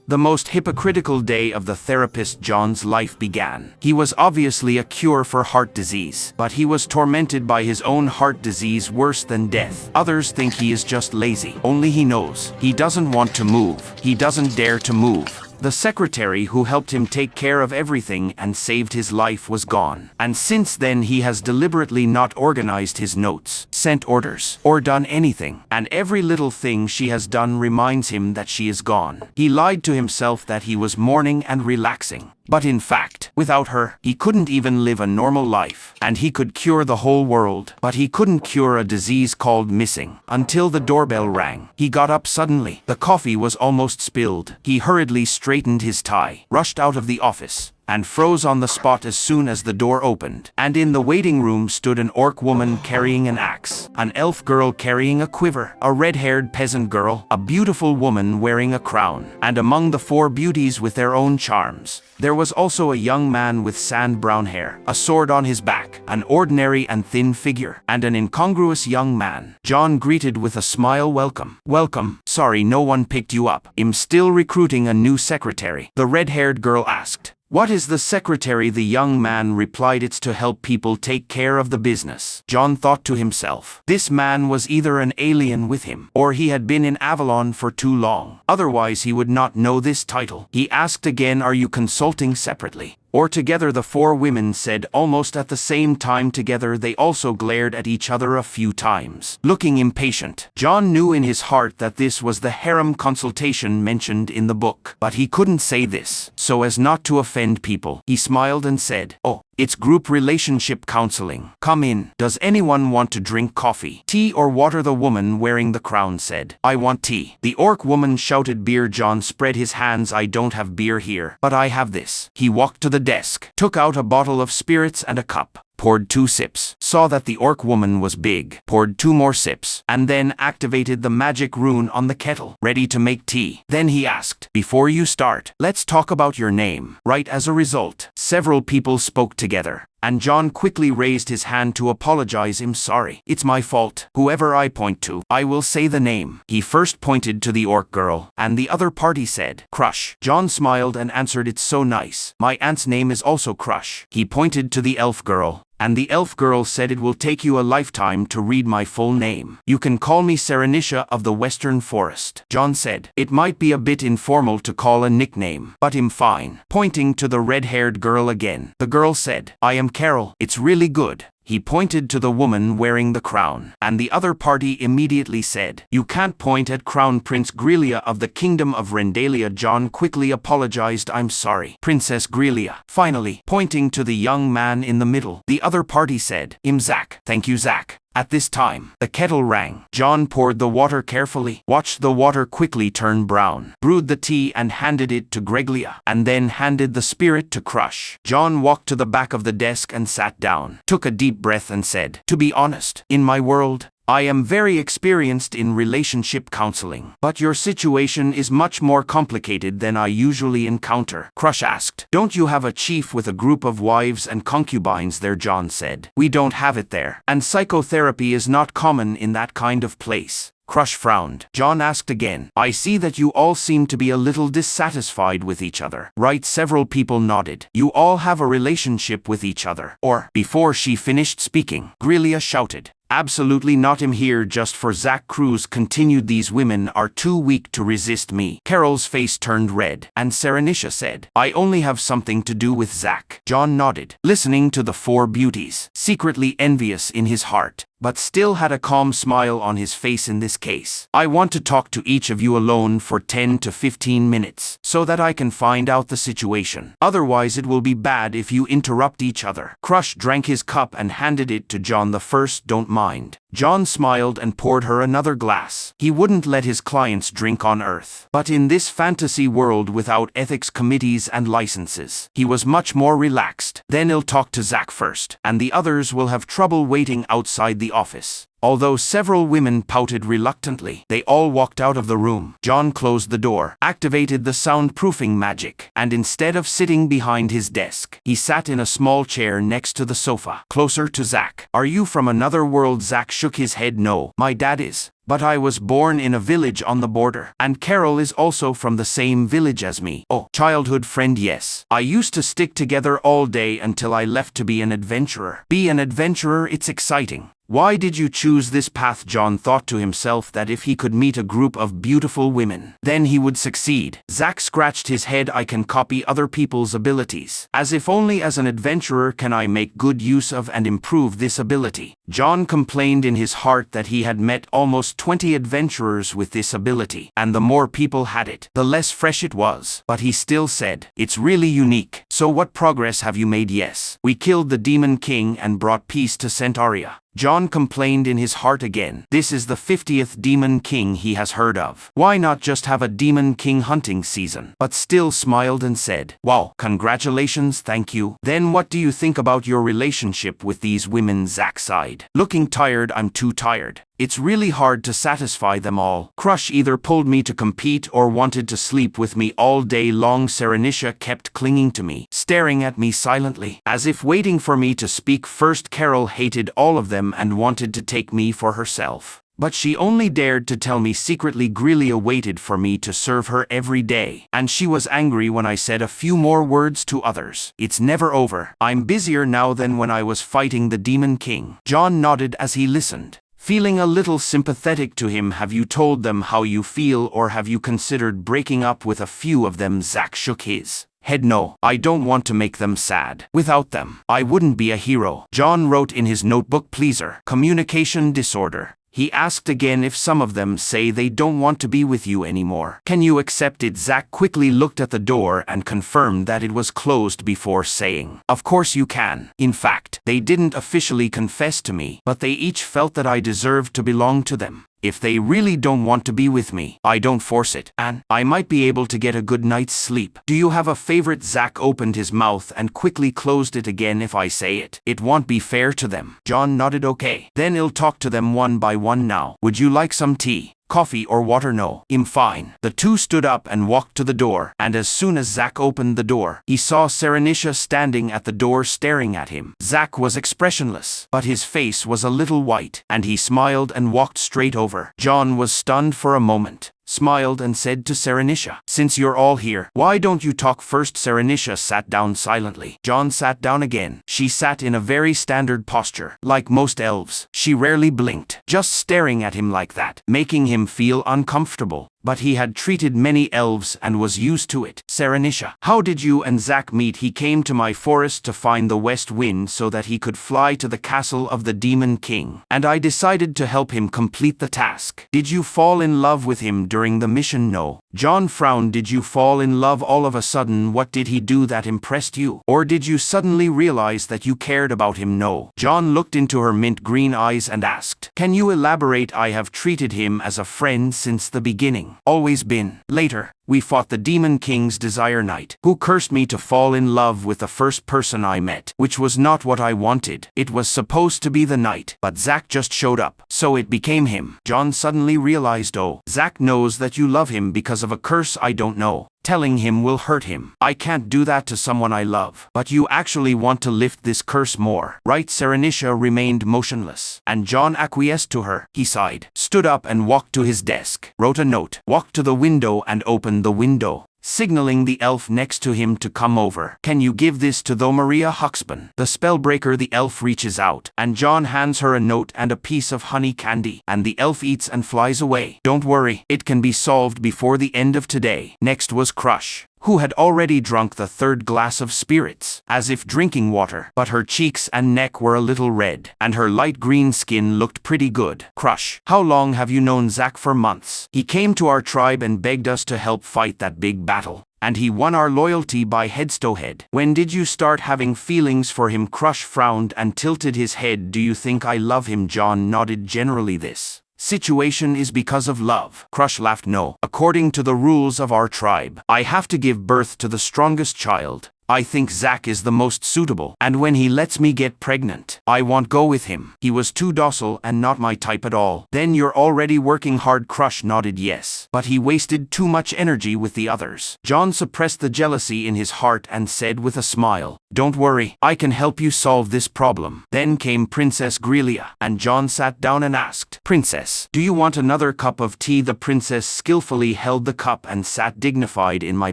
The most hypocritical day of the therapist John's life began. He was obviously a cure for heart disease, but he was tormented by his own heart disease worse than death. Others think he is just lazy. Only he knows. He doesn't want to move. He doesn't dare to move. The secretary who helped him take care of everything and saved his life was gone. And since then he has deliberately not organized his notes, sent orders, or done anything. And every little thing she has done reminds him that she is gone. He lied to himself that he was mourning and relaxing. But in fact, without her, he couldn't even live a normal life. And he could cure the whole world, but he couldn't cure a disease called missing. Until the doorbell rang. He got up suddenly. The coffee was almost spilled. He hurriedly straightened his tie, rushed out of the office, and froze on the spot as soon as the door opened. And in the waiting room stood an orc woman carrying an axe, an elf girl carrying a quiver, a red-haired peasant girl, a beautiful woman wearing a crown, and among the four beauties with their own charms, there was also a young man with sand-brown hair, a sword on his back, an ordinary and thin figure, and an incongruous young man. John greeted with a smile, "Welcome." "Welcome. Sorry no one picked you up. I'm still recruiting a new secretary," the red-haired girl asked. "What is the secretary?" the young man replied. "It's to help people take care of the business." John thought to himself, this man was either an alien with him, or he had been in Avalon for too long. Otherwise he would not know this title. He asked again, "Are you consulting separately or together?" The four women said almost at the same time together. They also glared at each other a few times, looking impatient. John knew in his heart that this was the harem consultation mentioned in the book, but he couldn't say this so as not to offend people. He smiled and said, "Oh, it's group relationship counseling. Come in. Does anyone want to drink coffee, tea, or water?" The woman wearing the crown said, "I want tea." The orc woman shouted, "Beer." John spread his hands. "I don't have beer here, but I have this." He walked to the desk, took out a bottle of spirits and a cup, poured 2 sips, saw that the orc woman was big, poured 2 more sips, and then activated the magic rune on the kettle, ready to make tea. Then he asked, "Before you start, let's talk about your name." Right as a result, several people spoke together, and John quickly raised his hand to apologize. "I'm sorry. It's my fault. Whoever I point to, I will say the name." He first pointed to the orc girl, and the other party said, "Crush." John smiled and answered, "It's so nice. My aunt's name is also Crush." He pointed to the elf girl, and the elf girl said, "It will take you a lifetime to read my full name. You can call me xianxia of the Western Forest." John said, "It might be a bit informal to call a nickname, but I'm fine." Pointing to the red-haired girl again, the girl said, "I am Carol. It's really good." He pointed to the woman wearing the crown, and the other party immediately said, "You can't point at Crown Prince Grelia of the Kingdom of Rendalia." John quickly apologized, "I'm sorry, Princess Grelia." Finally, pointing to the young man in the middle, the other party said, "I'm Zach." "Thank you, Zach." At this time, the kettle rang. John poured the water carefully, watched the water quickly turn brown, brewed the tea and handed it to Greglia, and then handed the spirit to Crush. John walked to the back of the desk and sat down, took a deep breath and said, "To be honest, in my world, I am very experienced in relationship counseling, but your situation is much more complicated than I usually encounter." Crush asked, "Don't you have a chief with a group of wives and concubines there?" John said, "We don't have it there, and psychotherapy is not common in that kind of place." Crush frowned. John asked again, "I see that you all seem to be a little dissatisfied with each other, right?" Several people nodded. "You all have a relationship with each other, or?" Before she finished speaking, Grelia shouted, "Absolutely not. I'm here just for Zach." Cruz continued, "These women are too weak to resist me." Carol's face turned red, and xianxia said, "I only have something to do with Zach." John nodded, listening to the four beauties, secretly envious in his heart, but still had a calm smile on his face in this case. "I want to talk to each of you alone for 10 to 15 minutes, so that I can find out the situation. Otherwise it will be bad if you interrupt each other." Crush drank his cup and handed it to John. "The first, don't mind." John smiled and poured her another glass. He wouldn't let his clients drink on Earth, but in this fantasy world without ethics committees and licenses, he was much more relaxed. "Then I'll talk to Zach first, and the others will have trouble waiting outside the office." Although several women pouted reluctantly, they all walked out of the room. John closed the door, activated the soundproofing magic, and instead of sitting behind his desk, he sat in a small chair next to the sofa, closer to Zack. Are you from another world? Zack shook his head. No, my dad is. But I was born in a village on the border. And Carol is also from the same village as me. Oh, childhood friend, yes. I used to stick together all day until I left to be an adventurer. Be an adventurer, it's exciting. Why did you choose this path? John thought to himself that if he could meet a group of beautiful women, then he would succeed. Zack scratched his head. I can copy other people's abilities. As if only as an adventurer can I make good use of and improve this ability. John complained in his heart that he had met almost 20 adventurers with this ability, and the more people had it, the less fresh it was. But he still said, it's really unique. So what progress have you made? Yes. We killed the Demon King and brought peace to Centaria. John complained in his heart again. This is the 50th Demon King he has heard of. Why not just have a Demon King hunting season? But still smiled and said, wow, congratulations, thank you. Then what do you think about your relationship with these women? Zack sighed. Looking tired. I'm too tired. It's really hard to satisfy them all. Crush either pulled me to compete or wanted to sleep with me all day long. Serenisha kept clinging to me, staring at me silently, as if waiting for me to speak first. Carol hated all of them and wanted to take me for herself. But she only dared to tell me secretly. Grelia waited for me to serve her every day, and she was angry when I said a few more words to others. It's never over. I'm busier now than when I was fighting the Demon King. John nodded as he listened, feeling a little sympathetic to him. Have you told them how you feel, or have you considered breaking up with a few of them? Zack shook his head. No, I don't want to make them sad. Without them, I wouldn't be a hero. John wrote in his notebook, pleaser, communication disorder. He asked again, if some of them say they don't want to be with you anymore, can you accept it? Zack quickly looked at the door and confirmed that it was closed before saying, of course you can. In fact, they didn't officially confess to me, but they each felt that I deserved to belong to them. If they really don't want to be with me, I don't force it, and I might be able to get a good night's sleep. Do you have a favorite? Zack opened his mouth and quickly closed it again. If I say it, it won't be fair to them. John nodded. Okay. Then I'll talk to them one by one now. Would you like some tea? Coffee or water? No, I'm fine. The two stood up and walked to the door, and as soon as Zack opened the door, he saw Serenisha standing at the door staring at him. Zack was expressionless, but his face was a little white, and he smiled and walked straight over. John was stunned for a moment, smiled and said to Serenisha, since you're all here, why don't you talk first? Serenisha sat down silently. John sat down again. She sat in a very standard posture, like most elves. She rarely blinked, just staring at him like that, making him feel uncomfortable. But he had treated many elves and was used to it. Serenisha, how did you and Zack meet? He came to my forest to find the west wind so that he could fly to the castle of the Demon King, and I decided to help him complete the task. Did you fall in love with him during the mission? No. John frowned. Did you fall in love all of a sudden? What did he do that impressed you? Or did you suddenly realize that you cared about him? No. John looked into her mint green eyes and asked, can you elaborate? I have treated him as a friend since the beginning. Always been. Later, we fought the Demon King's Desire Knight, who cursed me to fall in love with the first person I met, which was not what I wanted. It was supposed to be the knight, but Zack just showed up, so it became him. John suddenly realized, oh, Zack knows that you love him because of a curse I don't know. Telling him will hurt him. I can't do that to someone I love. But you actually want to lift this curse more, right? Serenisha remained motionless, and John acquiesced to her. He sighed, stood up and walked to his desk, wrote a note, walked to the window and opened the window, signaling the elf next to him to come over. Can you give this to the Maria Huxban, the spellbreaker? The elf reaches out, and John hands her a note and a piece of honey candy, and the elf eats and flies away. Don't worry, it can be solved before the end of today. Next was Crush, who had already drunk the third glass of spirits, as if drinking water, but her cheeks and neck were a little red, and her light green skin looked pretty good. Crush, how long have you known Zack? For months. He came to our tribe and begged us to help fight that big battle, and he won our loyalty by head-to-head. When did you start having feelings for him? Crush frowned and tilted his head. Do you think I love him? John nodded. Generally this situation is because of love. Crush laughed. No. According to the rules of our tribe, I have to give birth to the strongest child, I think Zach is the most suitable, and when he lets me get pregnant, I won't go with him. He was too docile and not my type at all. Then you're already working hard. Crush nodded yes, but he wasted too much energy with the others. John suppressed the jealousy in his heart and said with a smile, "Don't worry, I can help you solve this problem." Then came Princess Grelia, and John sat down and asked, "Princess, do you want another cup of tea?" The princess skillfully held the cup and sat dignified. "In my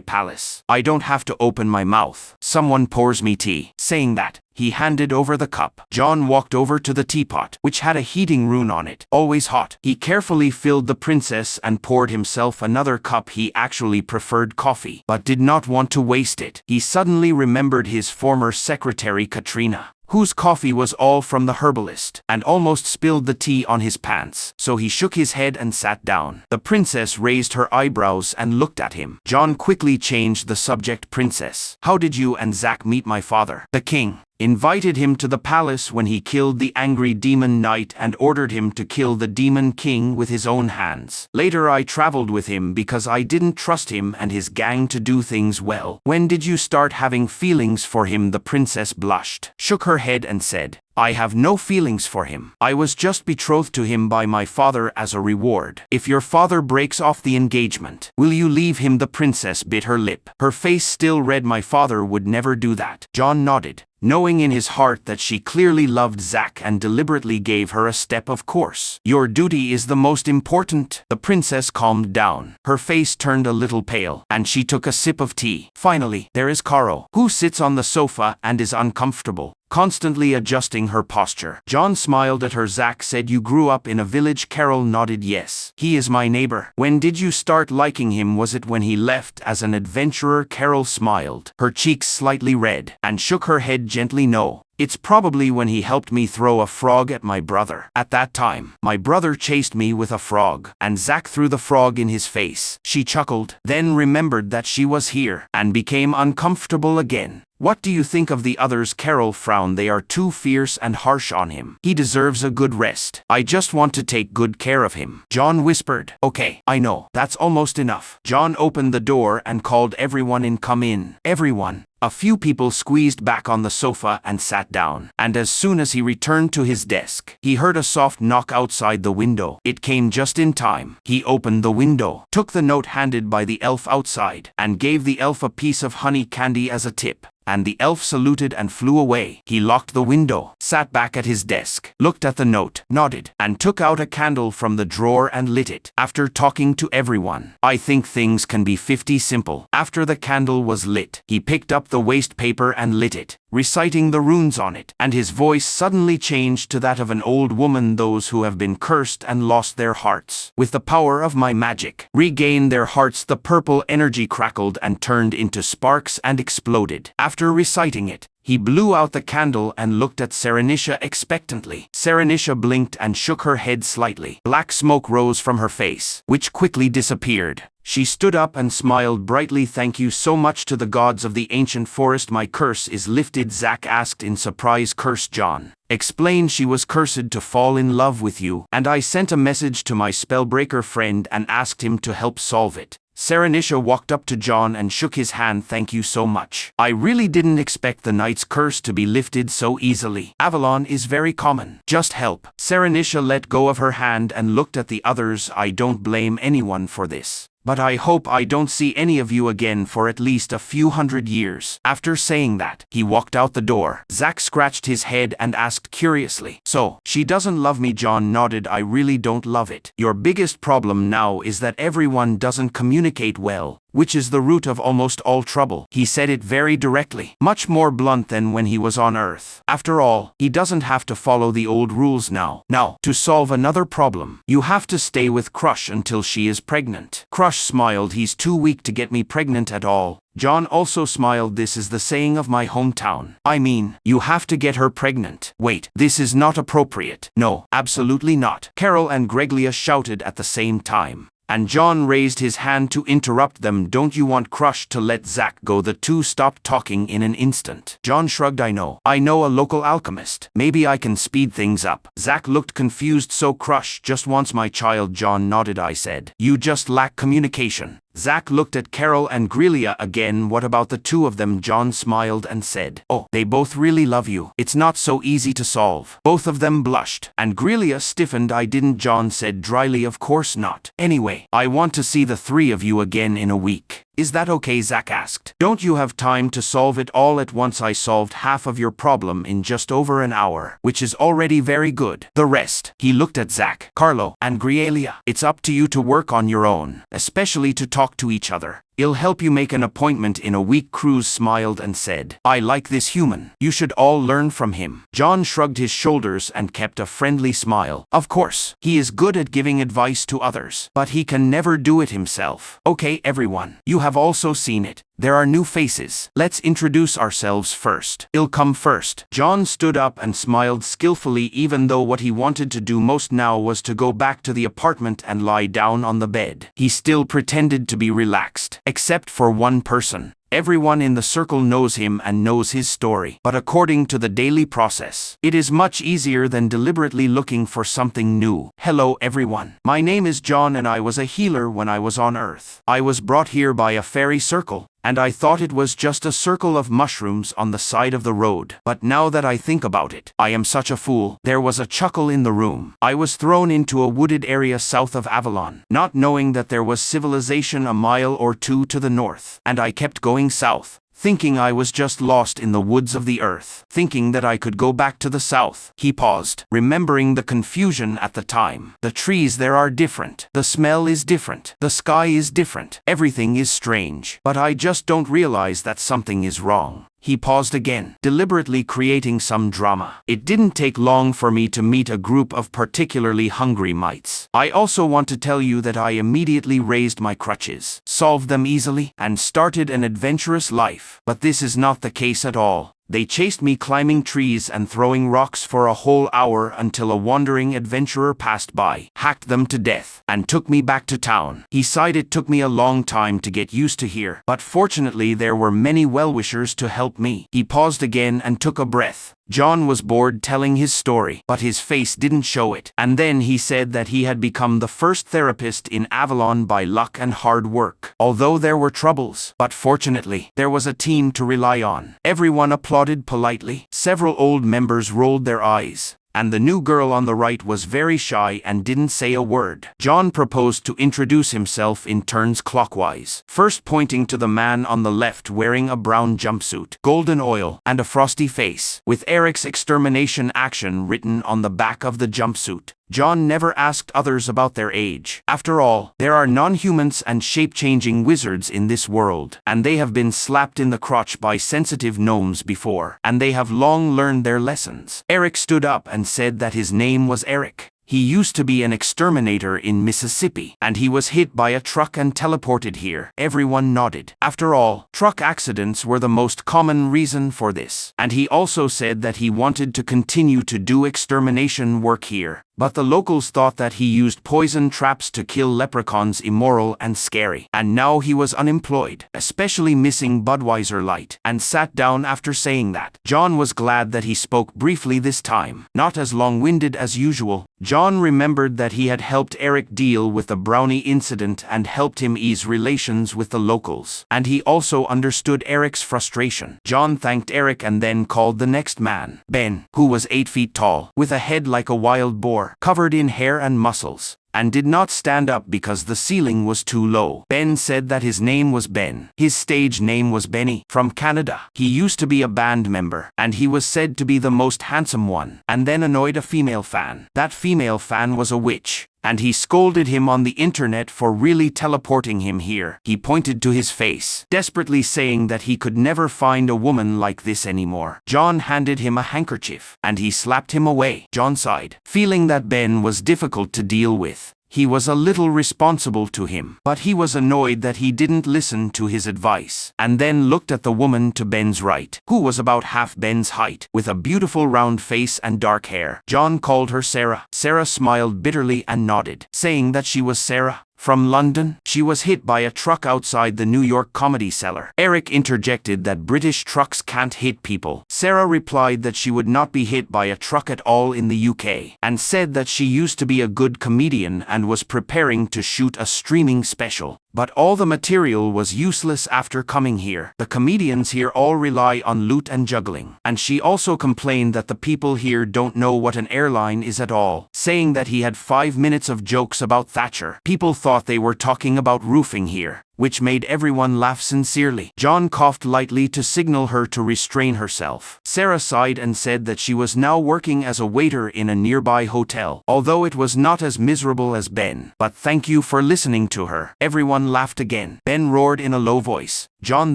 palace, I don't have to open my mouth. Someone pours me tea." Saying that, he handed over the cup. John walked over to the teapot, which had a heating rune on it, always hot. He carefully filled the princess and poured himself another cup. He actually preferred coffee, but did not want to waste it. He suddenly remembered his former secretary Katrina, whose coffee was all from the herbalist, and almost spilled the tea on his pants. So he shook his head and sat down. The princess raised her eyebrows and looked at him. John quickly changed the subject. "Princess, how did you and Zach meet? My father, the king, invited him to the palace when he killed the angry demon knight and ordered him to kill the demon king with his own hands. Later I traveled with him because I didn't trust him and his gang to do things well." "When did you start having feelings for him?" The princess blushed, shook her head and said, "I have no feelings for him. I was just betrothed to him by my father as a reward." "If your father breaks off the engagement, will you leave him?" The princess bit her lip, her face still red. "My father would never do that." John nodded, knowing in his heart that she clearly loved Zach, and deliberately gave her a step. "Of course, your duty is the most important." The princess calmed down. Her face turned a little pale, and she took a sip of tea. Finally, there is Caro, who sits on the sofa and is uncomfortable, constantly adjusting her posture. John smiled at her. "Zach said you grew up in a village." Carol nodded yes. "He is my neighbor." "When did you start liking him? Was it when he left as an adventurer?" Carol smiled, her cheeks slightly red, and shook her head gently. "No. It's probably when he helped me throw a frog at my brother. At that time, my brother chased me with a frog, and Zach threw the frog in his face." She chuckled, then remembered that she was here, and became uncomfortable again. "What do you think of the others?" Carol frowned. "They are too fierce and harsh on him. He deserves a good rest. I just want to take good care of him." John whispered, "Okay, I know. That's almost enough." John opened the door and called everyone in. "Come in, everyone." A few people squeezed back on the sofa and sat down, and as soon as he returned to his desk, he heard a soft knock outside the window. It came just in time. He opened the window, took the note handed by the elf outside, and gave the elf a piece of honey candy as a tip. And the elf saluted and flew away. He locked the window, sat back at his desk, looked at the note, nodded, and took out a candle from the drawer and lit it. After talking to everyone, "I think things can be 50 simple." After the candle was lit, he picked up the waste paper and lit it, reciting the runes on it, and his voice suddenly changed to that of an old woman. "Those who have been cursed and lost their hearts, with the power of my magic, regain their hearts." The purple energy crackled and turned into sparks and exploded. After reciting it, he blew out the candle and looked at Serenisha expectantly. Serenisha blinked and shook her head slightly. Black smoke rose from her face, which quickly disappeared. She stood up and smiled brightly. "Thank you so much to the gods of the ancient forest. My curse is lifted." Zach asked in surprise. "Curse?" John explained. "She was cursed to fall in love with you, and I sent a message to my spellbreaker friend and asked him to help solve it." Serenisha walked up to John and shook his hand. "Thank you so much. I really didn't expect the knight's curse to be lifted so easily. Avalon is very common. Just help." Serenisha let go of her hand and looked at the others. "I don't blame anyone for this, but I hope I don't see any of you again for at least a few hundred years." After saying that, he walked out the door. Zach scratched his head and asked curiously, "So, she doesn't love me?" John nodded. "I really don't love it. Your biggest problem now is that everyone doesn't communicate well, which is the root of almost all trouble." He said it very directly, much more blunt than when he was on Earth. After all, he doesn't have to follow the old rules now. Now, to solve another problem, you have to stay with Crush until she is pregnant. Crush smiled. "He's too weak to get me pregnant at all." John also smiled. "This is the saying of my hometown. I mean, you have to get her pregnant." "Wait, this is not appropriate." "No, absolutely not," Carol and Greglia shouted at the same time, and John raised his hand to interrupt them. "Don't you want Crush to let Zach go?" The two stopped talking in an instant. John shrugged. I know a local alchemist. Maybe I can speed things up." Zach looked confused. "So Crush just wants my child?" John nodded. "I said, you just lack communication. Zach looked at Carol and Grelia again. What about the two of them? John smiled and said, oh, they both really love you. It's not so easy to solve. Both of them blushed, and Grelia stiffened. I didn't, John said dryly. Of course not. Anyway, I want to see the three of you again in a week. Is that okay? Zach asked. Don't you have time to solve it all at once? I solved half of your problem in just over an hour, which is already very good. The rest, he looked at Zach, Carlo, and Grelia. It's up to you to work on your own, especially to talk to each other. I'll help you make an appointment in a week. Cruz smiled and said, I like this human. You should all learn from him. John shrugged his shoulders and kept a friendly smile. Of course, he is good at giving advice to others, but he can never do it himself. Okay, everyone, you have also seen it. There are new faces. Let's introduce ourselves first. I'll come first. John stood up and smiled skillfully, even though what he wanted to do most now was to go back to the apartment and lie down on the bed. He still pretended to be relaxed, except for one person. Everyone in the circle knows him and knows his story. But according to the daily process, it is much easier than deliberately looking for something new. Hello everyone. My name is John and I was a healer when I was on Earth. I was brought here by a fairy circle, and I thought it was just a circle of mushrooms on the side of the road. But now that I think about it, I am such a fool. There was a chuckle in the room. I was thrown into a wooded area south of Avalon, not knowing that there was civilization a mile or two to the north. And I kept going south, thinking I was just lost in the woods of the earth, thinking that I could go back to the south. He paused, remembering the confusion at the time. The trees there are different. The smell is different. The sky is different. Everything is strange. But I just don't realize that something is wrong. He paused again, deliberately creating some drama. It didn't take long for me to meet a group of particularly hungry mites. I also want to tell you that I immediately raised my crutches, solved them easily, and started an adventurous life. But this is not the case at all. They chased me climbing trees and throwing rocks for a whole hour until a wandering adventurer passed by, hacked them to death, and took me back to town. He sighed. It took me a long time to get used to here, but fortunately there were many well-wishers to help me. He paused again and took a breath. John was bored telling his story, but his face didn't show it. And then he said that he had become the first therapist in Avalon by luck and hard work. Although there were troubles, but fortunately, there was a team to rely on. Everyone applauded politely. Several old members rolled their eyes, and the new girl on the right was very shy and didn't say a word. John proposed to introduce himself in turns clockwise, first pointing to the man on the left wearing a brown jumpsuit, golden oil, and a frosty face, with Eric's extermination action written on the back of the jumpsuit. John never asked others about their age. After all, there are non-humans and shape-changing wizards in this world, and they have been slapped in the crotch by sensitive gnomes before, and they have long learned their lessons. Eric stood up and said that his name was Eric. He used to be an exterminator in Mississippi, and he was hit by a truck and teleported here. Everyone nodded. After all, truck accidents were the most common reason for this. And he also said that he wanted to continue to do extermination work here. But the locals thought that he used poison traps to kill leprechauns, immoral and scary. And now he was unemployed, especially missing Budweiser Light, and sat down after saying that. John was glad that he spoke briefly this time, not as long-winded as usual. John remembered that he had helped Eric deal with the brownie incident and helped him ease relations with the locals. And he also understood Eric's frustration. John thanked Eric and then called the next man, Ben, who was 8 feet tall, with a head like a wild boar, covered in hair and muscles, and did not stand up because the ceiling was too low. Ben said that his name was Ben. His stage name was Benny, from Canada. He used to be a band member, and he was said to be the most handsome one, and then annoyed a female fan. That female fan was a witch, and he scolded him on the internet for really teleporting him here. He pointed to his face, desperately saying that he could never find a woman like this anymore. John handed him a handkerchief, and he slapped him away. John sighed, feeling that Ben was difficult to deal with. He was a little responsible to him, but he was annoyed that he didn't listen to his advice, and then looked at the woman to Ben's right, who was about half Ben's height, with a beautiful round face and dark hair. John called her Sarah. Sarah smiled bitterly and nodded, saying that she was Sarah. From London, she was hit by a truck outside the New York Comedy Cellar. Eric interjected that British trucks can't hit people. Sarah replied that she would not be hit by a truck at all in the UK, and said that she used to be a good comedian and was preparing to shoot a streaming special. But all the material was useless after coming here. The comedians here all rely on loot and juggling. And she also complained that the people here don't know what an airline is at all, saying that he had 5 minutes of jokes about Thatcher. People thought they were talking about roofing here, which made everyone laugh sincerely. John coughed lightly to signal her to restrain herself. Sarah sighed and said that she was now working as a waiter in a nearby hotel, although it was not as miserable as Ben. But thank you for listening to her. Everyone laughed again. Ben roared in a low voice. John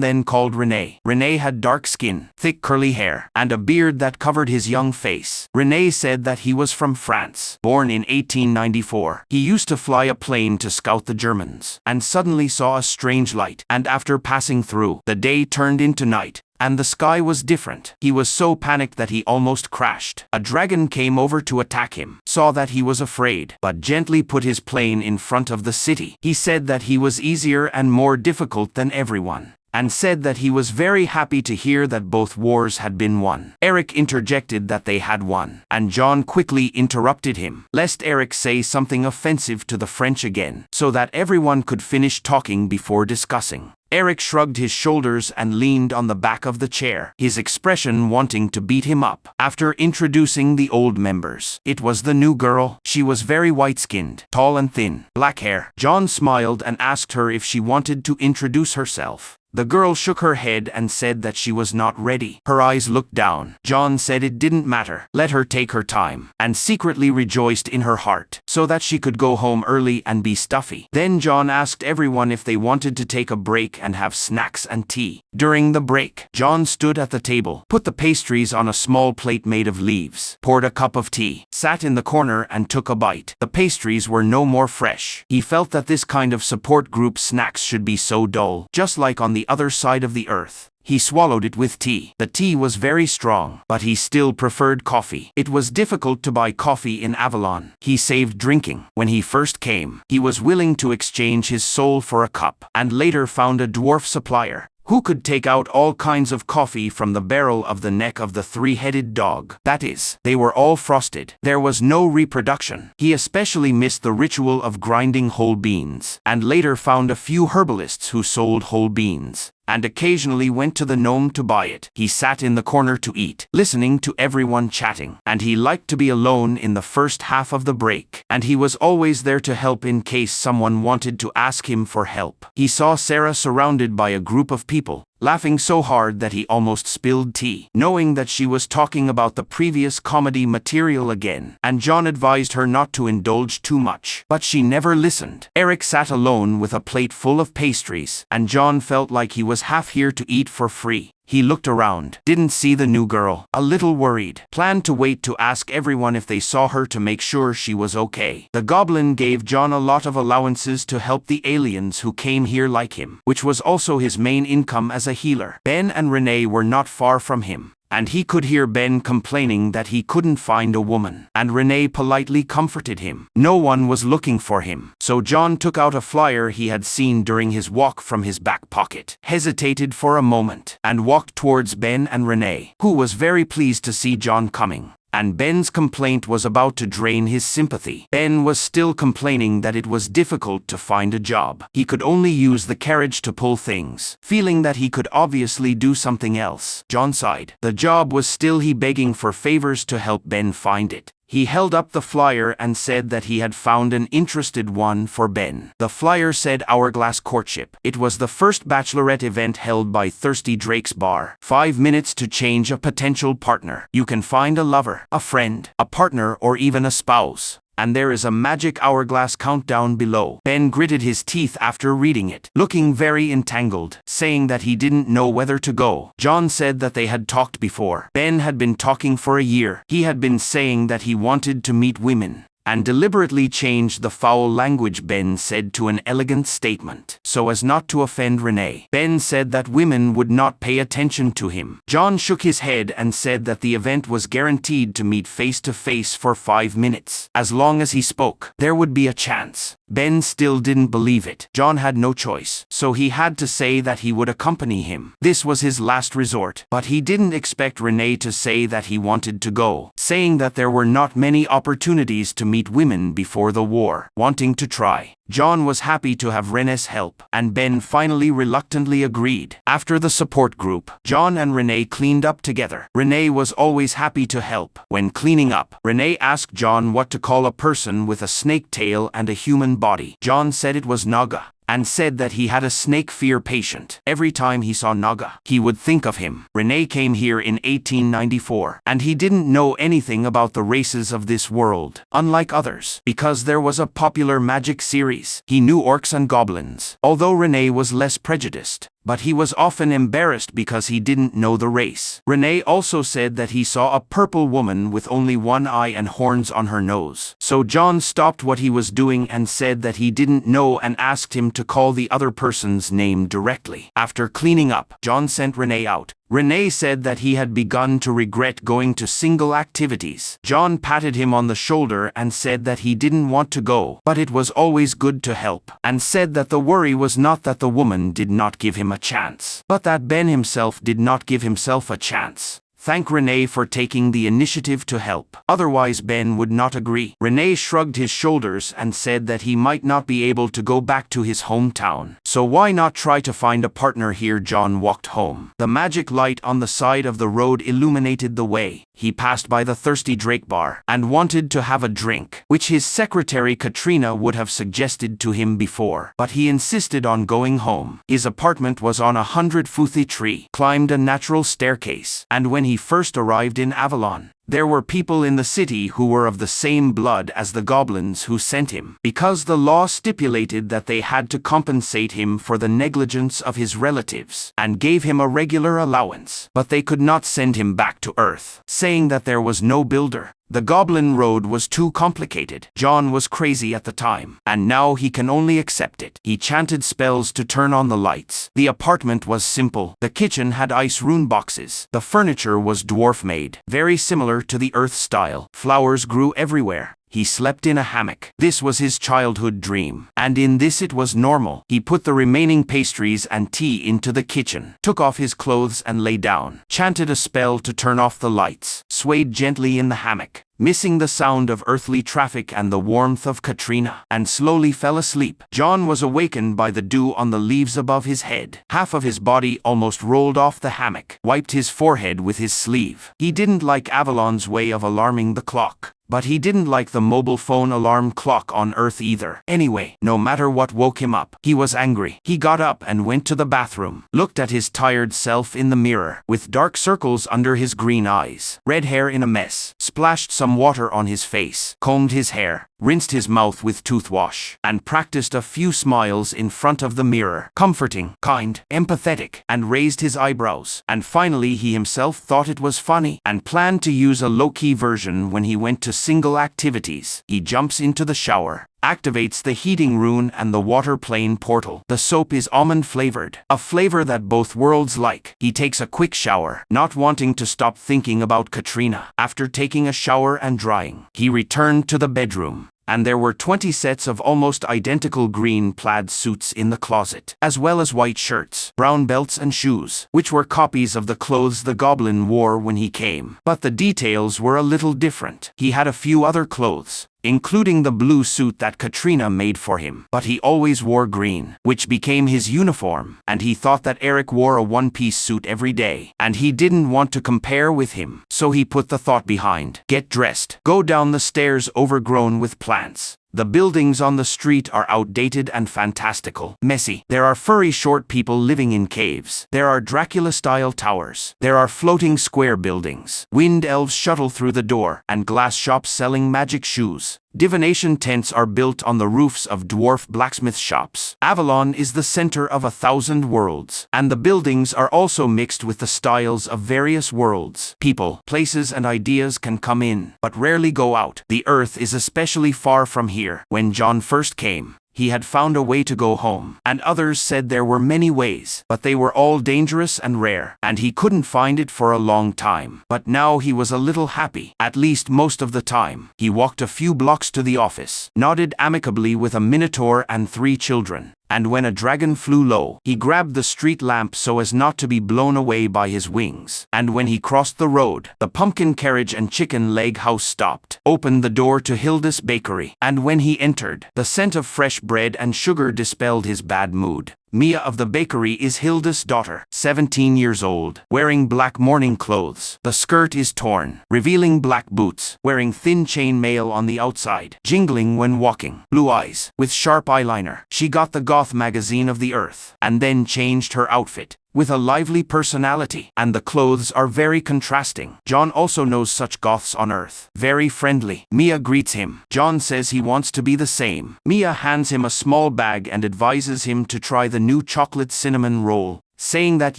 then called Renee. Renee had dark skin, thick curly hair, and a beard that covered his young face. Renee said that he was from France, born in 1894. He used to fly a plane to scout the Germans, and suddenly saw a strange light, and after passing through, the day turned into night, and the sky was different. He was so panicked that he almost crashed. A dragon came over to attack him, saw that he was afraid, but gently put his plane in front of the city. He said that he was easier and more difficult than everyone, and said that he was very happy to hear that both wars had been won. Eric interjected that they had won, and John quickly interrupted him, lest Eric say something offensive to the French again, so that everyone could finish talking before discussing. Eric shrugged his shoulders and leaned on the back of the chair, his expression wanting to beat him up. After introducing the old members, it was the new girl. She was very white-skinned, tall and thin, black hair. John smiled and asked her if she wanted to introduce herself. The girl shook her head and said that she was not ready. Her eyes looked down. John said it didn't matter. Let her take her time, and secretly rejoiced in her heart, so that she could go home early and be stuffy. Then John asked everyone if they wanted to take a break and have snacks and tea. During the break, John stood at the table, put the pastries on a small plate made of leaves, poured a cup of tea, sat in the corner and took a bite. The pastries were no more fresh. He felt that this kind of support group snacks should be so dull, just like on the other side of the earth. He swallowed it with tea. The tea was very strong, but he still preferred coffee. It was difficult to buy coffee in Avalon. He saved drinking. When he first came, he was willing to exchange his soul for a cup, and later found a dwarf supplier who could take out all kinds of coffee from the barrel of the neck of the three-headed dog. That is, they were all frosted. There was no reproduction. He especially missed the ritual of grinding whole beans, and later found a few herbalists who sold whole beans, and occasionally went to the gnome to buy it. He sat in the corner to eat, listening to everyone chatting, and he liked to be alone in the first half of the break, and he was always there to help in case someone wanted to ask him for help. He saw Sarah surrounded by a group of people, laughing so hard that he almost spilled tea, knowing that she was talking about the previous comedy material again, and John advised her not to indulge too much, but she never listened. Eric sat alone with a plate full of pastries, and John felt like he was half here to eat for free. He looked around, didn't see the new girl, a little worried, planned to wait to ask everyone if they saw her to make sure she was okay. The goblin gave John a lot of allowances to help the aliens who came here like him, which was also his main income as a healer. Ben and Renee were not far from him, and he could hear Ben complaining that he couldn't find a woman, and Renee politely comforted him. No one was looking for him, so John took out a flyer he had seen during his walk from his back pocket, hesitated for a moment, and walked towards Ben and Renee, who was very pleased to see John coming. And Ben's complaint was about to drain his sympathy. Ben was still complaining that it was difficult to find a job. He could only use the carriage to pull things, feeling that he could obviously do something else. John sighed. The job was still he begging for favors to help Ben find it. He held up the flyer and said that he had found an interested one for Ben. The flyer said Hourglass Courtship. It was the first bachelorette event held by Thirsty Drake's Bar. 5 minutes to change a potential partner. You can find a lover, a friend, a partner, or even a spouse. And there is a magic hourglass countdown below. Ben gritted his teeth after reading it, looking very entangled, saying that he didn't know whether to go. John said that they had talked before. Ben had been talking for a year. He had been saying that he wanted to meet women, and deliberately changed the foul language Ben said to an elegant statement, so as not to offend Renee. Ben said that women would not pay attention to him. John shook his head and said that the event was guaranteed to meet face to face for 5 minutes. As long as he spoke, there would be a chance. Ben still didn't believe it. John had no choice, so he had to say that he would accompany him. This was his last resort, but he didn't expect Renee to say that he wanted to go, saying that there were not many opportunities to meet meet women before the war, wanting to try. John was happy to have René's help, and Ben finally reluctantly agreed. After the support group, John and René cleaned up together. René was always happy to help. When cleaning up, René asked John what to call a person with a snake tail and a human body. John said it was Naga, and said that he had a snake fear patient. Every time he saw Naga, he would think of him. René came here in 1894, and he didn't know anything about the races of this world, unlike others, because there was a popular magic series. He knew orcs and goblins, although René was less prejudiced. But he was often embarrassed because he didn't know the race. René also said that he saw a purple woman with only one eye and horns on her nose. So John stopped what he was doing and said that he didn't know and asked him to call the other person's name directly. After cleaning up, John sent René out. René said that he had begun to regret going to single activities. John patted him on the shoulder and said that he didn't want to go, but it was always good to help, and said that the worry was not that the woman did not give him a chance, but that Ben himself did not give himself a chance. Thank René for taking the initiative to help. Otherwise Ben would not agree. René shrugged his shoulders and said that he might not be able to go back to his hometown. So why not try to find a partner here? John walked home. The magic light on the side of the road illuminated the way. He passed by the Thirsty Drake bar and wanted to have a drink, which his secretary Katrina would have suggested to him before. But he insisted on going home. His apartment was on a 100-foot tree, climbed a natural staircase, and when he first arrived in Avalon, there were people in the city who were of the same blood as the goblins who sent him, because the law stipulated that they had to compensate him for the negligence of his relatives, and gave him a regular allowance. But they could not send him back to Earth, saying that there was no builder. The Goblin Road was too complicated. John was crazy at the time, and now he can only accept it. He chanted spells to turn on the lights. The apartment was simple. The kitchen had ice rune boxes. The furniture was dwarf-made, very similar to the Earth style. Flowers grew everywhere. He slept in a hammock. This was his childhood dream, and in this it was normal. He put the remaining pastries and tea into the kitchen, took off his clothes and lay down, chanted a spell to turn off the lights, swayed gently in the hammock, missing the sound of earthly traffic and the warmth of Katrina, and slowly fell asleep. John was awakened by the dew on the leaves above his head. Half of his body almost rolled off the hammock, wiped his forehead with his sleeve. He didn't like Avalon's way of alarming the clock, but he didn't like the mobile phone alarm clock on Earth either. Anyway, no matter what woke him up, he was angry. He got up and went to the bathroom, looked at his tired self in the mirror, with dark circles under his green eyes, red hair in a mess, splashed some water on his face, combed his hair, rinsed his mouth with toothwash, and practiced a few smiles in front of the mirror, comforting, kind, empathetic, and raised his eyebrows. And finally he himself thought it was funny, and planned to use a low-key version when he went to single activities. He jumps into the shower, activates the heating rune and the water plane portal. The soap is almond flavored, a flavor that both worlds like. He takes a quick shower, not wanting to stop thinking about Katrina. After taking a shower and drying, he returned to the bedroom, and there were 20 sets of almost identical green plaid suits in the closet, as well as white shirts, brown belts and shoes, which were copies of the clothes the goblin wore when he came. But the details were a little different. He had a few other clothes, including the blue suit that Katrina made for him, but he always wore green, which became his uniform, and he thought that Eric wore a one-piece suit every day, and he didn't want to compare with him, so he put the thought behind. Get dressed. Go down the stairs overgrown with plants. The buildings on the street are outdated and fantastical, messy. There are furry short people living in caves. There are Dracula-style towers. There are floating square buildings. Wind elves shuttle through the door, and glass shops selling magic shoes. Divination tents are built on the roofs of dwarf blacksmith shops. Avalon is the center of 1,000 worlds, and the buildings are also mixed with the styles of various worlds. People, places and ideas can come in, but rarely go out. The Earth is especially far from here. When John first came, he had found a way to go home, and others said there were many ways, but they were all dangerous and rare, and he couldn't find it for a long time. But now he was a little happy, at least most of the time. He walked a few blocks to the office, nodded amicably with a minotaur and 3 children, and when a dragon flew low, he grabbed the street lamp so as not to be blown away by his wings. And when he crossed the road, the pumpkin carriage and chicken leg house stopped, opened the door to Hilda's bakery, and when he entered, the scent of fresh bread and sugar dispelled his bad mood. Mia of the bakery is Hilda's daughter, 17 years old, wearing black morning clothes. The skirt is torn, revealing black boots, wearing thin chain mail on the outside, jingling when walking. Blue eyes, with sharp eyeliner. She got the goth magazine of the earth, and then changed her outfit. With a lively personality, and the clothes are very contrasting. John also knows such goths on Earth. Very friendly. Mia greets him. John says he wants to be the same. Mia hands him a small bag and advises him to try the new chocolate cinnamon roll, saying that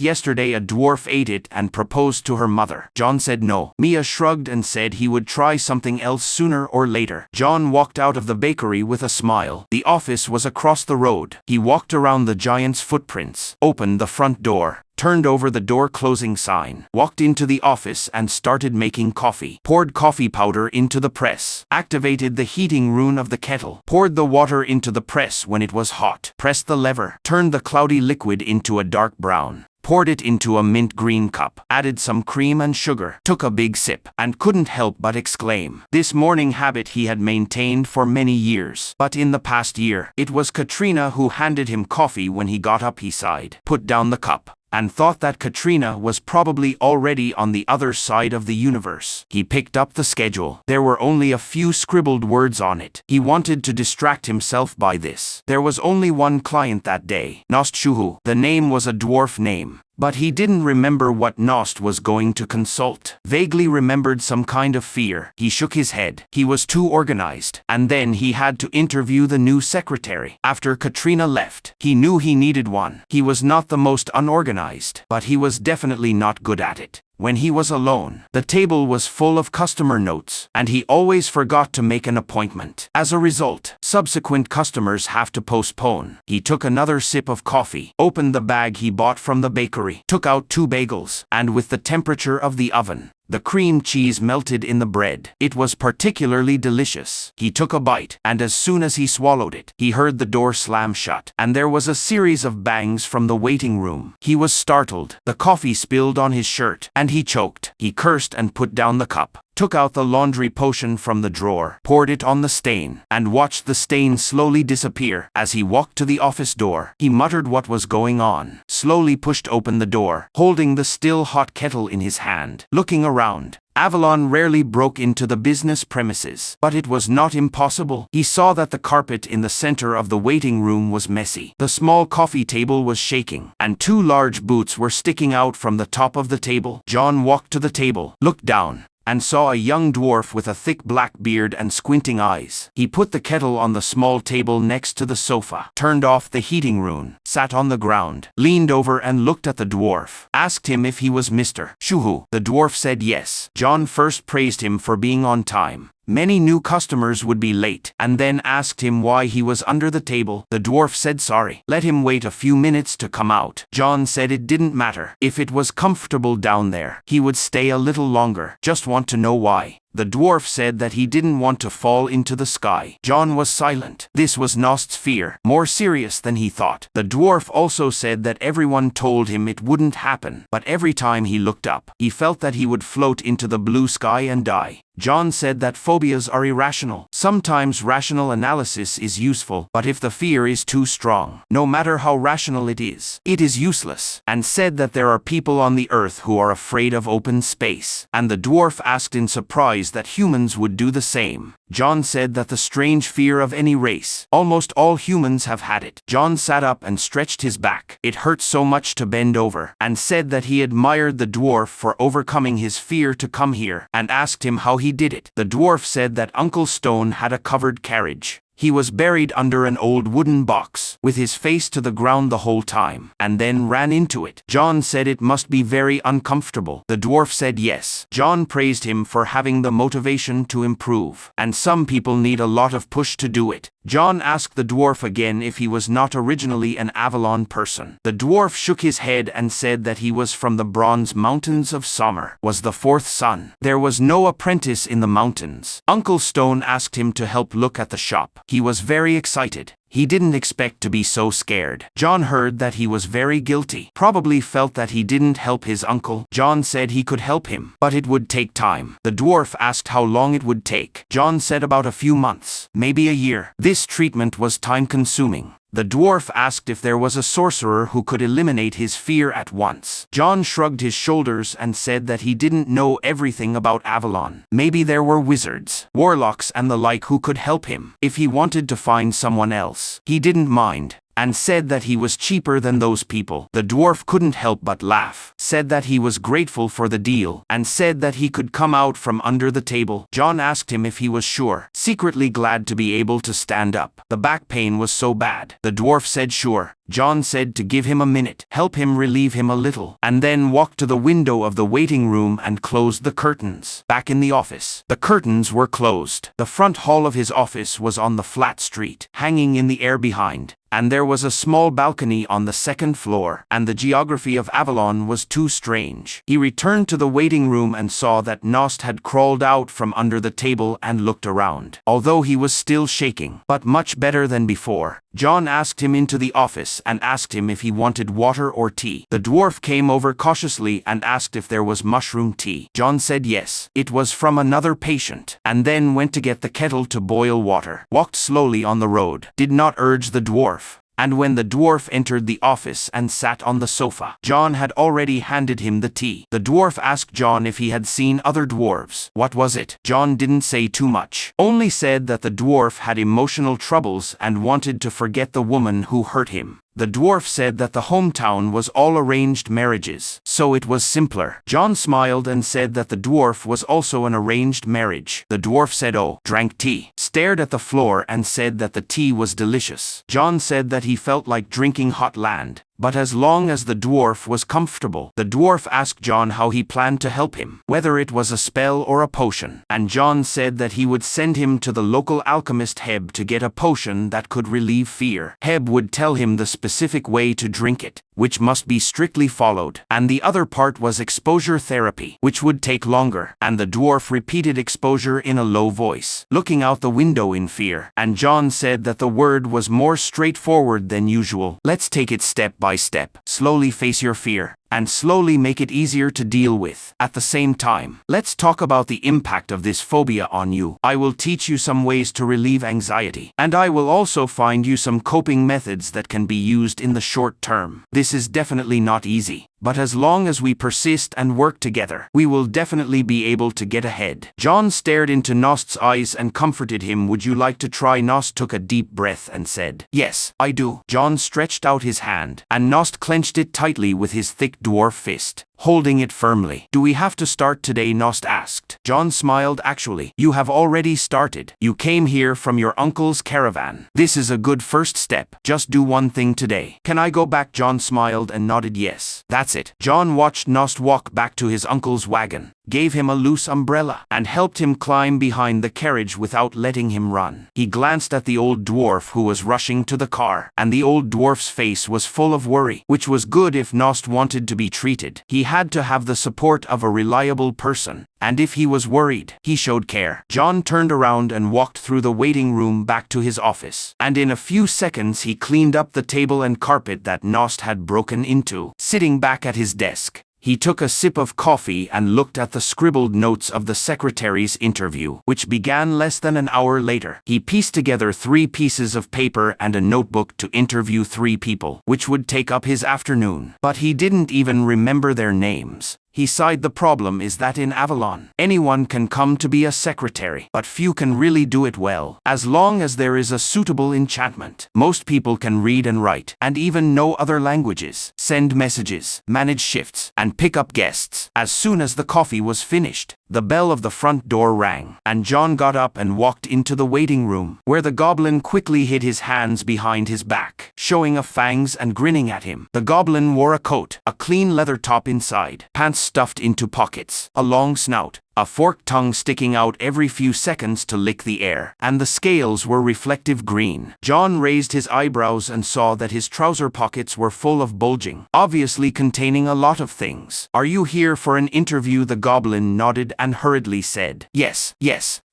yesterday a dwarf ate it and proposed to her mother. John said no. Mia shrugged and said he would try something else sooner or later. John walked out of the bakery with a smile. The office was across the road. He walked around the giant's footprints, opened the front door, turned over the door closing sign, walked into the office and started making coffee, poured coffee powder into the press, activated the heating rune of the kettle, poured the water into the press when it was hot, pressed the lever, turned the cloudy liquid into a dark brown, poured it into a mint green cup, added some cream and sugar, took a big sip, and couldn't help but exclaim. This morning habit he had maintained for many years. But in the past year, it was Katrina who handed him coffee when he got up. He sighed, put down the cup, and thought that Katrina was probably already on the other side of the universe. He picked up the schedule. There were only a few scribbled words on it. He wanted to distract himself by this. There was only one client that day, Nost Shuhu. The name was a dwarf name, but he didn't remember what Nost was going to consult. Vaguely remembered some kind of fear. He shook his head. He was too organized. And then he had to interview the new secretary. After Katrina left, he knew he needed one. He was not the most unorganized, but he was definitely not good at it. When he was alone, the table was full of customer notes, and he always forgot to make an appointment. As a result, subsequent customers have to postpone. He took another sip of coffee, opened the bag he bought from the bakery, took out 2 bagels, and with the temperature of the oven, the cream cheese melted in the bread. It was particularly delicious. He took a bite, and as soon as he swallowed it, he heard the door slam shut, and there was a series of bangs from the waiting room. He was startled. The coffee spilled on his shirt, and he choked. He cursed and put down the cup, took out the laundry potion from the drawer, poured it on the stain, and watched the stain slowly disappear. As he walked to the office door, he muttered what was going on, slowly pushed open the door, holding the still hot kettle in his hand. Looking around, Avalon rarely broke into the business premises, but it was not impossible. He saw that the carpet in the center of the waiting room was messy. The small coffee table was shaking, and 2 large boots were sticking out from the top of the table. John walked to the table, looked down, and saw a young dwarf with a thick black beard and squinting eyes. He put the kettle on the small table next to the sofa, turned off the heating rune, sat on the ground, leaned over and looked at the dwarf, asked him if he was Mr. Shuhu. The dwarf said yes. John first praised him for being on time. Many new customers would be late, and then asked him why he was under the table. The dwarf said sorry. Let him wait a few minutes to come out. John said it didn't matter. If it was comfortable down there, he would stay a little longer. Just want to know why. The dwarf said that he didn't want to fall into the sky. John was silent. This was Nost's fear, more serious than he thought. The dwarf also said that everyone told him it wouldn't happen, but every time he looked up, he felt that he would float into the blue sky and die. John said that phobias are irrational. Sometimes rational analysis is useful, but if the fear is too strong, no matter how rational it is useless. And said that there are people on the earth who are afraid of open space. And the dwarf asked in surprise that humans would do the same. John said that the strange fear of any race, almost all humans have had it. John sat up and stretched his back. It hurt so much to bend over, and said that he admired the dwarf for overcoming his fear to come here, and asked him how he did it. The dwarf said that Uncle Stone had a covered carriage. He was buried under an old wooden box, with his face to the ground the whole time, and then ran into it. John said it must be very uncomfortable. The dwarf said yes. John praised him for having the motivation to improve, and some people need a lot of push to do it. John asked the dwarf again if he was not originally an Avalon person. The dwarf shook his head and said that he was from the Bronze Mountains of Summer, was the 4th son. There was no apprentice in the mountains. Uncle Stone asked him to help look at the shop. He was very excited. He didn't expect to be so scared. John heard that he was very guilty, probably felt that he didn't help his uncle. John said he could help him, but it would take time. The dwarf asked how long it would take. John said about a few months, maybe a year. This treatment was time-consuming. The dwarf asked if there was a sorcerer who could eliminate his fear at once. John shrugged his shoulders and said that he didn't know everything about Avalon. Maybe there were wizards, warlocks and the like who could help him. If he wanted to find someone else, he didn't mind, and said that he was cheaper than those people. The dwarf couldn't help but laugh, said that he was grateful for the deal, and said that he could come out from under the table. John asked him if he was sure, secretly glad to be able to stand up. The back pain was so bad. The dwarf said sure. John said to give him a minute, help him relieve him a little, and then walked to the window of the waiting room and closed the curtains. Back in the office, the curtains were closed. The front hall of his office was on the flat street, hanging in the air behind, and there was a small balcony on the second floor, and the geography of Avalon was too strange. He returned to the waiting room and saw that Nost had crawled out from under the table and looked around. Although he was still shaking, but much better than before, John asked him into the office and asked him if he wanted water or tea. The dwarf came over cautiously and asked if there was mushroom tea. John said yes, it was from another patient, and then went to get the kettle to boil water. Walked slowly on the road, did not urge the dwarf. And when the dwarf entered the office and sat on the sofa, John had already handed him the tea. The dwarf asked John if he had seen other dwarves. What was it? John didn't say too much, only said that the dwarf had emotional troubles and wanted to forget the woman who hurt him. The dwarf said that the hometown was all arranged marriages, so it was simpler. John smiled and said that the dwarf was also an arranged marriage. The dwarf said oh, drank tea, stared at the floor and said that the tea was delicious. John said that he felt like drinking hot land, but as long as the dwarf was comfortable. The dwarf asked John how he planned to help him, whether it was a spell or a potion, and John said that he would send him to the local alchemist Heb to get a potion that could relieve fear. Heb would tell him the specific way to drink it, which must be strictly followed, and the other part was exposure therapy, which would take longer, and the dwarf repeated exposure in a low voice, looking out the window in fear, and John said that the word was more straightforward than usual. Let's take it step by step. Slowly face your fear, and slowly make it easier to deal with. At the same time, let's talk about the impact of this phobia on you. I will teach you some ways to relieve anxiety, and I will also find you some coping methods that can be used in the short term. This is definitely not easy, but as long as we persist and work together, we will definitely be able to get ahead. John stared into Nost's eyes and comforted him. Would you like to try? Nost took a deep breath and said, yes, I do. John stretched out his hand, and Nost clenched it tightly with his thick dwarf fist, holding it firmly. Do we have to start today? Nost asked. John smiled. Actually, you have already started. You came here from your uncle's caravan. This is a good first step. Just do one thing today. Can I go back? John smiled and nodded yes. That's it. John watched Nost walk back to his uncle's wagon, gave him a loose umbrella, and helped him climb behind the carriage without letting him run. He glanced at the old dwarf who was rushing to the car, and the old dwarf's face was full of worry, which was good if Nost wanted to be treated. He had to have the support of a reliable person, and if he was worried, he showed care. John turned around and walked through the waiting room back to his office, and in a few seconds he cleaned up the table and carpet that Nost had broken into. Sitting back at his desk, he took a sip of coffee and looked at the scribbled notes of the secretary's interview, which began less than an hour later. He pieced together 3 pieces of paper and a notebook to interview 3 people, which would take up his afternoon. But he didn't even remember their names. He sighed. The problem is that in Avalon, anyone can come to be a secretary, but few can really do it well. As long as there is a suitable enchantment, most people can read and write, and even know other languages, send messages, manage shifts, and pick up guests. As soon as the coffee was finished, the bell of the front door rang, and John got up and walked into the waiting room, where the goblin quickly hid his hands behind his back, showing a fangs and grinning at him. The goblin wore a coat, a clean leather top inside, pants stuffed into pockets, a long snout, a forked tongue sticking out every few seconds to lick the air, and the scales were reflective green. John raised his eyebrows and saw that his trouser pockets were full of bulging, obviously containing a lot of things. Are you here for an interview? The goblin nodded and hurriedly said, yes,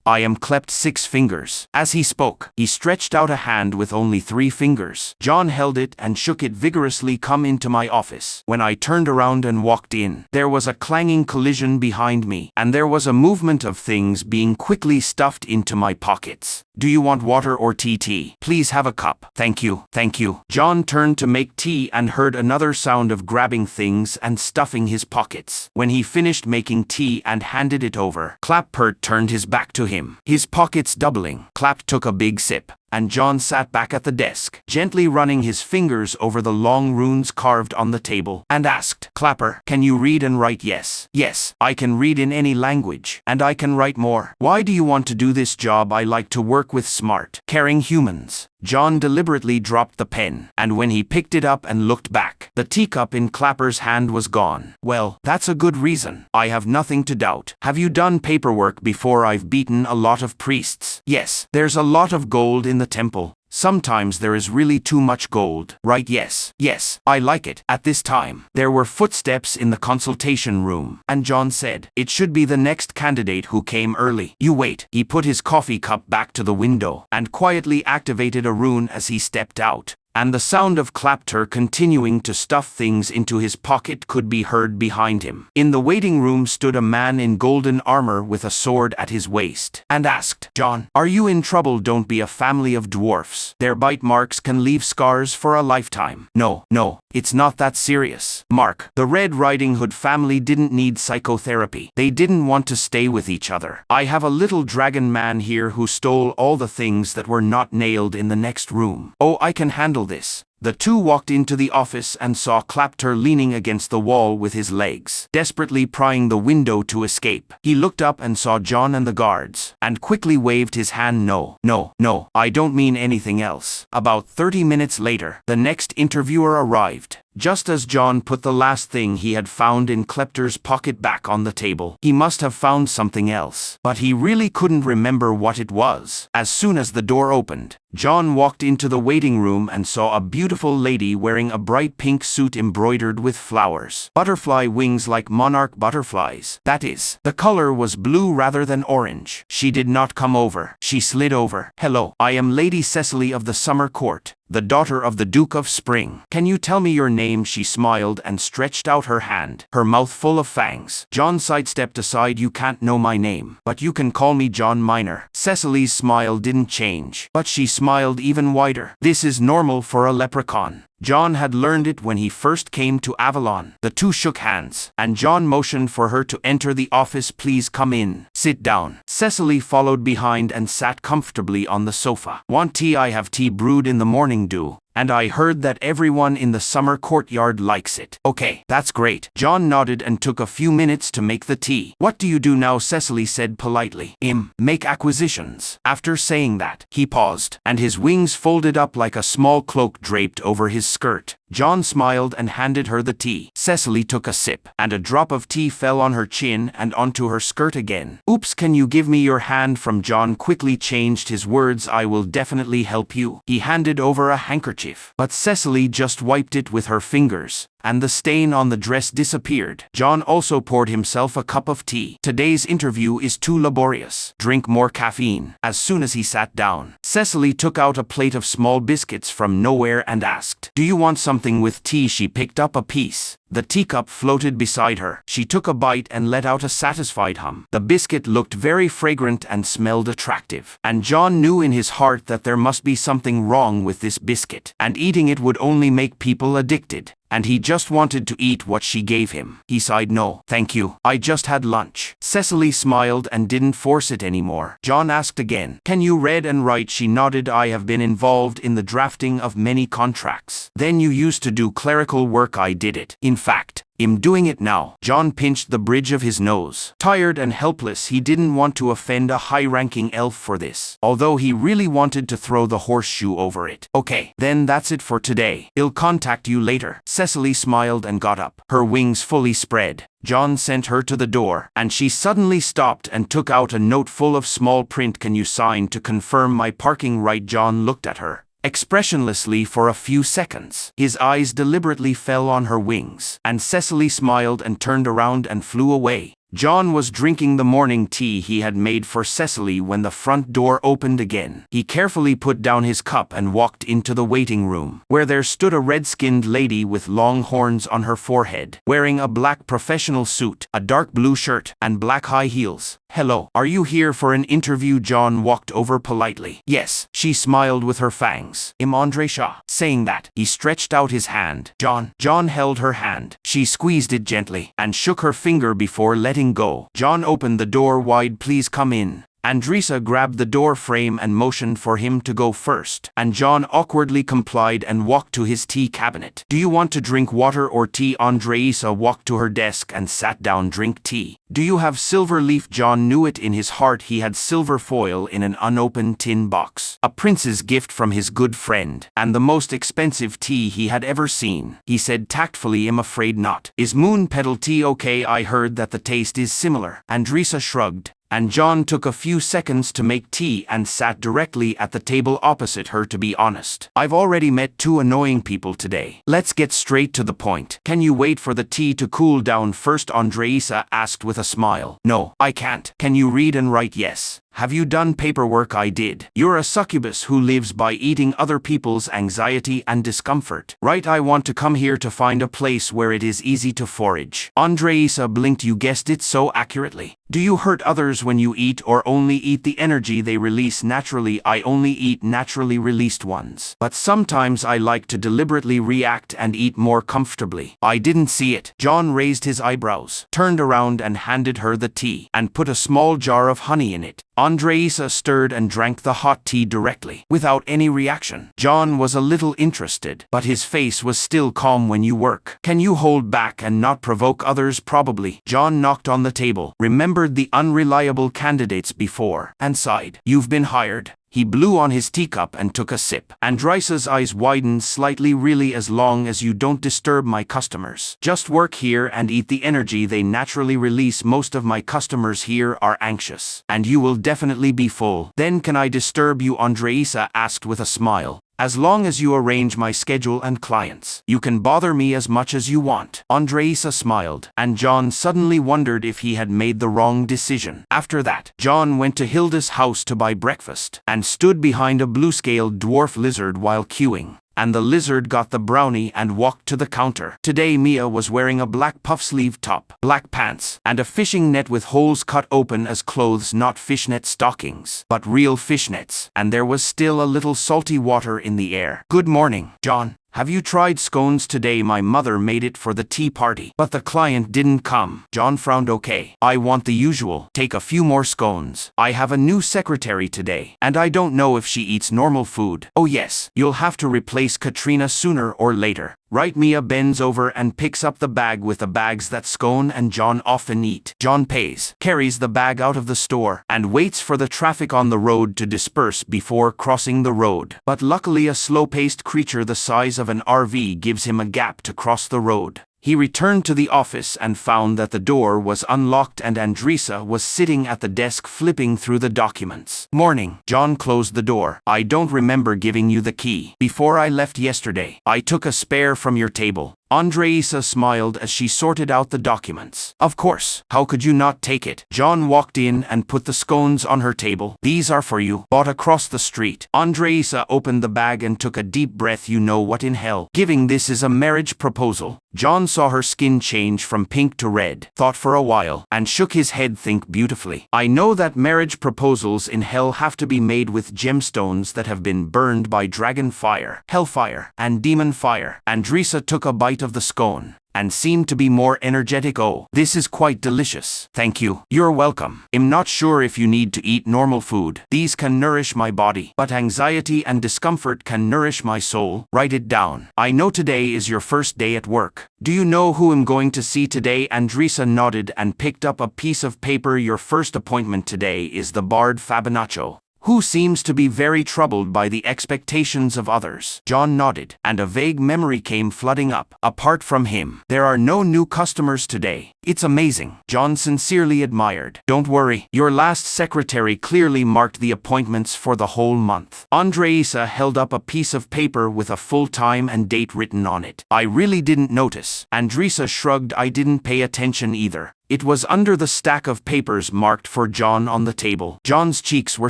I am clept 6 fingers. As he spoke, he stretched out a hand with only 3 fingers. John held it and shook it vigorously. Come into my office. When I turned around and walked in, there was a clanging collision behind me, and there was a movement of things being quickly stuffed into my pockets. Do you want water or tea? Please have a cup. Thank you, thank you. John turned to make tea and heard another sound of grabbing things and stuffing his pockets. When he finished making tea and handed it over, Clappert turned his back to him, his pockets doubling. Clapp took a big sip, and John sat back at the desk, gently running his fingers over the long runes carved on the table, and asked, Clapper, can you read and write? Yes. Yes, I can read in any language, and I can write more. Why do you want to do this job? I like to work with smart, caring humans. John deliberately dropped the pen, and when he picked it up and looked back, the teacup in Clapper's hand was gone. Well, that's a good reason. I have nothing to doubt. Have you done paperwork before? I've beaten a lot of priests. Yes, there's a lot of gold in the temple. Sometimes there is really too much gold. Right? Yes. Yes, I like it. At this time, there were footsteps in the consultation room, and John said, it should be the next candidate who came early. You wait. He put his coffee cup back to the window, and quietly activated a rune as he stepped out, and the sound of Clapter continuing to stuff things into his pocket could be heard behind him. In the waiting room stood a man in golden armor with a sword at his waist, and asked, John, are you in trouble? Don't be a family of dwarfs. Their bite marks can leave scars for a lifetime. No, it's not that serious. Mark, the Red Riding Hood family didn't need psychotherapy. They didn't want to stay with each other. I have a little dragon man here who stole all the things that were not nailed in the next room. Oh, I can handle this. The two walked into the office and saw Clapter leaning against the wall with his legs, desperately prying the window to escape. He looked up and saw John and the guards, and quickly waved his hand. No, I don't mean anything else. About 30 minutes later, the next interviewer arrived. Just as John put the last thing he had found in Clapter's pocket back on the table, he must have found something else, but he really couldn't remember what it was. As soon as the door opened, John walked into the waiting room and saw a beautiful lady wearing a bright pink suit embroidered with flowers. Butterfly wings like monarch butterflies. That is, the color was blue rather than orange. She did not come over. She slid over. Hello, I am Lady Cecily of the Summer Court, the daughter of the Duke of Spring. Can you tell me your name? She smiled and stretched out her hand, her mouth full of fangs. John sidestepped aside. You can't know my name, but you can call me John Minor. Cecily's smile didn't change, but she smiled even wider. This is normal for a leprechaun. John had learned it when he first came to Avalon. The two shook hands, and John motioned for her to enter the office. Please come in. Sit down. Cecily followed behind and sat comfortably on the sofa. Want tea? I have tea brewed in the morning dew, and I heard that everyone in the summer courtyard likes it. Okay, that's great. John nodded and took a few minutes to make the tea. What do you do now? Cecily said politely. Make acquisitions. After saying that, he paused, and his wings folded up like a small cloak draped over his skirt. John smiled and handed her the tea. Cecily took a sip, and a drop of tea fell on her chin and onto her skirt again. Oops, can you give me your hand? From John quickly changed his words. I will definitely help you. He handed over a handkerchief, but Cecily just wiped it with her fingers, and the stain on the dress disappeared. John also poured himself a cup of tea. Today's interview is too laborious. Drink more caffeine. As soon as he sat down, Cecily took out a plate of small biscuits from nowhere and asked, do you want something with tea? She picked up a piece. The teacup floated beside her. She took a bite and let out a satisfied hum. The biscuit looked very fragrant and smelled attractive, and John knew in his heart that there must be something wrong with this biscuit, and eating it would only make people addicted, and he just wanted to eat what she gave him. He sighed. No, thank you. I just had lunch. Cecily smiled and didn't force it anymore. John asked again, can you read and write? She nodded. I have been involved in the drafting of many contracts. Then you used to do clerical work. I did it. In fact, I'm doing it now. John pinched the bridge of his nose. Tired and helpless, he didn't want to offend a high-ranking elf for this, although he really wanted to throw the horseshoe over it. Okay, then that's it for today. I'll contact you later. Cecily smiled and got up, her wings fully spread. John sent her to the door, and she suddenly stopped and took out a note full of small print. Can you sign to confirm my parking right? John looked at her expressionlessly for a few seconds. His eyes deliberately fell on her wings, and Cecily smiled and turned around and flew away. John was drinking the morning tea he had made for Cecily when the front door opened again. He carefully put down his cup and walked into the waiting room, where there stood a red-skinned lady with long horns on her forehead, wearing a black professional suit, a dark blue shirt, and black high heels. "Hello, are you here for an interview?" John walked over politely. "Yes," she smiled with her fangs. "I'm Andre Shaw." Saying that, he stretched out his hand. John held her hand. She squeezed it gently, and shook her finger before letting go. John opened the door wide. "Please come in." Andresa grabbed the door frame and motioned for him to go first, and John awkwardly complied and walked to his tea cabinet. "Do you want to drink water or tea?" Andresa walked to her desk and sat down. "Drink tea." "Do you have silver leaf?" John knew it in his heart he had silver foil in an unopened tin box. A prince's gift from his good friend, and the most expensive tea he had ever seen. He said tactfully, "I'm afraid not." "Is moon petal tea okay? I heard that the taste is similar." Andresa shrugged, and John took a few seconds to make tea and sat directly at the table opposite her. "To be honest, I've already met 2 annoying people today. Let's get straight to the point. Can you wait for the tea to cool down first?" Andresa asked with a smile. "No, I can't." "Can you read and write?" "Yes." "Have you done paperwork?" "I did." "You're a succubus who lives by eating other people's anxiety and discomfort, right?" "I want to come here to find a place where it is easy to forage." Andresa blinked. "You guessed it so accurately." "Do you hurt others when you eat, or only eat the energy they release naturally?" "I only eat naturally released ones, but sometimes I like to deliberately react and eat more comfortably." "I didn't see it." John raised his eyebrows, turned around and handed her the tea, and put a small jar of honey in it. Andresa stirred and drank the hot tea directly, without any reaction. John was a little interested, but his face was still calm. "When you work, can you hold back and not provoke others?" "Probably." John knocked on the table, remembered the unreliable candidates before, and sighed. "You've been hired." He blew on his teacup and took a sip. Andresa's eyes widened slightly. "Really, as long as you don't disturb my customers. Just work here and eat the energy they naturally release. Most of my customers here are anxious, and you will definitely be full." "Then can I disturb you?" Andresa asked with a smile. "As long as you arrange my schedule and clients, you can bother me as much as you want." Andresa smiled, and John suddenly wondered if he had made the wrong decision. After that, John went to Hilda's house to buy breakfast, and stood behind a blue-scaled dwarf lizard while queuing. And the lizard got the brownie and walked to the counter. Today Mia was wearing a black puff-sleeve top, black pants, and a fishing net with holes cut open as clothes. Not fishnet stockings, but real fishnets. And there was still a little salty water in the air. "Good morning, John. Have you tried scones today? My mother made it for the tea party, but the client didn't come." John frowned. "Okay, I want the usual. Take a few more scones. I have a new secretary today, and I don't know if she eats normal food." "Oh yes, you'll have to replace Katrina sooner or later." Right. Mia bends over and picks up the bag with the bags that Scone and John often eat. John pays, carries the bag out of the store, and waits for the traffic on the road to disperse before crossing the road. But luckily a slow-paced creature the size of an RV gives him a gap to cross the road. He returned to the office and found that the door was unlocked and Andresa was sitting at the desk flipping through the documents. "Morning." John closed the door. "I don't remember giving you the key. Before I left yesterday, I took a spare from your table." Andresa smiled as she sorted out the documents. "Of course. How could you not take it?" John walked in and put the scones on her table. "These are for you. Bought across the street." Andresa opened the bag and took a deep breath. "You know what in hell? Giving this is a marriage proposal." John saw her skin change from pink to red, thought for a while, and shook his head. "Think beautifully. I know that marriage proposals in hell have to be made with gemstones that have been burned by dragon fire, hellfire, and demon fire." Andresa took a bite of the scone, and seemed to be more energetic. "Oh, this is quite delicious. Thank you." "You're welcome. I'm not sure if you need to eat normal food. These can nourish my body, but anxiety and discomfort can nourish my soul." "Write it down. I know today is your first day at work. Do you know who I'm going to see today?" Andresa nodded and picked up a piece of paper. "Your first appointment today is the bard Fabinaccio, who seems to be very troubled by the expectations of others." John nodded, and a vague memory came flooding up. "Apart from him, there are no new customers today. It's amazing." John sincerely admired. "Don't worry, your last secretary clearly marked the appointments for the whole month." Andresa held up a piece of paper with a full time and date written on it. "I really didn't notice." Andresa shrugged. "I didn't pay attention either." It was under the stack of papers marked for John on the table. John's cheeks were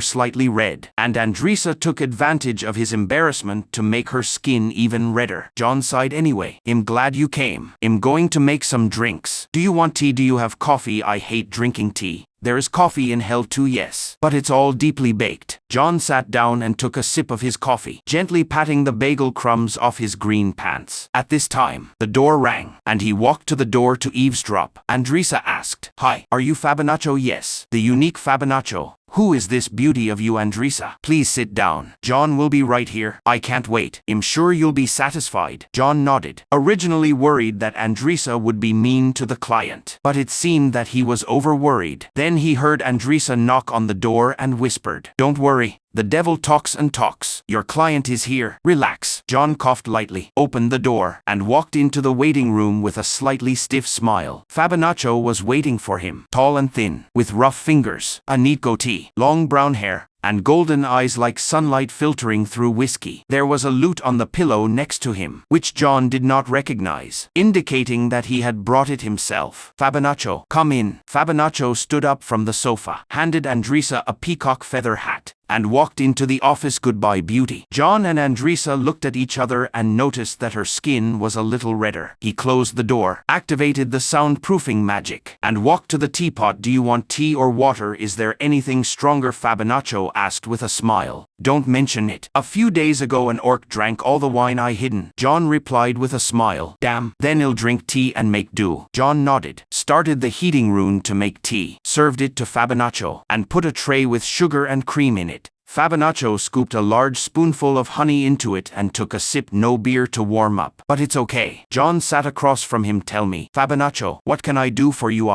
slightly red, and Andresa took advantage of his embarrassment to make her skin even redder. John sighed anyway. "I'm glad you came. I'm going to make some drinks. Do you want tea? Do you have coffee? I hate drinking tea. There is coffee in hell too, yes, but it's all deeply baked." John sat down and took a sip of his coffee, gently patting the bagel crumbs off his green pants. At this time, the door rang, and he walked to the door to eavesdrop. Andresa asked, "Hi, are you Fabinaccio?" "Yes, the unique Fabinaccio. Who is this beauty of you, Andresa? Please sit down. John will be right here. I can't wait. I'm sure you'll be satisfied." John nodded, originally worried that Andresa would be mean to the client, but it seemed that he was over-worried. Then he heard Andresa knock on the door and whispered, "Don't worry. The devil talks and talks. Your client is here. Relax." John coughed lightly, opened the door, and walked into the waiting room with a slightly stiff smile. Fabinaccio was waiting for him, tall and thin, with rough fingers, a neat goatee, long brown hair, and golden eyes like sunlight filtering through whiskey. There was a lute on the pillow next to him, which John did not recognize, indicating that he had brought it himself. "Fabinaccio, come in." Fabinaccio stood up from the sofa, handed Andresa a peacock feather hat, and walked into the office. "Goodbye, beauty." John and Andresa looked at each other and noticed that her skin was a little redder. He closed the door, activated the soundproofing magic, and walked to the teapot. "Do you want tea or water? Is there anything stronger?" Fabinaccio asked with a smile. "Don't mention it. A few days ago an orc drank all the wine I hidden." John replied with a smile. "Damn, then he'll drink tea and make do." John nodded, started the heating rune to make tea, served it to Fabinaccio, and put a tray with sugar and cream in it. Fabinaccio scooped a large spoonful of honey into it and took a sip. "No beer to warm up, but it's okay." John sat across from him. "Tell me, Fabinaccio, what can I do for you?"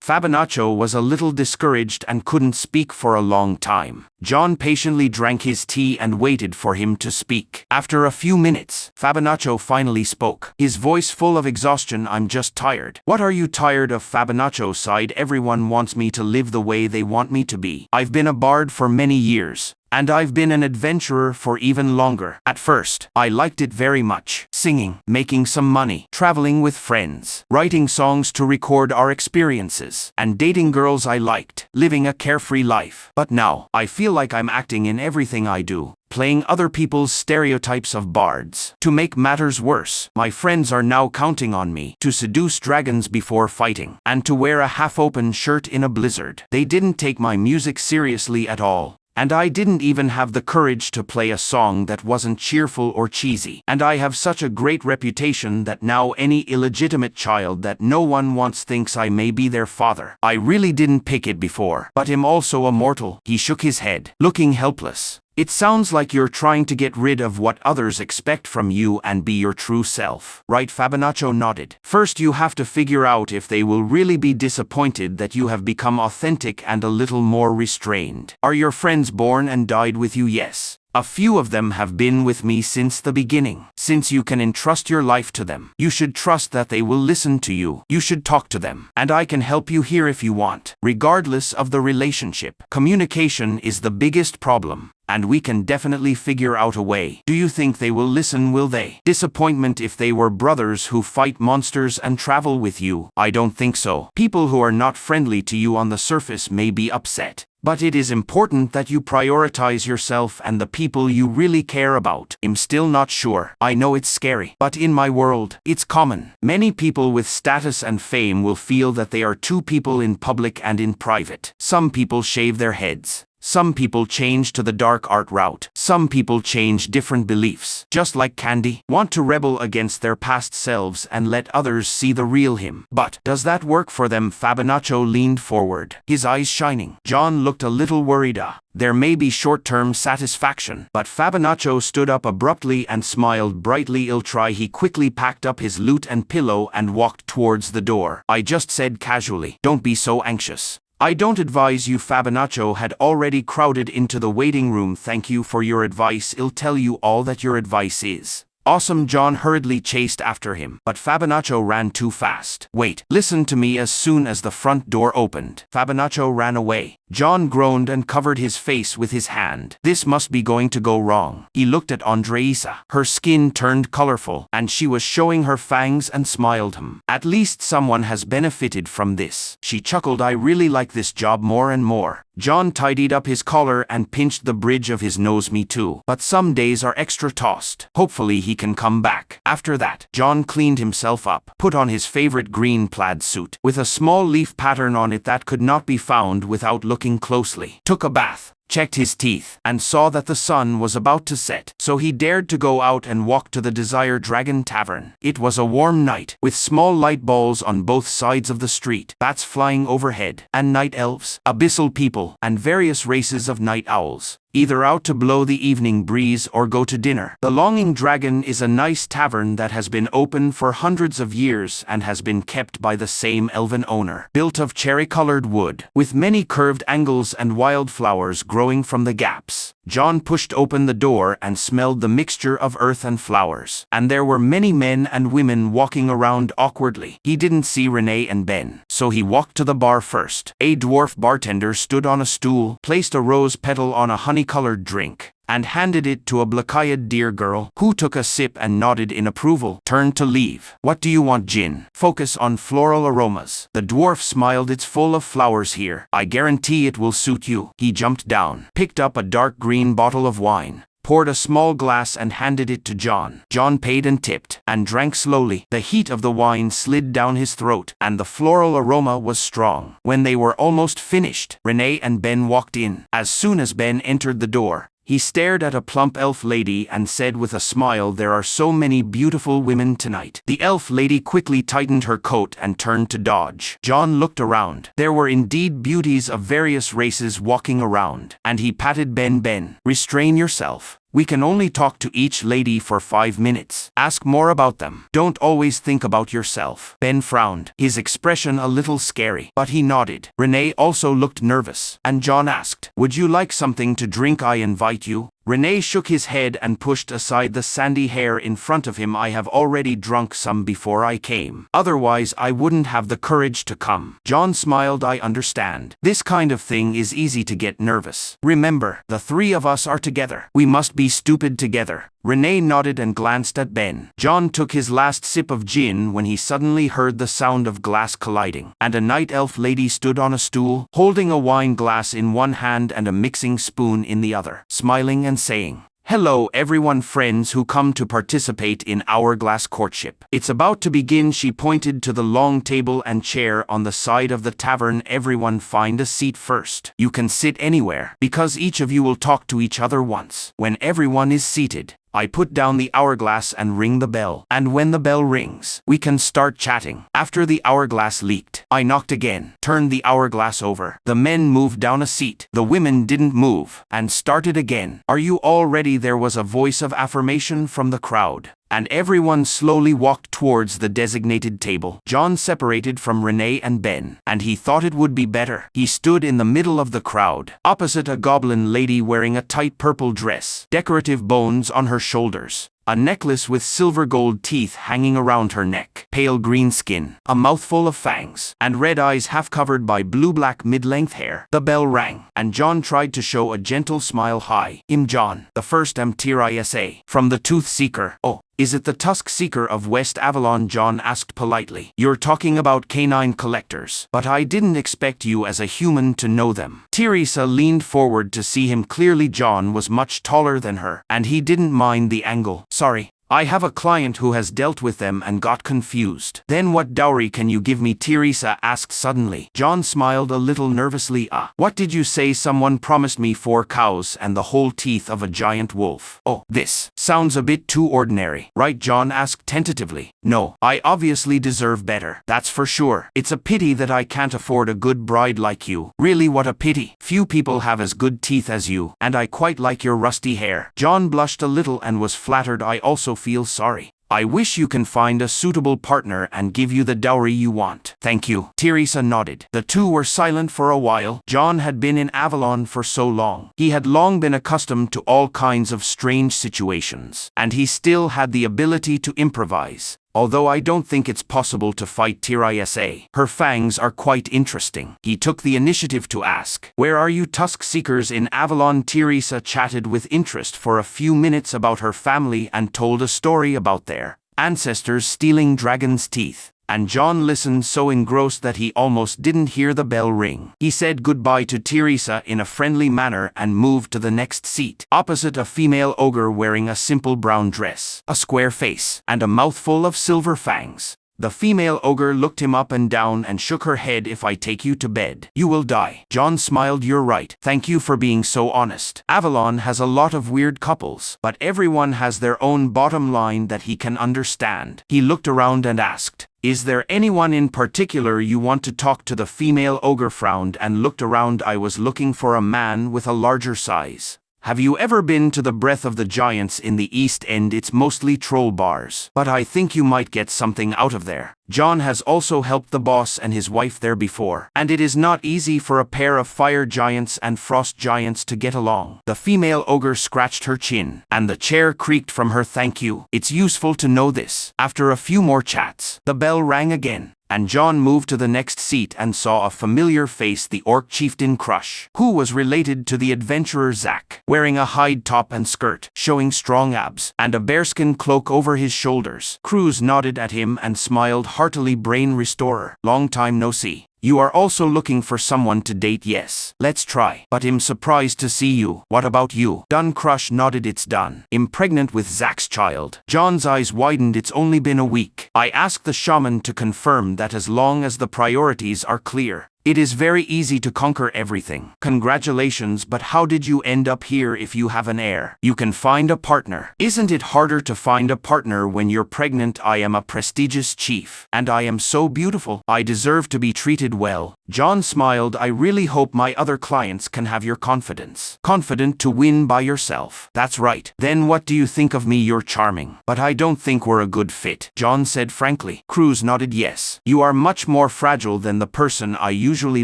Fabinaccio was a little discouraged and couldn't speak for a long time. John patiently drank his tea and waited for him to speak. After a few minutes, Fabinaccio finally spoke, his voice full of exhaustion. "I'm just tired." "What are you tired of?" Fabinaccio sighed. "Everyone wants me to live the way they want me to be. I've been a bard for many years, and I've been an adventurer for even longer. At first, I liked it very much. Singing, making some money, traveling with friends, writing songs to record our experiences, and dating girls I liked, living a carefree life. But now, I feel like I'm acting in everything I do, playing other people's stereotypes of bards. To make matters worse, my friends are now counting on me to seduce dragons before fighting, and to wear a half-open shirt in a blizzard. They didn't take my music seriously at all. And I didn't even have the courage to play a song that wasn't cheerful or cheesy. And I have such a great reputation that now any illegitimate child that no one wants thinks I may be their father. I really didn't pick it before, but I'm also a mortal." He shook his head, looking helpless. "It sounds like you're trying to get rid of what others expect from you and be your true self, right?" Fabinaccio nodded. "First you have to figure out if they will really be disappointed that you have become authentic and a little more restrained. Are your friends born and died with you?" "Yes. A few of them have been with me since the beginning. Since you can entrust your life to them, you should trust that they will listen to you. You should talk to them, and I can help you here if you want. Regardless of the relationship, communication is the biggest problem, and we can definitely figure out a way. Do you think they will listen? Will they? Disappointment if they were brothers who fight monsters and travel with you? I don't think so. People who are not friendly to you on the surface may be upset. But it is important that you prioritize yourself and the people you really care about." "I'm still not sure. I know it's scary, but in my world, it's common. Many people with status and fame will feel that they are two people in public and in private. Some people shave their heads. Some people change to the dark art route. Some people change different beliefs, just like Candy, want to rebel against their past selves and let others see the real him. But does that work for them?" Fabinaccio leaned forward, his eyes shining. John looked a little worried. There may be short-term satisfaction, but Fabinaccio stood up abruptly and smiled brightly. "I'll try." He quickly packed up his lute and pillow and walked towards the door. "I just said casually, don't be so anxious. I don't advise you." Fabinaccio had already crowded into the waiting room. "Thank you for your advice. I'll tell you all that your advice is. Awesome! John hurriedly chased after him, but Fabinaccio ran too fast. Wait, listen to me. As soon as the front door opened, Fabinaccio ran away. John groaned and covered his face with his hand. This must be going to go wrong. He looked at Andreisa. Her skin turned colorful, and she was showing her fangs and smiled him. At least someone has benefited from this. She chuckled. I really like this job more and more. John tidied up his collar and pinched the bridge of his nose. Me too. But some days are extra tossed. Hopefully he can come back. After that, John cleaned himself up, put on his favorite green plaid suit, with a small leaf pattern on it that could not be found without looking closely, took a bath, checked his teeth, and saw that the sun was about to set, so he dared to go out and walk to the Desire Dragon Tavern. It was a warm night, with small light balls on both sides of the street, bats flying overhead, and night elves, abyssal people, and various races of night owls, either out to blow the evening breeze or go to dinner. The Longing Dragon is a nice tavern that has been open for hundreds of years and has been kept by the same elven owner. Built of cherry-colored wood, with many curved angles and wildflowers growing from the gaps. John pushed open the door and smelled the mixture of earth and flowers. And there were many men and women walking around awkwardly. He didn't see Renee and Ben, so he walked to the bar first. A dwarf bartender stood on a stool, placed a rose petal on a honey-colored drink, and handed it to a black-eyed deer girl, who took a sip and nodded in approval, turned to leave. What do you want, gin? Focus on floral aromas. The dwarf smiled. It's full of flowers here. I guarantee it will suit you. He jumped down, picked up a dark green bottle of wine, poured a small glass and handed it to John. John paid and tipped, and drank slowly. The heat of the wine slid down his throat, and the floral aroma was strong. When they were almost finished, Renee and Ben walked in. As soon as Ben entered the door, he stared at a plump elf lady and said with a smile, there are so many beautiful women tonight. The elf lady quickly tightened her coat and turned to dodge. John looked around. There were indeed beauties of various races walking around, and he patted Ben. Ben, restrain yourself. We can only talk to each lady for 5 minutes. Ask more about them. Don't always think about yourself. Ben frowned, his expression a little scary, but he nodded. Renee also looked nervous, and John asked, would you like something to drink? I invite you. Renee shook his head and pushed aside the sandy hair in front of him. I have already drunk some before I came. Otherwise I wouldn't have the courage to come. John smiled. I understand. This kind of thing is easy to get nervous. Remember, the three of us are together. We must be stupid together. Renee nodded and glanced at Ben. John took his last sip of gin when he suddenly heard the sound of glass colliding, and a night elf lady stood on a stool, holding a wine glass in one hand and a mixing spoon in the other, smiling and saying, hello everyone, friends who come to participate in Hourglass Courtship. It's about to begin. She pointed to the long table and chair on the side of the tavern. Everyone find a seat first. You can sit anywhere, because each of you will talk to each other once. When everyone is seated, I put down the hourglass and ring the bell. And when the bell rings, we can start chatting. After the hourglass leaked, I knocked again, turned the hourglass over. The men moved down a seat. The women didn't move, and started again. Are you all ready? There was a voice of affirmation from the crowd, and everyone slowly walked towards the designated table. John separated from Renee and Ben, and he thought it would be better. He stood in the middle of the crowd, opposite a goblin lady wearing a tight purple dress, decorative bones on her shoulders, a necklace with silver gold teeth hanging around her neck, pale green skin, a mouthful of fangs, and red eyes half covered by blue-black mid-length hair. The bell rang, and John tried to show a gentle smile. Hi, I'm John, the first Mtirisa, from the Tooth Seeker. Oh, is it the Tusk Seeker of West Avalon? John asked politely. You're talking about canine collectors, but I didn't expect you as a human to know them. Teresa leaned forward to see him clearly. John was much taller than her, and he didn't mind the angle. Sorry, I have a client who has dealt with them and got confused. Then what dowry can you give me? Teresa asked suddenly. John smiled a little nervously. What did you say? Someone promised me 4 cows and the whole teeth of a giant wolf. Oh, this sounds a bit too ordinary, right? John asked tentatively. No, I obviously deserve better. That's for sure. It's a pity that I can't afford a good bride like you. Really, what a pity. Few people have as good teeth as you, and I quite like your rusty hair. John blushed a little and was flattered. I also feel sorry. I wish you can find a suitable partner and give you the dowry you want. Thank you. Teresa nodded. The two were silent for a while. John had been in Avalon for so long. He had long been accustomed to all kinds of strange situations, and he still had the ability to improvise. Although I don't think it's possible to fight Teresa. Her fangs are quite interesting. He took the initiative to ask, "Where are you tusk seekers in Avalon?" Teresa chatted with interest for a few minutes about her family and told a story about their ancestors stealing dragon's teeth. And John listened so engrossed that he almost didn't hear the bell ring. He said goodbye to Teresa in a friendly manner and moved to the next seat, opposite a female ogre wearing a simple brown dress, a square face, and a mouthful of silver fangs. The female ogre looked him up and down and shook her head. "If I take you to bed, you will die." John smiled. "You're right. Thank you for being so honest. Avalon has a lot of weird couples, but everyone has their own bottom line that he can understand." He looked around and asked, "Is there anyone in particular you want to talk to?" The female ogre frowned and looked around. "I was looking for a man with a larger size. Have you ever been to the Breath of the Giants in the East End? It's mostly troll bars, but I think you might get something out of there." John has also helped the boss and his wife there before, and it is not easy for a pair of fire giants and frost giants to get along. The female ogre scratched her chin, and the chair creaked from her. "Thank you. It's useful to know this." After a few more chats, the bell rang again, and John moved to the next seat and saw a familiar face, the orc chieftain Crush, who was related to the adventurer Zack, wearing a hide top and skirt, showing strong abs, and a bearskin cloak over his shoulders. Cruz nodded at him and smiled heartily. "Brain restorer, long time no see. You are also looking for someone to date?" "Yes. Let's try. But I'm surprised to see you. What about you?" "Done." Crush nodded. "It's done. I'm pregnant with Zack's child." John's eyes widened. "It's only been a week. I asked the shaman to confirm that as long as the priorities are clear, it is very easy to conquer everything." "Congratulations, but how did you end up here if you have an heir? You can find a partner." "Isn't it harder to find a partner when you're pregnant? I am a prestigious chief, and I am so beautiful. I deserve to be treated well." John smiled. "I really hope my other clients can have your confidence." "Confident to win by yourself?" "That's right." "Then what do you think of me?" "You're charming, but I don't think we're a good fit," John said frankly. Cruz nodded. "Yes. You are much more fragile than the person I usually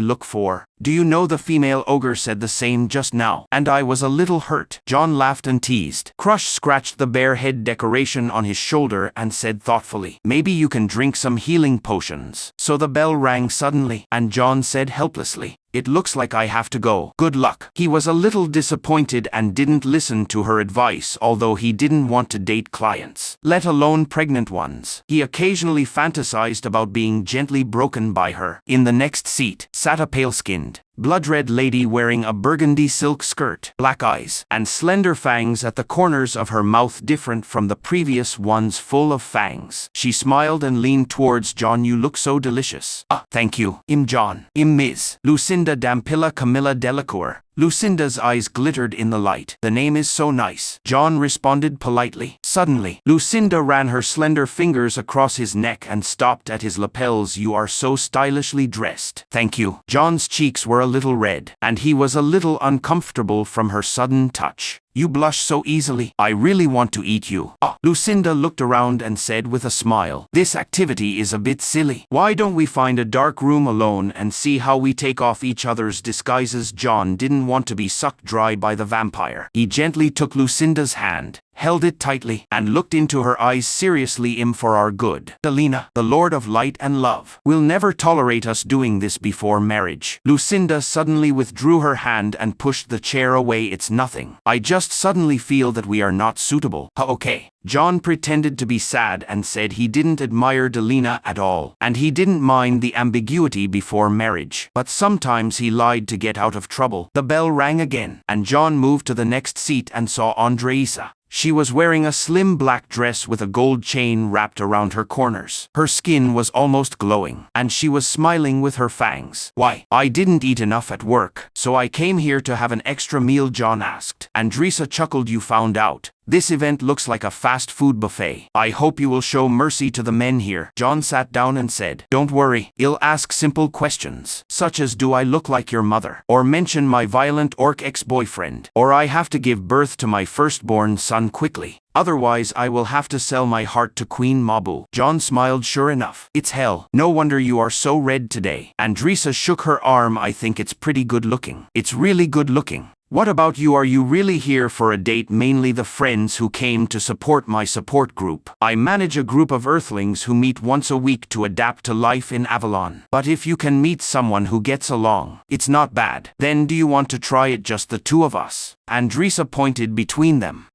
look for." "Do you know the female ogre said the same just now, and I was a little hurt." John laughed and teased. Crush scratched the bear head decoration on his shoulder and said thoughtfully, "Maybe you can drink some healing potions." So the bell rang suddenly, and John said helplessly, "It looks like I have to go. Good luck." He was a little disappointed and didn't listen to her advice, although he didn't want to date clients, let alone pregnant ones. He occasionally fantasized about being gently broken by her. In the next seat sat a pale-skinned, blood-red lady wearing a burgundy silk skirt, black eyes, and slender fangs at the corners of her mouth, different from the previous ones full of fangs. She smiled and leaned towards John. "You look so delicious." "Ah, thank you. I'm John. I'm Ms. Lucinda Dampilla Camilla Delacour." Lucinda's eyes glittered in the light. "The name is so nice," John responded politely. Suddenly, Lucinda ran her slender fingers across his neck and stopped at his lapels. "You are so stylishly dressed." "Thank you." John's cheeks were a little red, and he was a little uncomfortable from her sudden touch. "You blush so easily. I really want to eat you." "Ah." Lucinda looked around and said with a smile, "This activity is a bit silly. Why don't we find a dark room alone and see how we take off each other's disguises?" John didn't want to be sucked dry by the vampire. He gently took Lucinda's hand, held it tightly, and looked into her eyes seriously. "I'm for our good. Delina, the Lord of Light and Love, will never tolerate us doing this before marriage." Lucinda suddenly withdrew her hand and pushed the chair away. "It's nothing. I just suddenly feel that we are not suitable." "Okay." John pretended to be sad and said he didn't admire Delina at all, and he didn't mind the ambiguity before marriage, but sometimes he lied to get out of trouble. The bell rang again, and John moved to the next seat and saw Andreisa. She was wearing a slim black dress with a gold chain wrapped around her corners. Her skin was almost glowing, and she was smiling with her fangs. "Why, I didn't eat enough at work, so I came here to have an extra meal," John asked. Andreisa chuckled. "You found out. This event looks like a fast food buffet. I hope you will show mercy to the men here." John sat down and said, "Don't worry, I'll ask simple questions, such as do I look like your mother, or mention my violent orc ex-boyfriend, or I have to give birth to my firstborn son quickly." Otherwise I will have to sell my heart to Queen Mabu. John smiled. Sure enough. It's hell. No wonder you are so red today. Andresa shook her arm. I think it's pretty good looking. It's really good looking. What about you? Are you really here for a date? Mainly the friends who came to support my support group. I manage a group of Earthlings who meet once a week to adapt to life in Avalon. But if you can meet someone who gets along, it's not bad. Then do you want to try it, just the two of us? Andresa pointed between them.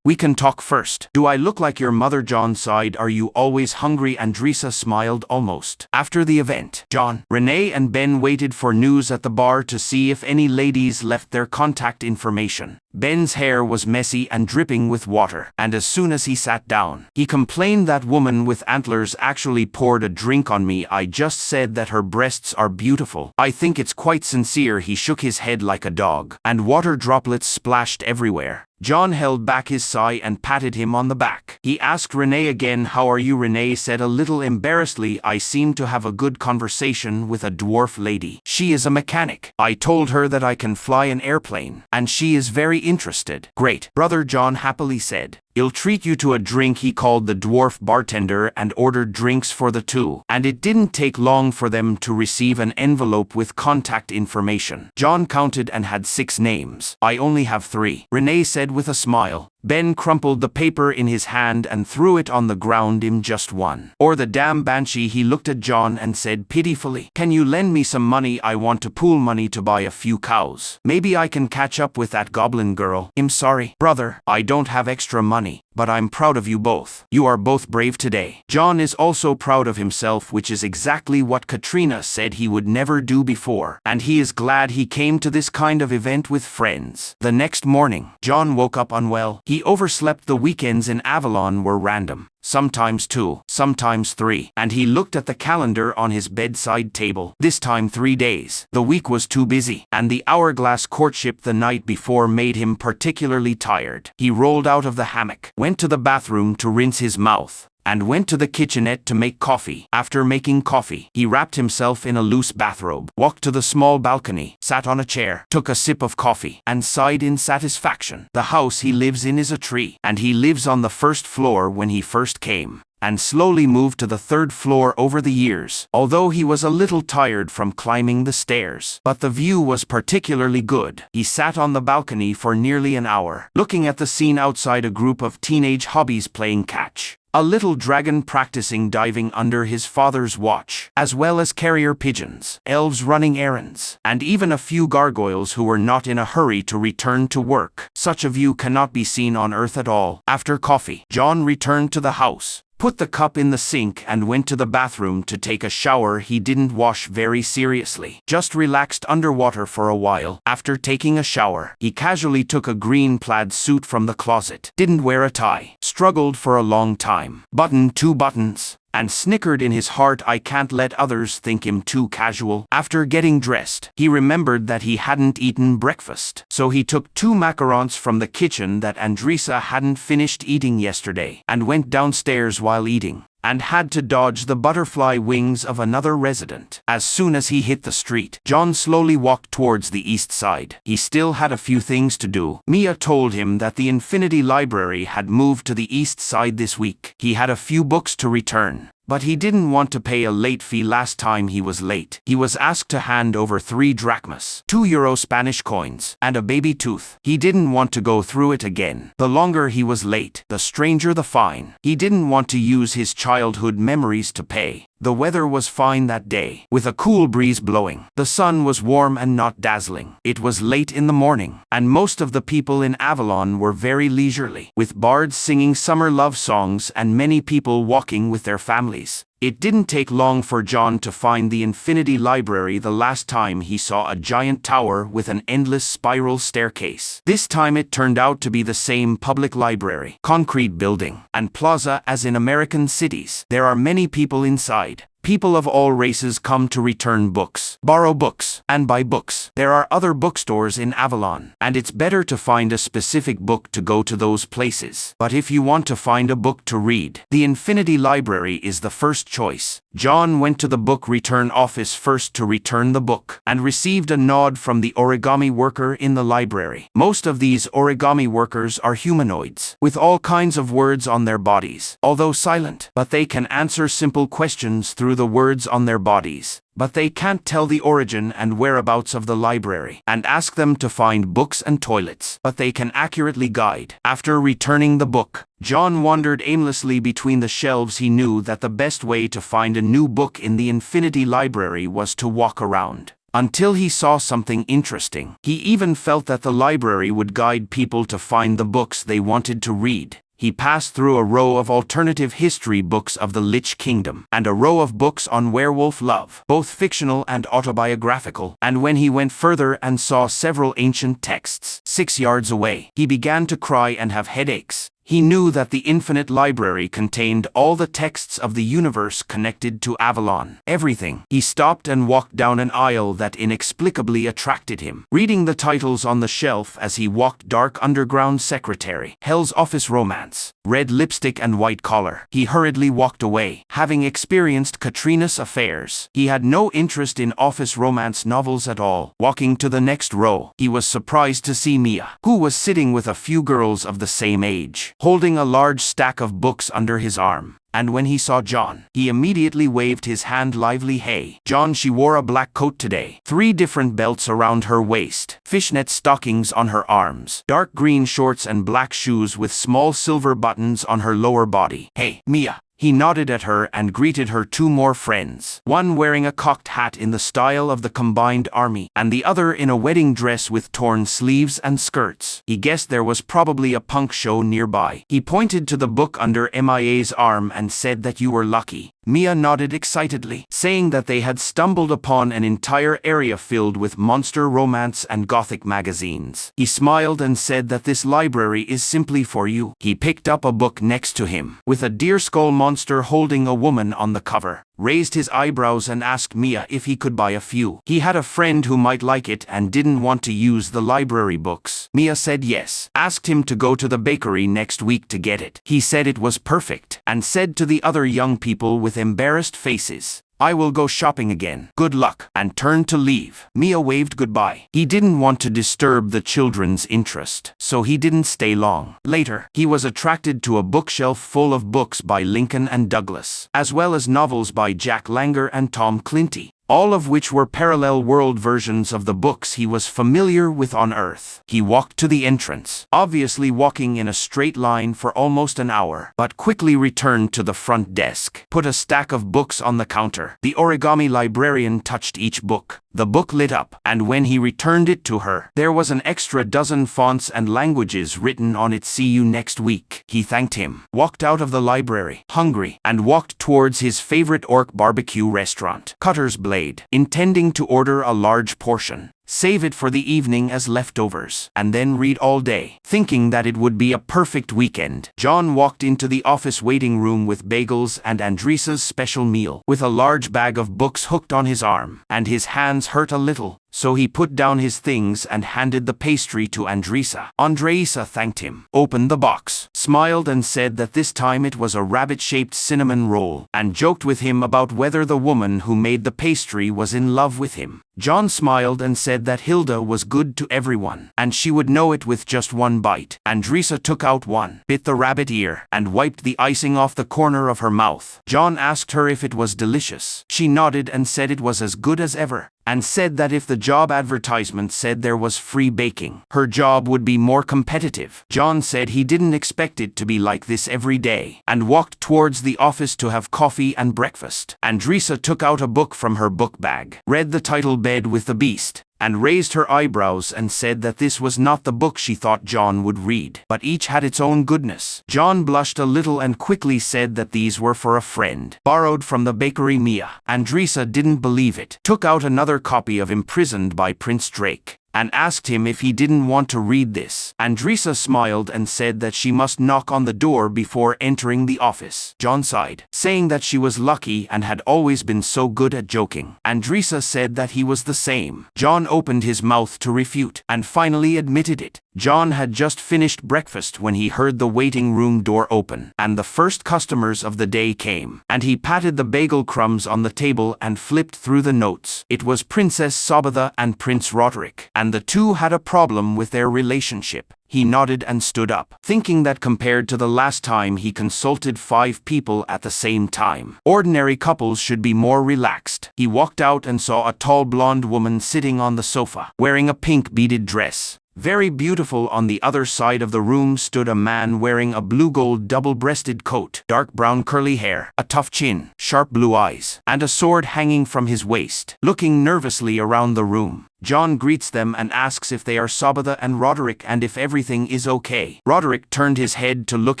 We can talk first. Do I look like your mother? John sighed. Are you always hungry? Andresa smiled. Almost. After the event, John, Renee and Ben waited for news at the bar to see if any ladies left their contact information. Ben's hair was messy and dripping with water, and as soon as he sat down, he complained that woman with antlers actually poured a drink on me. I just said that her breasts are beautiful. I think it's quite sincere. He shook his head like a dog, and water droplets splashed everywhere. John held back his sigh and patted him on the back. He asked Renee again. How are you? Renee said a little embarrassedly, I seem to have a good conversation with a dwarf lady. She is a mechanic. I told her that I can fly an airplane, and she is very interested. Great, brother, John happily said. I'll treat you to a drink. He called the dwarf bartender and ordered drinks for the two, and it didn't take long for them to receive an envelope with contact information. John counted and had 6 names. I only have 3, Renee said with a smile. Ben crumpled the paper in his hand and threw it on the ground. I'm just one. Or the damn banshee. He looked at John and said pitifully, can you lend me some money? I want to pool money to buy a few cows. Maybe I can catch up with that goblin girl. I'm sorry, brother, I don't have extra money, but I'm proud of you both. You are both brave today. John is also proud of himself, which is exactly what Katrina said he would never do before, and he is glad he came to this kind of event with friends. The next morning, John woke up unwell. He overslept. The weekends in Avalon were random. Sometimes 2, sometimes 3, and he looked at the calendar on his bedside table. This time 3 days. The week was too busy, and the hourglass courtship the night before made him particularly tired. He rolled out of the hammock, went to the bathroom to rinse his mouth, and went to the kitchenette to make coffee. After making coffee, he wrapped himself in a loose bathrobe, walked to the small balcony, sat on a chair, took a sip of coffee, and sighed in satisfaction. The house he lives in is a tree, and he lives on the 1st floor when he first came, and slowly moved to the 3rd floor over the years, although he was a little tired from climbing the stairs. But the view was particularly good. He sat on the balcony for nearly an hour, looking at the scene outside. A group of teenage hobbies playing catch, a little dragon practicing diving under his father's watch, as well as carrier pigeons, elves running errands, and even a few gargoyles who were not in a hurry to return to work. Such a view cannot be seen on Earth at all. After coffee, John returned to the house, put the cup in the sink, and went to the bathroom to take a shower. He didn't wash very seriously, just relaxed underwater for a while. After taking a shower, he casually took a green plaid suit from the closet, didn't wear a tie, struggled for a long time, buttoned 2 buttons, and snickered in his heart, I can't let others think him too casual. After getting dressed, he remembered that he hadn't eaten breakfast, so he took 2 macarons from the kitchen that Andresa hadn't finished eating yesterday, and went downstairs while eating, and had to dodge the butterfly wings of another resident. As soon as he hit the street, John slowly walked towards the east side. He still had a few things to do. Mia told him that the Infinity Library had moved to the east side this week. He had a few books to return, but he didn't want to pay a late fee. Last time he was late, he was asked to hand over 3 drachmas, €2 Spanish coins, and a baby tooth. He didn't want to go through it again. The longer he was late, the stranger the fine. He didn't want to use his childhood memories to pay. The weather was fine that day, with a cool breeze blowing. The sun was warm and not dazzling. It was late in the morning, and most of the people in Avalon were very leisurely, with bards singing summer love songs and many people walking with their families. It didn't take long for John to find the Infinity Library. The last time he saw a giant tower with an endless spiral staircase. This time it turned out to be the same public library, concrete building, and plaza as in American cities. There are many people inside, People of all races come to return books, borrow books, and buy books. There are other bookstores in Avalon, and it's better to find a specific book to go to those places. But if you want to find a book to read, the Infinity Library is the first choice. John went to the book return office first to return the book, and received a nod from the origami worker in the library. Most of these origami workers are humanoids, with all kinds of words on their bodies, although silent, but they can answer simple questions through the words on their bodies. But they can't tell the origin and whereabouts of the library, and ask them to find books and toilets, but they can accurately guide. After returning the book, John wandered aimlessly between the shelves. He knew that the best way to find a new book in the Infinity Library was to walk around, until he saw something interesting. He even felt that the library would guide people to find the books they wanted to read. He passed through a row of alternative history books of the Lich Kingdom, and a row of books on werewolf love, both fictional and autobiographical, and when he went further and saw several ancient texts 6 yards away, he began to cry and have headaches. He knew that the Infinite Library contained all the texts of the universe connected to Avalon. Everything. He stopped and walked down an aisle that inexplicably attracted him. Reading the titles on the shelf as he walked: Dark Underground Secretary, Hell's Office Romance, Red Lipstick and White Collar. He hurriedly walked away. Having experienced Katrina's affairs, he had no interest in office romance novels at all. Walking to the next row, he was surprised to see Mia, who was sitting with a few girls of the same age, holding a large stack of books under his arm. And when he saw John, he immediately waved his hand lively. Hey, John. She wore a black coat today, 3 different belts around her waist, fishnet stockings on her arms, dark green shorts and black shoes with small silver buttons on her lower body. Hey, Mia. He nodded at her and greeted her 2 more friends, one wearing a cocked hat in the style of the Combined Army, and the other in a wedding dress with torn sleeves and skirts. He guessed there was probably a punk show nearby. He pointed to the book under Mia's arm and said that you were lucky. Mia nodded excitedly, saying that they had stumbled upon an entire area filled with monster romance and gothic magazines. He smiled and said that this library is simply for you. He picked up a book next to him, with a deer skull monster holding a woman on the cover, raised his eyebrows and asked Mia if he could buy a few. He had a friend who might like it and didn't want to use the library books. Mia said yes, asked him to go to the bakery next week to get it. He said it was perfect, and said to the other young people with embarrassed faces, I will go shopping again. Good luck, and turned to leave. Mia waved goodbye. He didn't want to disturb the children's interest, so he didn't stay long. Later, he was attracted to a bookshelf full of books by Lincoln and Douglas, as well as novels by Jack Langer and Tom Clinty, all of which were parallel world versions of the books he was familiar with on Earth. He walked to the entrance, obviously walking in a straight line for almost an hour, but quickly returned to the front desk, put a stack of books on the counter. The origami librarian touched each book. The book lit up, and when he returned it to her, there was an extra dozen fonts and languages written on it. See you next week. He thanked him, walked out of the library, hungry, and walked towards his favorite orc barbecue restaurant, Cutter's Blade, intending to order a large portion, save it for the evening as leftovers, and then read all day, thinking that it would be a perfect weekend. John walked into the office waiting room with bagels and Andresa's special meal, with a large bag of books hooked on his arm, and his hands hurt a little, so he put down his things and handed the pastry to Andresa. Andresa thanked him, opened the box, smiled and said that this time it was a rabbit-shaped cinnamon roll, and joked with him about whether the woman who made the pastry was in love with him. John smiled and said that Hilda was good to everyone, and she would know it with just one bite. Andresa took out one, bit the rabbit ear, and wiped the icing off the corner of her mouth. John asked her if it was delicious. She nodded and said it was as good as ever, and said that if the job advertisement said there was free baking, her job would be more competitive. John said he didn't expect it to be like this every day, and walked towards the office to have coffee and breakfast. Andresa took out a book from her book bag, read the title Bed with the Beast, and raised her eyebrows and said that this was not the book she thought John would read, but each had its own goodness. John blushed a little and quickly said that these were for a friend, borrowed from the bakery Mia. Andresa didn't believe it, took out another copy of Imprisoned by Prince Drake, and asked him if he didn't want to read this. Andresa smiled and said that she must knock on the door before entering the office. John sighed, saying that she was lucky and had always been so good at joking. Andresa said that he was the same. John opened his mouth to refute, and finally admitted it. John had just finished breakfast when he heard the waiting room door open, and the first customers of the day came, and he patted the bagel crumbs on the table and flipped through the notes. It was Princess Sabbatha and Prince Roderick, and the two had a problem with their relationship. He nodded and stood up, thinking that compared to the last time he consulted 5 people at the same time, ordinary couples should be more relaxed. He walked out and saw a tall blonde woman sitting on the sofa, wearing a pink beaded dress. Very beautiful. On the other side of the room stood a man wearing a blue-gold double-breasted coat, dark brown curly hair, a tough chin, sharp blue eyes, and a sword hanging from his waist, looking nervously around the room. John greets them and asks if they are Sabbatha and Roderick and if everything is okay. Roderick turned his head to look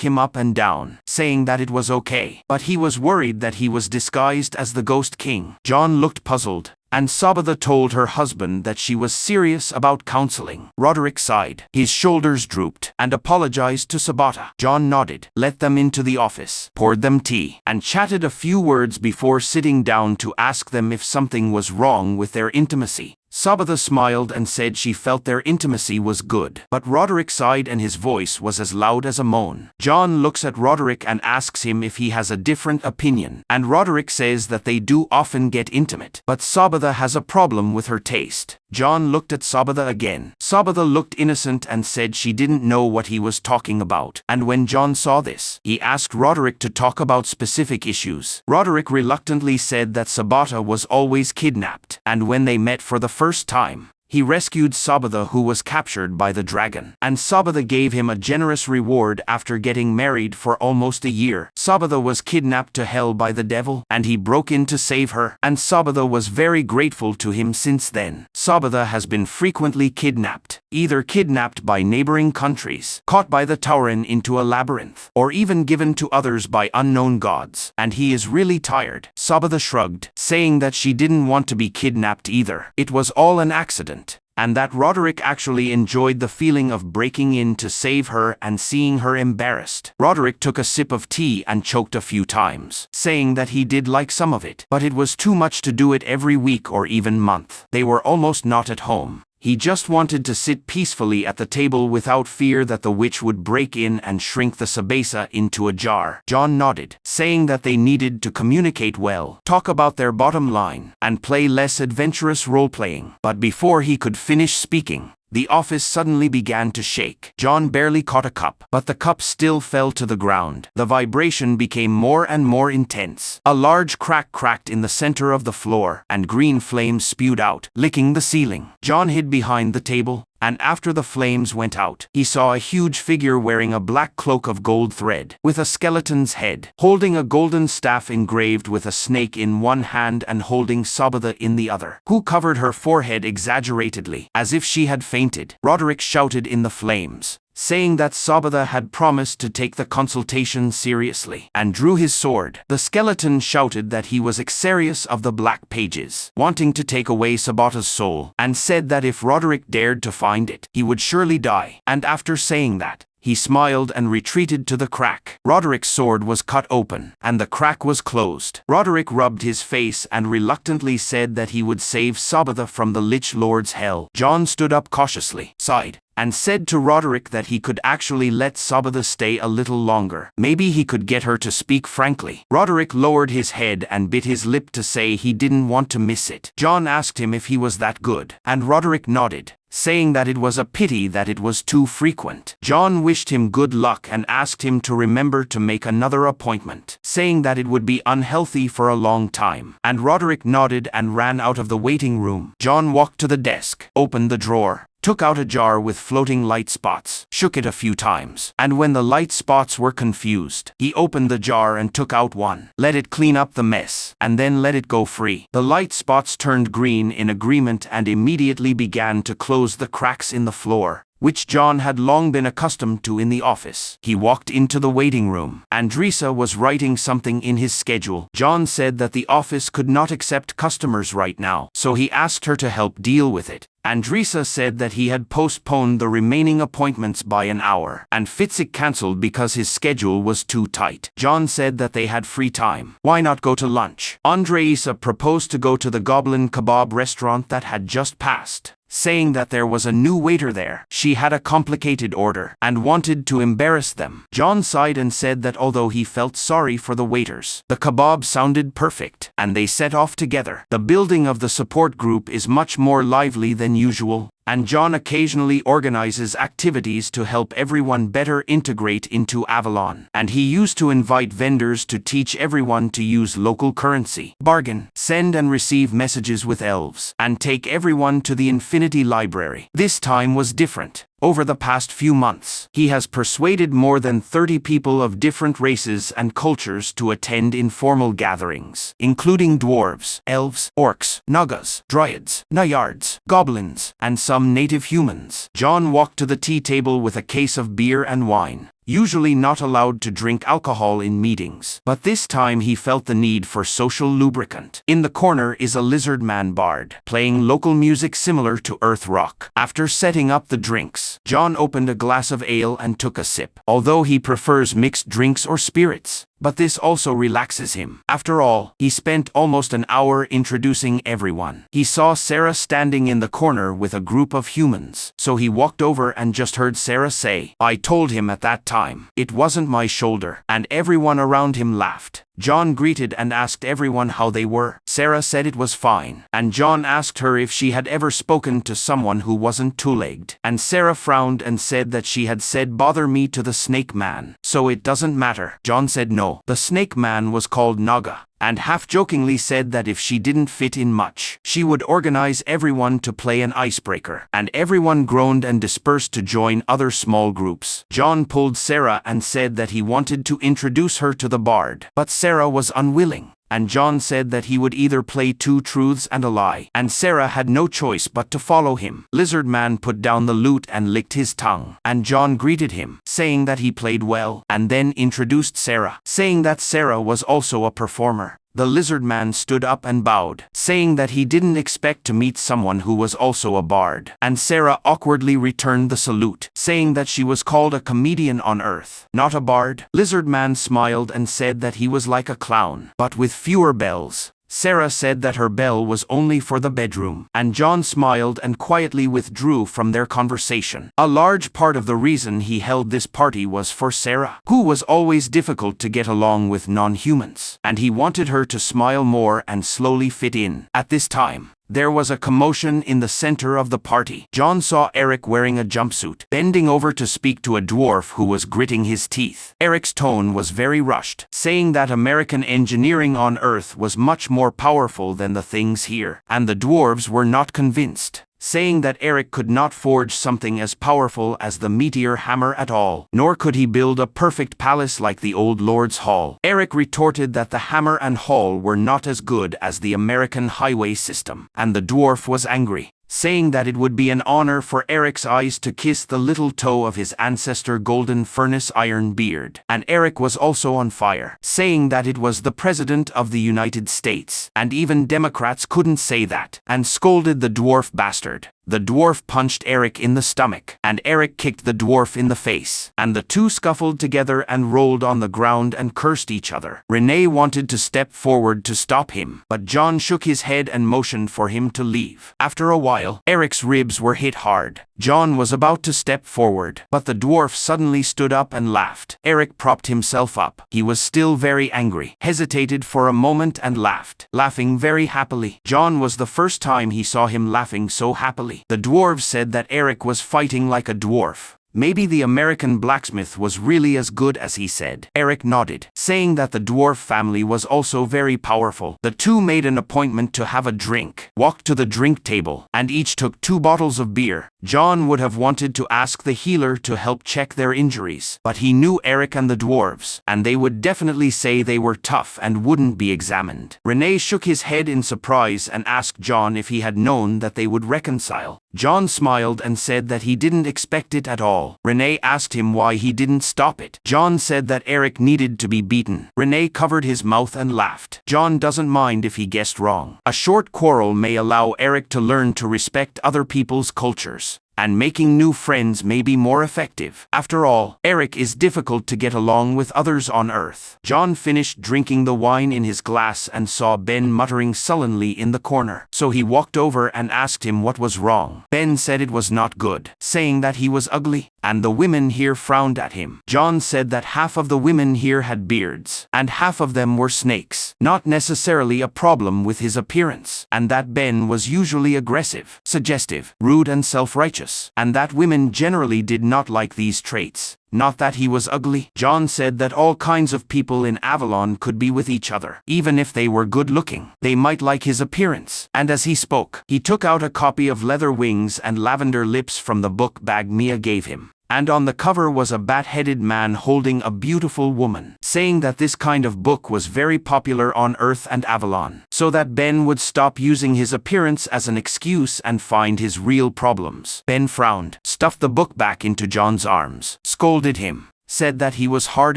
him up and down, saying that it was okay, but he was worried that he was disguised as the Ghost King. John looked puzzled, and Sabbatha told her husband that she was serious about counseling. Roderick sighed, his shoulders drooped, and apologized to Sabbatha. John nodded, let them into the office, poured them tea, and chatted a few words before sitting down to ask them if something was wrong with their intimacy. Sabbatha smiled and said she felt their intimacy was good, but Roderick sighed and his voice was as loud as a moan. John looks at Roderick and asks him if he has a different opinion, and Roderick says that they do often get intimate, but Sabbatha has a problem with her taste. John looked at Sabbatha again. Sabbatha looked innocent and said she didn't know what he was talking about, and when John saw this, he asked Roderick to talk about specific issues. Roderick reluctantly said that Sabbatha was always kidnapped, and when they met for the first time, he rescued Sabbatha, who was captured by the dragon, and Sabbatha gave him a generous reward after getting married for almost a year. Sabbatha was kidnapped to hell by the devil, and he broke in to save her, and Sabbatha was very grateful to him since then. Sabbatha has been frequently kidnapped, either kidnapped by neighboring countries, caught by the Tauren into a labyrinth, or even given to others by unknown gods, and he is really tired. Sabbatha shrugged, saying that she didn't want to be kidnapped either. It was all an accident, and that Roderick actually enjoyed the feeling of breaking in to save her and seeing her embarrassed. Roderick took a sip of tea and choked a few times, saying that he did like some of it, but it was too much to do it every week or even month. They were almost not at home. He just wanted to sit peacefully at the table without fear that the witch would break in and shrink the sabesa into a jar. John nodded, saying that they needed to communicate well, talk about their bottom line, and play less adventurous role-playing. But before he could finish speaking, the office suddenly began to shake. John barely caught a cup, but the cup still fell to the ground. The vibration became more and more intense. A large crack cracked in the center of the floor, and green flames spewed out, licking the ceiling. John hid behind the table, and after the flames went out, he saw a huge figure wearing a black cloak of gold thread, with a skeleton's head, holding a golden staff engraved with a snake in one hand and holding Sabbatha in the other, who covered her forehead exaggeratedly, as if she had fainted. Roderick shouted in the flames, saying that Sabbatha had promised to take the consultation seriously, and drew his sword. The skeleton shouted that he was Xerius of the Black Pages, wanting to take away Sabbatha's soul, and said that if Roderick dared to find it, he would surely die. And after saying that, he smiled and retreated to the crack. Roderick's sword was cut open, and the crack was closed. Roderick rubbed his face and reluctantly said that he would save Sabbatha from the Lich Lord's hell. John stood up cautiously, sighed, and said to Roderick that he could actually let Sabbatha stay a little longer. Maybe he could get her to speak frankly. Roderick lowered his head and bit his lip to say he didn't want to miss it. John asked him if he was that good, and Roderick nodded, saying that it was a pity that it was too frequent. John wished him good luck and asked him to remember to make another appointment, saying that it would be unhealthy for a long time. And Roderick nodded and ran out of the waiting room. John walked to the desk, opened the drawer, took out a jar with floating light spots, shook it a few times, and when the light spots were confused, he opened the jar and took out one, let it clean up the mess, and then let it go free. The light spots turned green in agreement and immediately began to close the cracks in the floor. which John had long been accustomed to in the office. He walked into the waiting room. Andresa was writing something in his schedule. John said that the office could not accept customers right now, so he asked her to help deal with it. Andresa said that he had postponed the remaining appointments by an hour, and Fitzik cancelled because his schedule was too tight. John said that they had free time. Why not go to lunch? Andresa proposed to go to the Goblin Kebab restaurant that had just passed, saying that there was a new waiter there. She had a complicated order and wanted to embarrass them. John sighed and said that although he felt sorry for the waiters, the kebab sounded perfect, and they set off together. The building of the support group is much more lively than usual, and John occasionally organizes activities to help everyone better integrate into Avalon. And he used to invite vendors to teach everyone to use local currency, bargain, send and receive messages with elves, and take everyone to the Infinity Library. This time was different. Over the past few months, he has persuaded more than 30 people of different races and cultures to attend informal gatherings, including dwarves, elves, orcs, nagas, dryads, nayards, goblins, and some native humans. John walked to the tea table with a case of beer and wine. Usually not allowed to drink alcohol in meetings, but this time he felt the need for social lubricant. In the corner is a lizard man bard, playing local music similar to earth rock. After setting up the drinks, John opened a glass of ale and took a sip, although he prefers mixed drinks or spirits. But this also relaxes him. After all, he spent almost an hour introducing everyone. He saw Sarah standing in the corner with a group of humans, so he walked over and just heard Sarah say, "I told him at that time. It wasn't my shoulder," and everyone around him laughed. John greeted and asked everyone how they were. Sarah said it was fine, and John asked her if she had ever spoken to someone who wasn't two-legged. And Sarah frowned and said that she had said bother me to the snake man, so it doesn't matter. John said no. The snake man was called Naga, and half-jokingly said that if she didn't fit in much, she would organize everyone to play an icebreaker. And everyone groaned and dispersed to join other small groups. John pulled Sarah and said that he wanted to introduce her to the bard, but Sarah was unwilling. And John said that he would either play two truths and a lie, and Sarah had no choice but to follow him. Lizard Man put down the lute and licked his tongue, and John greeted him, saying that he played well, and then introduced Sarah, saying that Sarah was also a performer. The lizard man stood up and bowed, saying that he didn't expect to meet someone who was also a bard. And Sarah awkwardly returned the salute, saying that she was called a comedian on Earth, not a bard. Lizard man smiled and said that he was like a clown, but with fewer bells. Sarah said that her bell was only for the bedroom, and John smiled and quietly withdrew from their conversation. A large part of the reason he held this party was for Sarah, who was always difficult to get along with non-humans, and he wanted her to smile more and slowly fit in. At this time, there was a commotion in the center of the party. John saw Eric wearing a jumpsuit, bending over to speak to a dwarf who was gritting his teeth. Eric's tone was very rushed, saying that American engineering on Earth was much more powerful than the things here, and the dwarves were not convinced, saying that Eric could not forge something as powerful as the meteor hammer at all, nor could he build a perfect palace like the old Lord's Hall. Eric retorted that the hammer and hall were not as good as the American highway system, and the dwarf was angry, saying that it would be an honor for Eric's eyes to kiss the little toe of his ancestor Golden Furnace Iron Beard. And Eric was also on fire, saying that it was the President of the United States, and even Democrats couldn't say that, and scolded the dwarf bastard. The dwarf punched Eric in the stomach, and Eric kicked the dwarf in the face, and the two scuffled together and rolled on the ground and cursed each other. Renee wanted to step forward to stop him, but John shook his head and motioned for him to leave. After a while, Eric's ribs were hit hard. John was about to step forward, but the dwarf suddenly stood up and laughed. Eric propped himself up. He was still very angry, hesitated for a moment and laughed, laughing very happily. John was the first time he saw him laughing so happily. The dwarves said that Eric was fighting like a dwarf. Maybe the American blacksmith was really as good as he said. Eric nodded, saying that the dwarf family was also very powerful. The two made an appointment to have a drink, walked to the drink table, and each took 2 bottles of beer. John would have wanted to ask the healer to help check their injuries, but he knew Eric and the dwarves, and they would definitely say they were tough and wouldn't be examined. Renee shook his head in surprise and asked John if he had known that they would reconcile. John smiled and said that he didn't expect it at all. Renee asked him why he didn't stop it. John said that Eric needed to be beaten. Renee covered his mouth and laughed. John doesn't mind if he guessed wrong. A short quarrel may allow Eric to learn to respect other people's cultures, and making new friends may be more effective. After all, Eric is difficult to get along with others on Earth. John finished drinking the wine in his glass and saw Ben muttering sullenly in the corner. So he walked over and asked him what was wrong. Ben said it was not good, saying that he was ugly, and the women here frowned at him. John said that half of the women here had beards, and half of them were snakes. Not necessarily a problem with his appearance, and that Ben was usually aggressive, suggestive, rude and self-righteous, and that women generally did not like these traits. Not that he was ugly. John said that all kinds of people in Avalon could be with each other, even if they were good-looking. They might like his appearance. And as he spoke, he took out a copy of Leather Wings and Lavender Lips from the book bag Mia gave him. And on the cover was a bat-headed man holding a beautiful woman, saying that this kind of book was very popular on Earth and Avalon, so that Ben would stop using his appearance as an excuse and find his real problems. Ben frowned, stuffed the book back into John's arms, scolded him, said that he was hard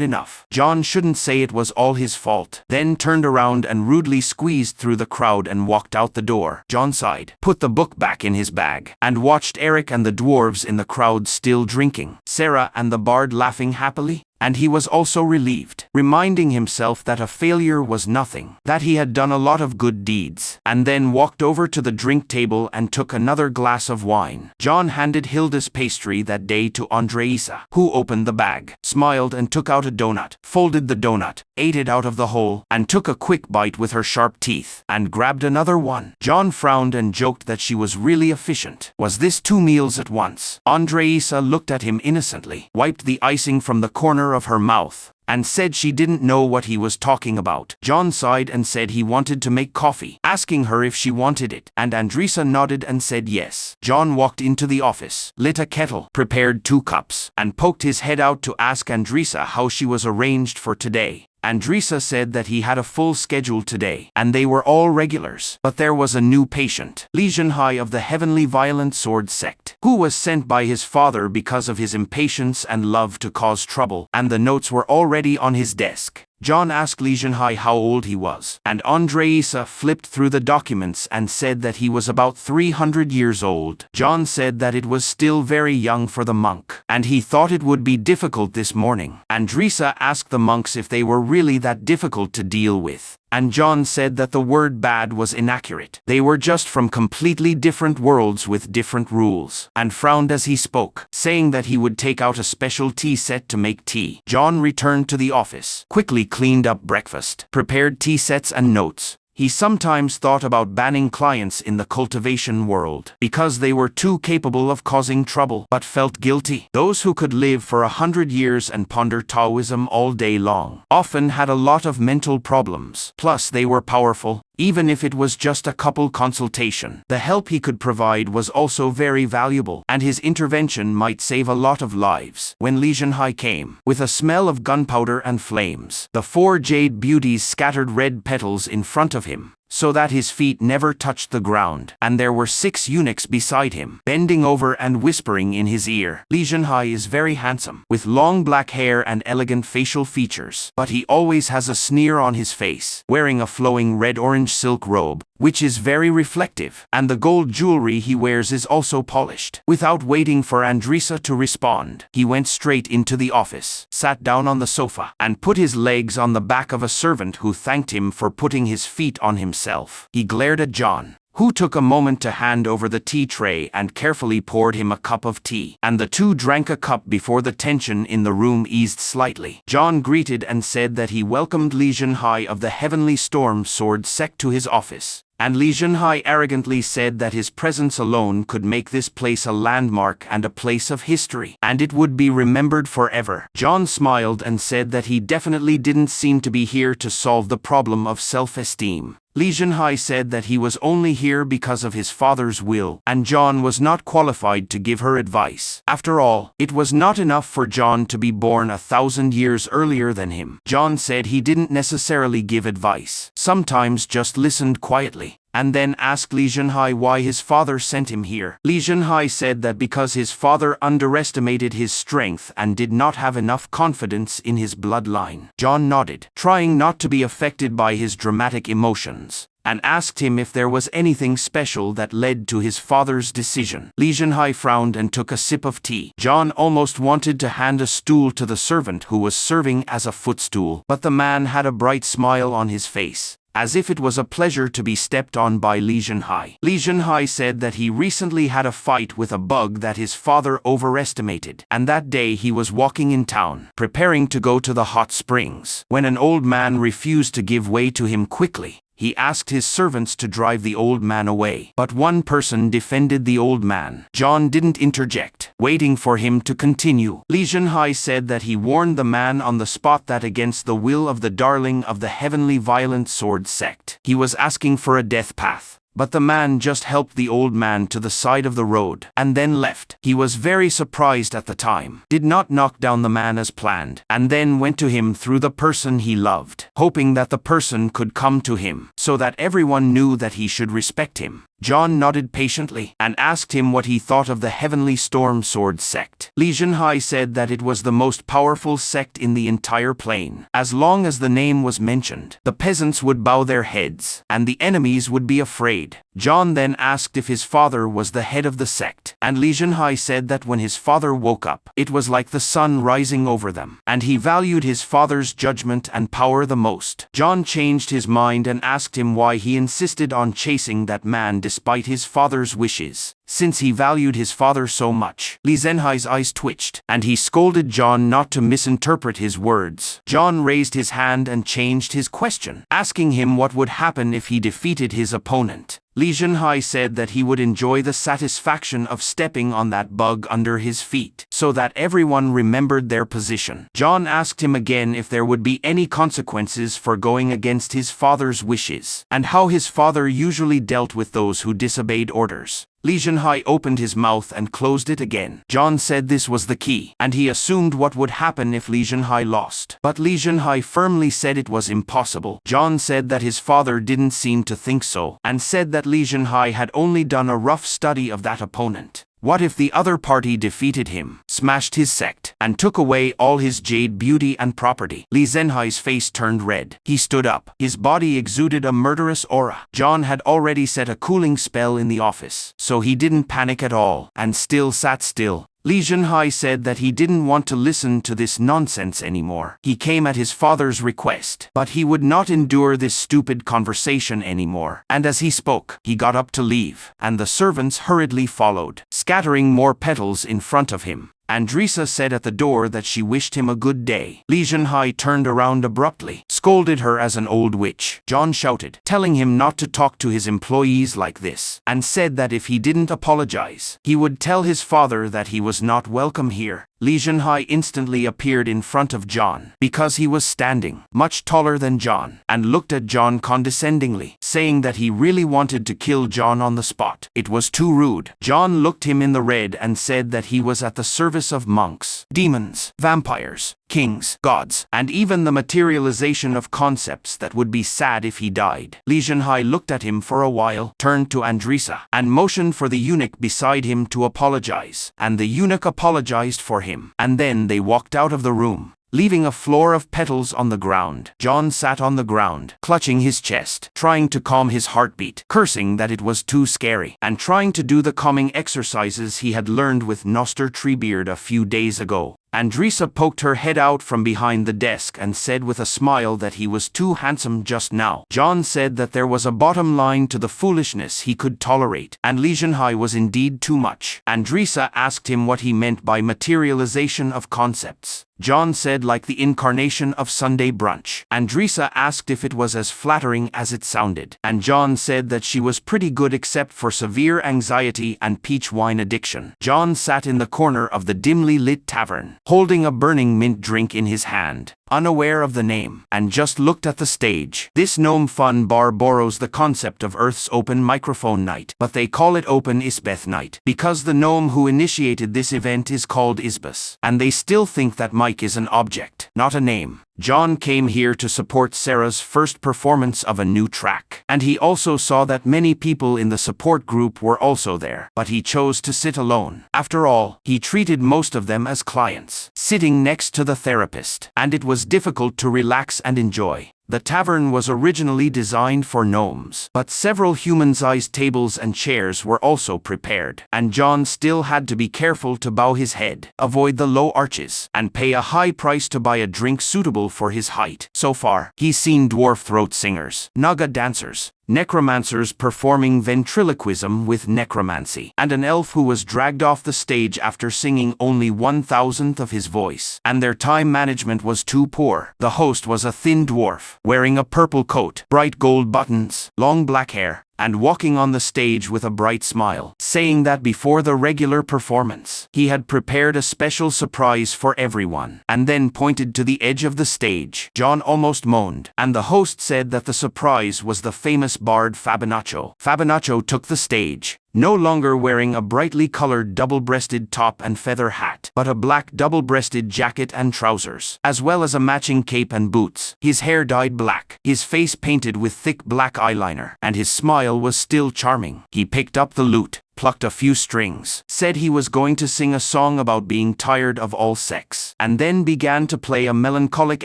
enough. John shouldn't say it was all his fault. Then turned around and rudely squeezed through the crowd and walked out the door. John sighed, put the book back in his bag, and watched Eric and the dwarves in the crowd still drinking, Sarah and the bard laughing happily. And he was also relieved, reminding himself that a failure was nothing, that he had done a lot of good deeds, and then walked over to the drink table and took another glass of wine. John handed Hilda's pastry that day to Andreisa, who opened the bag, smiled and took out a donut, folded the donut, ate it out of the hole, and took a quick bite with her sharp teeth, and grabbed another one. John frowned and joked that she was really efficient. Was this 2 meals at once? Andreisa looked at him innocently, wiped the icing from the corner of her mouth, and said she didn't know what he was talking about. John sighed and said he wanted to make coffee, asking her if she wanted it, and Andreisa nodded and said yes. John walked into the office, lit a kettle, prepared 2 cups, and poked his head out to ask Andreisa how she was arranged for today. Andreisa said that he had a full schedule today, and they were all regulars. But there was a new patient, Xianxia of the Heavenly Violent Sword sect, who was sent by his father because of his impatience and love to cause trouble, and the notes were already on his desk. John asked Xianxia how old he was, and Andreisa flipped through the documents and said that he was about 300 years old. John said that it was still very young for the monk, and he thought it would be difficult this morning. Andreisa asked the monks if they were really that difficult to deal with, and John said that the word bad was inaccurate. They were just from completely different worlds with different rules, and frowned as he spoke, saying that he would take out a special tea set to make tea. John returned to the office, quickly cleaned up breakfast, prepared tea sets and notes. He sometimes thought about banning clients in the cultivation world because they were too capable of causing trouble, but felt guilty. Those who could live for 100 years and ponder Taoism all day long often had a lot of mental problems. Plus, they were powerful, even if it was just a couple consultation. The help he could provide was also very valuable, and his intervention might save a lot of lives. When Xianxia came, with a smell of gunpowder and flames, the 4 jade beauties scattered red petals in front of him, so that his feet never touched the ground, and there were 6 eunuchs beside him, bending over and whispering in his ear. Xianxia is very handsome, with long black hair and elegant facial features, but he always has a sneer on his face, wearing a flowing red-orange silk robe, which is very reflective, and the gold jewelry he wears is also polished. Without waiting for Andreisa to respond, he went straight into the office, sat down on the sofa, and put his legs on the back of a servant who thanked him for putting his feet on himself. He glared at John, who took a moment to hand over the tea tray and carefully poured him a cup of tea, and the 2 drank a cup before the tension in the room eased slightly. John greeted and said that he welcomed Xianxia of the Heavenly Storm Sword sect to his office, and Xianxia arrogantly said that his presence alone could make this place a landmark and a place of history, and it would be remembered forever. John smiled and said that he definitely didn't seem to be here to solve the problem of self-esteem. Xianxia said that he was only here because of his father's will, and John was not qualified to give her advice. After all, it was not enough for John to be born 1,000 years earlier than him. John said he didn't necessarily give advice, sometimes just listened quietly. and then asked Li Zhenhai why his father sent him here. Li Zhenhai said that because his father underestimated his strength and did not have enough confidence in his bloodline. John nodded, trying not to be affected by his dramatic emotions, and asked him if there was anything special that led to his father's decision. Li Zhenhai frowned and took a sip of tea. John almost wanted to hand a stool to the servant who was serving as a footstool, but the man had a bright smile on his face, as if it was a pleasure to be stepped on by Li Zhenhai. Li Zhenhai said that he recently had a fight with a bug that his father overestimated, and that day he was walking in town, preparing to go to the hot springs, when an old man refused to give way to him quickly. He asked his servants to drive the old man away, but one person defended the old man. John didn't interject, waiting for him to continue. Li Zhenhai said that he warned the man on the spot that against the will of the darling of the heavenly violent sword sect, he was asking for a death path. But the man just helped the old man to the side of the road, and then left. He was very surprised at the time, did not knock down the man as planned, and then went to him through the person he loved, hoping that the person could come to him, so that everyone knew that he should respect him. John nodded patiently, and asked him what he thought of the Heavenly Storm Sword sect. Li Zhenhai said that it was the most powerful sect in the entire plain. As long as the name was mentioned, the peasants would bow their heads, and the enemies would be afraid. John then asked if his father was the head of the sect, and Li Zhenhai said that when his father woke up, it was like the sun rising over them, and he valued his father's judgment and power the most. John changed his mind and asked him why he insisted on chasing that man despite his father's wishes, since he valued his father so much. Li Zhenhai's eyes twitched, and he scolded John not to misinterpret his words. John raised his hand and changed his question, asking him what would happen if he defeated his opponent. Li Zhenhai said that he would enjoy the satisfaction of stepping on that bug under his feet, so that everyone remembered their position. John asked him again if there would be any consequences for going against his father's wishes, and how his father usually dealt with those who disobeyed orders. Li Zhenhai opened his mouth and closed it again. John said this was the key, and he assumed what would happen if Li Zhenhai lost. But Li Zhenhai firmly said it was impossible. John said that his father didn't seem to think so, and said that Li Zhenhai had only done a rough study of that opponent. What if the other party defeated him, smashed his sect, and took away all his jade beauty and property? Li Zhenhai's face turned red. He stood up. His body exuded a murderous aura. John had already set a cooling spell in the office, so he didn't panic at all, and still sat still. Li Zhenhai said that he didn't want to listen to this nonsense anymore. He came at his father's request, but he would not endure this stupid conversation anymore. And as he spoke, he got up to leave, and the servants hurriedly followed, scattering more petals in front of him. Andrisa said at the door that she wished him a good day. Li Zhenhai turned around abruptly, scolded her as an old witch. John shouted, telling him not to talk to his employees like this, and said that if he didn't apologize, he would tell his father that he was not welcome here. Li Zhenhai instantly appeared in front of John, because he was standing, much taller than John, and looked at John condescendingly, saying that he really wanted to kill John on the spot. It was too rude. John looked him in the red and said that he was at the service of monks, demons, vampires, kings, gods, and even the materialization of concepts that would be sad if he died. Li Zhenhai looked at him for a while, turned to Andrisa, and motioned for the eunuch beside him to apologize, and the eunuch apologized for him, and then they walked out of the room, leaving a floor of petals on the ground. John sat on the ground, clutching his chest, trying to calm his heartbeat, cursing that it was too scary, and trying to do the calming exercises he had learned with Noster Treebeard a few days ago. Andrisa poked her head out from behind the desk and said with a smile that he was too handsome just now. John said that there was a bottom line to the foolishness he could tolerate, and Li Zhenhai was indeed too much. Andrisa asked him what he meant by materialization of concepts. John said like the incarnation of Sunday brunch. Andrisa asked if it was as flattering as it sounded, and John said that she was pretty good except for severe anxiety and peach wine addiction. John sat in the corner of the dimly lit tavern, holding a burning mint drink in his hand. unaware of the name, and just looked at the stage. This gnome fun bar borrows the concept of Earth's open microphone night, but they call it open Isbeth night, because the gnome who initiated this event is called Isbus, and they still think that mic is an object, not a name. John came here to support Sarah's first performance of a new track, and he also saw that many people in the support group were also there, but he chose to sit alone. After all, he treated most of them as clients, sitting next to the therapist, and it was difficult to relax and enjoy. The tavern was originally designed for gnomes, but several human-sized tables and chairs were also prepared, and John still had to be careful to bow his head, avoid the low arches, and pay a high price to buy a drink suitable for his height. So far, he's seen dwarf throat singers, naga dancers, necromancers performing ventriloquism with necromancy, and an elf who was dragged off the stage after singing only 1/1000th of his voice, and their time management was too poor. The host was a thin dwarf, wearing a purple coat, bright gold buttons, long black hair, and walking on the stage with a bright smile, saying that before the regular performance, he had prepared a special surprise for everyone, and then pointed to the edge of the stage. John almost moaned, and the host said that the surprise was the famous bard Fabinaccio. Fabinaccio took the stage, no longer wearing a brightly colored double-breasted top and feather hat, but a black double-breasted jacket and trousers, as well as a matching cape and boots. His hair dyed black, his face painted with thick black eyeliner, and his smile was still charming. He picked up the lute, plucked a few strings, said he was going to sing a song about being tired of all sex, and then began to play a melancholic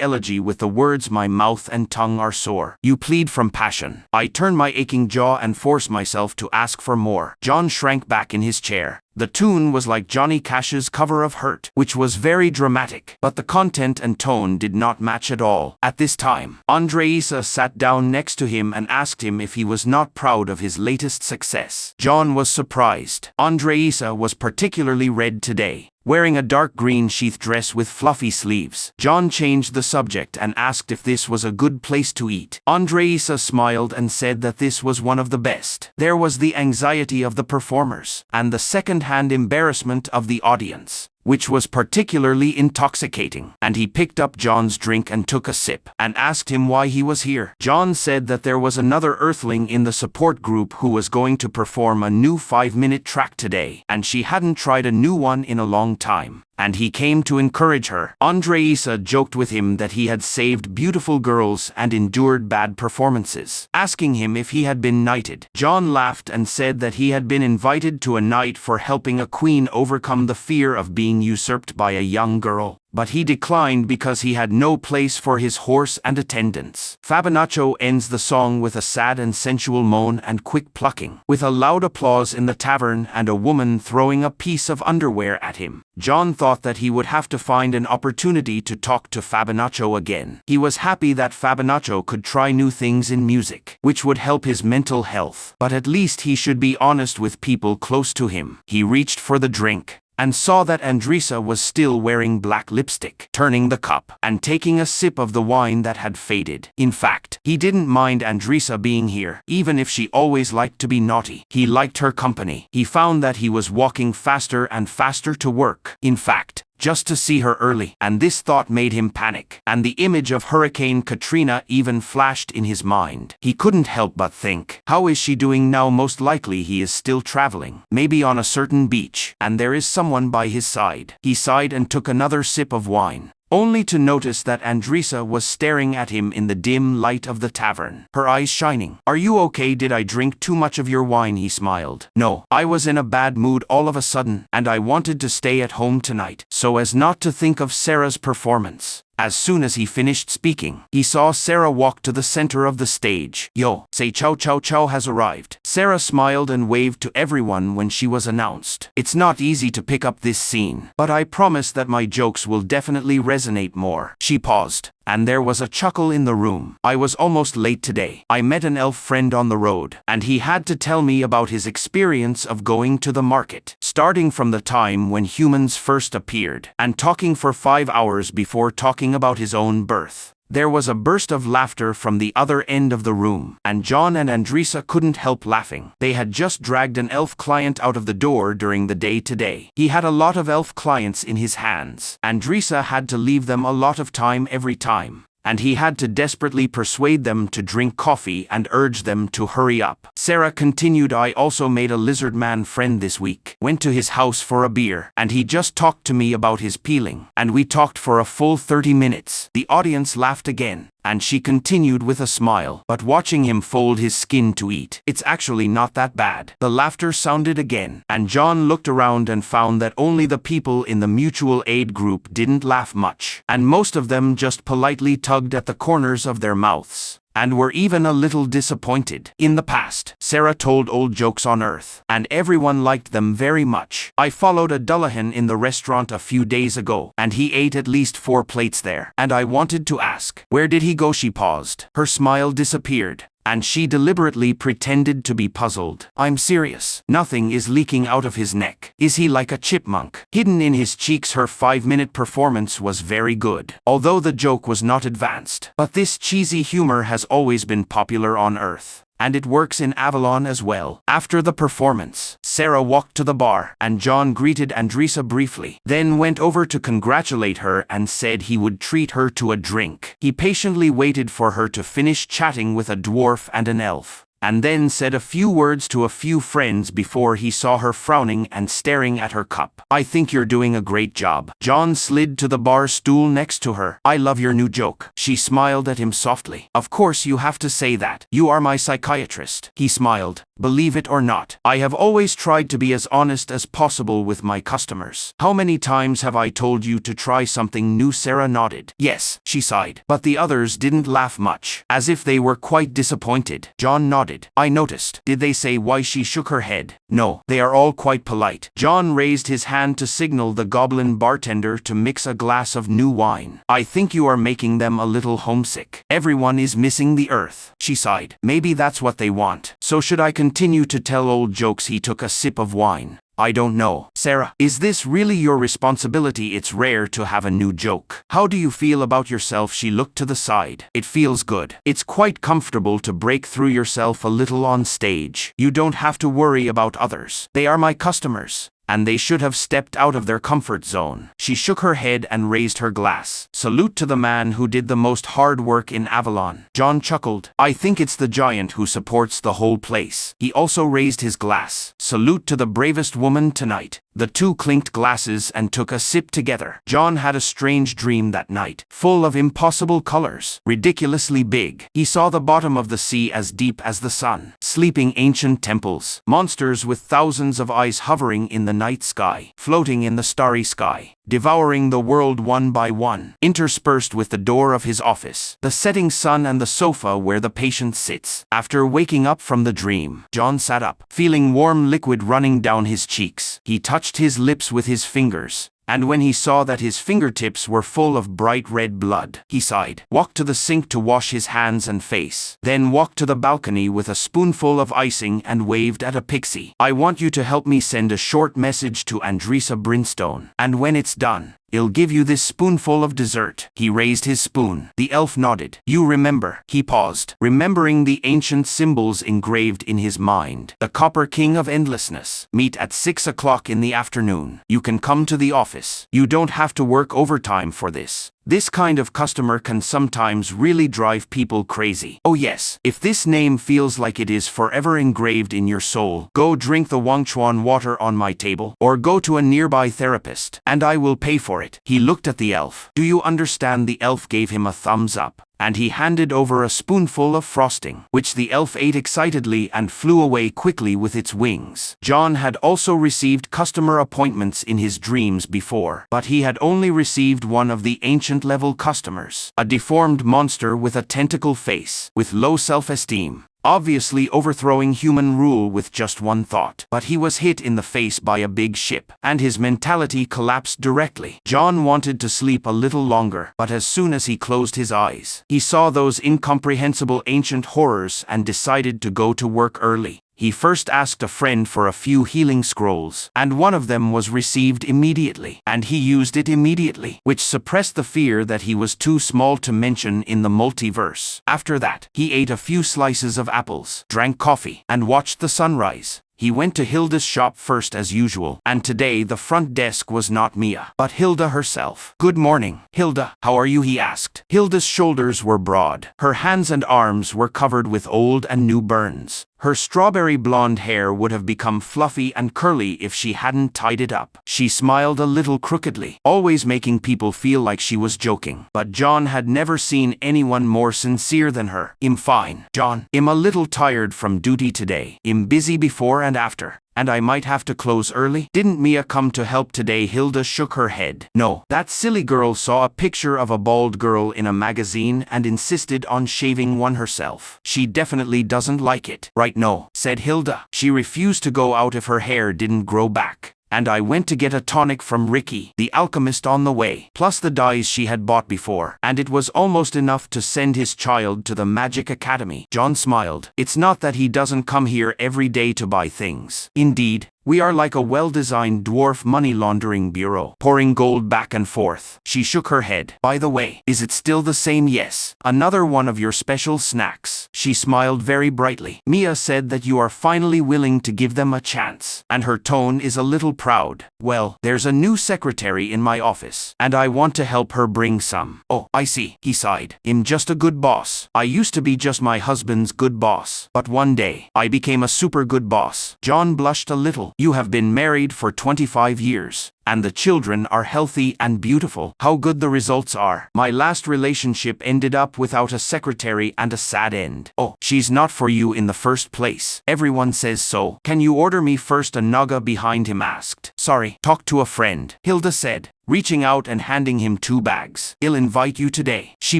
elegy with the words, "My mouth and tongue are sore. You plead from passion. I turn my aching jaw and force myself to ask for more." John shrank back in his chair. The tune was like Johnny Cash's cover of Hurt, which was very dramatic, but the content and tone did not match at all. At this time, Andreisa sat down next to him and asked him if he was not proud of his latest success. John was surprised. Andreisa was particularly red today, wearing a dark green sheath dress with fluffy sleeves. John changed the subject and asked if this was a good place to eat. Andreisa smiled and said that this was one of the best. There was the anxiety of the performers, and the second-hand embarrassment of the audience, which was particularly intoxicating, and he picked up John's drink and took a sip, and asked him why he was here. John said that there was another earthling in the support group who was going to perform a new 5-minute track today, and she hadn't tried a new one in a long time, and he came to encourage her. Andreisa joked with him that he had saved beautiful girls and endured bad performances, asking him if he had been knighted. John laughed and said that he had been invited to a knight for helping a queen overcome the fear of being usurped by a young girl, but he declined because he had no place for his horse and attendants. Fabinaccio ends the song with a sad and sensual moan and quick plucking, with a loud applause in the tavern and a woman throwing a piece of underwear at him. John thought that he would have to find an opportunity to talk to Fabinaccio again. He was happy that Fabinaccio could try new things in music, which would help his mental health, but at least he should be honest with people close to him. He reached for the drink, and saw that Andreisa was still wearing black lipstick, turning the cup, and taking a sip of the wine that had faded. In fact, he didn't mind Andreisa being here, even if she always liked to be naughty. He liked her company. He found that he was walking faster and faster to work. In fact, just to see her early, and this thought made him panic, and the image of Hurricane Katrina even flashed in his mind. He couldn't help but think, how is she doing now? Most likely he is still traveling, maybe on a certain beach, and there is someone by his side. He sighed and took another sip of wine, only to notice that Andreisa was staring at him in the dim light of the tavern, her eyes shining. "Are you okay? Did I drink too much of your wine?" He smiled. "No, I was in a bad mood all of a sudden, and I wanted to stay at home tonight, so as not to think of Sarah's performance." As soon as he finished speaking, he saw Sarah walk to the center of the stage. "Yo, say Chow Chow Chow has arrived." Sarah smiled and waved to everyone when she was announced. "It's not easy to pick up this scene, but I promise that my jokes will definitely resonate more." She paused, and there was a chuckle in the room. "I was almost late today. I met an elf friend on the road, and he had to tell me about his experience of going to the market, starting from the time when humans first appeared, and talking for 5 hours before talking about his own birth. There was a burst of laughter from the other end of the room, and John and Andresa couldn't help laughing. They had just dragged an elf client out of the door during the day today. He had a lot of elf clients in his hands. Andresa had to leave them a lot of time every time, and he had to desperately persuade them to drink coffee and urge them to hurry up. Sarah continued, I also made a lizard man friend this week. Went to his house for a beer, and he just talked to me about his peeling, and we talked for a full 30 minutes. The audience laughed again, and she continued with a smile, but watching him fold his skin to eat, it's actually not that bad. The laughter sounded again, and John looked around and found that only the people in the mutual aid group didn't laugh much, and most of them just politely tugged at the corners of their mouths, and were even a little disappointed. In the past, Sarah told old jokes on Earth, and everyone liked them very much. I followed a Dullahan in the restaurant a few days ago, and he ate at least 4 plates there, and I wanted to ask, where did he go? She paused. Her smile disappeared, and she deliberately pretended to be puzzled. I'm serious. Nothing is leaking out of his neck. Is he like a chipmunk? Hidden in his cheeks. Her 5-minute performance was very good, although the joke was not advanced. But this cheesy humor has always been popular on Earth, and it works in Avalon as well. After the performance, Sarah walked to the bar, and John greeted Andresa briefly, then went over to congratulate her and said he would treat her to a drink. He patiently waited for her to finish chatting with a dwarf and an elf, and then said a few words to a few friends before he saw her frowning and staring at her cup. I think you're doing a great job. John slid to the bar stool next to her. I love your new joke. She smiled at him softly. Of course you have to say that. You are my psychiatrist. He smiled. Believe it or not, I have always tried to be as honest as possible with my customers. How many times have I told you to try something new? Sarah nodded. Yes, she sighed. But the others didn't laugh much, as if they were quite disappointed. John nodded. I noticed. Did they say why? She shook her head. No, they are all quite polite. John raised his hand to signal the goblin bartender to mix a glass of new wine. I think you are making them a little homesick. Everyone is missing the Earth. She sighed. Maybe that's what they want. So should I continue to tell old jokes? He took a sip of wine. I don't know. Sarah, is this really your responsibility? It's rare to have a new joke. How do you feel about yourself? She looked to the side. It feels good. It's quite comfortable to break through yourself a little on stage. You don't have to worry about others. They are my customers, and they should have stepped out of their comfort zone. She shook her head and raised her glass. Salute to the man who did the most hard work in Avalon. John chuckled. I think it's the giant who supports the whole place. He also raised his glass. Salute to the bravest woman tonight. The two clinked glasses and took a sip together. John had a strange dream that night, full of impossible colors, ridiculously big. He saw the bottom of the sea as deep as the sun, sleeping ancient temples, monsters with thousands of eyes hovering in the night sky, floating in the starry sky, devouring the world one by one. Interspersed with the door of his office, the setting sun and the sofa where the patient sits. After waking up from the dream, John sat up, feeling warm liquid running down his cheeks. He touched his lips with his fingers, and when he saw that his fingertips were full of bright red blood, he sighed, walked to the sink to wash his hands and face, then walked to the balcony with a spoonful of icing and waved at a pixie. I want you to help me send a short message to Andresa Brinstone, and when it's done, I'll give you this spoonful of dessert. He raised his spoon. The elf nodded. You remember. He paused, remembering the ancient symbols engraved in his mind. The Copper King of Endlessness. Meet at 6 o'clock in the afternoon. You can come to the office. You don't have to work overtime for this. This kind of customer can sometimes really drive people crazy. Oh yes, if this name feels like it is forever engraved in your soul, go drink the Wangchuan water on my table, or go to a nearby therapist, and I will pay for it. He looked at the elf. Do you understand? The elf gave him a thumbs up, and he handed over a spoonful of frosting, which the elf ate excitedly and flew away quickly with its wings. John had also received customer appointments in his dreams before, but he had only received one of the ancient-level customers, a deformed monster with a tentacle face, with low self-esteem, obviously overthrowing human rule with just one thought. But he was hit in the face by a big ship, and his mentality collapsed directly. John wanted to sleep a little longer, but as soon as he closed his eyes, he saw those incomprehensible ancient horrors and decided to go to work early. He first asked a friend for a few healing scrolls, and one of them was received immediately, and he used it immediately, which suppressed the fear that he was too small to mention in the multiverse. After that, he ate a few slices of apples, drank coffee, and watched the sunrise. He went to Hilda's shop first as usual, and today the front desk was not Mia, but Hilda herself. "Good morning, Hilda. How are you?" he asked. Hilda's shoulders were broad. Her hands and arms were covered with old and new burns. Her strawberry blonde hair would have become fluffy and curly if she hadn't tied it up. She smiled a little crookedly, always making people feel like she was joking. But John had never seen anyone more sincere than her. "I'm fine, John. I'm a little tired from duty today. I'm busy before and after. And I might have to close early." "Didn't Mia come to help today?" Hilda shook her head. "No, that silly girl saw a picture of a bald girl in a magazine and insisted on shaving one herself. She definitely doesn't like it." "Right, no," said Hilda. "She refused to go out if her hair didn't grow back. And I went to get a tonic from Ricky, the alchemist, on the way, plus the dyes she had bought before, and it was almost enough to send his child to the Magic Academy." John smiled. "It's not that he doesn't come here every day to buy things. Indeed, we are like a well-designed dwarf money laundering bureau, pouring gold back and forth." She shook her head. "By the way, is it still the same?" "Yes. Another one of your special snacks." She smiled very brightly. "Mia said that you are finally willing to give them a chance, and her tone is a little proud. Well, there's a new secretary in my office, and I want to help her bring some." "Oh, I see," he sighed. "I'm just a good boss. I used to be just my husband's good boss, but one day, I became a super good boss." John blushed a little. "You have been married for 25 years. And the children are healthy and beautiful. How good the results are. My last relationship ended up without a secretary and a sad end." "Oh, she's not for you in the first place. Everyone says so." "Can you order me first?" a naga behind him asked. "Sorry, talk to a friend," Hilda said, reaching out and handing him 2 bags. "I'll invite you today." She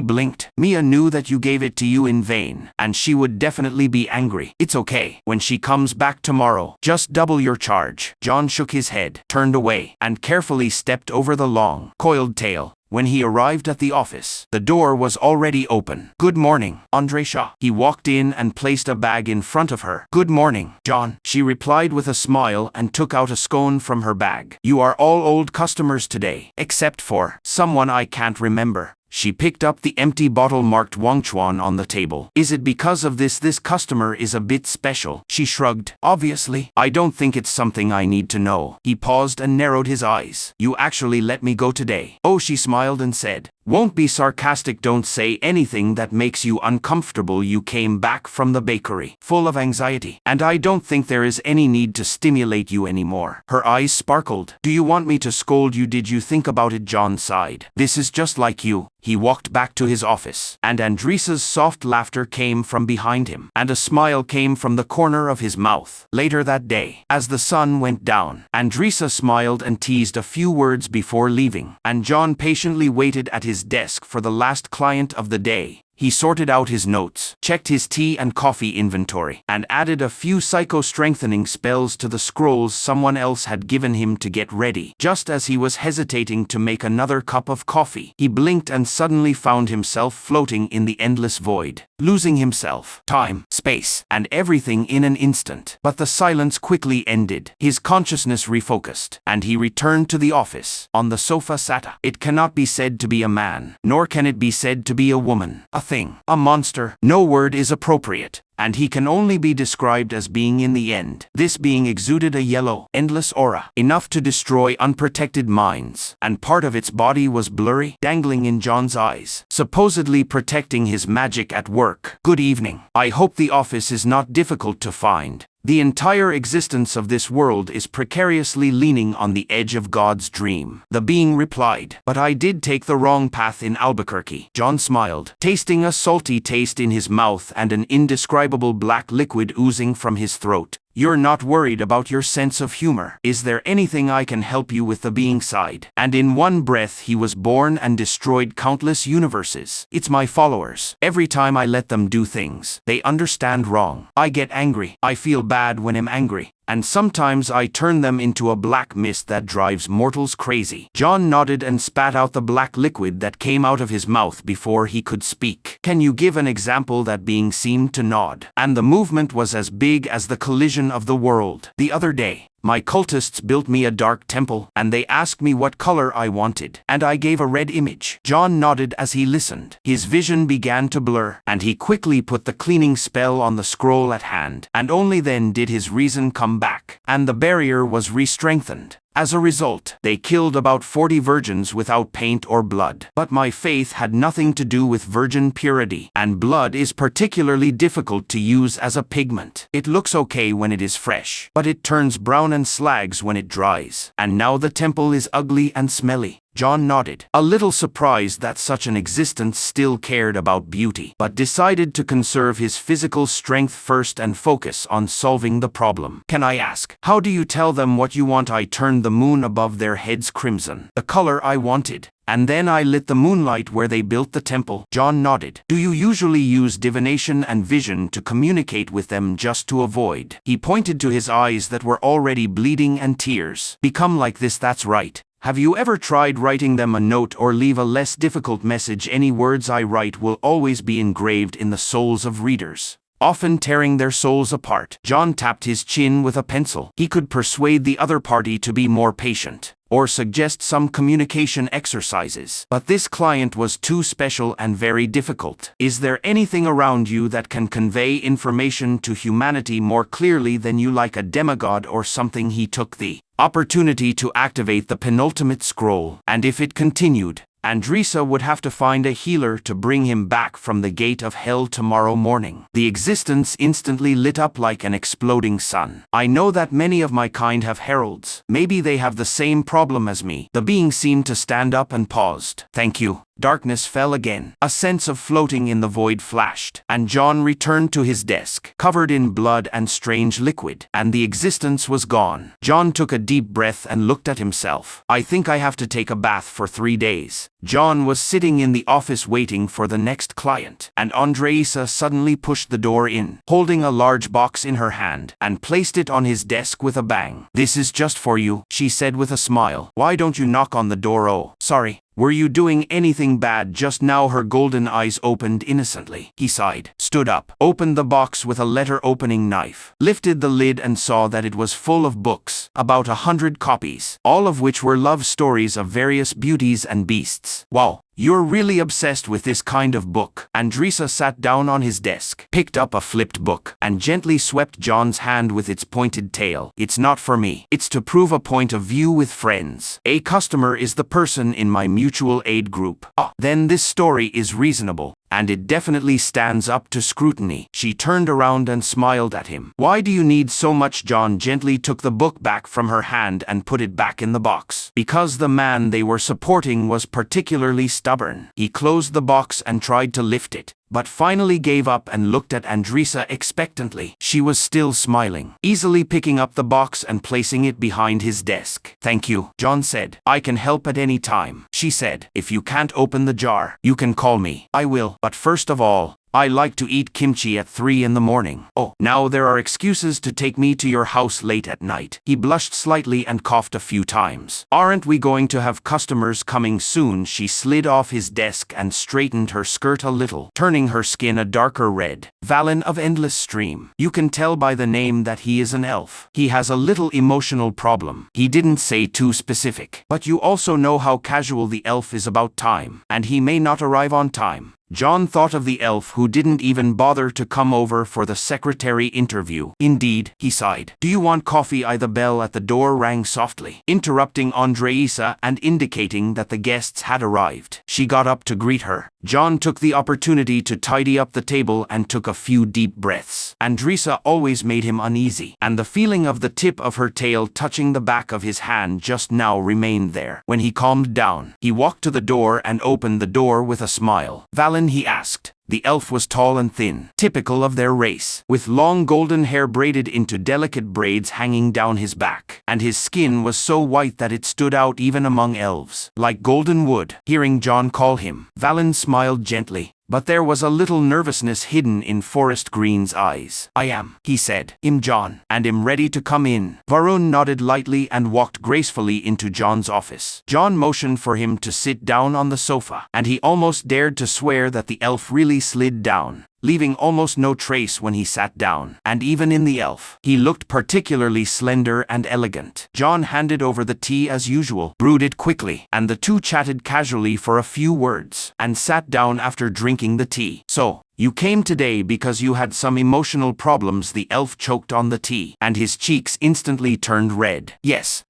blinked. "Mia knew that you gave it to you in vain, and she would definitely be angry." "It's okay. When she comes back tomorrow, just double your charge." John shook his head, turned away, and carefully stepped over the long, coiled tail. When he arrived at the office, the door was already open. "Good morning, Andresha." He walked in and placed a bag in front of her. "Good morning, John." She replied with a smile and took out a scone from her bag. "You are all old customers today, except for someone I can't remember." She picked up the empty bottle marked Wangchuan on the table. "Is it because of this customer is a bit special?" She shrugged. "Obviously, I don't think it's something I need to know." He paused and narrowed his eyes. "You actually let me go today?" "Oh," she smiled and said. "Won't be sarcastic. Don't say anything that makes you uncomfortable. You came back from the bakery, full of anxiety, and I don't think there is any need to stimulate you anymore." Her eyes sparkled. "Do you want me to scold you?" "Did you think about it?" John sighed. "This is just like you." He walked back to his office, and Andresa's soft laughter came from behind him, and a smile came from the corner of his mouth. Later that day, as the sun went down, Andresa smiled and teased a few words before leaving, and John patiently waited at his desk for the last client of the day. He sorted out his notes, checked his tea and coffee inventory, and added a few psycho-strengthening spells to the scrolls someone else had given him to get ready. Just as he was hesitating to make another cup of coffee, he blinked and suddenly found himself floating in the endless void, losing himself, time, space, and everything in an instant. But the silence quickly ended. His consciousness refocused, and he returned to the office. On the sofa sat a. It cannot be said to be a man, nor can it be said to be a woman. A thing, a monster, no word is appropriate, and he can only be described as being in the end. This being exuded a yellow, endless aura, enough to destroy unprotected minds, and part of its body was blurry, dangling in John's eyes, supposedly protecting his magic at work. "Good evening. I hope the office is not difficult to find. The entire existence of this world is precariously leaning on the edge of God's dream," the being replied. "But I did take the wrong path in Albuquerque." John smiled, tasting a salty taste in his mouth and an indescribable black liquid oozing from his throat. "You're not worried about your sense of humor. Is there anything I can help you with?" the being sighed. "And in one breath he was born and destroyed countless universes. It's my followers. Every time I let them do things they understand wrong, I get angry. I feel bad when I'm angry. and sometimes I turn them into a black mist that drives mortals crazy. John nodded and spat out the black liquid that came out of his mouth before he could speak. Can you give an example? That being seemed to nod, and the movement was as big as the collision of the world. The other day, my cultists built me a dark temple, and they asked me what color I wanted, and I gave a red image. John nodded as he listened. His vision began to blur, and he quickly put the cleaning spell on the scroll at hand, and only then did his reason come back, and the barrier was re-strengthened. As a result, they killed about 40 virgins without paint or blood. But my faith had nothing to do with virgin purity, and blood is particularly difficult to use as a pigment. It looks okay when it is fresh, but it turns brown and slags when it dries. And now the temple is ugly and smelly. John nodded, a little surprised that such an existence still cared about beauty, but decided to conserve his physical strength first and focus on solving the problem. Can I ask, how do you tell them what you want? I turned the moon above their heads crimson, the color I wanted. And then I lit the moonlight where they built the temple. John nodded. Do you usually use divination and vision to communicate with them just to avoid? He pointed to his eyes that were already bleeding and tears. Become like this, that's right. Have you ever tried writing them a note or leave a less difficult message? Any words I write will always be engraved in the souls of readers, often tearing their souls apart. John tapped his chin with a pencil. He could persuade the other party to be more patient, or suggest some communication exercises. But this client was too special and very difficult. Is there anything around you that can convey information to humanity more clearly than you, like a demigod or something? He took the opportunity to activate the penultimate scroll, and if it continued, Andresa would have to find a healer to bring him back from the gate of hell tomorrow morning. The existence instantly lit up like an exploding sun. I know that many of my kind have heralds. Maybe they have the same problem as me. The being seemed to stand up and paused. Thank you. Darkness fell again. A sense of floating in the void flashed, and John returned to his desk, covered in blood and strange liquid, and the existence was gone. John took a deep breath and looked at himself. I think I have to take a bath for 3 days. John was sitting in the office waiting for the next client, and Andresa suddenly pushed the door in, holding a large box in her hand, and placed it on his desk with a bang. This is just for you, she said with a smile. Why don't you knock on the door? Oh, sorry. Were you doing anything bad just now? Her golden eyes opened innocently. He sighed, stood up, opened the box with a letter-opening knife, lifted the lid and saw that it was full of books, about 100 copies, all of which were love stories of various beauties and beasts. Wow. You're really obsessed with this kind of book. Andresa sat down on his desk, picked up a flipped book, and gently swept John's hand with its pointed tail. It's not for me. It's to prove a point of view with friends. A customer is the person in my mutual aid group. Then this story is reasonable, and it definitely stands up to scrutiny. She turned around and smiled at him. Why do you need so much? John gently took the book back from her hand and put it back in the box. Because the man they were supporting was particularly stubborn. He closed the box and tried to lift it, but finally gave up and looked at Andresa expectantly. She was still smiling, easily picking up the box and placing it behind his desk. Thank you, John said. I can help at any time, she said. If you can't open the jar, you can call me. I will. But first of all, I like to eat kimchi at 3 in the morning. Oh, now there are excuses to take me to your house late at night. He blushed slightly and coughed a few times. Aren't we going to have customers coming soon? She slid off his desk and straightened her skirt a little, turning her skin a darker red. Valen of Endless Stream. You can tell by the name that he is an elf. He has a little emotional problem. He didn't say too specific. But you also know how casual the elf is about time, and he may not arrive on time. John thought of the elf who didn't even bother to come over for the secretary interview. Indeed, he sighed. Do you want coffee? The bell at the door rang softly, interrupting Andresa and indicating that the guests had arrived. She got up to greet her. John took the opportunity to tidy up the table and took a few deep breaths. Andresa always made him uneasy, and the feeling of the tip of her tail touching the back of his hand just now remained there. When he calmed down, he walked to the door and opened the door with a smile. Valen, he asked. The elf was tall and thin, typical of their race, with long golden hair braided into delicate braids hanging down his back, and his skin was so white that it stood out even among elves, like golden wood. Hearing John call him, Valen smiled gently. But there was a little nervousness hidden in Forest Green's eyes. "I am," he said. "I'm John, and I'm ready to come in." Varun nodded lightly and walked gracefully into John's office. John motioned for him to sit down on the sofa, and he almost dared to swear that the elf really slid down, leaving almost no trace when he sat down. And even in the elf, he looked particularly slender and elegant. John handed over the tea as usual, brewed it quickly, and the two chatted casually for a few words, and sat down after drinking the tea. "So, you came today because you had some emotional problems." The elf choked on the tea, and his cheeks instantly turned red. Yes,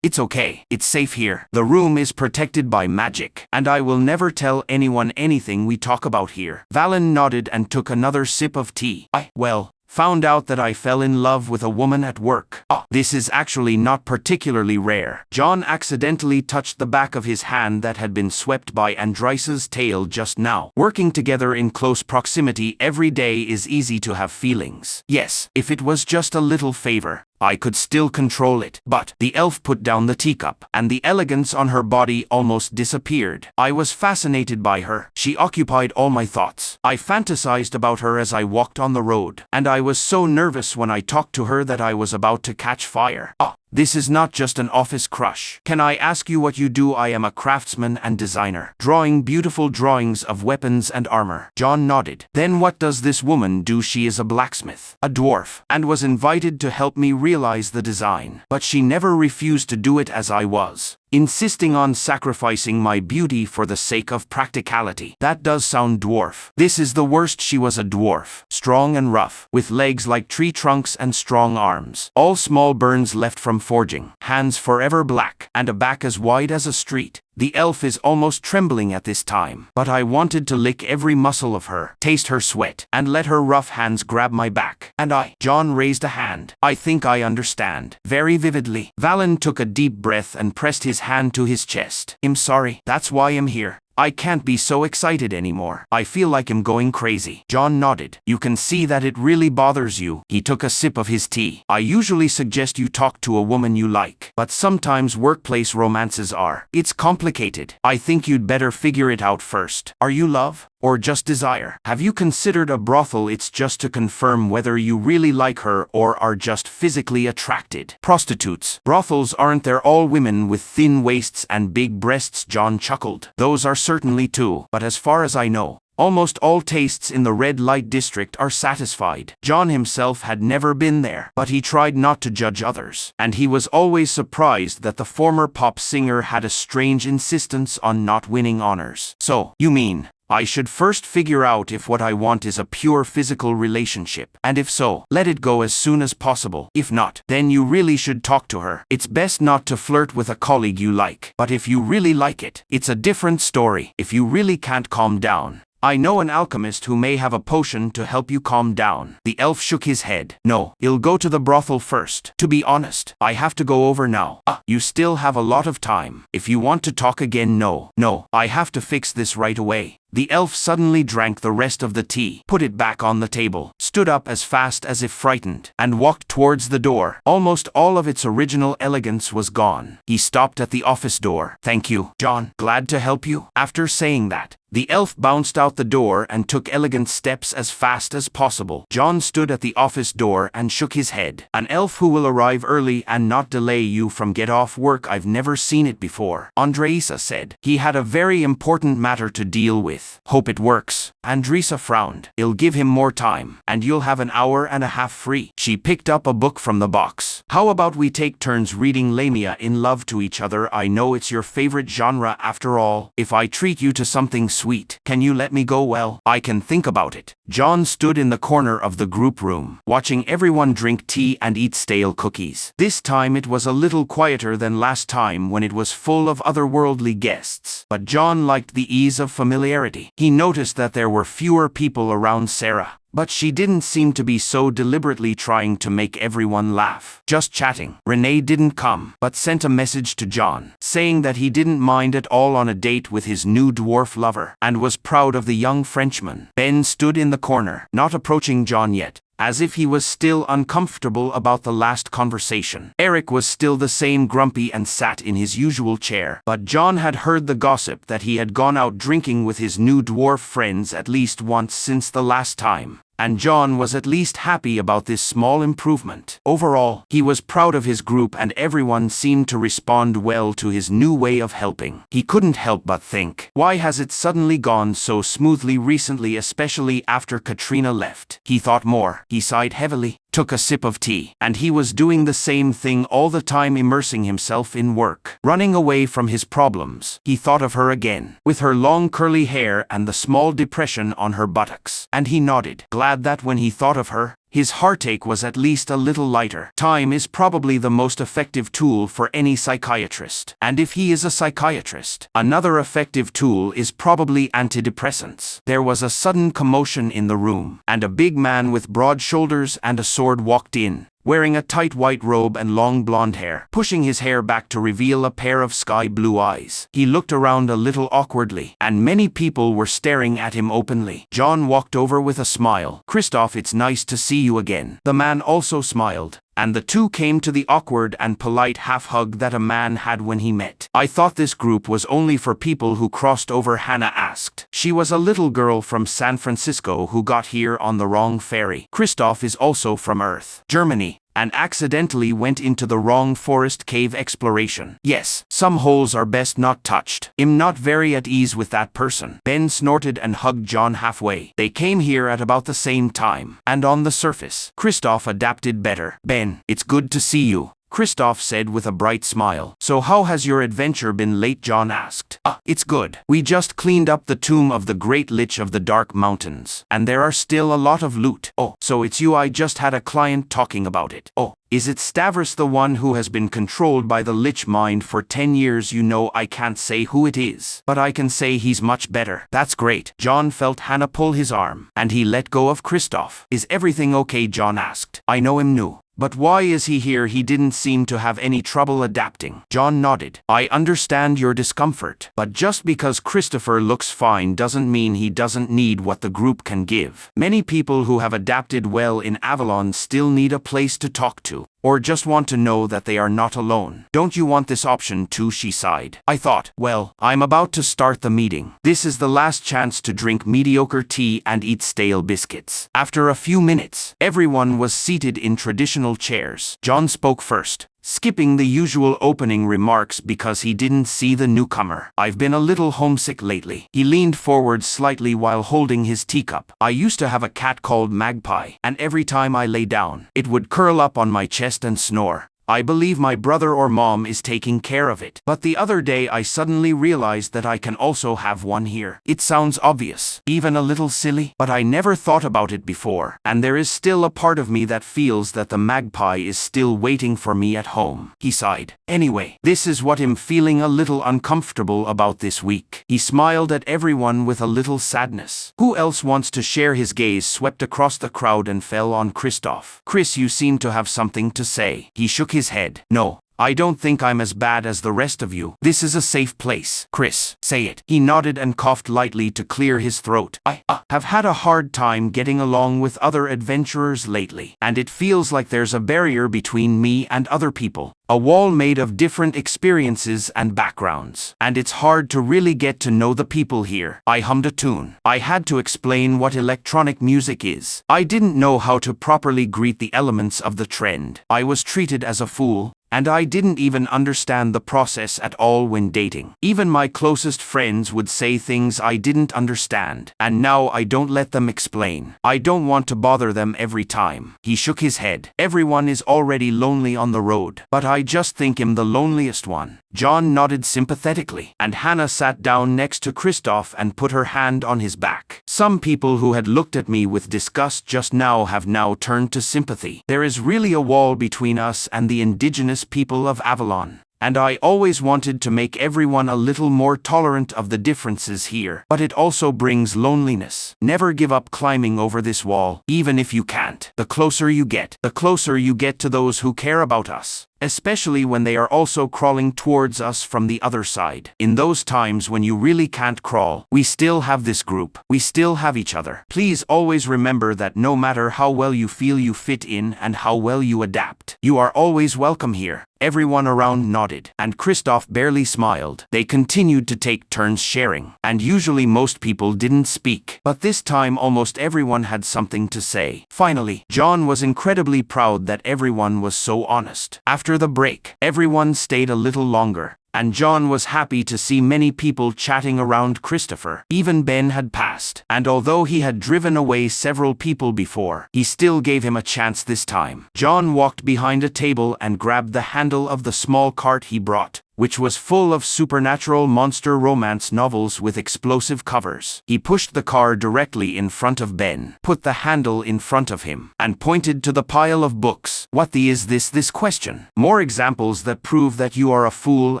it's okay. It's safe here. The room is protected by magic, and I will never tell anyone anything we talk about here." Valen nodded and took another sip of tea. "Well, found out that I fell in love with a woman at work. This is actually not particularly rare." John accidentally touched the back of his hand that had been swept by Andrisa's tail just now. Working together in close proximity every day is easy to have feelings. Yes, if it was just a little favor, I could still control it. But the elf put down the teacup, and the elegance on her body almost disappeared. "I was fascinated by her. She occupied all my thoughts. I fantasized about her as I walked on the road, and I was so nervous when I talked to her that I was about to catch fire." This is not just an office crush. "Can I ask you what you do?" "I am a craftsman and designer, drawing beautiful drawings of weapons and armor." John nodded. "Then what does this woman do?" "She is a blacksmith, a dwarf, and was invited to help me realize the design. But she never refused to do it as I was, insisting on sacrificing my beauty for the sake of practicality." "That does sound dwarf." "This is the worst. She was a dwarf, strong and rough, with legs like tree trunks and strong arms, all small burns left from forging, hands forever black, and a back as wide as a street." The elf is almost trembling at this time. "But I wanted to lick every muscle of her, taste her sweat, and let her rough hands grab my back. And John raised a hand. "I think I understand. Very vividly." Valen took a deep breath and pressed his hand to his chest. "I'm sorry. That's why I'm here. I can't be so excited anymore. I feel like I'm going crazy." John nodded. "You can see that it really bothers you." He took a sip of his tea. "I usually suggest you talk to a woman you like, but sometimes workplace romances are. It's complicated. I think you'd better figure it out first. Are you love? Or just desire? Have you considered a brothel? It's just to confirm whether you really like her or are just physically attracted." "Prostitutes. Brothels, aren't there all women with thin waists and big breasts?" John chuckled. "Those are certainly too, but as far as I know, almost all tastes in the red light district are satisfied." John himself had never been there, but he tried not to judge others, and he was always surprised that the former pop singer had a strange insistence on not winning honors. "So, you mean I should first figure out if what I want is a pure physical relationship, and if so, let it go as soon as possible. If not, then you really should talk to her. It's best not to flirt with a colleague you like. But if you really like it, it's a different story. If you really can't calm down, I know an alchemist who may have a potion to help you calm down." The elf shook his head. "No, you'll go to the brothel first. To be honest, I have to go over now." You still have a lot of time. If you want to talk again." No, I have to fix this right away." The elf suddenly drank the rest of the tea, put it back on the table, stood up as fast as if frightened, and walked towards the door. Almost all of its original elegance was gone. He stopped at the office door. "Thank you, John. Glad to help you." After saying that, the elf bounced out the door and took elegant steps as fast as possible. John stood at the office door and shook his head. "An elf who will arrive early and not delay you from get off work. I've never seen it before," Andrisa said. "He had a very important matter to deal with. Hope it works." Andrisa frowned. "It'll give him more time, and you'll have an hour and a half free." She picked up a book from the box. "How about we take turns reading Lamia in love to each other? I know it's your favorite genre after all. If I treat you to something sweet, can you let me go?" "Well, I can think about it." John stood in the corner of the group room, watching everyone drink tea and eat stale cookies. This time it was a little quieter than last time when it was full of otherworldly guests. But John liked the ease of familiarity. He noticed that there were fewer people around Sarah, But she didn't seem to be so deliberately trying to make everyone laugh. Just chatting. Renee didn't come, but sent a message to John, saying that he didn't mind at all on a date with his new dwarf lover, and was proud of the young Frenchman. Ben stood in the corner, not approaching John yet, as if he was still uncomfortable about the last conversation. Eric was still the same grumpy and sat in his usual chair, but John had heard the gossip that he had gone out drinking with his new dwarf friends at least once since the last time. And John was at least happy about this small improvement. Overall, he was proud of his group and everyone seemed to respond well to his new way of helping. He couldn't help but think, why has it suddenly gone so smoothly recently, especially after Katrina left? He thought more. He sighed heavily, took a sip of tea, and he was doing the same thing all the time, immersing himself in work, running away from his problems. He thought of her again, with her long curly hair and the small depression on her buttocks, and he nodded, glad that when he thought of her, his heartache was at least a little lighter. Time is probably the most effective tool for any psychiatrist. And if he is a psychiatrist, another effective tool is probably antidepressants. There was a sudden commotion in the room, and a big man with broad shoulders and a sword walked in, wearing a tight white robe and long blonde hair, pushing his hair back to reveal a pair of sky blue eyes. He looked around a little awkwardly, and many people were staring at him openly. John walked over with a smile. "Christoph, it's nice to see you again." The man also smiled, and the two came to the awkward and polite half-hug that a man had when he met. "I thought this group was only for people who crossed over," Hannah asked. She was a little girl from San Francisco who got here on the wrong ferry. Christoph is also from Earth, Germany, and accidentally went into the wrong forest cave exploration. "Yes, some holes are best not touched. I'm not very at ease with that person." Ben snorted and hugged John halfway. They came here at about the same time, and on the surface, Christoph adapted better. "Ben, it's good to see you," Christoph said with a bright smile. "So how has your adventure been late?" John asked. It's good. We just cleaned up the tomb of the Great Lich of the Dark Mountains, and there are still a lot of loot." "Oh, so it's you. I just had a client talking about it." "Oh, is it Stavros, the one who has been controlled by the Lich mind for 10 years? You know, I can't say who it is, but I can say he's much better." "That's great." John felt Hannah pull his arm, and he let go of Christoph. "Is everything okay?" John asked. "I know him new. But why is he here?" "He didn't seem to have any trouble adapting." John nodded. "I understand your discomfort, but just because Christopher looks fine doesn't mean he doesn't need what the group can give. Many people who have adapted well in Avalon still need a place to talk to, or just want to know that they are not alone. Don't you want this option too?" she sighed. "I thought, well, I'm about to start the meeting. This is the last chance to drink mediocre tea and eat stale biscuits." After a few minutes, everyone was seated in traditional chairs. John spoke first, skipping the usual opening remarks because he didn't see the newcomer. "I've been a little homesick lately." He leaned forward slightly while holding his teacup. "I used to have a cat called Magpie, and every time I lay down, it would curl up on my chest and snore. I believe my brother or mom is taking care of it. But the other day I suddenly realized that I can also have one here. It sounds obvious, even a little silly, but I never thought about it before. And there is still a part of me that feels that the magpie is still waiting for me at home." He sighed. "Anyway, this is what I'm feeling a little uncomfortable about this week." He smiled at everyone with a little sadness. "Who else wants to share?" His gaze swept across the crowd and fell on Christoph. "Chris, you seem to have something to say." He shook his head. "No, I don't think I'm as bad as the rest of you. This is a safe place." "Chris, say it." He nodded and coughed lightly to clear his throat. I have had a hard time getting along with other adventurers lately, and it feels like there's a barrier between me and other people. A wall made of different experiences and backgrounds. And it's hard to really get to know the people here." I hummed a tune. I had to explain what electronic music is. I didn't know how to properly greet the elements of the trend. I was treated as a fool, and I didn't even understand the process at all when dating. Even my closest friends would say things I didn't understand, and now I don't let them explain. I don't want to bother them every time. He shook his head. "Everyone is already lonely on the road, but I just think I'm the loneliest one." John nodded sympathetically, and Hannah sat down next to Christoph and put her hand on his back. Some people who had looked at me with disgust just now have now turned to sympathy. There is really a wall between us and the indigenous people of Avalon. And I always wanted to make everyone a little more tolerant of the differences here. But it also brings loneliness. Never give up climbing over this wall, even if you can't. The closer you get to those who care about us. Especially when they are also crawling towards us from the other side. In those times when you really can't crawl, we still have this group. We still have each other. Please always remember that no matter how well you feel you fit in and how well you adapt, you are always welcome here. Everyone around nodded, and Christoph barely smiled. They continued to take turns sharing, and usually most people didn't speak. But this time almost everyone had something to say. Finally, John was incredibly proud that everyone was so honest. After the break, everyone stayed a little longer. And John was happy to see many people chatting around Christopher. Even Ben had passed, and although he had driven away several people before, he still gave him a chance this time. John walked behind a table and grabbed the handle of the small cart he brought, which was full of supernatural monster romance novels with explosive covers. He pushed the car directly in front of Ben, put the handle in front of him, and pointed to the pile of books. What the is this question? More examples that prove that you are a fool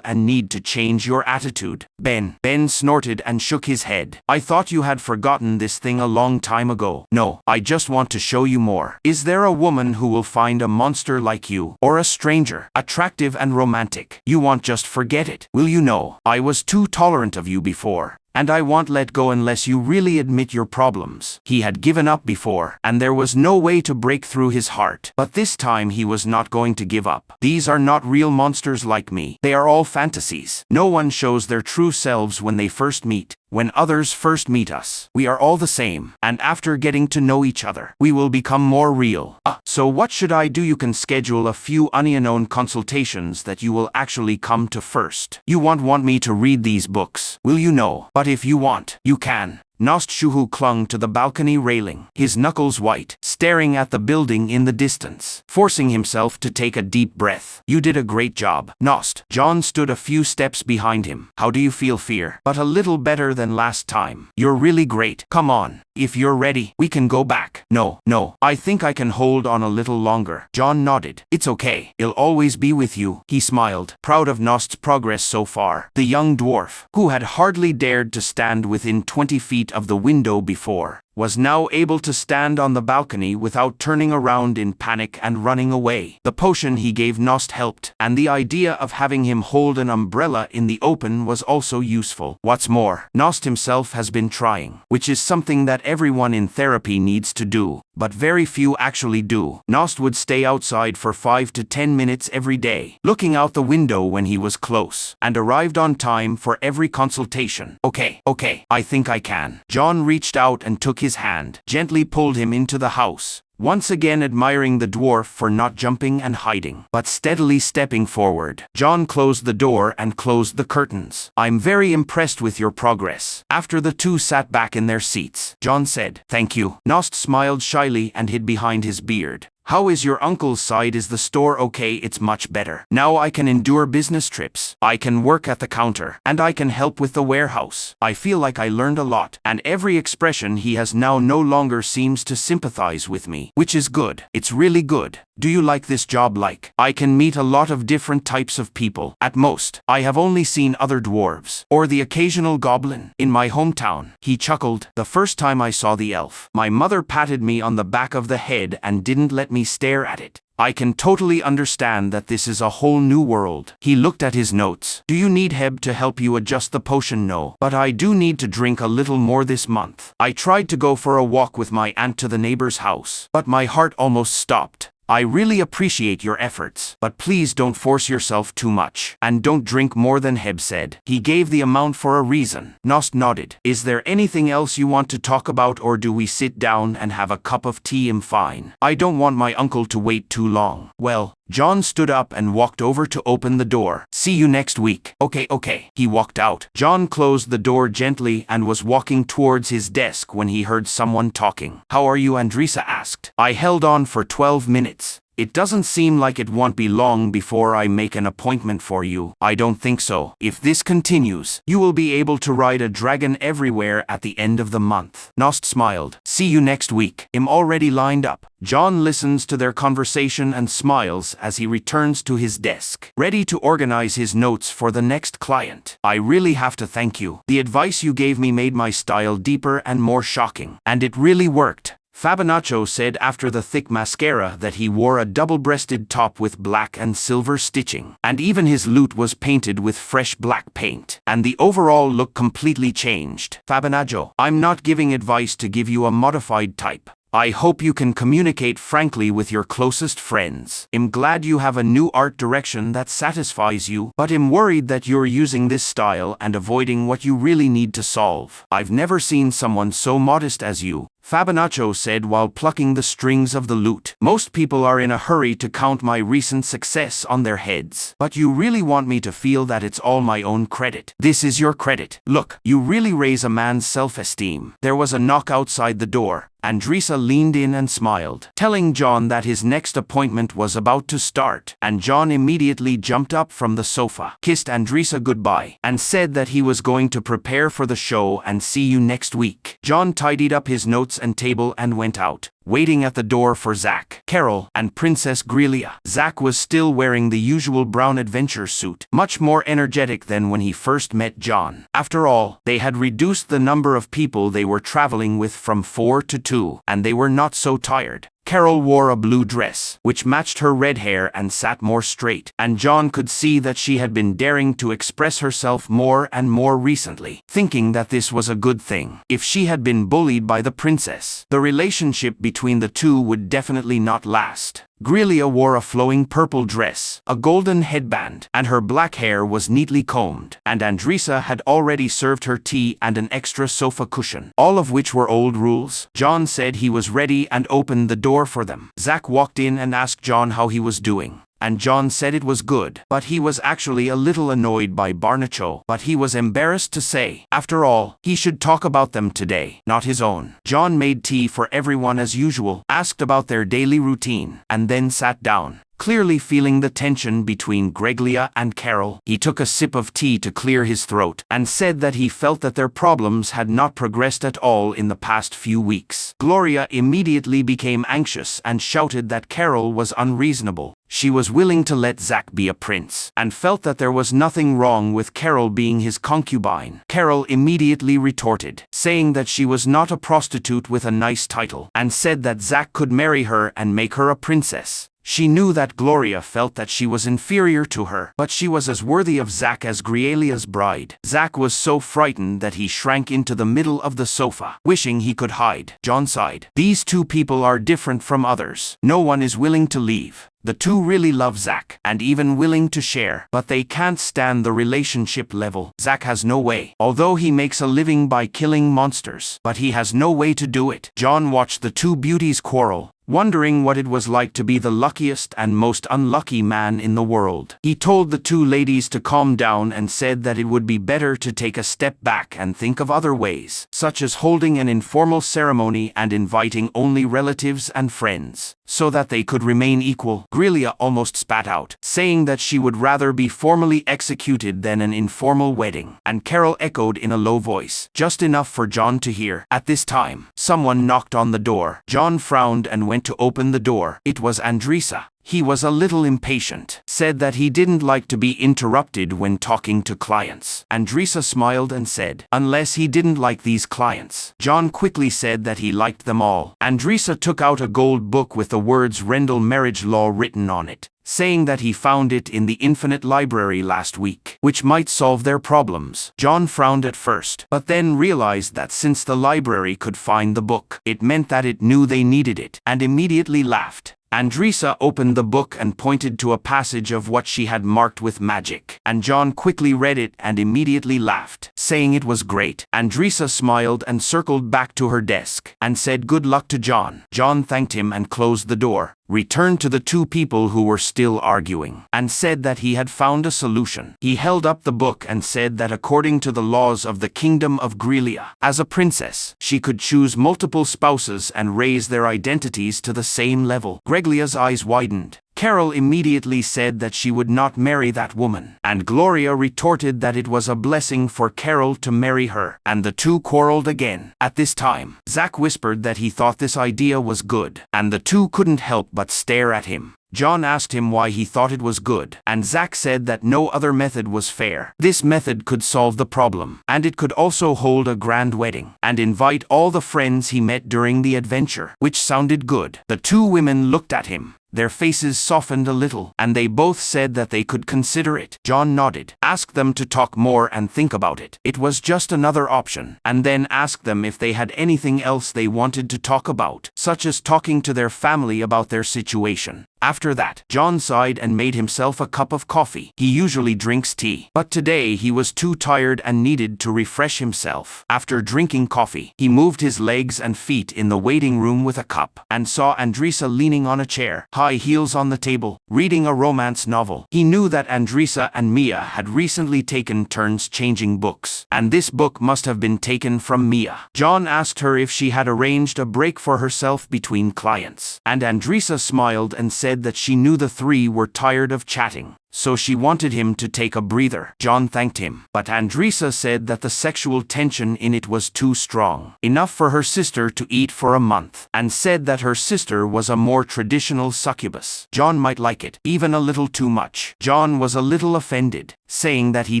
and need to change your attitude. Ben snorted and shook his head. I thought you had forgotten this thing a long time ago. No, I just want to show you more. Is there a woman who will find a monster like you, or a stranger, attractive and romantic? You want just forget it. Will you know, I was too tolerant of you before. And I won't let go unless you really admit your problems. He had given up before, and there was no way to break through his heart. But this time he was not going to give up. These are not real monsters like me. They are all fantasies. No one shows their true selves when they first meet. When others first meet us, we are all the same, and after getting to know each other, we will become more real. So what should I do? You can schedule a few unknown consultations that you will actually come to first. You won't want me to read these books, will you know? But if you want, you can. Nost Shuhu clung to the balcony railing, his knuckles white, staring at the building in the distance, forcing himself to take a deep breath. You did a great job, Nost. John stood a few steps behind him. How do you feel, Fear? But a little better than last time. You're really great. Come on. If you're ready, we can go back. No, I think I can hold on a little longer. John nodded. It's okay. I'll always be with you. He smiled, proud of Nost's progress so far. The young dwarf, who had hardly dared to stand within 20 feet of the window before, was now able to stand on the balcony without turning around in panic and running away. The potion he gave Nost helped, and the idea of having him hold an umbrella in the open was also useful. What's more, Nost himself has been trying, which is something that everyone in therapy needs to do, but very few actually do. Nost would stay outside for 5 to 10 minutes every day, looking out the window when he was close, and arrived on time for every consultation. Okay, I think I can. John reached out and took his hand, gently pulled him into the house, once again admiring the dwarf for not jumping and hiding, but steadily stepping forward. John closed the door and closed the curtains. I'm very impressed with your progress. After the two sat back in their seats, John said, Thank you. Nost smiled shyly and hid behind his beard. How is your uncle's side? Is the store okay? It's much better. Now I can endure business trips. I can work at the counter, and I can help with the warehouse. I feel like I learned a lot, and every expression he has now no longer seems to sympathize with me, which is good. It's really good. Do you like this job? I can meet a lot of different types of people. At most, I have only seen other dwarves, or the occasional goblin, in my hometown. He chuckled. The first time I saw the elf, my mother patted me on the back of the head and didn't let me stare at it. I can totally understand that this is a whole new world. He looked at his notes. Do you need Heb to help you adjust the potion? No, but I do need to drink a little more this month. I tried to go for a walk with my aunt to the neighbor's house, but my heart almost stopped. I really appreciate your efforts, but please don't force yourself too much. And don't drink more than Heb said. He gave the amount for a reason. Nost nodded. Is there anything else you want to talk about, or do we sit down and have a cup of tea? I'm fine. I don't want my uncle to wait too long. Well, John stood up and walked over to open the door. See you next week. Okay. He walked out. John closed the door gently and was walking towards his desk when he heard someone talking. How are you? Andrisa asked. I held on for 12 minutes. It doesn't seem like it won't be long before I make an appointment for you. I don't think so. If this continues, you will be able to ride a dragon everywhere at the end of the month. Nost smiled. See you next week. I'm already lined up. John listens to their conversation and smiles as he returns to his desk, ready to organize his notes for the next client. I really have to thank you. The advice you gave me made my style deeper and more shocking. And it really worked. Fabinaccio said after the thick mascara that he wore a double-breasted top with black and silver stitching, and even his lute was painted with fresh black paint, and the overall look completely changed. Fabinaccio, I'm not giving advice to give you a modified type. I hope you can communicate frankly with your closest friends. I'm glad you have a new art direction that satisfies you, but I'm worried that you're using this style and avoiding what you really need to solve. I've never seen someone so modest as you, Fabinaccio said while plucking the strings of the lute. Most people are in a hurry to count my recent success on their heads, but you really want me to feel that it's all my own credit. This is your credit. Look, you really raise a man's self-esteem. There was a knock outside the door. Andresa leaned in and smiled, telling John that his next appointment was about to start, and John immediately jumped up from the sofa, kissed Andresa goodbye, and said that he was going to prepare for the show and see you next week. John tidied up his notes and table and went out, waiting at the door for Zack, Carol, and Princess Grelia. Zack was still wearing the usual brown adventure suit, much more energetic than when he first met John. After all, they had reduced the number of people they were traveling with from 4 to 2, and they were not so tired. Carol wore a blue dress, which matched her red hair and sat more straight, and John could see that she had been daring to express herself more and more recently, thinking that this was a good thing. If she had been bullied by the princess, the relationship between the two would definitely not last. Grelia wore a flowing purple dress, a golden headband, and her black hair was neatly combed, and Andresa had already served her tea and an extra sofa cushion, all of which were old rules. John said he was ready and opened the door for them. Zack walked in and asked John how he was doing, and John said it was good, but he was actually a little annoyed by Barnacho, but he was embarrassed to say. After all, he should talk about them today, not his own. John made tea for everyone as usual, asked about their daily routine, and then sat down. Clearly feeling the tension between Grelia and Carol, he took a sip of tea to clear his throat, and said that he felt that their problems had not progressed at all in the past few weeks. Gloria immediately became anxious and shouted that Carol was unreasonable. She was willing to let Zack be a prince, and felt that there was nothing wrong with Carol being his concubine. Carol immediately retorted, saying that she was not a prostitute with a nice title, and said that Zack could marry her and make her a princess. She knew that Gloria felt that she was inferior to her, but she was as worthy of Zack as Grealia's bride. Zack was so frightened that he shrank into the middle of the sofa, wishing he could hide. John sighed. These two people are different from others. No one is willing to leave. The two really love Zack, and even willing to share, but they can't stand the relationship level. Zack has no way, although he makes a living by killing monsters, but he has no way to do it. John watched the two beauties quarrel, wondering what it was like to be the luckiest and most unlucky man in the world. He told the two ladies to calm down and said that it would be better to take a step back and think of other ways, such as holding an informal ceremony and inviting only relatives and friends, so that they could remain equal. Grelia almost spat out, saying that she would rather be formally executed than an informal wedding, and Carol echoed in a low voice, just enough for John to hear. At this time, someone knocked on the door. John frowned and went to open the door. It was Andresa. He was a little impatient, said that he didn't like to be interrupted when talking to clients. Andresa smiled and said, unless he didn't like these clients. John quickly said that he liked them all. Andresa took out a gold book with the words Rendell marriage law written on it, saying that he found it in the Infinite Library last week, which might solve their problems. John frowned at first, but then realized that since the library could find the book, it meant that it knew they needed it, and immediately laughed. Andresa opened the book and pointed to a passage of what she had marked with magic, and John quickly read it and immediately laughed, saying it was great. Andresa smiled and circled back to her desk and said good luck to John. John thanked him and closed the door, returned to the two people who were still arguing, and said that he had found a solution. He held up the book and said that according to the laws of the kingdom of Grelia, as a princess, she could choose multiple spouses and raise their identities to the same level. Greglia's eyes widened. Carol immediately said that she would not marry that woman, and Gloria retorted that it was a blessing for Carol to marry her, and the two quarreled again. At this time, Zach whispered that he thought this idea was good, and the two couldn't help but stare at him. John asked him why he thought it was good, and Zach said that no other method was fair. This method could solve the problem, and it could also hold a grand wedding, and invite all the friends he met during the adventure, which sounded good. The two women looked at him. Their faces softened a little, and they both said that they could consider it. John nodded, asked them to talk more and think about it. It was just another option, and then asked them if they had anything else they wanted to talk about, such as talking to their family about their situation. After that, John sighed and made himself a cup of coffee. He usually drinks tea, but today he was too tired and needed to refresh himself. After drinking coffee, he moved his legs and feet in the waiting room with a cup, and saw Andresa leaning on a chair, high heels on the table, reading a romance novel. He knew that Andresa and Mia had recently taken turns changing books, and this book must have been taken from Mia. John asked her if she had arranged a break for herself between clients, and Andresa smiled and said that she knew the three were tired of chatting, so she wanted him to take a breather. John thanked him, but Andresa said that the sexual tension in it was too strong, enough for her sister to eat for a month, and said that her sister was a more traditional succubus. John might like it, even a little too much. John was a little offended, saying that he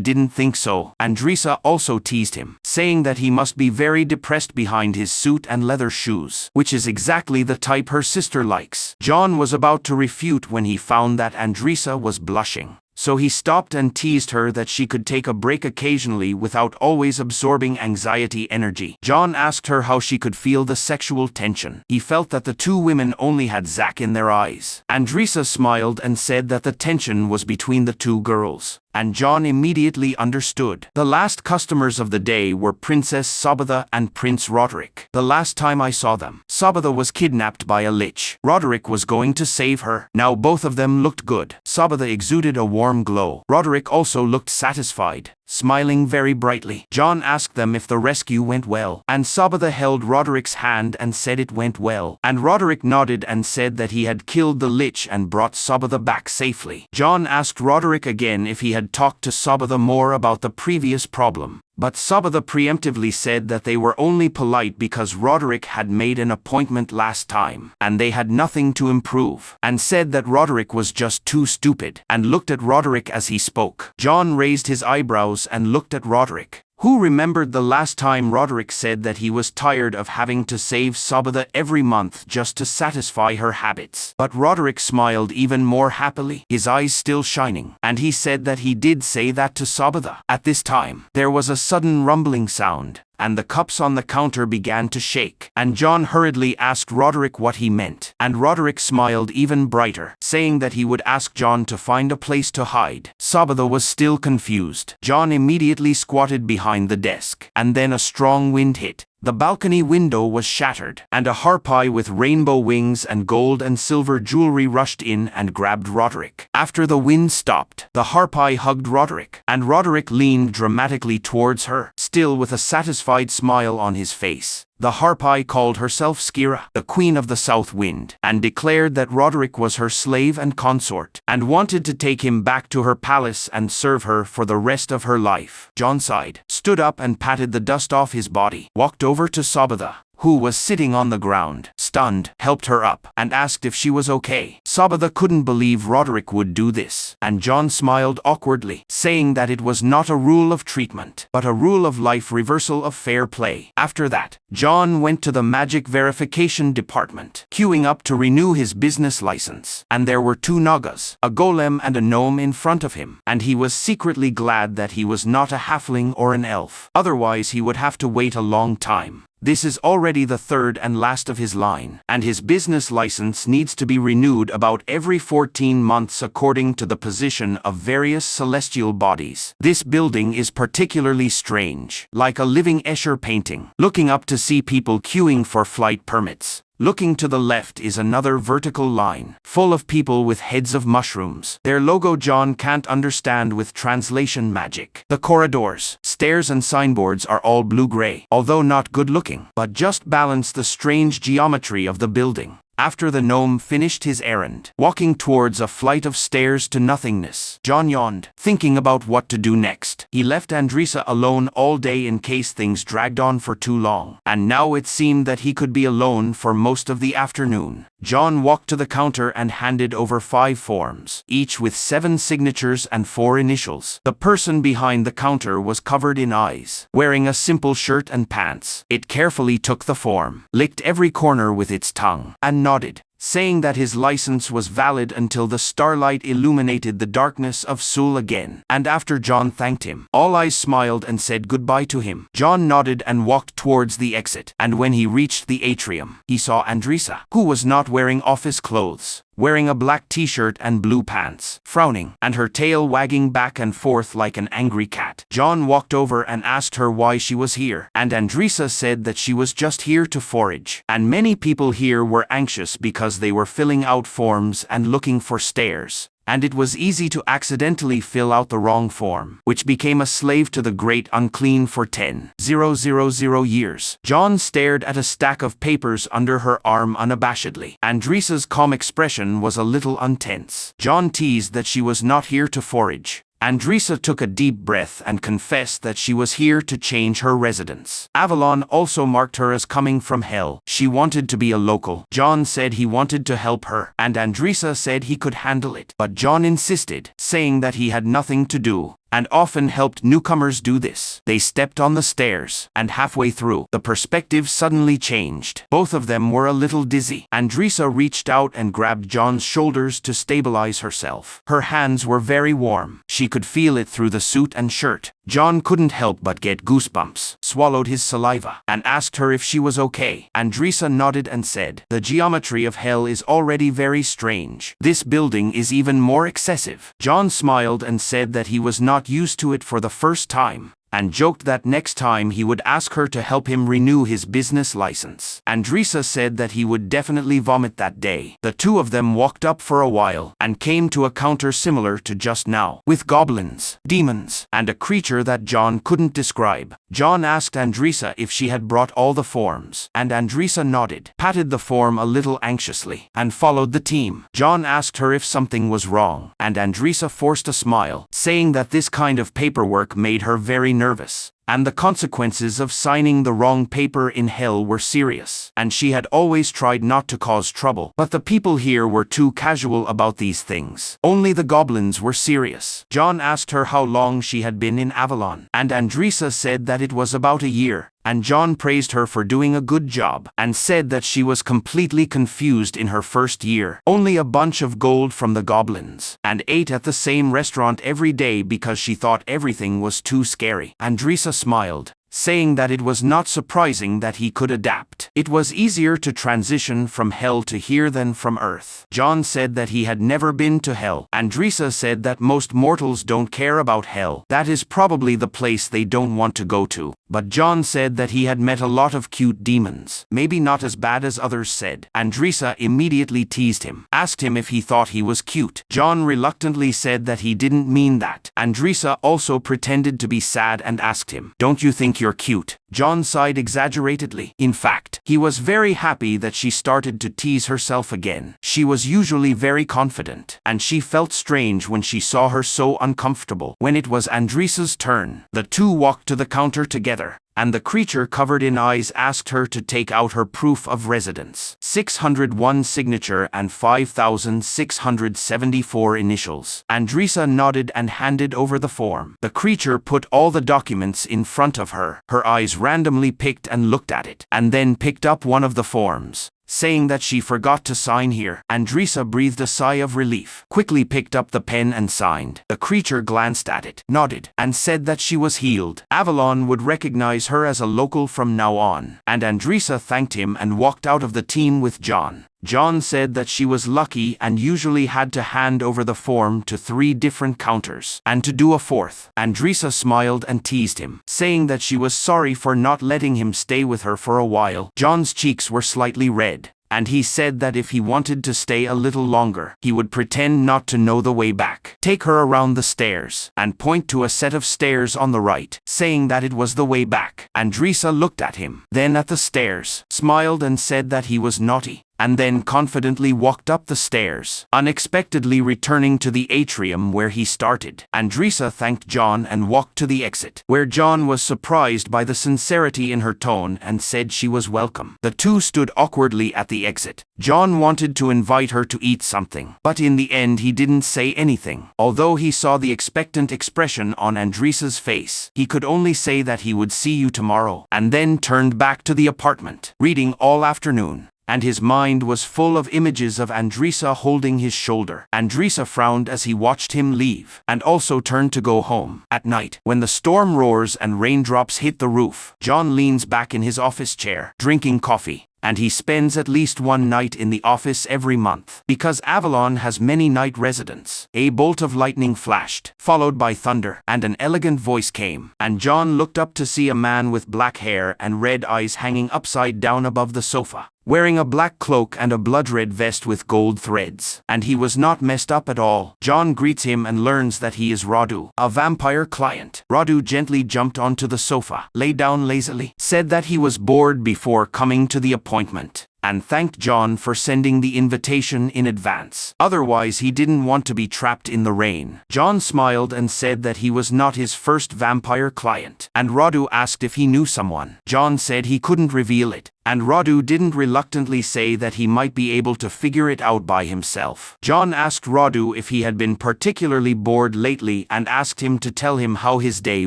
didn't think so. Andresa also teased him, saying that he must be very depressed behind his suit and leather shoes, which is exactly the type her sister likes. John was about to refute when he found that Andresa was blushing. So he stopped and teased her that she could take a break occasionally without always absorbing anxiety energy. John asked her how she could feel the sexual tension. He felt that the two women only had Zach in their eyes. Andresa smiled and said that the tension was between the two girls, and John immediately understood. The last customers of the day were Princess Sabbatha and Prince Roderick. The last time I saw them, Sabbatha was kidnapped by a lich. Roderick was going to save her. Now both of them looked good. Sabbatha exuded a warm glow. Roderick also looked satisfied, smiling very brightly. John asked them if the rescue went well, and Sabbatha held Roderick's hand and said it went well, and Roderick nodded and said that he had killed the lich and brought Sabbatha back safely. John asked Roderick again if he had talked to Sabbatha more about the previous problem, but Sabbatha preemptively said that they were only polite because Roderick had made an appointment last time, and they had nothing to improve, and said that Roderick was just too stupid, and looked at Roderick as he spoke. John raised his eyebrows and looked at Roderick, who remembered the last time Roderick said that he was tired of having to save Sabbatha every month just to satisfy her habits. But Roderick smiled even more happily, his eyes still shining, and he said that he did say that to Sabbatha. At this time, there was a sudden rumbling sound, and the cups on the counter began to shake, and John hurriedly asked Roderick what he meant, and Roderick smiled even brighter, saying that he would ask John to find a place to hide. Sabbatha was still confused. John immediately squatted behind the desk, and then a strong wind hit. The balcony window was shattered, and a harpy with rainbow wings and gold and silver jewelry rushed in and grabbed Roderick. After the wind stopped, the harpy hugged Roderick, and Roderick leaned dramatically towards her, still with a satisfied smile on his face. The harpy called herself Skira, the Queen of the South Wind, and declared that Roderick was her slave and consort, and wanted to take him back to her palace and serve her for the rest of her life. John sighed, stood up and patted the dust off his body, walked over to Sabbatha, who was sitting on the ground, stunned, helped her up, and asked if she was okay. Sabbatha couldn't believe Roderick would do this, and John smiled awkwardly, saying that it was not a rule of treatment, but a rule of life reversal of fair play. After that, John went to the magic verification department, queuing up to renew his business license, and there were two Nagas, a golem and a gnome in front of him, and he was secretly glad that he was not a halfling or an elf, otherwise he would have to wait a long time. This is already the third and last of his line, and his business license needs to be renewed about every 14 months according to the position of various celestial bodies. This building is particularly strange, like a living Escher painting. Looking up to see people queuing for flight permits. Looking to the left is another vertical line, full of people with heads of mushrooms. Their logo John can't understand with translation magic. The corridors, stairs and signboards are all blue-gray, although not good-looking, but just balance the strange geometry of the building. After the gnome finished his errand, walking towards a flight of stairs to nothingness, John yawned, thinking about what to do next. He left Andrisa alone all day in case things dragged on for too long, and now it seemed that he could be alone for most of the afternoon. John walked to the counter and handed over 5 forms, each with 7 signatures and 4 initials. The person behind the counter was covered in eyes, wearing a simple shirt and pants. It carefully took the form, licked every corner with its tongue, and nodded, saying that his license was valid until the starlight illuminated the darkness of Seoul again. And after John thanked him, All Eyes smiled and said goodbye to him. John nodded and walked towards the exit, and when he reached the atrium, he saw Andrisa, who was not wearing office clothes, wearing a black t-shirt and blue pants, frowning, and her tail wagging back and forth like an angry cat. John walked over and asked her why she was here, and Andrisa said that she was just here to forage, and many people here were anxious because they were filling out forms and looking for stairs, and it was easy to accidentally fill out the wrong form, which became a slave to the great unclean for 10,000 years. John stared at a stack of papers under her arm unabashedly. Andrisa's calm expression was a little untense. John teased that she was not here to forage. Andrisa took a deep breath and confessed that she was here to change her residence. Avalon also marked her as coming from hell. She wanted to be a local. John said he wanted to help her, and Andrisa said he could handle it. But John insisted, saying that he had nothing to do, and often helped newcomers do this. They stepped on the stairs, and halfway through, the perspective suddenly changed. Both of them were a little dizzy. Andrisa reached out and grabbed John's shoulders to stabilize herself. Her hands were very warm. She could feel it through the suit and shirt. John couldn't help but get goosebumps, swallowed his saliva, and asked her if she was okay. Andrisa nodded and said, "The geometry of hell is already very strange. This building is even more excessive." John smiled and said that he was not used to it for the first time, and joked that next time he would ask her to help him renew his business license. Andrisa said that he would definitely vomit that day. The two of them walked up for a while, and came to a counter similar to just now, with goblins, demons, and a creature that John couldn't describe. John asked Andrisa if she had brought all the forms, and Andrisa nodded, patted the form a little anxiously, and followed the team. John asked her if something was wrong, and Andrisa forced a smile, saying that this kind of paperwork made her very nervous, and the consequences of signing the wrong paper in hell were serious, and she had always tried not to cause trouble. But the people here were too casual about these things. Only the goblins were serious. John asked her how long she had been in Avalon, and Andrisa said that it was about a year. And John praised her for doing a good job, and said that she was completely confused in her first year. Only a bunch of gold from the goblins, and ate at the same restaurant every day because she thought everything was too scary. Andrisa smiled, saying that it was not surprising that he could adapt. It was easier to transition from hell to here than from earth. John said that he had never been to hell. Andrisa said that most mortals don't care about hell. That is probably the place they don't want to go to. But John said that he had met a lot of cute demons, maybe not as bad as others said. Andrisa immediately teased him, asked him if he thought he was cute. John reluctantly said that he didn't mean that. Andrisa also pretended to be sad and asked him, "Don't you think you're cute?" John sighed exaggeratedly. In fact, he was very happy that she started to tease herself again. She was usually very confident, and she felt strange when she saw her so uncomfortable. When it was Andrisa's turn, the two walked to the counter together, and the creature covered in eyes asked her to take out her proof of residence. 601 signature and 5,674 initials. Andrisa nodded and handed over the form. The creature put all the documents in front of her. Her eyes randomly picked and looked at it, and then picked up one of the forms, saying that she forgot to sign here. Andrisa breathed a sigh of relief, quickly picked up the pen and signed. The creature glanced at it, nodded, and said that she was healed. Avalon would recognize her as a local from now on, and Andrisa thanked him and walked out of the team with John. John said that she was lucky and usually had to hand over the form to 3 different counters, and to do a 4th. Andrisa smiled and teased him, saying that she was sorry for not letting him stay with her for a while. John's cheeks were slightly red, and he said that if he wanted to stay a little longer, he would pretend not to know the way back. Take her around the stairs, and point to a set of stairs on the right, saying that it was the way back. Andrisa looked at him, then at the stairs, smiled and said that he was naughty, and then confidently walked up the stairs, unexpectedly returning to the atrium where he started. Andrisa thanked John and walked to the exit, where John was surprised by the sincerity in her tone and said she was welcome. The two stood awkwardly at the exit. John wanted to invite her to eat something, but in the end he didn't say anything. Although he saw the expectant expression on Andrisa's face, he could only say that he would see you tomorrow, and then turned back to the apartment, reading all afternoon. And his mind was full of images of Andrisa holding his shoulder. Andrisa frowned as he watched him leave, and also turned to go home. At night, when the storm roars and raindrops hit the roof, John leans back in his office chair, drinking coffee. And he spends at least 1 night in the office every month, because Avalon has many night residents. A bolt of lightning flashed, followed by thunder, and an elegant voice came, and John looked up to see a man with black hair and red eyes hanging upside down above the sofa, wearing a black cloak and a blood-red vest with gold threads. And he was not messed up at all. John greets him and learns that he is Radu, a vampire client. Radu gently jumped onto the sofa, lay down lazily, said that he was bored before coming to the appointment, and thanked John for sending the invitation in advance. Otherwise, he didn't want to be trapped in the rain. John smiled and said that he was not his first vampire client, and Radu asked if he knew someone. John said he couldn't reveal it, and Radu didn't reluctantly say that he might be able to figure it out by himself. John asked Radu if he had been particularly bored lately and asked him to tell him how his day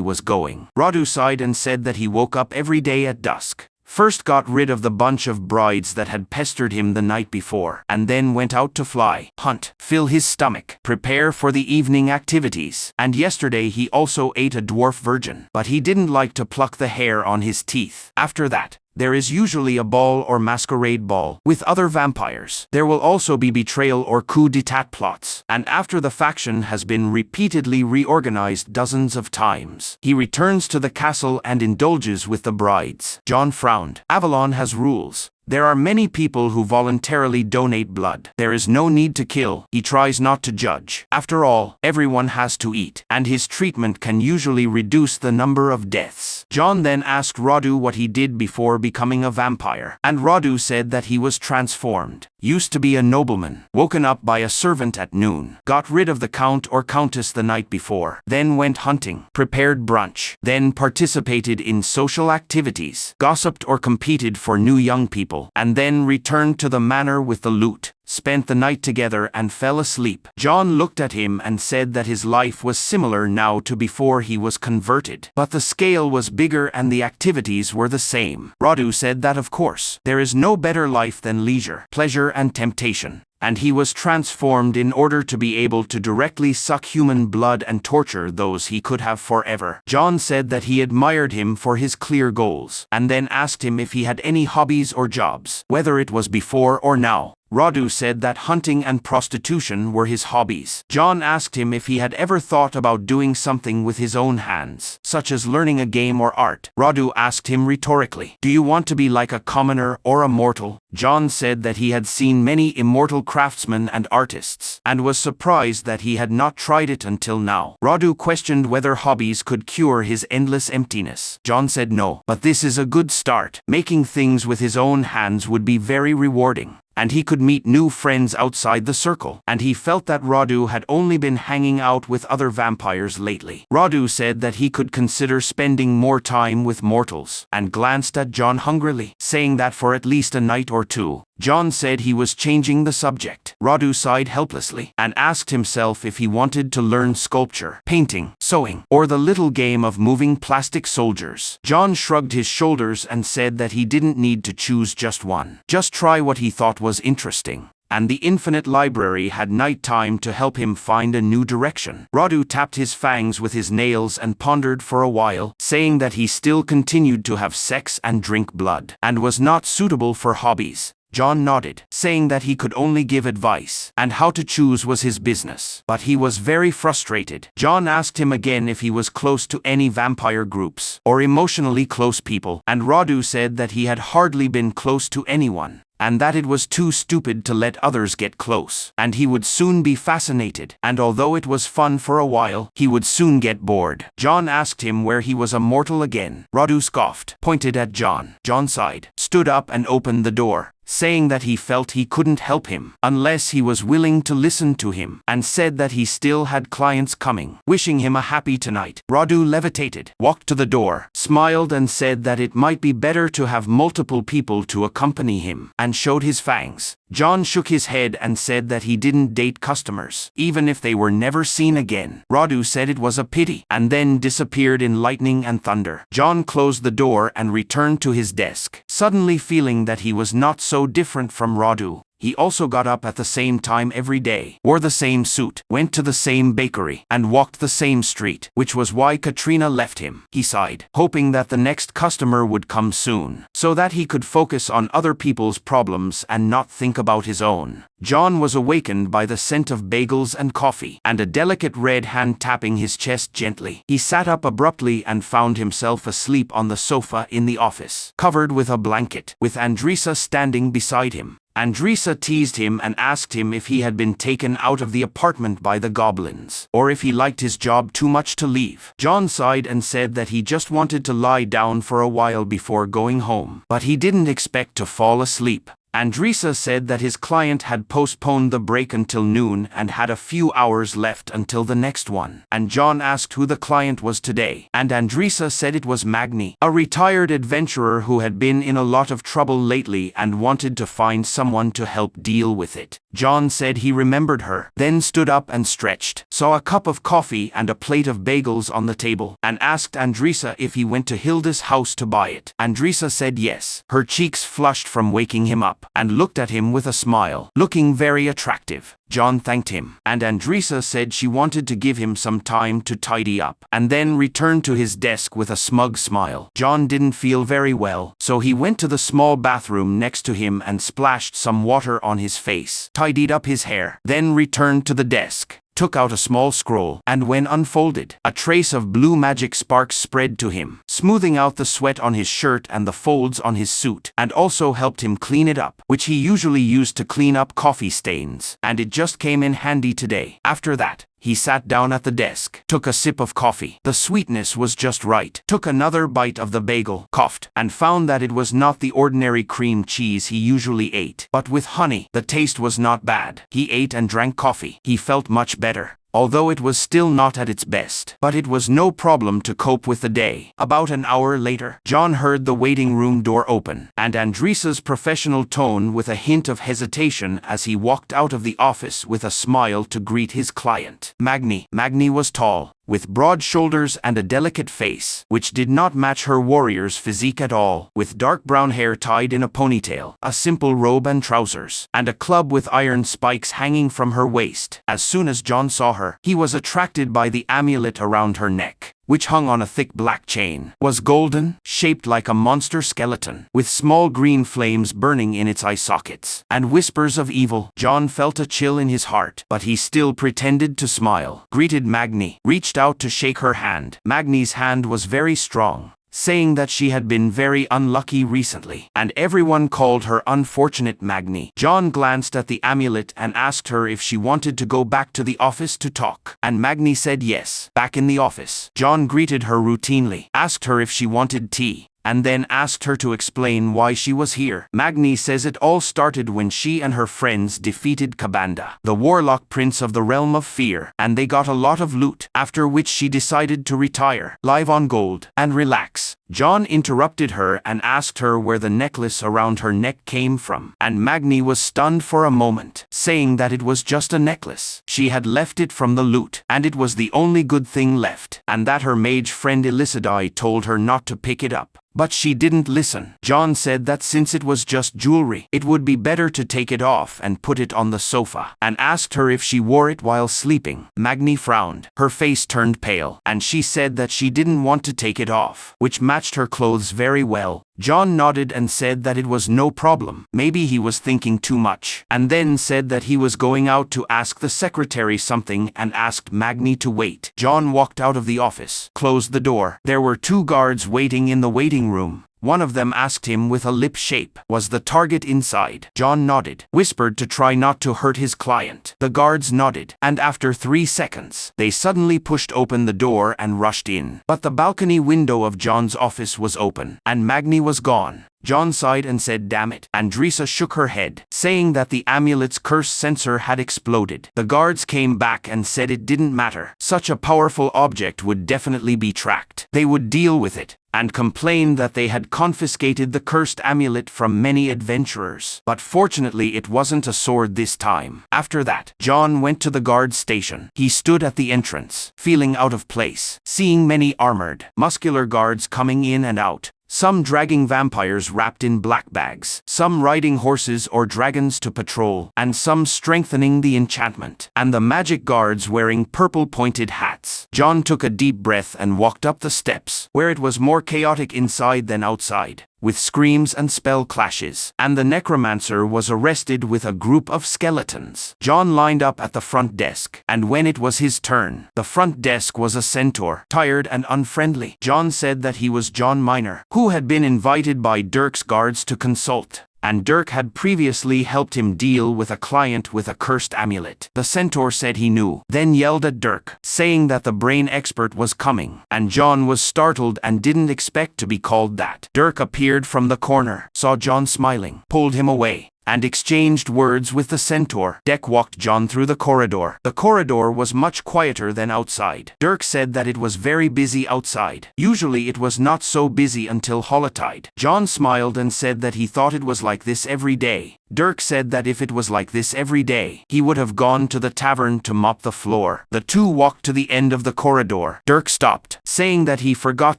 was going. Radu sighed and said that he woke up every day at dusk, first got rid of the bunch of brides that had pestered him the night before, and then went out to fly, hunt, fill his stomach, prepare for the evening activities. And yesterday he also ate a dwarf virgin, but he didn't like to pluck the hair on his teeth. After that, there is usually a ball or masquerade ball with other vampires. There will also be betrayal or coup d'etat plots, and after the faction has been repeatedly reorganized dozens of times, he returns to the castle and indulges with the brides. John frowned. Avalon has rules. There are many people who voluntarily donate blood. There is no need to kill. He tries not to judge. After all, everyone has to eat, and his treatment can usually reduce the number of deaths. John then asked Radu what he did before becoming a vampire, and Radu said that he was transformed. Used to be a nobleman, woken up by a servant at noon, got rid of the count or countess the night before, then went hunting, prepared brunch, then participated in social activities, gossiped or competed for new young people, and then returned to the manor with the loot, spent the night together and fell asleep. John looked at him and said that his life was similar now to before he was converted, but the scale was bigger and the activities were the same. Radu said that of course, there is no better life than leisure, pleasure and temptation, and he was transformed in order to be able to directly suck human blood and torture those he could have forever. John said that he admired him for his clear goals, and then asked him if he had any hobbies or jobs, whether it was before or now. Radu said that hunting and prostitution were his hobbies. John asked him if he had ever thought about doing something with his own hands, such as learning a game or art. Radu asked him rhetorically, "Do you want to be like a commoner or a mortal?" John said that he had seen many immortal craftsmen and artists, and was surprised that he had not tried it until now. Radu questioned whether hobbies could cure his endless emptiness. John said no, but this is a good start. Making things with his own hands would be very rewarding, and he could meet new friends outside the circle, and he felt that Radu had only been hanging out with other vampires lately. Radu said that he could consider spending more time with mortals, and glanced at John hungrily, saying that for at least a night or or two. John said he was changing the subject. Radu sighed helplessly and asked himself if he wanted to learn sculpture, painting, sewing, or the little game of moving plastic soldiers. John shrugged his shoulders and said that he didn't need to choose just one. Just try what he thought was interesting. And the infinite library had night time to help him find a new direction. Radu tapped his fangs with his nails and pondered for a while, saying that he still continued to have sex and drink blood, and was not suitable for hobbies. John nodded, saying that he could only give advice, and how to choose was his business. But he was very frustrated. John asked him again if he was close to any vampire groups, or emotionally close people, and Radu said that he had hardly been close to anyone, and that it was too stupid to let others get close, and he would soon be fascinated, and although it was fun for a while, he would soon get bored. John asked him where he was a mortal again. Radu scoffed, pointed at John. John sighed, stood up and opened the door, saying that he felt he couldn't help him unless he was willing to listen to him, and said that he still had clients coming, wishing him a happy tonight. Radu levitated, walked to the door, smiled and said that it might be better to have multiple people to accompany him, and showed his fangs. John shook his head and said that he didn't date customers, even if they were never seen again. Radu said it was a pity, and then disappeared in lightning and thunder. John closed the door and returned to his desk, suddenly feeling that he was not so different from Radu. He also got up at the same time every day, wore the same suit, went to the same bakery, and walked the same street, which was why Katrina left him. He sighed, hoping that the next customer would come soon, so that he could focus on other people's problems and not think about his own. John was awakened by the scent of bagels and coffee, and a delicate red hand tapping his chest gently. He sat up abruptly and found himself asleep on the sofa in the office, covered with a blanket, with Andrisa standing beside him. Andrisa teased him and asked him if he had been taken out of the apartment by the goblins, or if he liked his job too much to leave. John sighed and said that he just wanted to lie down for a while before going home, but he didn't expect to fall asleep. Andrisa said that his client had postponed the break until noon and had a few hours left until the next one. And John asked who the client was today, and Andrisa said it was Magni, a retired adventurer who had been in a lot of trouble lately and wanted to find someone to help deal with it. John said he remembered her, then stood up and stretched, saw a cup of coffee and a plate of bagels on the table, and asked Andrisa if he went to Hilda's house to buy it. Andrisa said yes. Her cheeks flushed from waking him up, and looked at him with a smile, looking very attractive. John thanked him, and Andrisa said she wanted to give him some time to tidy up, and then returned to his desk with a smug smile. John didn't feel very well, so he went to the small bathroom next to him and splashed some water on his face, tidied up his hair, then returned to the desk, took out a small scroll, and when unfolded, a trace of blue magic sparks spread to him, smoothing out the sweat on his shirt and the folds on his suit, and also helped him clean it up, which he usually used to clean up coffee stains, and it just came in handy today. After that, he sat down at the desk, took a sip of coffee. The sweetness was just right. Took another bite of the bagel, coughed, and found that it was not the ordinary cream cheese he usually ate, but with honey. The taste was not bad. He ate and drank coffee. He felt much better, although it was still not at its best. But it was no problem to cope with the day. About an hour later, John heard the waiting room door open, and Andrisa's professional tone with a hint of hesitation as he walked out of the office with a smile to greet his client. Magni. Magni was tall, with broad shoulders and a delicate face, which did not match her warrior's physique at all, with dark brown hair tied in a ponytail, a simple robe and trousers, and a club with iron spikes hanging from her waist. As soon as John saw her, he was attracted by the amulet around her neck, which hung on a thick black chain, was golden, shaped like a monster skeleton, with small green flames burning in its eye sockets, and whispers of evil. John felt a chill in his heart, but he still pretended to smile, greeted Magni, reached out to shake her hand. Magni's hand was very strong, saying that she had been very unlucky recently, and everyone called her unfortunate Magni. John glanced at the amulet and asked her if she wanted to go back to the office to talk, and Magni said yes. Back in the office, John greeted her routinely, asked her if she wanted tea, and then asked her to explain why she was here. Magni says it all started when she and her friends defeated Kabanda, the warlock prince of the realm of fear, and they got a lot of loot, after which she decided to retire, live on gold, and relax. John interrupted her and asked her where the necklace around her neck came from, and Magni was stunned for a moment, saying that it was just a necklace. She had left it from the loot, and it was the only good thing left, and that her mage friend Elissadai told her not to pick it up. But she didn't listen. John said that since it was just jewelry, it would be better to take it off and put it on the sofa, and asked her if she wore it while sleeping. Magni frowned. Her face turned pale, and she said that she didn't want to take it off, which matched her clothes very well. John nodded and said that it was no problem. Maybe he was thinking too much, and then said that he was going out to ask the secretary something and asked Magni to wait. John walked out of the office, closed the door. There were 2 guards waiting in the waiting room. One of them asked him with a lip shape, "Was the target inside?" John nodded, whispered to try not to hurt his client. The guards nodded, and after 3 seconds, they suddenly pushed open the door and rushed in. But the balcony window of John's office was open, and Magni was gone. John sighed and said, "Damn it." Andresa shook her head, saying that the amulet's curse sensor had exploded. The guards came back and said it didn't matter. Such a powerful object would definitely be tracked. They would deal with it, and complained that they had confiscated the cursed amulet from many adventurers. But fortunately it wasn't a sword this time. After that, John went to the guard station. He stood at the entrance, feeling out of place, seeing many armored, muscular guards coming in and out. Some dragging vampires wrapped in black bags, some riding horses or dragons to patrol, and some strengthening the enchantment, and the magic guards wearing purple-pointed hats. John took a deep breath and walked up the steps, where it was more chaotic inside than outside, with screams and spell clashes, and the necromancer was arrested with a group of skeletons. John lined up at the front desk, and when it was his turn, the front desk was a centaur, tired and unfriendly. John said that he was John Minor, who had been invited by Dirk's guards to consult, and Dirk had previously helped him deal with a client with a cursed amulet. The centaur said he knew, then yelled at Dirk, saying that the brain expert was coming, and John was startled and didn't expect to be called that. Dirk appeared from the corner, saw John smiling, pulled him away, and exchanged words with the centaur. Dirk walked John through the corridor. The corridor was much quieter than outside. Dirk said that it was very busy outside. Usually it was not so busy until Holotide. John smiled and said that he thought it was like this every day. Dirk said that if it was like this every day, he would have gone to the tavern to mop the floor. The two walked to the end of the corridor. Dirk stopped, saying that he forgot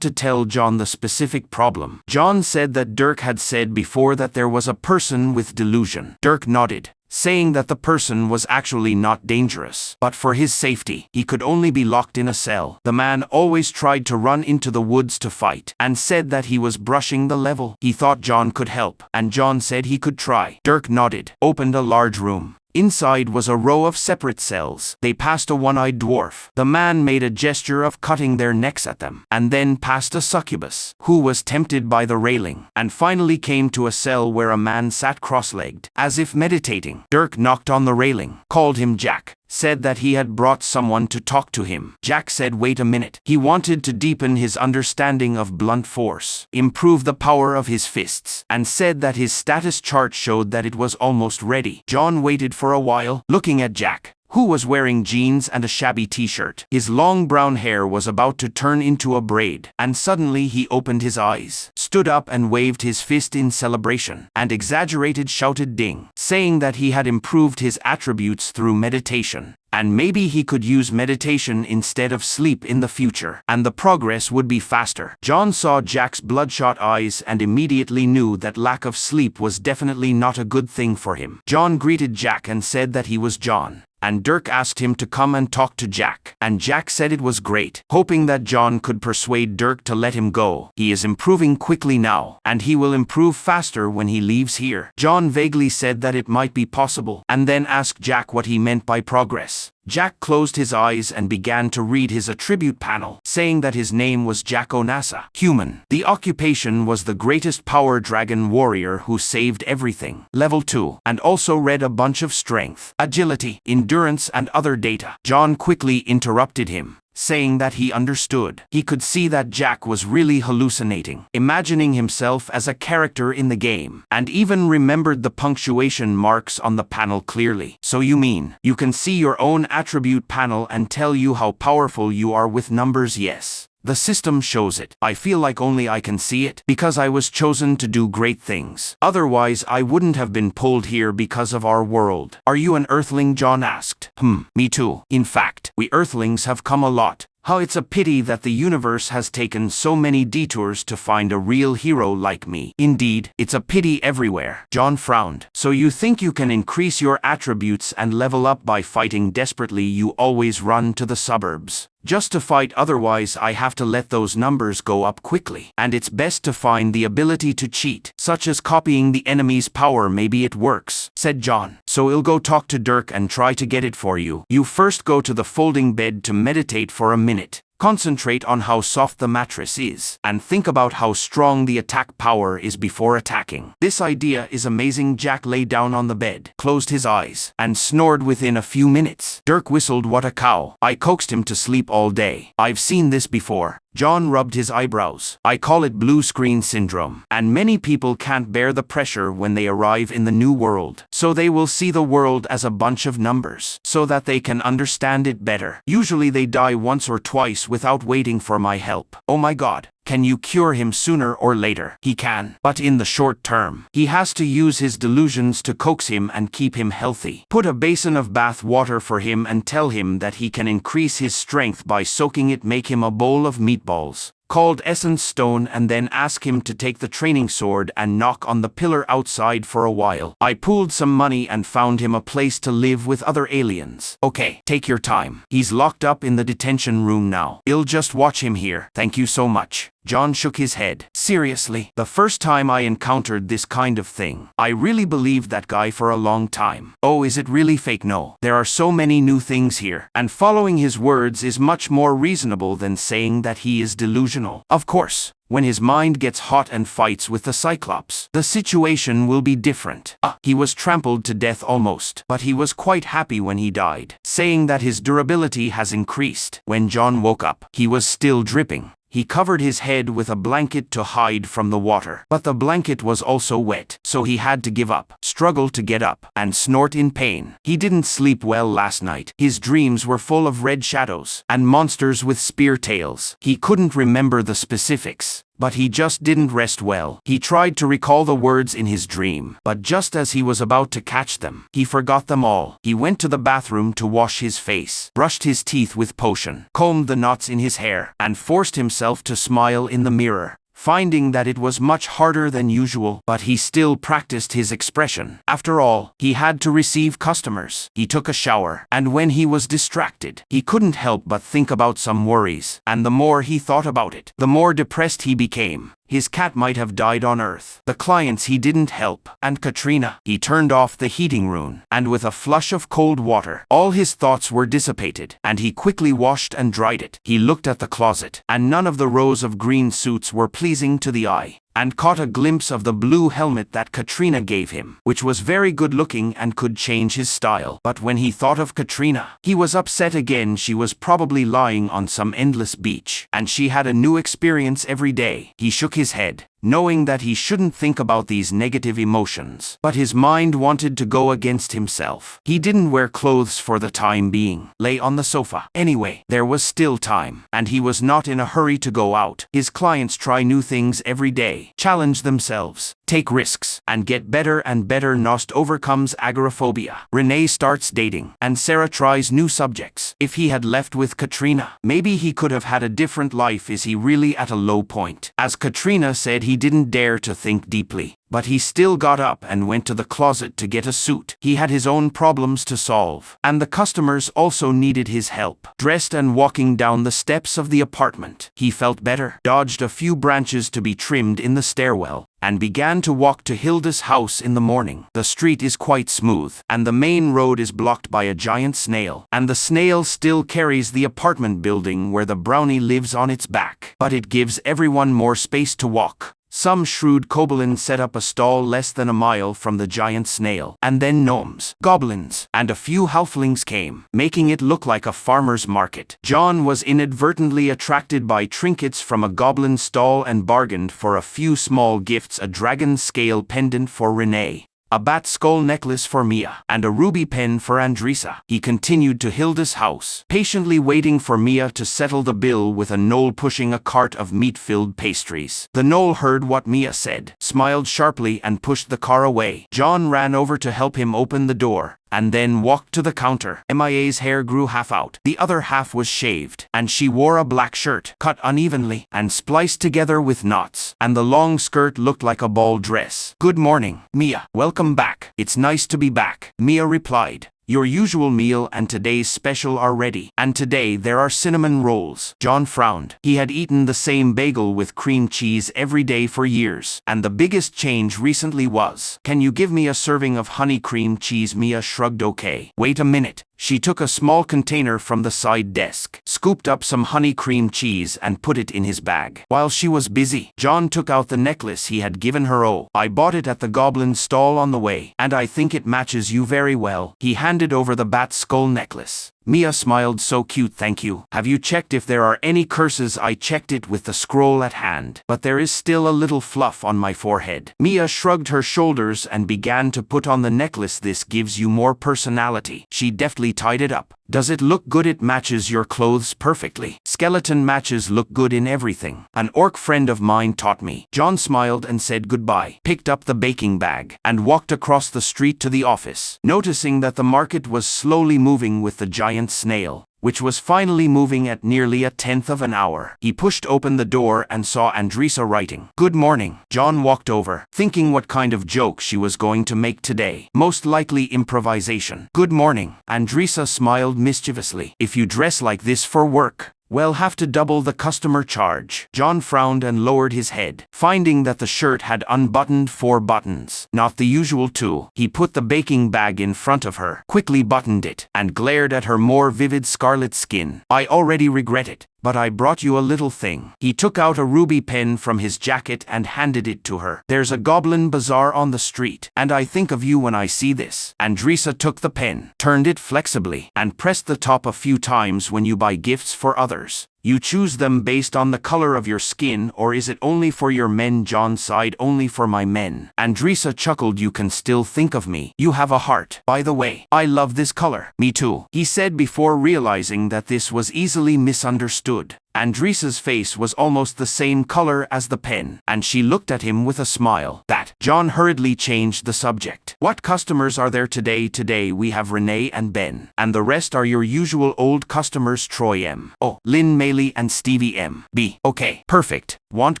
to tell John the specific problem. John said that Dirk had said before that there was a person with delusion. Dirk nodded, saying that the person was actually not dangerous, but for his safety, he could only be locked in a cell. The man always tried to run into the woods to fight, and said that he was brushing the level. He thought John could help, and John said he could try. Dirk nodded, opened a large room. Inside was a row of separate cells. They passed a one-eyed dwarf. The man made a gesture of cutting their necks at them, and then passed a succubus, who was tempted by the railing, and finally came to a cell where a man sat cross-legged, as if meditating. Dirk knocked on the railing, called him Jack, said that he had brought someone to talk to him. Jack said wait a minute. He wanted to deepen his understanding of blunt force, improve the power of his fists, and said that his status chart showed that it was almost ready. John waited for a while, looking at Jack, who was wearing jeans and a shabby t-shirt. His long brown hair was about to turn into a braid, and suddenly he opened his eyes, stood up and waved his fist in celebration, and exaggerated shouted ding, saying that he had improved his attributes through meditation, and maybe he could use meditation instead of sleep in the future, and the progress would be faster. John saw Jack's bloodshot eyes and immediately knew that lack of sleep was definitely not a good thing for him. John greeted Jack and said that he was John, and Dirk asked him to come and talk to Jack, and Jack said it was great, hoping that John could persuade Dirk to let him go. He is improving quickly now, and he will improve faster when he leaves here. John vaguely said that it might be possible, and then asked Jack what he meant by progress. Jack closed his eyes and began to read his attribute panel, saying that his name was Jack Onasa, human. The occupation was the greatest power dragon warrior who saved everything, level 2, and also read a bunch of strength, agility, endurance and other data. John quickly interrupted him. saying that he understood. He could see that Jack was really hallucinating, imagining himself as a character in the game, and even remembered the punctuation marks on the panel clearly. So you mean, you can see your own attribute panel and tell you how powerful you are with numbers? Yes. The system shows it. I feel like only I can see it because I was chosen to do great things. Otherwise, I wouldn't have been pulled here because of our world. Are you an Earthling? John asked. Me too. In fact, we Earthlings have come a lot. How it's a pity that the universe has taken so many detours to find a real hero like me. Indeed, it's a pity everywhere. John frowned. So you think you can increase your attributes and level up by fighting desperately? You always run to the suburbs just to fight, otherwise I have to let those numbers go up quickly. And it's best to find the ability to cheat, such as copying the enemy's power. Maybe it works, said John. So I'll go talk to Dirk and try to get it for you. You first go to the folding bed to meditate for a minute. Concentrate on how soft the mattress is, and think about how strong the attack power is before attacking. This idea is amazing. Jack lay down on the bed, closed his eyes, and snored within a few minutes. Dirk whistled. What a cow. I coaxed him to sleep all day. I've seen this before. John rubbed his eyebrows. I call it blue screen syndrome. And many people can't bear the pressure when they arrive in the new world. So they will see the world as a bunch of numbers, so that they can understand it better. Usually they die once or twice without waiting for my help. Oh my God. Can you cure him sooner or later? He can, but in the short term. He has to use his delusions to coax him and keep him healthy. Put a basin of bath water for him and tell him that he can increase his strength by soaking it. Make him a bowl of meatballs called essence stone, and then ask him to take the training sword and knock on the pillar outside for a while. I pooled some money and found him a place to live with other aliens. Okay, take your time. He's locked up in the detention room now. I'll just watch him here. Thank you so much. John shook his head. Seriously, the first time I encountered this kind of thing, I really believed that guy for a long time. Oh, is it really fake? No. There are so many new things here, and following his words is much more reasonable than saying that he is delusional. Of course, when his mind gets hot and fights with the Cyclops, the situation will be different. He was trampled to death almost, but he was quite happy when he died, saying that his durability has increased. When John woke up, he was still dripping. He covered his head with a blanket to hide from the water, but the blanket was also wet, so he had to give up, struggle to get up, and snort in pain. He didn't sleep well last night. His dreams were full of red shadows and monsters with spear tails. He couldn't remember the specifics, but he just didn't rest well. He tried to recall the words in his dream, but just as he was about to catch them, he forgot them all. He went to the bathroom to wash his face, brushed his teeth with potion, combed the knots in his hair, and forced himself to smile in the mirror, finding that it was much harder than usual, but he still practiced his expression. After all, he had to receive customers. He took a shower, and when he was distracted, he couldn't help but think about some worries, and the more he thought about it, the more depressed he became. His cat might have died on Earth, the clients he didn't help, and Katrina. He turned off the heating rune, and with a flush of cold water, all his thoughts were dissipated, and he quickly washed and dried it. He looked at the closet, and none of the rows of green suits were pleasing to the eye, and caught a glimpse of the blue helmet that Katrina gave him, which was very good looking and could change his style. But when he thought of Katrina, he was upset again. She was probably lying on some endless beach, and she had a new experience every day. He shook his head, knowing that he shouldn't think about these negative emotions, but his mind wanted to go against himself. He didn't wear clothes for the time being, lay on the sofa. Anyway, there was still time, and he was not in a hurry to go out. His clients try new things every day, challenge themselves, take risks, and get better and better. Nost overcomes agoraphobia. Renee starts dating, and Sarah tries new subjects. If he had left with Katrina, maybe he could have had a different life. Is he really at a low point? As Katrina said, he didn't dare to think deeply, but he still got up and went to the closet to get a suit. He had his own problems to solve, and the customers also needed his help. Dressed and walking down the steps of the apartment, he felt better, dodged a few branches to be trimmed in the stairwell, and began to walk to Hilda's house in the morning. The street is quite smooth, and the main road is blocked by a giant snail, and the snail still carries the apartment building where the brownie lives on its back, but it gives everyone more space to walk. Some shrewd kobolin set up a stall less than a mile from the giant snail. And then gnomes, goblins, and a few halflings came, making it look like a farmer's market. John was inadvertently attracted by trinkets from a goblin stall and bargained for a few small gifts: a dragon scale pendant for Renee, a bat skull necklace for Mia, and a ruby pen for Andrisa. He continued to Hilda's house, patiently waiting for Mia to settle the bill with a gnoll pushing a cart of meat-filled pastries. The gnoll heard what Mia said, smiled sharply, and pushed the car away. John ran over to help him open the door, and then walked to the counter. Mia's hair grew half out. The other half was shaved, and she wore a black shirt, cut unevenly and spliced together with knots, and the long skirt looked like a ball dress. "Good morning, Mia. Welcome back. It's nice to be back," Mia replied. "Your usual meal and today's special are ready. And today there are cinnamon rolls." John frowned. He had eaten the same bagel with cream cheese every day for years, and the biggest change recently was, "Can you give me a serving of honey cream cheese?" Mia shrugged. "Okay. Wait a minute." She took a small container from the side desk, scooped up some honey cream cheese, and put it in his bag. While she was busy, John took out the necklace he had given her. "Oh, I bought it at the goblin stall on the way, and I think it matches you very well." He handed over the bat skull necklace. Mia smiled. "So cute, thank you. Have you checked if there are any curses?" "I checked it with the scroll at hand, but there is still a little fluff on my forehead." Mia shrugged her shoulders and began to put on the necklace. "This gives you more personality." She deftly tied it up. "Does it look good?" "It matches your clothes perfectly. Skeleton matches look good in everything. An orc friend of mine taught me." John smiled and said goodbye, picked up the baking bag, and walked across the street to the office, noticing that the market was slowly moving with the giant snail, which was finally moving at nearly a tenth of an hour. He pushed open the door and saw Andrisa writing. "Good morning." John walked over, thinking what kind of joke she was going to make today. Most likely improvisation. "Good morning." Andrisa smiled mischievously. "If you dress like this for work, we'll have to double the customer charge." John frowned and lowered his head, finding that the shirt had unbuttoned 4 buttons, not the usual 2. He put the baking bag in front of her, quickly buttoned it, and glared at her more vivid scarlet skin. "I already regret it, but I brought you a little thing." He took out a ruby pen from his jacket and handed it to her. "There's a goblin bazaar on the street, and I think of you when I see this." Andrisa took the pen, turned it flexibly, and pressed the top a few times. "When you buy gifts for others, you choose them based on the color of your skin, or is it only for your men?" John sighed. "Only for my men." Andrisa chuckled. "You can still think of me. You have a heart. By the way, I love this color." "Me too," he said before realizing that this was easily misunderstood. Andrisa's face was almost the same color as the pen, and she looked at him with a smile. "That." John hurriedly changed the subject. "What customers are there today?" "Today we have Renee and Ben, and the rest are your usual old customers: Troy M. O, Lynn Maley, and Stevie M. B. "Okay, perfect. Want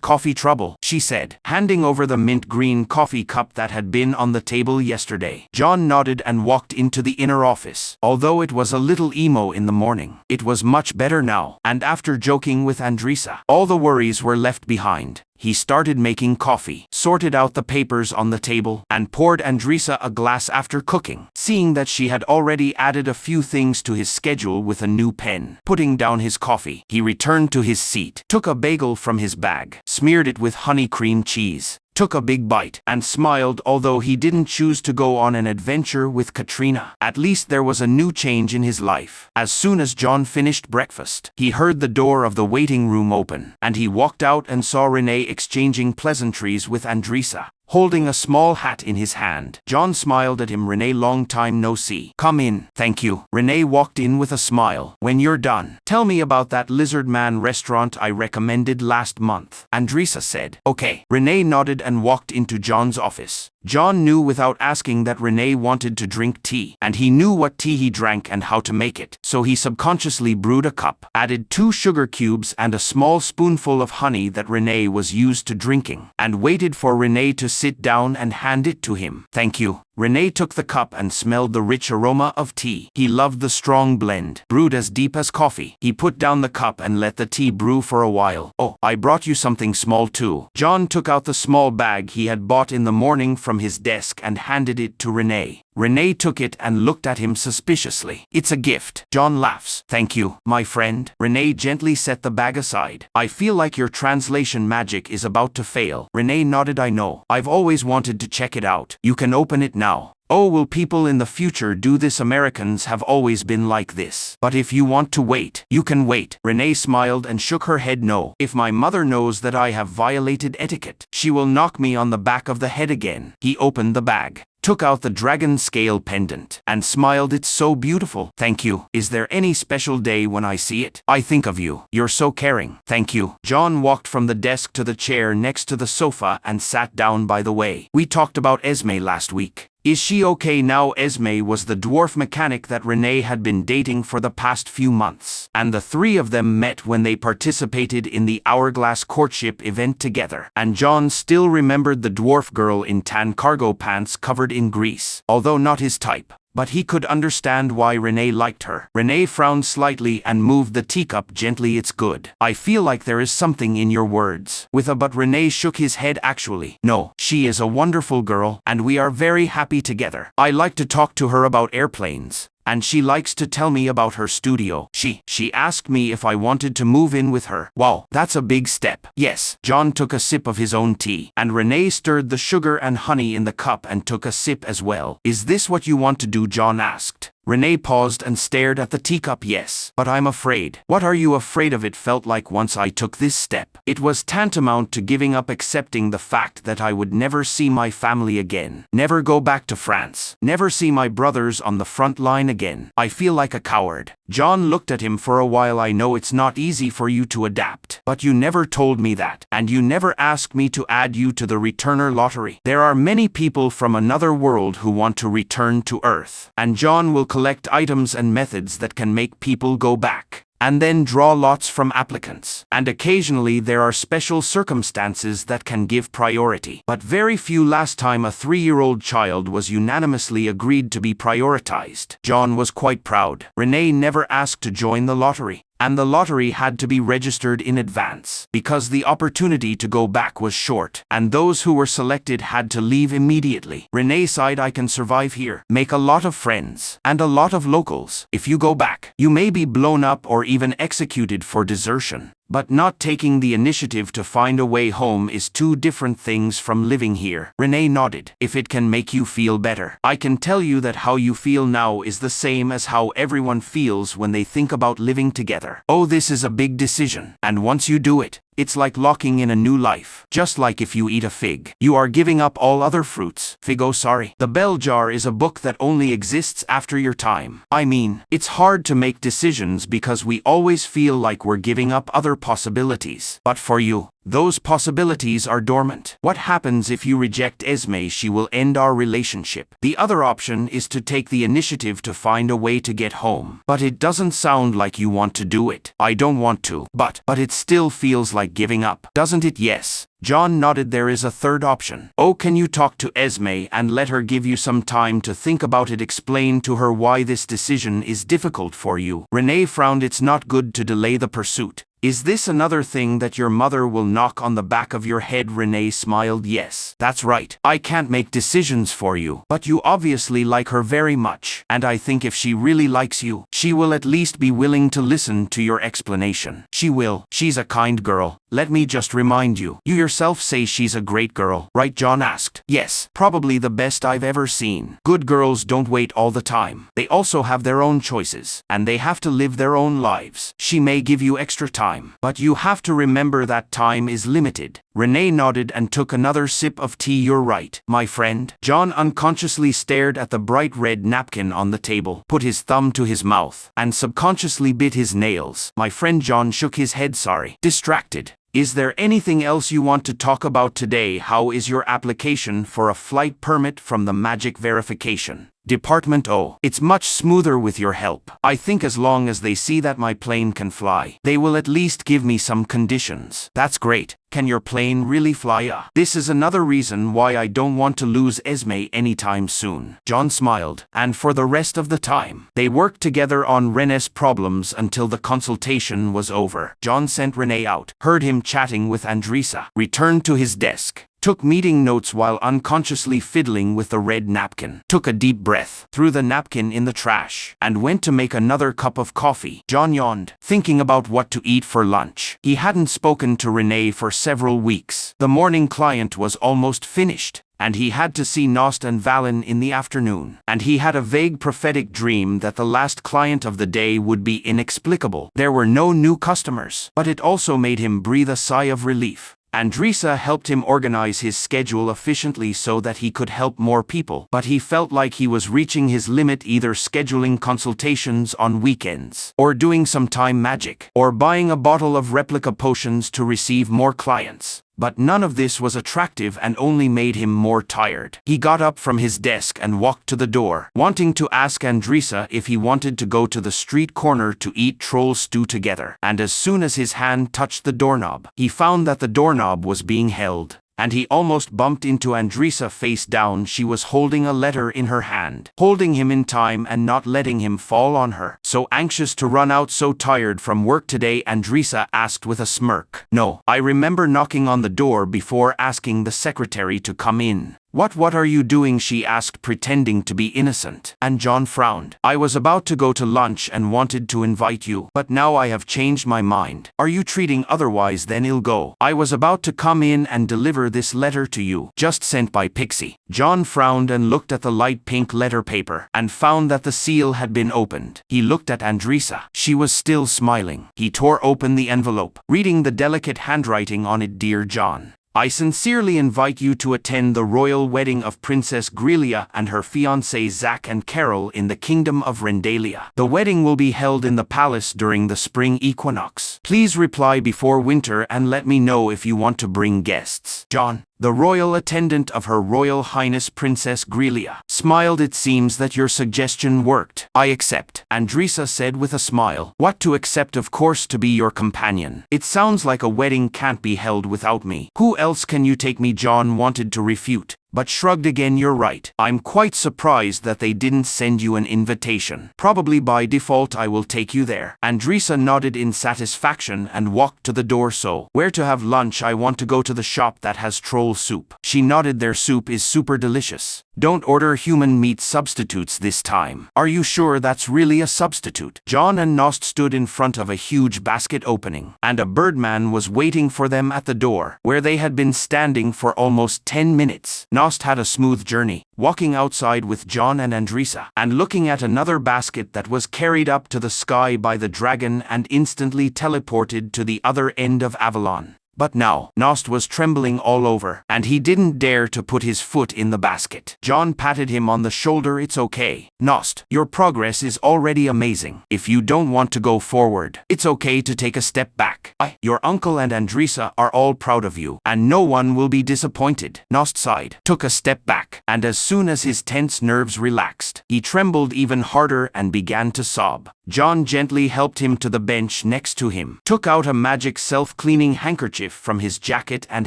coffee?" "Trouble," she said, handing over the mint green coffee cup that had been on the table yesterday. John nodded and walked into the inner office. Although it was a little emo in the morning, it was much better now, and after joking with Andrisa, all the worries were left behind. He started making coffee, sorted out the papers on the table, and poured Andrisa a glass after cooking, seeing that she had already added a few things to his schedule with a new pen. Putting down his coffee, he returned to his seat, took a bagel from his bag, smeared it with honey cream cheese, took a big bite, and smiled. Although he didn't choose to go on an adventure with Katrina, at least there was a new change in his life. As soon as John finished breakfast, he heard the door of the waiting room open, and he walked out and saw Renee exchanging pleasantries with Andrisa, holding a small hat in his hand. John smiled at him. "Renee, long time no see. Come in." "Thank you." Renee walked in with a smile. "When you're done, tell me about that Lizard Man restaurant I recommended last month," Andrisa said. "Okay." Renee nodded and walked into John's office. John knew without asking that Renee wanted to drink tea, and he knew what tea he drank and how to make it, so he subconsciously brewed a cup, added 2 sugar cubes and a small spoonful of honey that Renee was used to drinking, and waited for Renee to sit down and hand it to him. "Thank you." Renee took the cup and smelled the rich aroma of tea. He loved the strong blend, brewed as deep as coffee. He put down the cup and let the tea brew for a while. "Oh, I brought you something small too." John took out the small bag he had bought in the morning from from his desk and handed it to Renee. Renee took it and looked at him suspiciously. "It's a gift." John laughs. "Thank you, my friend." Renee gently set the bag aside. "I feel like your translation magic is about to fail." Renee nodded. "I know. I've always wanted to check it out. You can open it now." "Oh, will people in the future do this? Americans have always been like this. But if you want to wait, you can wait." Renee smiled and shook her head. "No. If my mother knows that I have violated etiquette, she will knock me on the back of the head again." He opened the bag, took out the dragon scale pendant, and smiled. "It's so beautiful." "Thank you. Is there any special day when I see it? I think of you. You're so caring." "Thank you." John walked from the desk to the chair next to the sofa and sat down by the way. "We talked about Esme last week. Is she okay now?" Esme was the dwarf mechanic that Renee had been dating for the past few months, and the three of them met when they participated in the Hourglass courtship event together. And John still remembered the dwarf girl in tan cargo pants covered in grease, although not his type. But he could understand why Renee liked her. Renee frowned slightly and moved the teacup gently. "It's good. I feel like there is something in your words." With a but, Renee shook his head. "Actually, no. She is a wonderful girl, and we are very happy together. I like to talk to her about airplanes, and she likes to tell me about her studio. She asked me if I wanted to move in with her." "Wow, that's a big step." "Yes." John took a sip of his own tea, and Renee stirred the sugar and honey in the cup and took a sip as well. "Is this what you want to do?" John asked. Renee paused and stared at the teacup. "Yes, but I'm afraid." "What are you afraid of?" "It felt like once I took this step, it was tantamount to giving up, accepting the fact that I would never see my family again, never go back to France, never see my brothers on the front line again. I feel like a coward." John looked at him for a while. "I know it's not easy for you to adapt, but you never told me that, and you never asked me to add you to the returner lottery. There are many people from another world who want to return to Earth, and John will collect items and methods that can make people go back, and then draw lots from applicants. And occasionally there are special circumstances that can give priority. But very few. Last time a 3-year-old child was unanimously agreed to be prioritized." John was quite proud. Renee never asked to join the lottery, and the lottery had to be registered in advance, because the opportunity to go back was short, and those who were selected had to leave immediately. Renee sighed. "I can survive here, make a lot of friends, and a lot of locals. If you go back, you may be blown up or even executed for desertion. But not taking the initiative to find a way home is two different things from living here." Renee nodded. "If it can make you feel better. I can tell you that how you feel now is the same as how everyone feels when they think about living together. Oh, this is a big decision, and once you do it, it's like locking in a new life. Just like if you eat a fig, you are giving up all other fruits." "Fig, oh sorry." "The Bell Jar is a book that only exists after your time. I mean, it's hard to make decisions because we always feel like we're giving up other possibilities. But for you, those possibilities are dormant. What happens if you reject Esme? She will end our relationship. The other option is to take the initiative to find a way to get home. But it doesn't sound like you want to do it." "I don't want to, but it still feels like giving up, doesn't it?" "Yes." John nodded. "There is a third option." "Oh, can you talk to Esme and let her give you some time to think about it? Explain to her why this decision is difficult for you." Renee frowned. "It's not good to delay the pursuit. Is this another thing that your mother will knock on the back of your head?" Renee smiled. "Yes, that's right. I can't make decisions for you, but you obviously like her very much, and I think if she really likes you, she will at least be willing to listen to your explanation. She will. She's a kind girl. Let me just remind you, you yourself say she's a great girl, right?" John asked. "Yes, probably the best I've ever seen. Good girls don't wait all the time. They also have their own choices, and they have to live their own lives. She may give you extra time, but you have to remember that time is limited." Renee nodded and took another sip of tea. "You're right, my friend." John unconsciously stared at the bright red napkin on the table, put his thumb to his mouth, and subconsciously bit his nails. "My friend." John shook his head. "Sorry." Distracted. "Is there anything else you want to talk about today? How is your application for a flight permit from the Magic Verification Department? Oh, it's much smoother with your help. I think as long as they see that my plane can fly, they will at least give me some conditions." "That's great. Can your plane really fly?" This is another reason why I don't want to lose Esme anytime soon." John smiled, and for the rest of the time, they worked together on Renee's problems until the consultation was over. John sent Renee out, heard him chatting with Andrisa, returned to his desk, took meeting notes while unconsciously fiddling with the red napkin, took a deep breath, threw the napkin in the trash, and went to make another cup of coffee. John yawned, thinking about what to eat for lunch. He hadn't spoken to Renee for several weeks. The morning client was almost finished, and he had to see Nost and Valen in the afternoon. And he had a vague prophetic dream that the last client of the day would be inexplicable. There were no new customers, but it also made him breathe a sigh of relief. Andresa helped him organize his schedule efficiently so that he could help more people, but he felt like he was reaching his limit, either scheduling consultations on weekends, or doing some time magic, or buying a bottle of replica potions to receive more clients. But none of this was attractive and only made him more tired. He got up from his desk and walked to the door, wanting to ask Andresa if he wanted to go to the street corner to eat troll stew together. And as soon as his hand touched the doorknob, he found that the doorknob was being held. And he almost bumped into Andresa face down. She was holding a letter in her hand, holding him in time and not letting him fall on her. So anxious to run out, so tired from work today, Andresa asked with a smirk. No, I remember knocking on the door before asking the secretary to come in. What are you doing? She asked, pretending to be innocent. And John frowned. I was about to go to lunch and wanted to invite you, but now I have changed my mind. Are you treating otherwise? Then I'll go. I was about to come in and deliver this letter to you, just sent by Pixie. John frowned and looked at the light pink letter paper, and found that the seal had been opened. He looked at Andresa. She was still smiling. He tore open the envelope, reading the delicate handwriting on it. Dear John, I sincerely invite you to attend the royal wedding of Princess Grelia and her fiancé Zach and Carol in the kingdom of Rendalia. The wedding will be held in the palace during the spring equinox. Please reply before winter and let me know if you want to bring guests. John, the royal attendant of Her Royal Highness Princess Grelia, smiled. It seems that your suggestion worked. I accept, Andresa said with a smile. What to accept? Of course, to be your companion. It sounds like a wedding can't be held without me. Who else can you take me? John wanted to refute, but shrugged again. You're right. I'm quite surprised that they didn't send you an invitation. Probably by default I will take you there. Andresa nodded in satisfaction and walked to the door. So, where to have lunch? I want to go to the shop that has troll soup. She nodded. Their soup is super delicious. Don't order human meat substitutes this time. Are you sure that's really a substitute? John and Nost stood in front of a huge basket opening, and a birdman was waiting for them at the door, where they had been standing for almost 10 minutes. Nost had a smooth journey, walking outside with John and Andresa, and looking at another basket that was carried up to the sky by the dragon and instantly teleported to the other end of Avalon. But now, Nost was trembling all over, and he didn't dare to put his foot in the basket. John patted him on the shoulder. It's okay, Nost. Your progress is already amazing. If you don't want to go forward, it's okay to take a step back. Your uncle and Andresa are all proud of you, and no one will be disappointed. Nost sighed, took a step back, and as soon as his tense nerves relaxed, he trembled even harder and began to sob. John gently helped him to the bench next to him, took out a magic self-cleaning handkerchief from his jacket and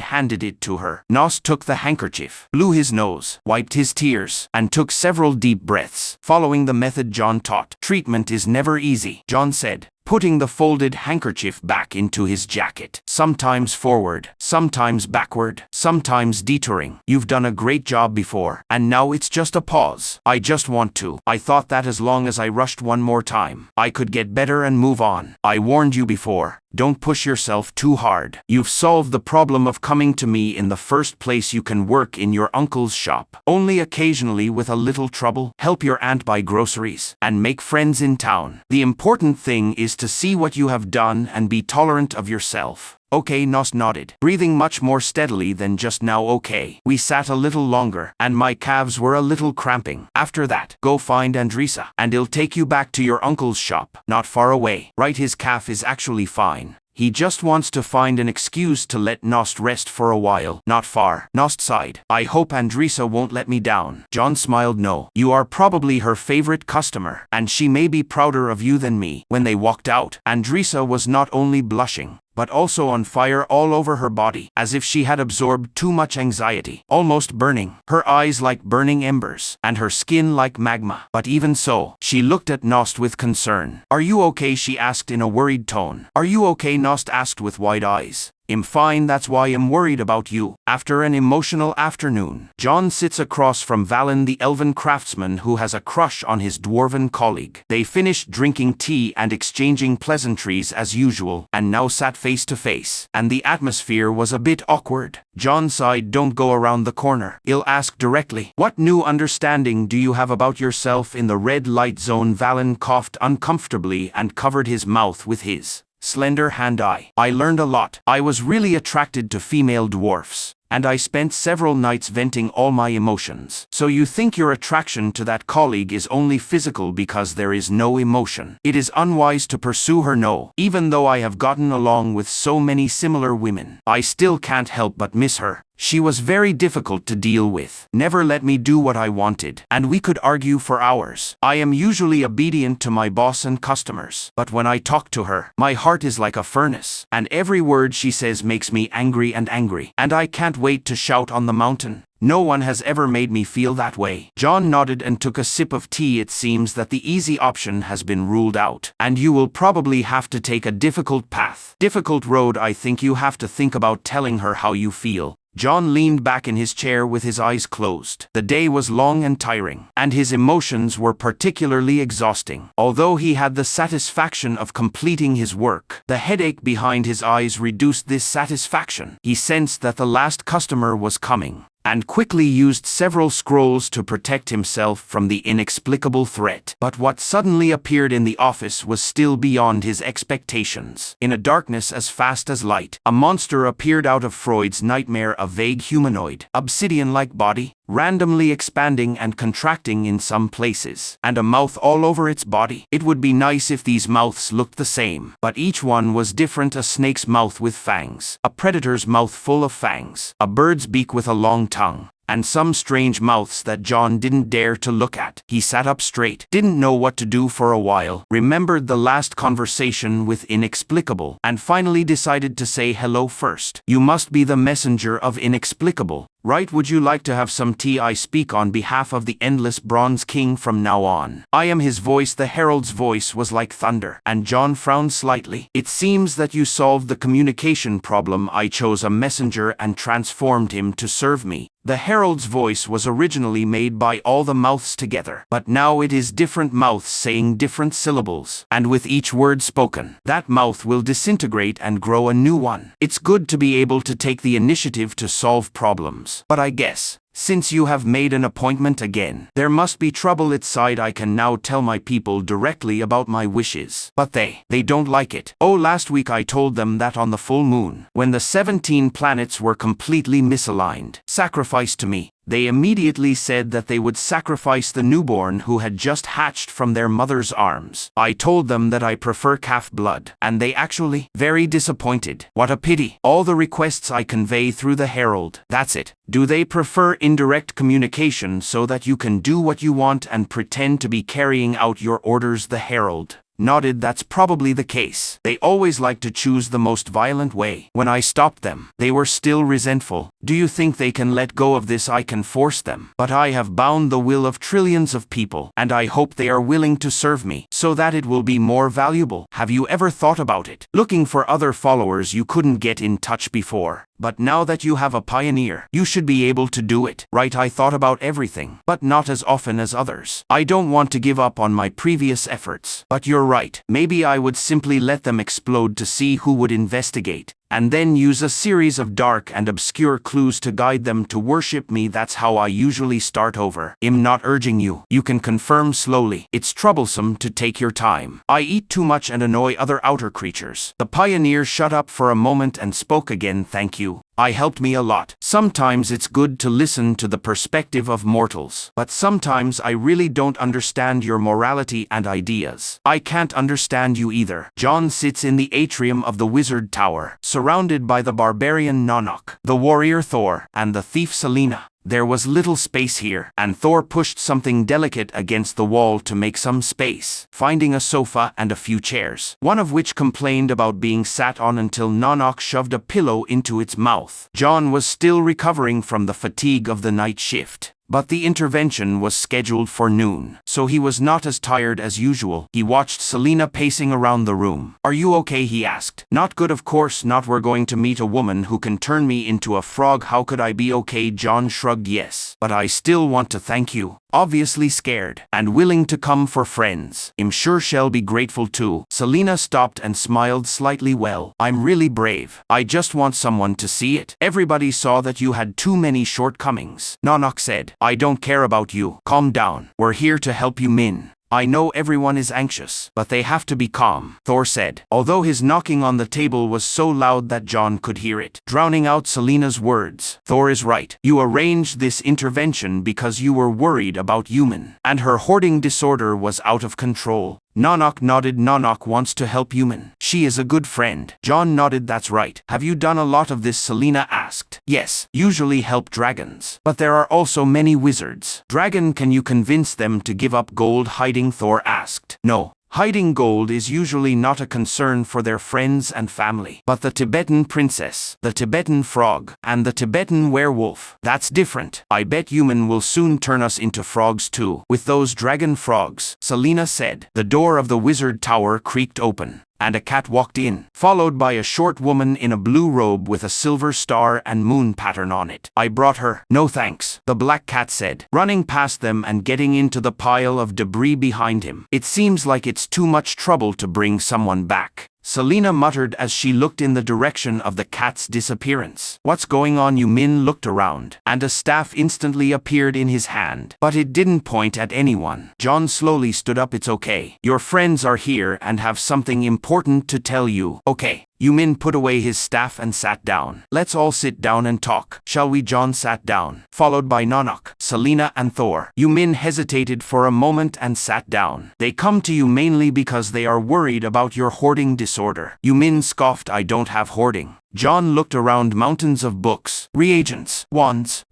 handed it to her. Nost took the handkerchief, blew his nose, wiped his tears, and took several deep breaths, following the method John taught. Treatment is never easy, John said, putting the folded handkerchief back into his jacket. Sometimes forward, sometimes backward, sometimes detouring. You've done a great job before, and now it's just a pause. I just want to. I thought that as long as I rushed one more time, I could get better and move on. I warned you before. Don't push yourself too hard. You've solved the problem of coming to me in the first place. You can work in your uncle's shop, only occasionally with a little trouble. Help your aunt buy groceries, and make friends in town. The important thing is to see what you have done and be tolerant of yourself. Okay, Nost nodded, breathing much more steadily than just now. Okay. We sat a little longer, and my calves were a little cramping. After that, go find Andresa, and he'll take you back to your uncle's shop. Not far away. Right, his calf is actually fine. He just wants to find an excuse to let Nost rest for a while. Not far. Nost sighed. I hope Andresa won't let me down. John smiled. No. You are probably her favorite customer, and she may be prouder of you than me. When they walked out, Andresa was not only blushing, but also on fire all over her body, as if she had absorbed too much anxiety, almost burning, her eyes like burning embers, and her skin like magma. But even so, she looked at Nost with concern. Are you okay? She asked in a worried tone. Are you okay? Nost asked with wide eyes. I'm fine, that's why I'm worried about you. After an emotional afternoon, John sits across from Valen the elven craftsman who has a crush on his dwarven colleague. They finished drinking tea and exchanging pleasantries as usual, and now sat face to face. And the atmosphere was a bit awkward. John sighed. Don't go around the corner. I'll ask directly. What new understanding do you have about yourself in the red light zone? Valen coughed uncomfortably and covered his mouth with his slender hand. I learned a lot. I was really attracted to female dwarfs, and I spent several nights venting all my emotions. So you think your attraction to that colleague is only physical because there is no emotion? It is unwise to pursue her. No. Even though I have gotten along with so many similar women, I still can't help but miss her. She was very difficult to deal with. Never let me do what I wanted, and we could argue for hours. I am usually obedient to my boss and customers, but when I talk to her, my heart is like a furnace, and every word she says makes me angry, and I can't wait to shout on the mountain. No one has ever made me feel that way. John nodded and took a sip of tea. It seems that the easy option has been ruled out, and you will probably have to take a difficult path. Difficult road. I think you have to think about telling her how you feel. John leaned back in his chair with his eyes closed. The day was long and tiring, and his emotions were particularly exhausting. Although he had the satisfaction of completing his work, the headache behind his eyes reduced this satisfaction. He sensed that the last customer was coming, and quickly used several scrolls to protect himself from the inexplicable threat. But what suddenly appeared in the office was still beyond his expectations. In a darkness as fast as light, a monster appeared out of Freud's nightmare, a vague humanoid, obsidian-like body, randomly expanding and contracting in some places, and a mouth all over its body. It would be nice if these mouths looked the same, but each one was different. A snake's mouth with fangs, a predator's mouth full of fangs, a bird's beak with a long tongue, and some strange mouths that John didn't dare to look at. He sat up straight, didn't know what to do for a while, remembered the last conversation with Inexplicable, and finally decided to say hello first. You must be the messenger of Inexplicable, right? Would you like to have some tea? I speak on behalf of the Endless Bronze King from now on. I am his voice. The herald's voice was like thunder, and John frowned slightly. It seems that you solved the communication problem. I chose a messenger and transformed him to serve me. The herald's voice was originally made by all the mouths together, but now it is different mouths saying different syllables, and with each word spoken, that mouth will disintegrate and grow a new one. It's good to be able to take the initiative to solve problems, but I guess, since you have made an appointment again, there must be trouble inside. I can now tell my people directly about my wishes, but they don't like it. Oh, last week I told them that on the full moon, when the 17 planets were completely misaligned, sacrifice to me, they immediately said that they would sacrifice the newborn who had just hatched from their mother's arms. I told them that I prefer calf blood, and they actually very disappointed. What a pity. All the requests I convey through the herald. That's it. Do they prefer indirect communication so that you can do what you want and pretend to be carrying out your orders? The herald nodded. That's probably the case. They always like to choose the most violent way. When I stopped them, they were still resentful. Do you think they can let go of this? I can force them, but I have bound the will of trillions of people, and I hope they are willing to serve me, so that it will be more valuable. Have you ever thought about it? Looking for other followers you couldn't get in touch before, but now that you have a pioneer, you should be able to do it, right? I thought about everything, but not as often as others. I don't want to give up on my previous efforts, but you're right. Maybe I would simply let them explode to see who would investigate, and then use a series of dark and obscure clues to guide them to worship me. That's how I usually start over. I'm not urging you. You can confirm slowly. It's troublesome to take your time. I eat too much and annoy other outer creatures. The pioneer shut up for a moment and spoke again. Thank you. I helped me a lot. Sometimes it's good to listen to the perspective of mortals, but sometimes I really don't understand your morality and ideas. I can't understand you either. John sits in the atrium of the wizard tower, surrounded by the barbarian Nonok, the warrior Thor, and the thief Selena. There was little space here, and Thor pushed something delicate against the wall to make some space, finding a sofa and a few chairs, one of which complained about being sat on until Nonok shoved a pillow into its mouth. John was still recovering from the fatigue of the night shift. But the intervention was scheduled for noon, so he was not as tired as usual. He watched Selena pacing around the room. "Are you okay?" he asked. "Not good, of course not. We're going to meet a woman who can turn me into a frog. How could I be okay?" John shrugged. "Yes, but I still want to thank you." Obviously scared, and willing to come for friends. "I'm sure she'll be grateful too." Selena stopped and smiled slightly. "Well, I'm really brave. I just want someone to see it. Everybody saw that you had too many shortcomings." Nanak said, "I don't care about you. Calm down. We're here to help you, Min. I know everyone is anxious, but they have to be calm," Thor said, although his knocking on the table was so loud that John could hear it, drowning out Selena's words. "Thor is right. You arranged this intervention because you were worried about Yumin, and her hoarding disorder was out of control." Nanak nodded. "Nanak wants to help Yumin. She is a good friend." John nodded. "That's right. Have you done a lot of this?" Selena asked. "Yes, usually help dragons. But there are also many wizards." "Dragon, can you convince them to give up gold hiding?" Thor asked. "No. Hiding gold is usually not a concern for their friends and family. But the Tibetan princess, the Tibetan frog, and the Tibetan werewolf, that's different. I bet Yumin will soon turn us into frogs too, with those dragon frogs," Selena said. The door of the wizard tower creaked open, and a cat walked in, followed by a short woman in a blue robe with a silver star and moon pattern on it. "I brought her." "No thanks," the black cat said, running past them and getting into the pile of debris behind him. "It seems like it's too much trouble to bring someone back," Selena muttered as she looked in the direction of the cat's disappearance. "What's going on?" Yumin looked around, and a staff instantly appeared in his hand, but it didn't point at anyone. John slowly stood up. "It's okay. Your friends are here and have something important to tell you." "Okay." Yumin put away his staff and sat down. "Let's all sit down and talk, shall we?" John sat down, followed by Nanak, Selena and Thor. Yumin hesitated for a moment and sat down. "They come to you mainly because they are worried about your hoarding disorder." Yumin scoffed. "I don't have hoarding." John looked around. "Mountains of books, reagents, wands,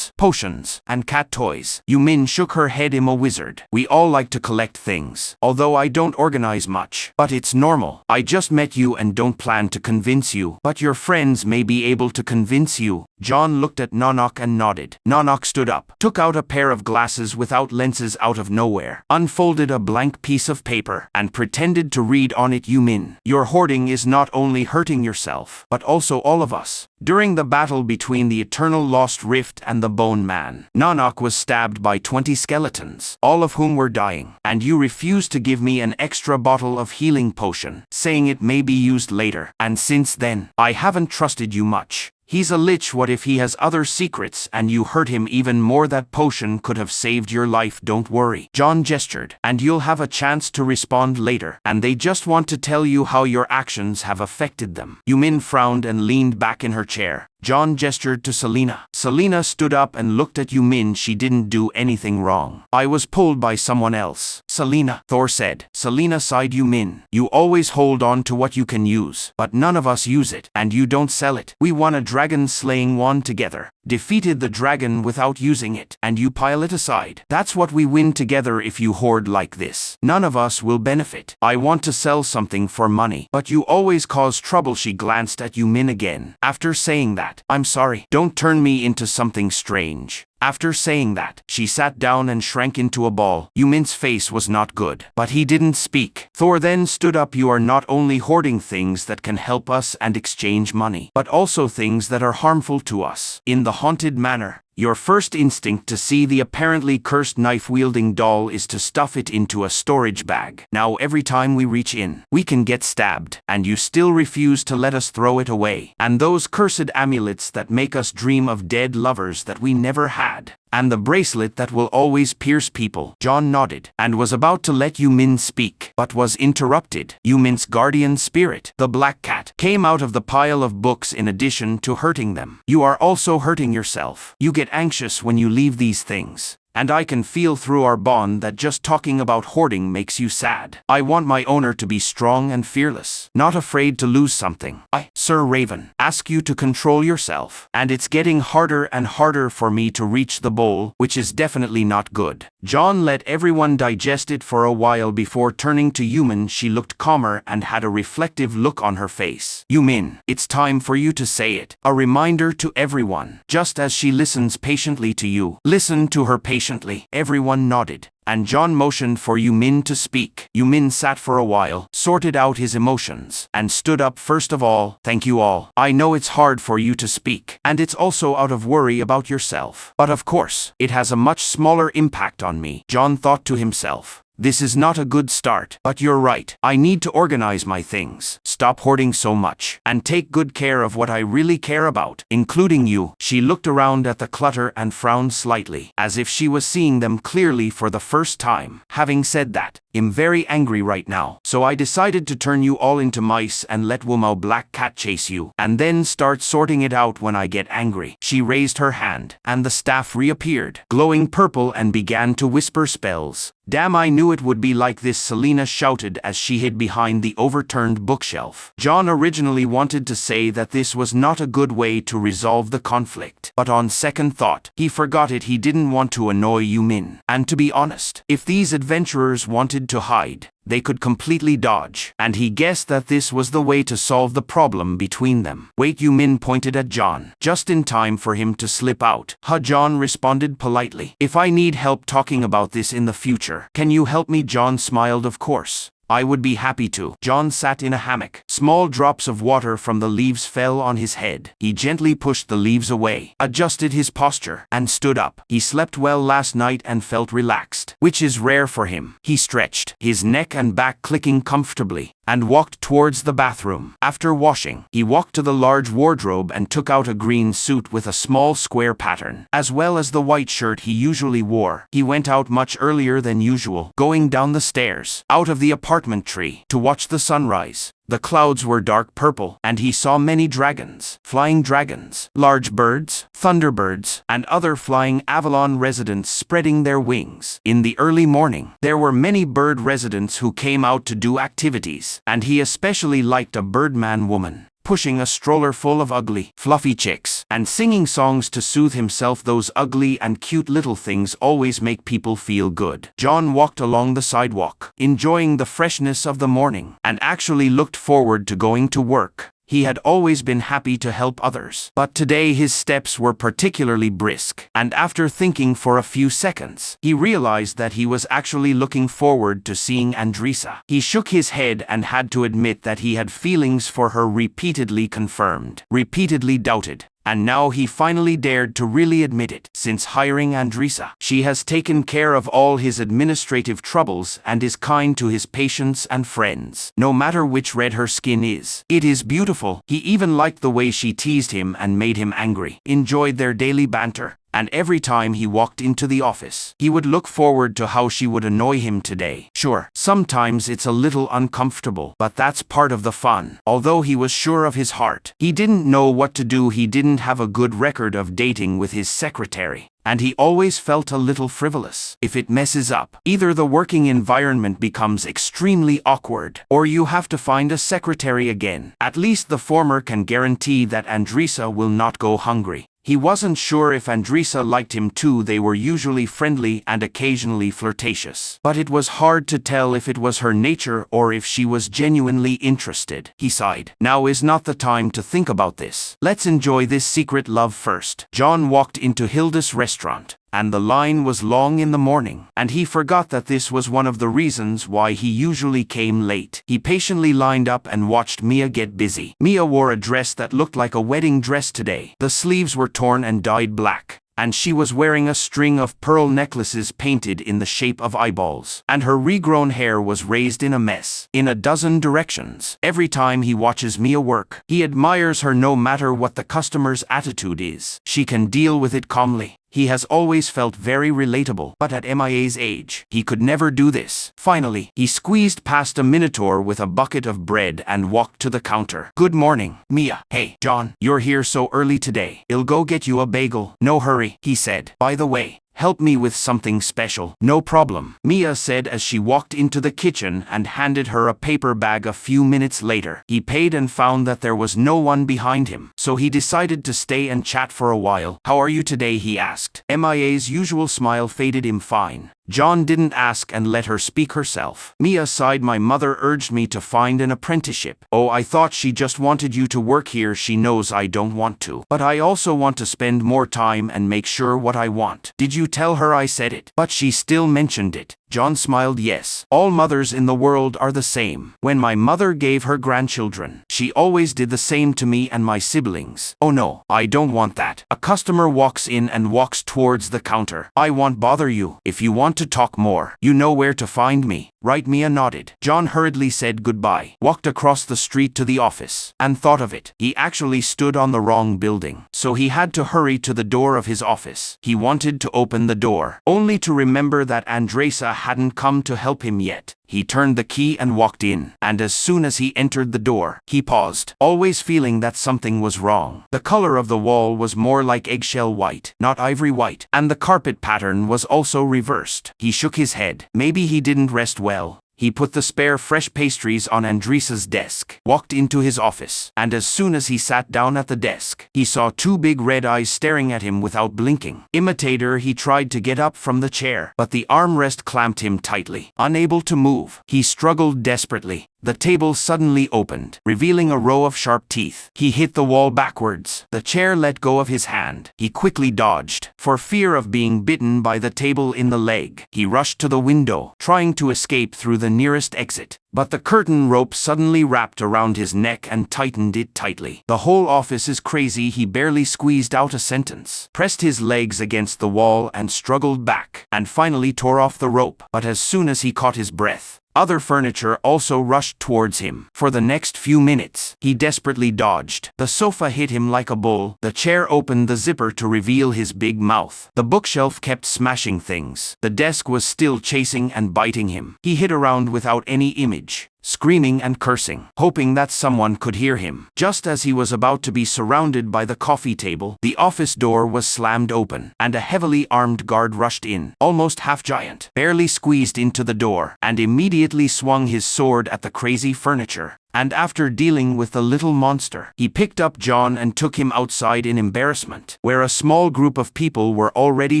potions, and cat toys." Yumin shook her head. "I'm a wizard. We all like to collect things, although I don't organize much. But it's normal. I just met you and don't plan to convince you. But your friends may be able to convince you." John looked at Nanak and nodded. Nanak stood up, took out a pair of glasses without lenses out of nowhere, unfolded a blank piece of paper, and pretended to read on it. "Yumin, your hoarding is not only hurting yourself, but also all of us. During the battle between the Eternal Lost Rift and the Bone Man, Nanak was stabbed by 20 skeletons, all of whom were dying, and you refused to give me an extra bottle of healing potion, saying it may be used later. And since then, I haven't trusted you much. He's a lich. What if he has other secrets and you hurt him even more? That potion could have saved your life. Don't worry." John gestured. "And you'll have a chance to respond later. And they just want to tell you how your actions have affected them." Yumin frowned and leaned back in her chair. John gestured to Selena. Selena stood up and looked at Yumin. "She didn't do anything wrong. I was pulled by someone else." "Selena," Thor said. Selena sighed. "Yumin, you always hold on to what you can use, but none of us use it, and you don't sell it. We won a dragon-slaying wand together, defeated the dragon without using it, and you pile it aside. That's what we win together. If you hoard like this, none of us will benefit. I want to sell something for money, but you always cause trouble." She glanced at Yumin again. "After saying that, I'm sorry. Don't turn me into something strange." After saying that, she sat down and shrank into a ball. Yumin's face was not good, but he didn't speak. Thor then stood up. "You are not only hoarding things that can help us and exchange money, but also things that are harmful to us. In the haunted manor, your first instinct to see the apparently cursed knife-wielding doll is to stuff it into a storage bag. Now every time we reach in, we can get stabbed, and you still refuse to let us throw it away. And those cursed amulets that make us dream of dead lovers that we never had. And the bracelet that will always pierce people." John nodded, and was about to let Yumin speak, but was interrupted. Yumin's guardian spirit, the black cat, came out of the pile of books. "In addition to hurting them, you are also hurting yourself. You get anxious when you leave these things, and I can feel through our bond that just talking about hoarding makes you sad. I want my owner to be strong and fearless, not afraid to lose something. I, Sir Raven, ask you to control yourself, and it's getting harder and harder for me to reach the bowl, which is definitely not good." John let everyone digest it for a while before turning to Yumin. She looked calmer and had a reflective look on her face. "Yumin, it's time for you to say it. A reminder to everyone. Just as she listens patiently to you, listen to her patiently." Everyone nodded, and John motioned for Yumin to speak. Yumin sat for a while, sorted out his emotions, and stood up. "First of all, thank you all. I know it's hard for you to speak, and it's also out of worry about yourself. But of course, it has a much smaller impact on me." John thought to himself, "This is not a good start, but you're right. I need to organize my things, stop hoarding so much, and take good care of what I really care about, including you." She looked around at the clutter and frowned slightly, as if she was seeing them clearly for the first time. "Having said that, I'm very angry right now, so I decided to turn you all into mice and let Wumao Black Cat chase you, and then start sorting it out when I get angry." She raised her hand, and the staff reappeared, glowing purple, and began to whisper spells. "Damn, I knew it would be like this," Selena shouted as she hid behind the overturned bookshelf. John originally wanted to say that this was not a good way to resolve the conflict, but on second thought, he forgot it. He didn't want to annoy Yumin. And to be honest, if these adventurers wanted to hide, they could completely dodge, and he guessed that this was the way to solve the problem between them. "Wait," Yumin pointed at John, just in time for him to slip out. John responded politely. "If I need help talking about this in the future, can you help me?" John smiled. "Of course. I would be happy to." John sat in a hammock. Small drops of water from the leaves fell on his head. He gently pushed the leaves away, adjusted his posture, and stood up. He slept well last night and felt relaxed, which is rare for him. He stretched, his neck and back clicking comfortably, and walked towards the bathroom. After washing, he walked to the large wardrobe and took out a green suit with a small square pattern, as well as the white shirt he usually wore. He went out much earlier than usual, going down the stairs, out of the apartment tree, to watch the sunrise. The clouds were dark purple, and he saw many dragons, flying dragons, large birds, thunderbirds, and other flying Avalon residents spreading their wings. In the early morning, there were many bird residents who came out to do activities, and he especially liked a birdman woman, pushing a stroller full of ugly, fluffy chicks, and singing songs to soothe himself. Those ugly and cute little things always make people feel good. John walked along the sidewalk, enjoying the freshness of the morning, and actually looked forward to going to work. He had always been happy to help others, but today his steps were particularly brisk, and after thinking for a few seconds, he realized that he was actually looking forward to seeing Andrisa. He shook his head and had to admit that he had feelings for her, repeatedly confirmed, repeatedly doubted. And now he finally dared to really admit it. Since hiring Andrisa, she has taken care of all his administrative troubles and is kind to his patients and friends, no matter which red her skin is. It is beautiful. He even liked the way she teased him and made him angry, enjoyed their daily banter. And every time he walked into the office, he would look forward to how she would annoy him today. Sure, sometimes it's a little uncomfortable, but that's part of the fun. Although he was sure of his heart, he didn't know what to do. He didn't have a good record of dating with his secretary, and he always felt a little frivolous. If it messes up, either the working environment becomes extremely awkward, or you have to find a secretary again. At least the former can guarantee that Andrisa will not go hungry. He wasn't sure if Andrisa liked him too. They were usually friendly and occasionally flirtatious, but it was hard to tell if it was her nature or if she was genuinely interested. He sighed. Now is not the time to think about this. Let's enjoy this secret love first. John walked into Hilda's restaurant, and the line was long in the morning, and he forgot that this was one of the reasons why he usually came late. He patiently lined up and watched Mia get busy. Mia wore a dress that looked like a wedding dress today. The sleeves were torn and dyed black, and she was wearing a string of pearl necklaces painted in the shape of eyeballs, and her regrown hair was raised in a mess, in a dozen directions. Every time he watches Mia work, he admires her no matter what the customer's attitude is. She can deal with it calmly. He has always felt very relatable, but at Mia's age, he could never do this. Finally, he squeezed past a minotaur with a bucket of bread and walked to the counter. Good morning, Mia. Hey, John, you're here so early today. I'll go get you a bagel. No hurry, he said. By the way, Help me with something special. No problem, Mia said as she walked into the kitchen and handed her a paper bag a few minutes later. He paid and found that there was no one behind him, so he decided to stay and chat for a while. How are you today? He asked. Mia's usual smile faded him fine. John didn't ask and let her speak herself. Mia sighed. My mother urged me to find an apprenticeship. Oh, I thought she just wanted you to work here. She knows I don't want to. But I also want to spend more time and make sure what I want. Did you tell her I said it? But she still mentioned it. John smiled. Yes. All mothers in the world are the same. When my mother gave her grandchildren, she always did the same to me and my siblings. Oh no, I don't want that. A customer walks in and walks towards the counter. I won't bother you. If you want to talk more, you know where to find me. Right? Mia nodded. John hurriedly said goodbye, walked across the street to the office, and thought of it. He actually stood on the wrong building, so he had to hurry to the door of his office. He wanted to open the door, only to remember that Andresa hadn't come to help him yet. He turned the key and walked in, and as soon as he entered the door, he paused, always feeling that something was wrong. The color of the wall was more like eggshell white, not ivory white, and the carpet pattern was also reversed. He shook his head. Maybe he didn't rest well. He put the spare fresh pastries on Andresa's desk, walked into his office, and as soon as he sat down at the desk, he saw two big red eyes staring at him without blinking. Imitator. He tried to get up from the chair, but the armrest clamped him tightly. Unable to move, he struggled desperately. The table suddenly opened, revealing a row of sharp teeth. He hit the wall backwards. The chair let go of his hand. He quickly dodged, for fear of being bitten by the table in the leg. He rushed to the window, trying to escape through the nearest exit. But the curtain rope suddenly wrapped around his neck and tightened it tightly. The whole office is crazy. He barely squeezed out a sentence, pressed his legs against the wall and struggled back, and finally tore off the rope. But as soon as he caught his breath, other furniture also rushed towards him. For the next few minutes, he desperately dodged. The sofa hit him like a bull. The chair opened the zipper to reveal his big mouth. The bookshelf kept smashing things. The desk was still chasing and biting him. He hid around without any image, screaming and cursing, hoping that someone could hear him. Just as he was about to be surrounded by the coffee table, the office door was slammed open, and a heavily armed guard rushed in, almost half-giant, barely squeezed into the door, and immediately swung his sword at the crazy furniture. And after dealing with the little monster, he picked up John and took him outside in embarrassment, where a small group of people were already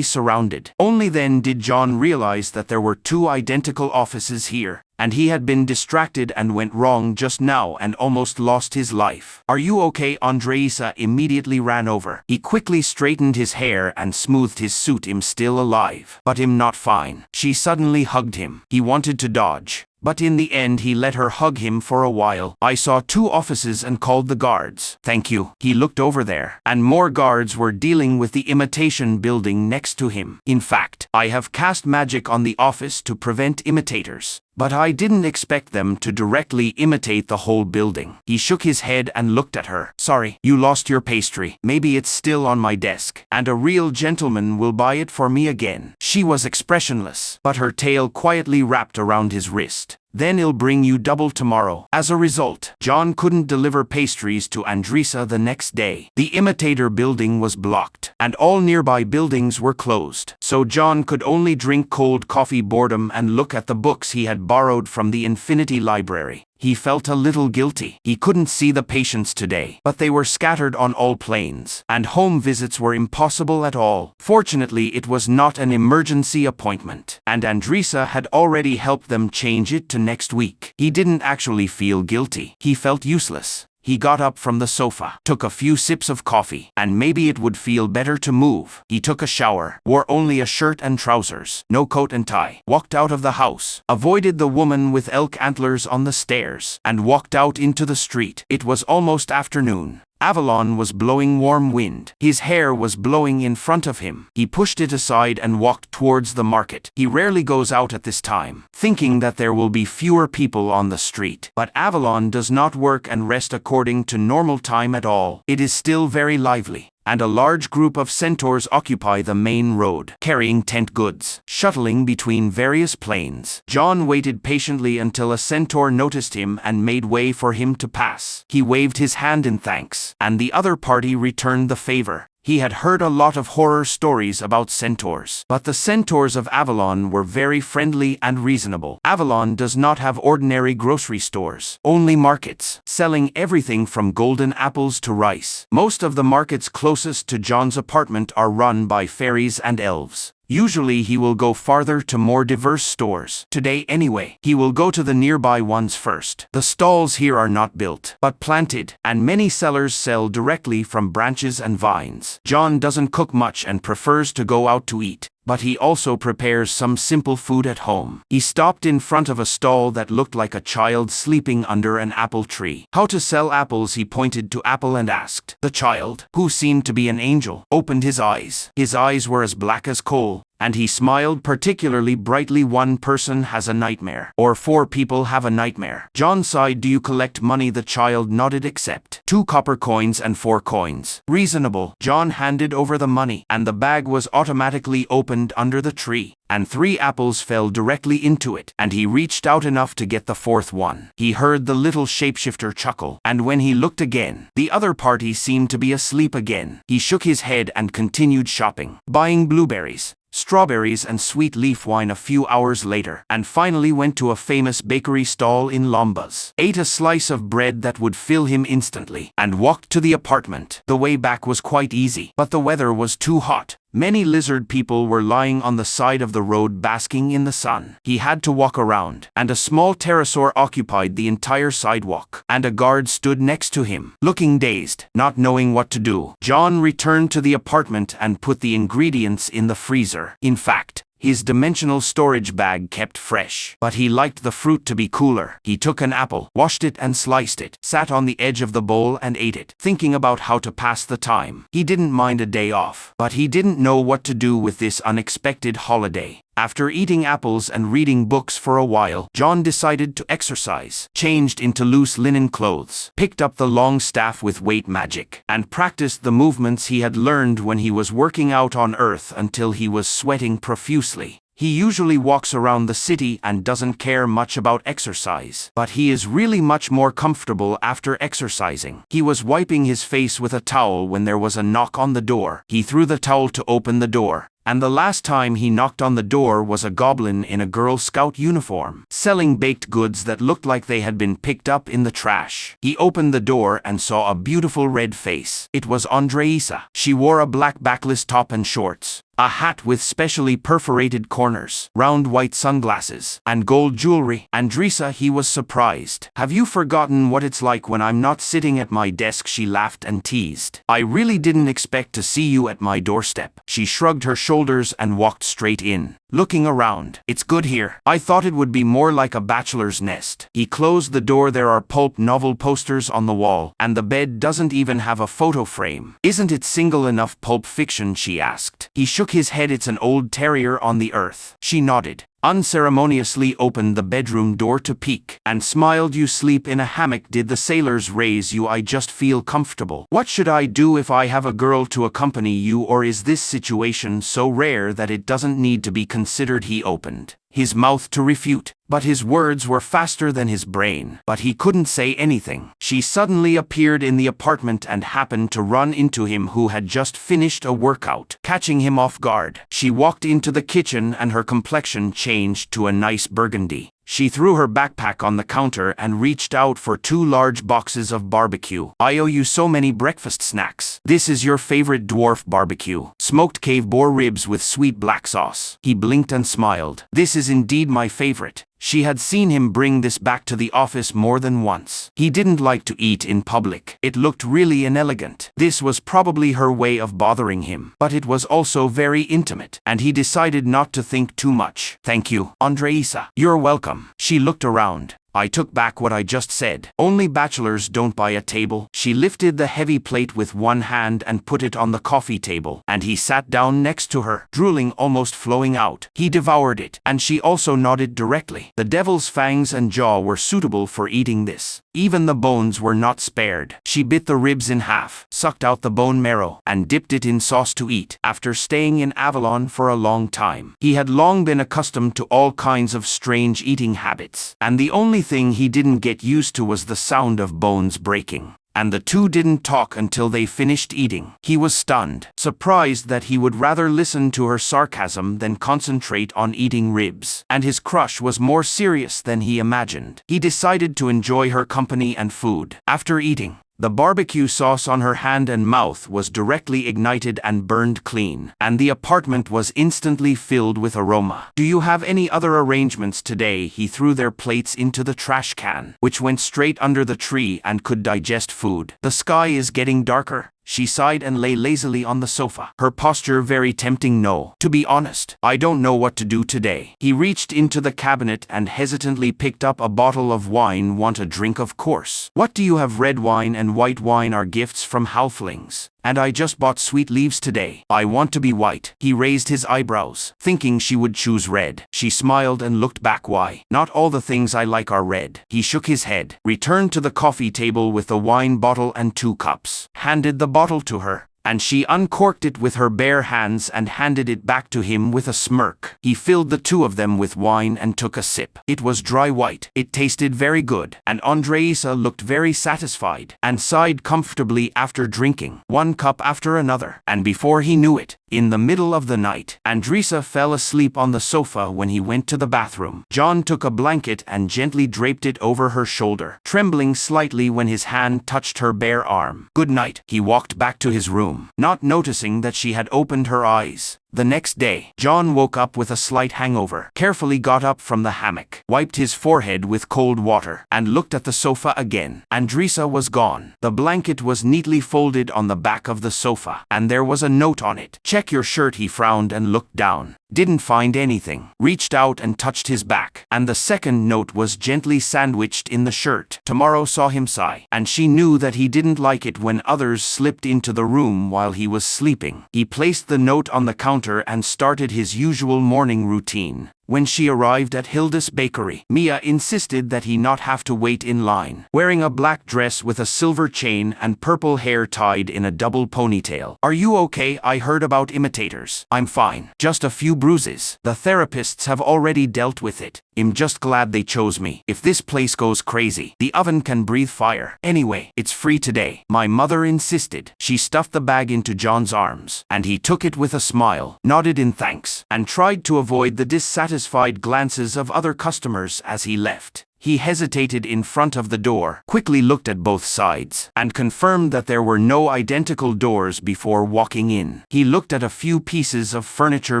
surrounded. Only then did John realize that there were two identical offices here, and he had been distracted and went wrong just now and almost lost his life. Are you okay? Andresa immediately ran over. He quickly straightened his hair and smoothed his suit. Him still alive, but him not fine. She suddenly hugged him. He wanted to dodge, but in the end he let her hug him for a while. I saw two offices and called the guards. Thank you. He looked over there, and more guards were dealing with the imitation building next to him. In fact, I have cast magic on the office to prevent imitators. But I didn't expect them to directly imitate the whole building. He shook his head and looked at her. Sorry, you lost your pastry. Maybe it's still on my desk, and a real gentleman will buy it for me again. She was expressionless, but her tail quietly wrapped around his wrist. Then I'll bring you double tomorrow. As a result, John couldn't deliver pastries to Andresa the next day. The imitator building was blocked, and all nearby buildings were closed. So John could only drink cold coffee, boredom, and look at the books he had borrowed from the Infinity Library. He felt a little guilty. He couldn't see the patients today, but they were scattered on all planes, and home visits were impossible at all. Fortunately, it was not an emergency appointment, and Andresa had already helped them change it to next week. He didn't actually feel guilty. He felt useless. He got up from the sofa, took a few sips of coffee, and maybe it would feel better to move. He took a shower, wore only a shirt and trousers, no coat and tie, walked out of the house, avoided the woman with elk antlers on the stairs, and walked out into the street. It was almost afternoon. Avalon was blowing warm wind. His hair was blowing in front of him. He pushed it aside and walked towards the market. He rarely goes out at this time, thinking that there will be fewer people on the street. But Avalon does not work and rest according to normal time at all. It is still very lively, and a large group of centaurs occupy the main road, carrying tent goods, shuttling between various planes. John waited patiently until a centaur noticed him and made way for him to pass. He waved his hand in thanks, and the other party returned the favor. He had heard a lot of horror stories about centaurs, but the centaurs of Avalon were very friendly and reasonable. Avalon does not have ordinary grocery stores, only markets, selling everything from golden apples to rice. Most of the markets closest to John's apartment are run by fairies and elves. Usually he will go farther to more diverse stores. Today anyway, he will go to the nearby ones first. The stalls here are not built, but planted, and many sellers sell directly from branches and vines. John doesn't cook much and prefers to go out to eat, but he also prepares some simple food at home. He stopped in front of a stall that looked like a child sleeping under an apple tree. How to sell apples? He pointed to apple and asked. The child, who seemed to be an angel, opened his eyes. His eyes were as black as coal, and he smiled particularly brightly. One person has a nightmare, or 4 people have a nightmare. John sighed. Do you collect money? The child nodded. Accept 2 copper coins and 4 coins. Reasonable. John handed over the money, and the bag was automatically opened under the tree, and 3 apples fell directly into it, and he reached out enough to get the 4th one. He heard the little shapeshifter chuckle, and when he looked again, the other party seemed to be asleep again. He shook his head and continued shopping, buying blueberries, strawberries and sweet leaf wine a few hours later, and finally went to a famous bakery stall in Lombas, ate a slice of bread that would fill him instantly, and walked to the apartment. The way back was quite easy, but the weather was too hot. Many lizard people were lying on the side of the road basking in the sun. He had to walk around, and a small pterosaur occupied the entire sidewalk, and a guard stood next to him, looking dazed, not knowing what to do. John returned to the apartment and put the ingredients in the freezer. In fact, his dimensional storage bag kept fresh, but he liked the fruit to be cooler. He took an apple, washed it and sliced it, sat on the edge of the bowl and ate it, thinking about how to pass the time. He didn't mind a day off, but he didn't know what to do with this unexpected holiday. After eating apples and reading books for a while, John decided to exercise, changed into loose linen clothes, picked up the long staff with weight magic, and practiced the movements he had learned when he was working out on Earth until he was sweating profusely. He usually walks around the city and doesn't care much about exercise, but he is really much more comfortable after exercising. He was wiping his face with a towel when there was a knock on the door. He threw the towel to open the door, and the last time he knocked on the door was a goblin in a Girl Scout uniform, selling baked goods that looked like they had been picked up in the trash. He opened the door and saw a beautiful red face. It was Andreisa. She wore a black backless top and shorts, a hat with specially perforated corners, round white sunglasses, and gold jewelry. Andreisa, he was surprised. Have you forgotten what it's like when I'm not sitting at my desk? She laughed and teased. I really didn't expect to see you at my doorstep. She shrugged her shoulders and walked straight in, looking around. It's good here. I thought it would be more like a bachelor's nest. He closed the door. There are pulp novel posters on the wall, and the bed doesn't even have a photo frame. Isn't it single enough Pulp Fiction? She asked. He shook his head. It's an old terrier on the earth. She nodded, unceremoniously opened the bedroom door to peek, and smiled. You sleep in a hammock? Did the sailors raise you? I just feel comfortable. What should I do if I have a girl to accompany you, or is this situation so rare that it doesn't need to be considered? He opened his mouth to refute, but his words were faster than his brain. But he couldn't say anything. She suddenly appeared in the apartment and happened to run into him, who had just finished a workout, catching him off guard. She walked into the kitchen and her complexion changed to a nice burgundy. She threw her backpack on the counter and reached out for 2 large boxes of barbecue. I owe you so many breakfast snacks. This is your favorite dwarf barbecue, smoked cave boar ribs with sweet black sauce. He blinked and smiled. This is indeed my favorite. She had seen him bring this back to the office more than once. He didn't like to eat in public. It looked really inelegant. This was probably her way of bothering him, but it was also very intimate, and he decided not to think too much. Thank you, Andreisa. You're welcome. She looked around. I took back what I just said. Only bachelors don't buy a table. She lifted the heavy plate with one hand and put it on the coffee table, and he sat down next to her, drooling almost flowing out. He devoured it, and she also nodded directly. The devil's fangs and jaw were suitable for eating this. Even the bones were not spared. She bit the ribs in half, sucked out the bone marrow, and dipped it in sauce to eat. After staying in Avalon for a long time, he had long been accustomed to all kinds of strange eating habits, and the only thing he didn't get used to was the sound of bones breaking. and the two didn't talk until they finished eating. He was stunned, surprised that he would rather listen to her sarcasm than concentrate on eating ribs, and his crush was more serious than he imagined. He decided to enjoy her company and food. After eating, the barbecue sauce on her hand and mouth was directly ignited and burned clean, and the apartment was instantly filled with aroma. "Do you have any other arrangements today?" He threw their plates into the trash can, which went straight under the tree and could digest food. "The sky is getting darker." She sighed and lay lazily on the sofa, her posture very tempting. "No. To be honest, I don't know what to do today." He reached into the cabinet and hesitantly picked up a bottle of wine. "Want a drink? Of course. What do you have?" "Red wine and white wine are gifts from halflings, and I just bought sweet leaves today. I want to be white." He raised his eyebrows, thinking she would choose red. She smiled and looked back. "Why? Not all the things I like are red." He shook his head, returned to the coffee table with the wine bottle and 2 cups, handed the bottle to her, and she uncorked it with her bare hands and handed it back to him with a smirk. He filled the 2 of them with wine and took a sip. It was dry white. It tasted very good, and Andreisa looked very satisfied and sighed comfortably after drinking 1 cup after another. And before he knew it, in the middle of the night, Andreisa fell asleep on the sofa. When he went to the bathroom, John took a blanket and gently draped it over her shoulder, trembling slightly when his hand touched her bare arm. "Good night." He walked back to his room, not noticing that she had opened her eyes. The next day, John woke up with a slight hangover, carefully got up from the hammock, wiped his forehead with cold water, and looked at the sofa again. Andreisa was gone. The blanket was neatly folded on the back of the sofa, and there was a note on it. "Check your shirt." He frowned and looked down. Didn't find anything. Reached out and touched his back, and the second note was gently sandwiched in the shirt. Tomorrow saw him sigh, and she knew that he didn't like it when others slipped into the room while he was sleeping. He placed the note on the counter and started his usual morning routine. When she arrived at Hilda's bakery, Mia insisted that he not have to wait in line. Wearing a black dress with a silver chain and purple hair tied in a double ponytail. "Are you okay? I heard about imitators." "I'm fine. Just a few bruises. The therapists have already dealt with it. I'm just glad they chose me. If this place goes crazy, the oven can breathe fire. Anyway, it's free today." My mother insisted. She stuffed the bag into John's arms, and he took it with a smile, nodded in thanks, and tried to avoid the dissatisfied glances of other customers as he left. He hesitated in front of the door, quickly looked at both sides, and confirmed that there were no identical doors before walking in. He looked at a few pieces of furniture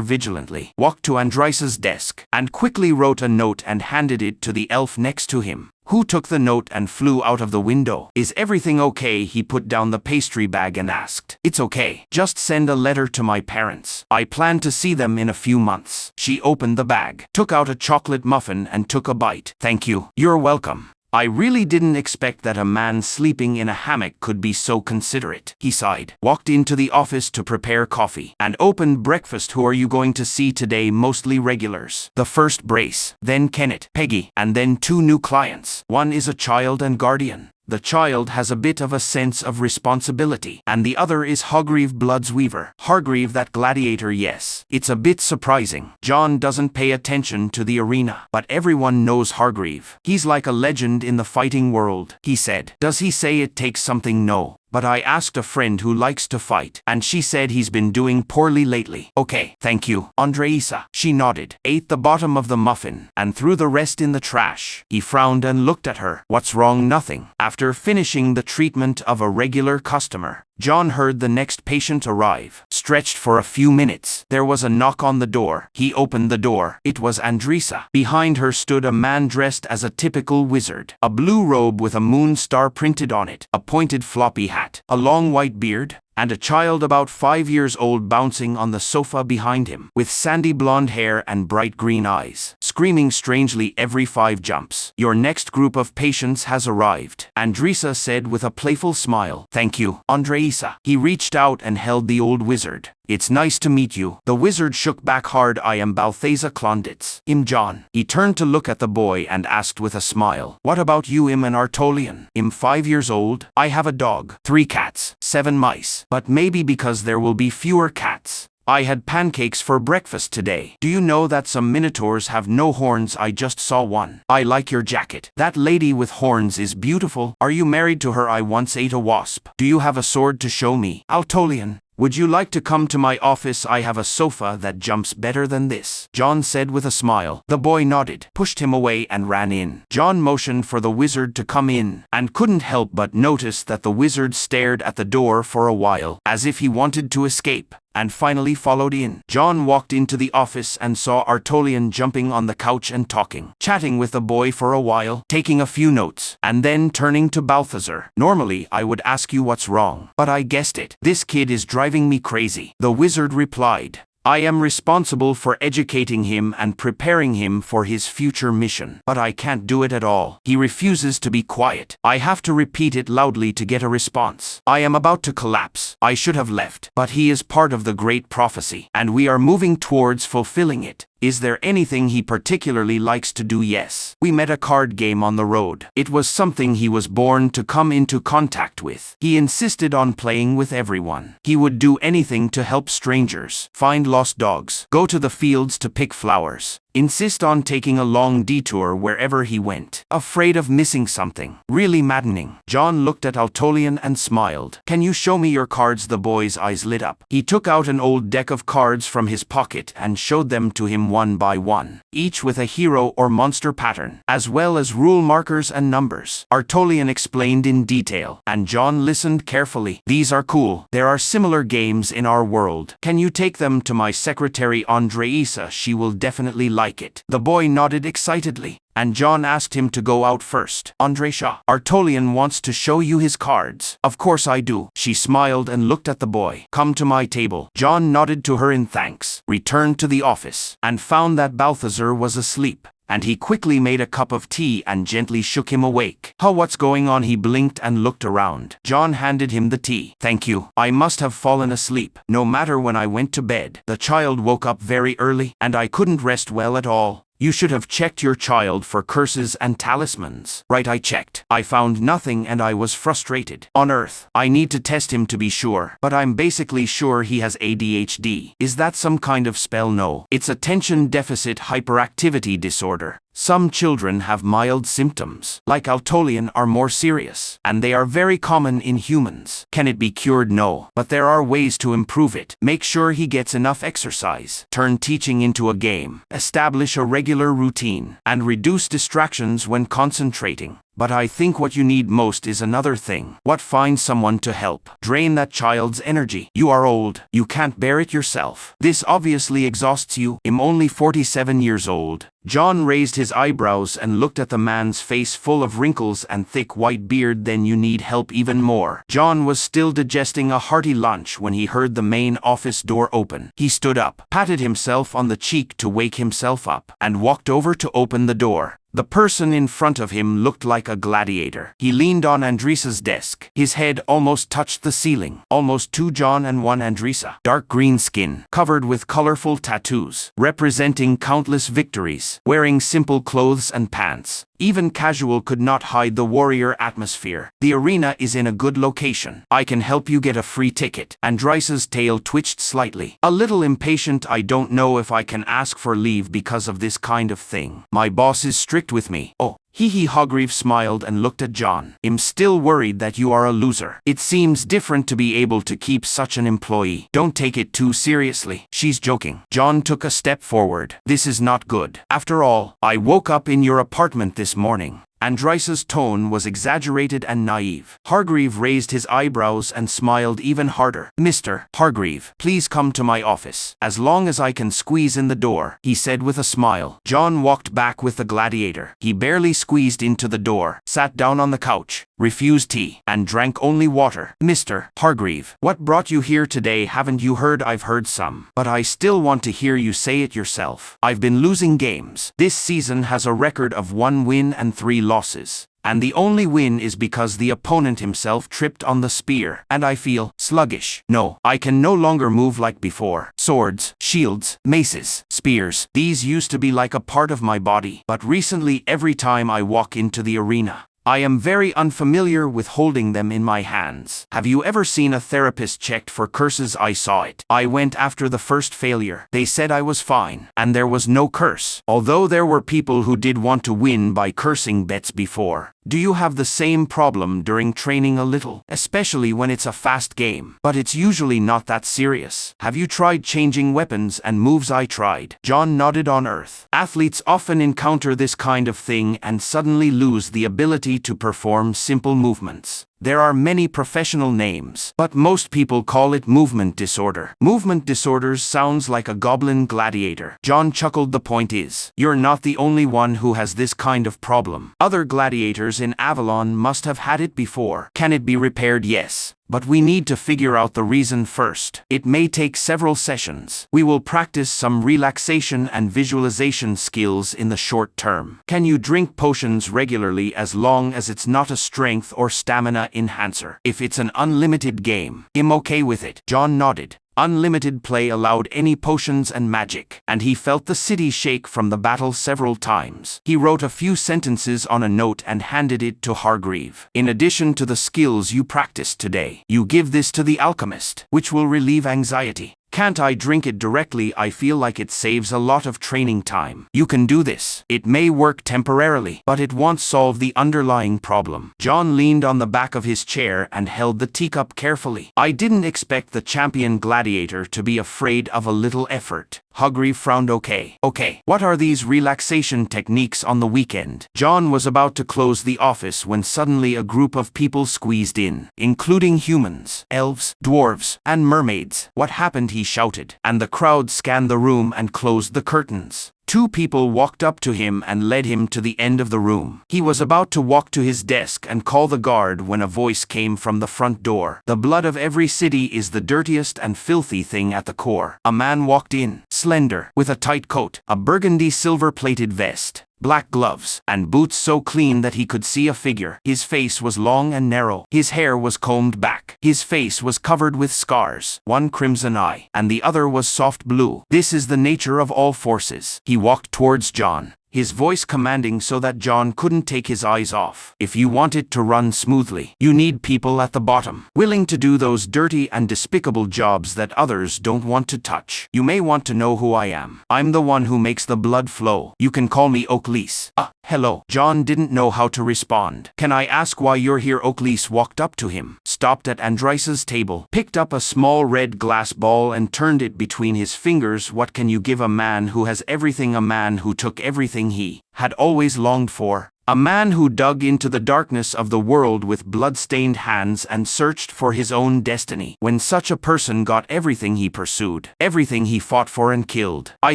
vigilantly, walked to Andreisa's desk, and quickly wrote a note and handed it to the elf next to him, who took the note and flew out of the window. "Is everything okay?" He put down the pastry bag and asked. "It's okay. Just send a letter to my parents. I plan to see them in a few months." She opened the bag, took out a chocolate muffin and took a bite. "Thank you." "You're welcome. I really didn't expect that a man sleeping in a hammock could be so considerate." He sighed, walked into the office to prepare coffee, and opened breakfast. "Who are you going to see today?" "Mostly regulars. The first Brace, then Kenneth, Peggy, and then 2 new clients. One is a child and guardian. The child has a bit of a sense of responsibility, and the other is Hargreave Bloodsweaver." "Hargreave, that gladiator?" "Yes. It's a bit surprising. John doesn't pay attention to the arena, but everyone knows Hargreave. He's like a legend in the fighting world," he said. "Does he say it takes something?" "No. But I asked a friend who likes to fight, and she said he's been doing poorly lately." "Okay, thank you, Andreisa." She nodded, ate the bottom of the muffin, and threw the rest in the trash. He frowned and looked at her. "What's wrong?" "Nothing." After finishing the treatment of a regular customer, John heard the next patient arrive. Stretched for a few minutes, there was a knock on the door. He opened the door. It was Andreisa. Behind her stood a man dressed as a typical wizard. A blue robe with a moon star printed on it, a pointed floppy hat, a long white beard, and a child about 5 years old bouncing on the sofa behind him, with sandy blonde hair and bright green eyes, screaming strangely every 5 jumps. "Your next group of patients has arrived," Andreisa said with a playful smile. "Thank you, Andreisa." He reached out and held the old wizard. "It's nice to meet you." The wizard shook back hard. "I am Balthazar Klonditz." "I'm John." He turned to look at the boy and asked with a smile, "What about you?" "I'm an Artolian. I'm 5 years old. I have a dog, 3 cats, 7 mice. But maybe because there will be fewer cats, I had pancakes for breakfast today. Do you know that some minotaurs have no horns? I just saw one. I like your jacket. That lady with horns is beautiful. Are you married to her? I once ate a wasp. Do you have a sword to show me? Altolian, would you like to come to my office? I have a sofa that jumps better than this, John said with a smile. The boy nodded, pushed him away and ran in. John motioned for the wizard to come in, and couldn't help but notice that the wizard stared at the door for a while, as if he wanted to escape, and finally followed in. John walked into the office and saw Artolian jumping on the couch and talking, chatting with the boy for a while, taking a few notes, and then turning to Balthazar. Normally I would ask you what's wrong, but I guessed it. This kid is driving me crazy. The wizard replied, I am responsible for educating him and preparing him for his future mission. But I can't do it at all. He refuses to be quiet. I have to repeat it loudly to get a response. I am about to collapse. I should have left. But he is part of the great prophecy, and we are moving towards fulfilling it. Is there anything he particularly likes to do? Yes. We met a card game on the road. It was something he was born to come into contact with. He insisted on playing with everyone. He would do anything to help strangers, find lost dogs, go to the fields to pick flowers, insist on taking a long detour wherever he went, afraid of missing something. Really maddening. John looked at Altolian and smiled. Can you show me your cards? The boy's eyes lit up. He took out an old deck of cards from his pocket and showed them to him one by one, each with a hero or monster pattern, as well as rule markers and numbers. Artolian explained in detail, and John listened carefully. These are cool. There are similar games in our world. Can you take them to my secretary Andreisa? She will definitely like it. The boy nodded excitedly, and John asked him to go out first. Andreisa, Artolian wants to show you his cards. Of course I do. She smiled and looked at the boy. Come to my table. John nodded to her in thanks, returned to the office, and found that Balthazar was asleep, and he quickly made a cup of tea and gently shook him awake. What's going on? He blinked and looked around. John handed him the tea. Thank you. I must have fallen asleep. No matter when I went to bed. The child woke up very early, and I couldn't rest well at all. You should have checked your child for curses and talismans. Right, I checked. I found nothing and I was frustrated. On Earth, I need to test him to be sure. But I'm basically sure he has ADHD. Is that some kind of spell? No. It's attention deficit hyperactivity disorder. Some children have mild symptoms, like Altolian, are more serious, and they are very common in humans. Can it be cured? No, but there are ways to improve it. Make sure he gets enough exercise, turn teaching into a game, establish a regular routine, and reduce distractions when concentrating. But I think what you need most is another thing. What? Find someone to help drain that child's energy. You are old. You can't bear it yourself. This obviously exhausts you. I'm only 47 years old. John raised his eyebrows and looked at the man's face full of wrinkles and thick white beard. Then you need help even more. John was still digesting a hearty lunch when he heard the main office door open. He stood up, patted himself on the cheek to wake himself up, and walked over to open the door. The person in front of him looked like a gladiator. He leaned on Andreisa's desk. His head almost touched the ceiling. Almost two John and one Andreisa. Dark green skin, covered with colorful tattoos, representing countless victories, wearing simple clothes and pants. Even casual could not hide the warrior atmosphere. The arena is in a good location. I can help you get a free ticket. Andreisa's tail twitched slightly. A little impatient. I don't know if I can ask for leave because of this kind of thing. My boss is strict with me. Oh. Hargreave smiled and looked at John. I'm still worried that you are a loser. It seems different to be able to keep such an employee. Don't take it too seriously. She's joking. John took a step forward. This is not good. After all, I woke up in your apartment this morning. Andreisa's tone was exaggerated and naive. Hargreave raised his eyebrows and smiled even harder. Mr. Hargreave, please come to my office. As long as I can squeeze in the door, he said with a smile. John walked back with the gladiator. He barely squeezed into the door, sat down on the couch, refused tea, and drank only water. Mr. Hargreave, what brought you here today? Haven't you heard? I've heard some, but I still want to hear you say it yourself. I've been losing games. This season has a record of 1 win and 3 losses. And the only win is because the opponent himself tripped on the spear, and I feel sluggish. No, I can no longer move like before. Swords, shields, maces, spears, these used to be like a part of my body, but recently every time I walk into the arena, I am very unfamiliar with holding them in my hands. Have you ever seen a therapist checked for curses? I saw it. I went after the first failure. They said I was fine, and there was no curse. Although there were people who did want to win by cursing bets before. Do you have the same problem during training? A little, especially when it's a fast game. But it's usually not that serious. Have you tried changing weapons and moves? I tried. John nodded. On Earth, athletes often encounter this kind of thing and suddenly lose the ability to perform simple movements. There are many professional names, but most people call it movement disorder. Movement disorders sounds like a goblin gladiator. John chuckled. The point is, you're not the only one who has this kind of problem. Other gladiators in Avalon must have had it before. Can it be repaired? Yes. But we need to figure out the reason first. It may take several sessions. We will practice some relaxation and visualization skills in the short term. Can you drink potions regularly as long as it's not a strength or stamina enhancer? If it's an unlimited game, I'm okay with it. John nodded. Unlimited play allowed any potions and magic, and he felt the city shake from the battle several times. He wrote a few sentences on a note and handed it to Hargreave. In addition to the skills you practiced today, you give this to the alchemist, which will relieve anxiety. Can't I drink it directly? I feel like it saves a lot of training time. You can do this. It may work temporarily, but it won't solve the underlying problem. John leaned on the back of his chair and held the teacup carefully. I didn't expect the champion gladiator to be afraid of a little effort. Hargreave frowned. Okay. What are these relaxation techniques on the weekend? John was about to close the office when suddenly a group of people squeezed in, including humans, elves, dwarves, and mermaids. What happened? He shouted, and the crowd scanned the room and closed the curtains. Two people walked up to him and led him to the end of the room. He was about to walk to his desk and call the guard when a voice came from the front door. The blood of every city is the dirtiest and filthy thing at the core. A man walked in, slender, with a tight coat, a burgundy silver-plated vest, black gloves, and boots so clean that he could see a figure. His face was long and narrow. His hair was combed back. His face was covered with scars, one crimson eye, and the other was soft blue. This is the nature of all forces. He walked towards John, his voice commanding so that John couldn't take his eyes off. If you want it to run smoothly, you need people at the bottom, willing to do those dirty and despicable jobs that others don't want to touch. You may want to know who I am. I'm the one who makes the blood flow. You can call me Oakley's. Hello. John didn't know how to respond. Can I ask why you're here? Oakley's walked up to him, stopped at Andrice's table, picked up a small red glass ball and turned it between his fingers. What can you give a man who has everything? A man who took everything he had always longed for. A man who dug into the darkness of the world with blood-stained hands and searched for his own destiny. When such a person got everything he pursued, everything he fought for and killed, I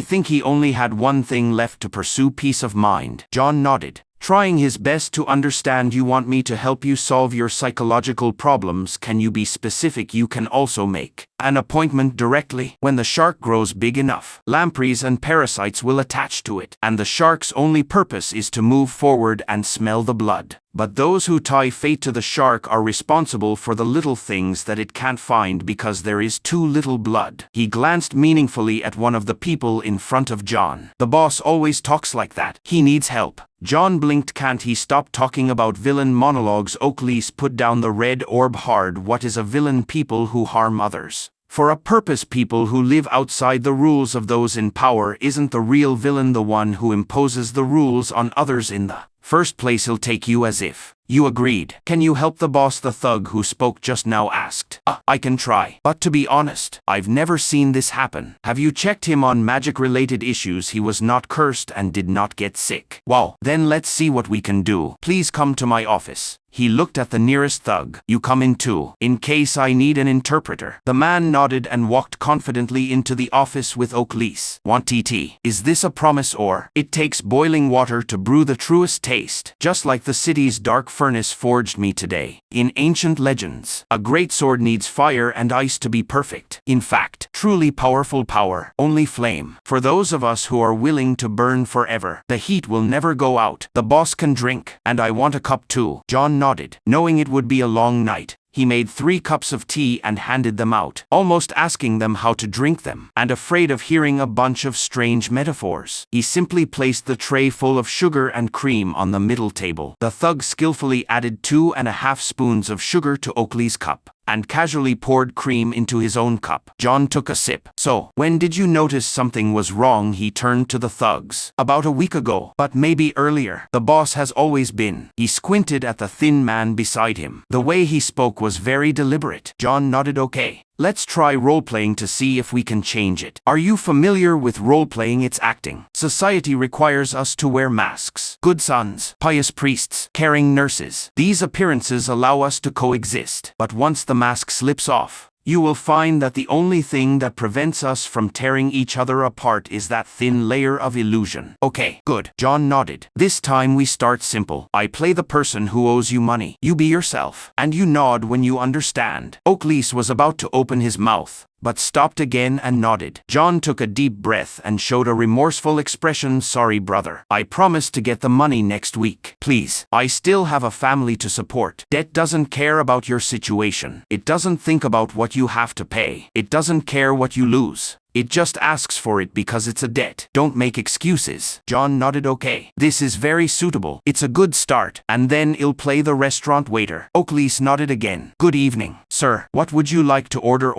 think he only had one thing left to pursue: peace of mind. John nodded, trying his best to understand. You want me to help you solve your psychological problems? Can you be specific? You can also make an appointment directly. When the shark grows big enough, lampreys and parasites will attach to it, and the shark's only purpose is to move forward and smell the blood. But those who tie fate to the shark are responsible for the little things that it can't find because there is too little blood. He glanced meaningfully at one of the people in front of John. The boss always talks like that. He needs help. John blinked. Can't he stop talking about villain monologues? Oakley's put down the red orb hard. What is a villain? People who harm others for a purpose, people who live outside the rules of those in power. Isn't the real villain the one who imposes the rules on others in the first place? He'll take you as if you agreed. Can you help the boss? The thug who spoke just now asked. I can try, but to be honest, I've never seen this happen. Have you checked him on magic-related issues? He was not cursed and did not get sick. Wow, then let's see what we can do. Please come to my office. He looked at the nearest thug. You come in too, in case I need an interpreter. The man nodded and walked confidently into the office with Oakley's. Want tea? Is this a promise or? It takes boiling water to brew the truest taste. Just like the city's dark furnace forged me today. In ancient legends, a great sword needs fire and ice to be perfect. In fact, truly powerful power, only flame. For those of us who are willing to burn forever, the heat will never go out. The boss can drink, and I want a cup too. John nodded, knowing it would be a long night. he made 3 cups of tea and handed them out, almost asking them how to drink them. And afraid of hearing a bunch of strange metaphors, he simply placed the tray full of sugar and cream on the middle table. The thug skillfully added 2.5 spoons of sugar to Oakley's cup, and casually poured cream into his own cup. John took a sip. "So, when did you notice something was wrong?" He turned to the thugs. "About a week ago, but maybe earlier. The boss has always been." He squinted at the thin man beside him. The way he spoke was very deliberate. John nodded. "Okay. Let's try role-playing to see if we can change it." "Are you familiar with role-playing? It's acting. Society requires us to wear masks. Good sons, pious priests, caring nurses. These appearances allow us to coexist. But once the mask slips off, you will find that the only thing that prevents us from tearing each other apart is that thin layer of illusion." "Okay, good." John nodded. "This time we start simple. I play the person who owes you money. You be yourself, and you nod when you understand." Oakley was about to open his mouth, but stopped again and nodded. John took a deep breath and showed a remorseful expression. "Sorry, brother. I promised to get the money next week. Please. I still have a family to support." Debt doesn't care about your situation. It doesn't think about what you have to pay. It doesn't care what you lose. It just asks for it because it's a debt. Don't make excuses." John nodded. "Okay. This is very suitable. It's a good start. And then he'll play the restaurant waiter." Oakley nodded again. "Good evening, sir. What would you like to order?"